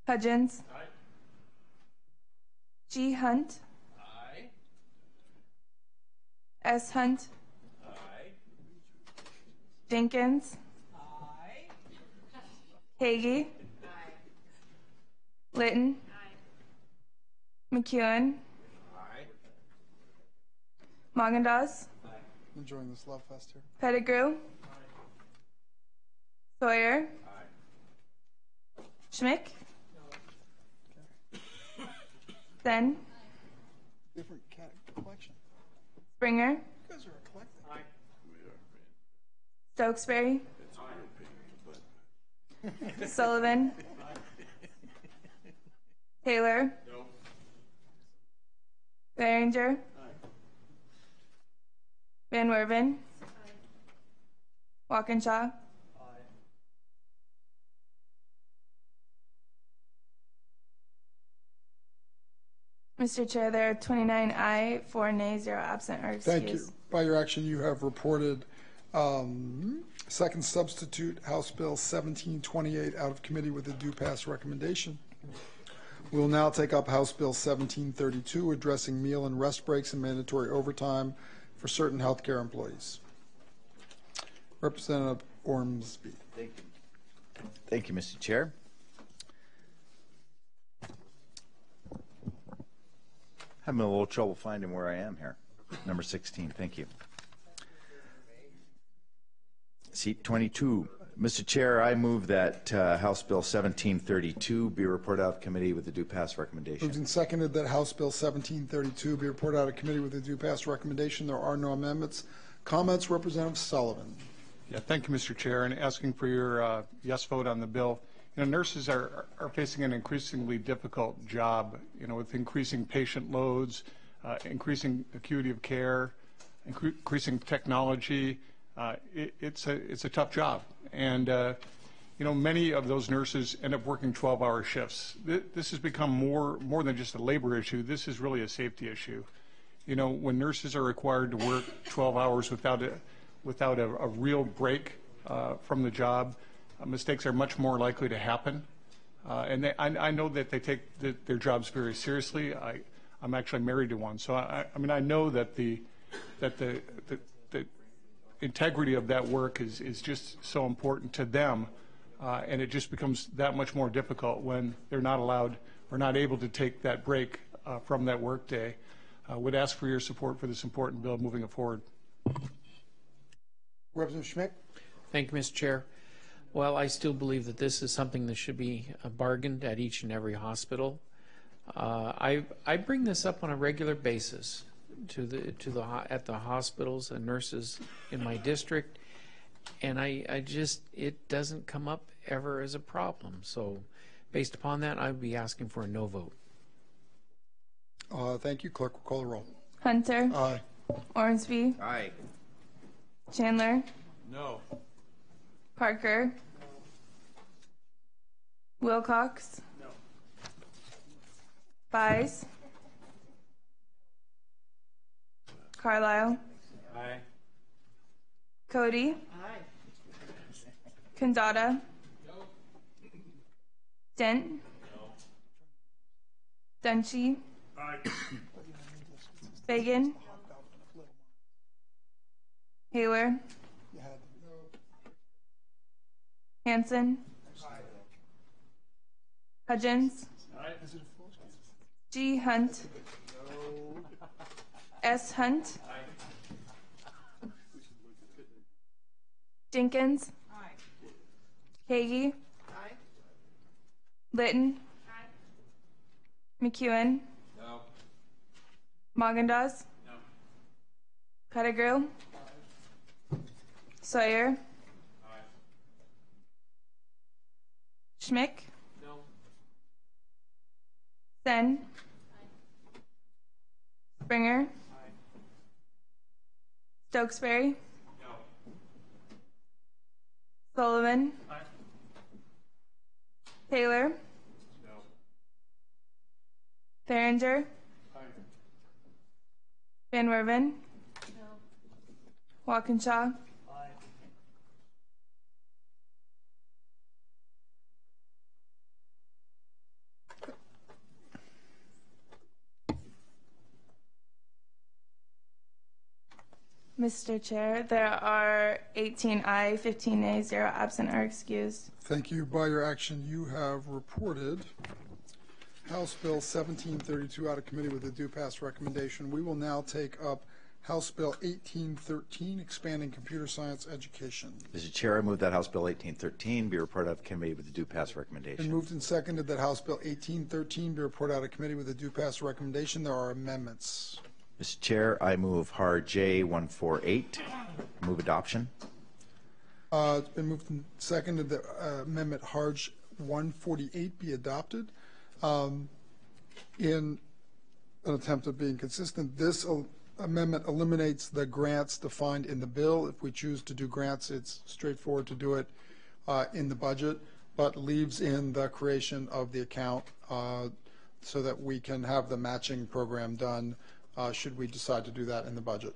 Speaker 25: Hudgens. G. Hunt. S. Hunt. Jenkins. Hagee. Litton. McEwen. Magendas.
Speaker 1: Enjoying this love fest here.
Speaker 25: Pettigrew. Sawyer. Schmick. Then.
Speaker 1: Different collection.
Speaker 25: Springer.
Speaker 1: You guys are eclectic.
Speaker 25: Stokesbury. Sullivan. Taylor.
Speaker 24: No.
Speaker 25: Behringer. Van Werven. Walkinshaw. Mr. Chair, there are 29 aye, 4 nay, 0 absent or excused.
Speaker 1: Thank you. By your action, you have reported second substitute House Bill 1728 out of committee with a due pass recommendation. We'll now take up House Bill 1732, addressing meal and rest breaks and mandatory overtime for certain healthcare employees. Representative Ormsby.
Speaker 5: Thank you. Thank you, Mr. Chair. Having a little trouble finding where I am here. Number 16, thank you. Seat 22. Mr. Chair, I move that House Bill 1732 be reported out of committee with a due pass recommendation.
Speaker 1: Moved and seconded that House Bill 1732 be reported out of committee with a due pass recommendation. There are no amendments. Comments, Representative Sullivan.
Speaker 7: Yeah, thank you, Mr. Chair, and asking for your yes vote on the bill. You know, nurses are facing an increasingly difficult job, you know, with increasing patient loads, increasing acuity of care, increasing technology. It's a tough job. And, you know, many of those nurses end up working 12-hour shifts. This has become more than just a labor issue. This is really a safety issue. You know, when nurses are required to work 12 hours without a real break from the job, mistakes are much more likely to happen. And I know that they take their jobs very seriously. I'm actually married to one. So, I mean, I know that the integrity of that work is just so important to them, and it just becomes that much more difficult when they're not allowed or not able to take that break from that work day. Would ask for your support for this important bill moving it forward.
Speaker 1: Representative Schmick.
Speaker 12: Thank you, Mr. Chair. Well, I still believe that this is something that should be bargained at each and every hospital. I bring this up on a regular basis at the hospitals and nurses in my district, and it doesn't come up ever as a problem. So based upon that, I'd be asking for a no vote.
Speaker 1: Thank you. Clerk will call the roll.
Speaker 25: Hunter.
Speaker 1: Aye.
Speaker 25: Ormsby.
Speaker 5: Aye.
Speaker 25: Chandler.
Speaker 2: No.
Speaker 25: Parker. Wilcox.
Speaker 19: No.
Speaker 25: Buys. Carlisle.
Speaker 24: Aye.
Speaker 25: Cody. Kandata. Dent. Dunshee.
Speaker 19: Aye.
Speaker 25: Fagan. Haler. Hanson. Hudgens. G. Hunt. S. Hunt. Jenkins. Hagee. Litton. McEwen.
Speaker 24: No.
Speaker 25: Magendas.
Speaker 24: No.
Speaker 25: Pettigrew. Sawyer. Schmick.
Speaker 24: No.
Speaker 25: Sen. Springer. Stokesbury.
Speaker 24: No.
Speaker 25: Sullivan. Taylor.
Speaker 24: No.
Speaker 25: Behringer. Van Werven. Walkinshaw. Mr. Chair, there are 18 aye, 15 nay, 0 absent or excused.
Speaker 1: Thank you. By your action, you have reported House Bill 1732 out of committee with a due pass recommendation. We will now take up House Bill 1813, expanding computer science education.
Speaker 5: Mr. Chair, I move that House Bill 1813 be reported out of committee with a due pass recommendation.
Speaker 1: Been moved and seconded that House Bill 1813 be reported out of committee with a due pass recommendation. There are amendments.
Speaker 5: Mr. Chair, I move HAR J148. Move adoption.
Speaker 1: It's been moved and seconded that Amendment HARJ 148 be adopted. In an attempt at being consistent, this amendment eliminates the grants defined in the bill. If we choose to do grants, it's straightforward to do it in the budget, but leaves in the creation of the account so that we can have the matching program done should we decide to do that in the budget.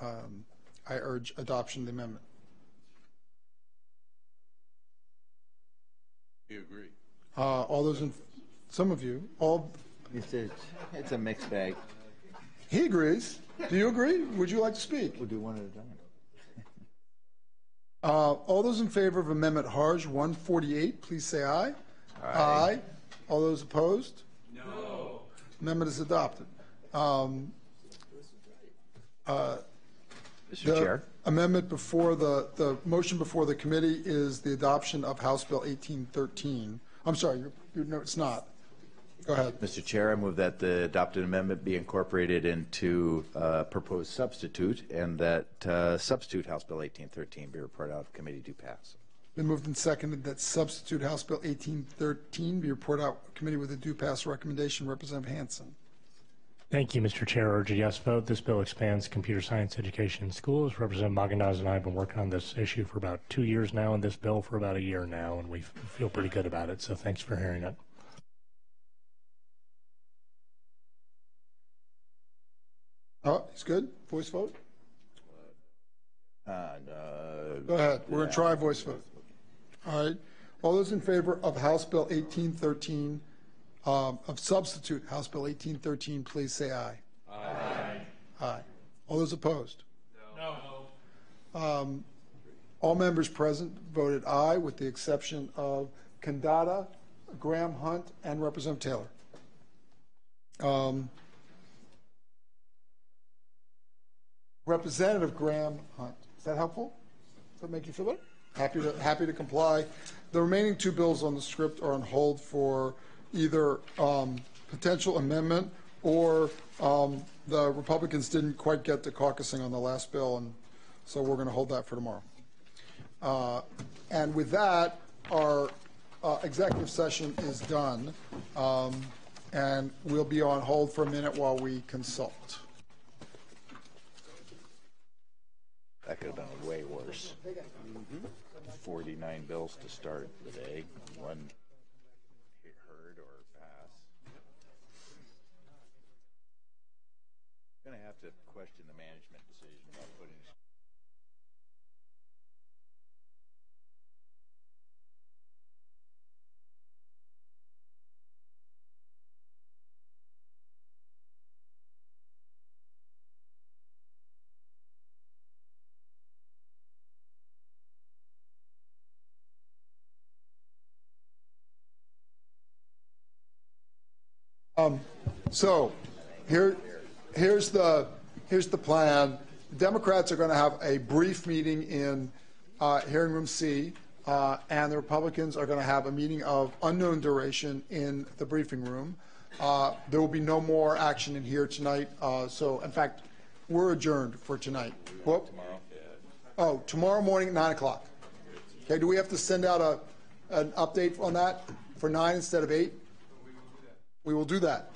Speaker 1: I urge adoption of the amendment.
Speaker 2: You agree?
Speaker 1: All those in, some of you, all.
Speaker 5: It's a mixed bag.
Speaker 1: He agrees. Do you agree? Would you like to speak?
Speaker 5: We'll do one at a time.
Speaker 1: All those in favor of Amendment HARJ 148, please say aye. Aye. All those opposed?
Speaker 24: No.
Speaker 1: Amendment is adopted.
Speaker 5: Mr. Chair.
Speaker 1: Amendment before the motion before the committee is the adoption of House Bill 1813. I'm sorry, no, it's not. Go ahead.
Speaker 5: Mr. Chair, I move that the adopted amendment be incorporated into proposed substitute, and that substitute House Bill 1813 be reported out of committee due pass.
Speaker 1: Been moved and seconded that substitute House Bill 1813 be reported out of committee with a due pass recommendation. Representative Hanson.
Speaker 22: Thank you, Mr. Chair. Urge a yes vote. This bill expands computer science education in schools. Representative Magendas and I have been working on this issue for about 2 years now, and this bill for about a year now, and we feel pretty good about it. So thanks for hearing it.
Speaker 1: Oh, he's good. Voice vote? Go ahead. We're going to try voice vote. All right. All those in favor of House Bill 1813, of substitute House Bill 1813, please say aye.
Speaker 24: Aye.
Speaker 1: Aye. All those opposed?
Speaker 24: No.
Speaker 1: All members present voted aye, with the exception of Kandata, Graham Hunt, and Representative Taylor. Representative Graham Hunt. Is that helpful? Does that make you feel better? Happy to comply. The remaining two bills on the script are on hold for either potential amendment, or the Republicans didn't quite get to caucusing on the last bill, and so we're going to hold that for tomorrow. And with that, our executive session is done, and we'll be on hold for a minute while we consult.
Speaker 5: That could have been way worse. 49 bills to start the day. One heard or pass. Going to have to question the management decision about putting.
Speaker 1: So here's the plan. The Democrats are going to have a brief meeting in hearing room C, and the Republicans are going to have a meeting of unknown duration in the briefing room. There will be no more action in here tonight. So, in fact, we're adjourned for tonight. Whoop. Oh, tomorrow morning at 9 o'clock. Okay, do we have to send out an update on that for 9 instead of 8? We will do that.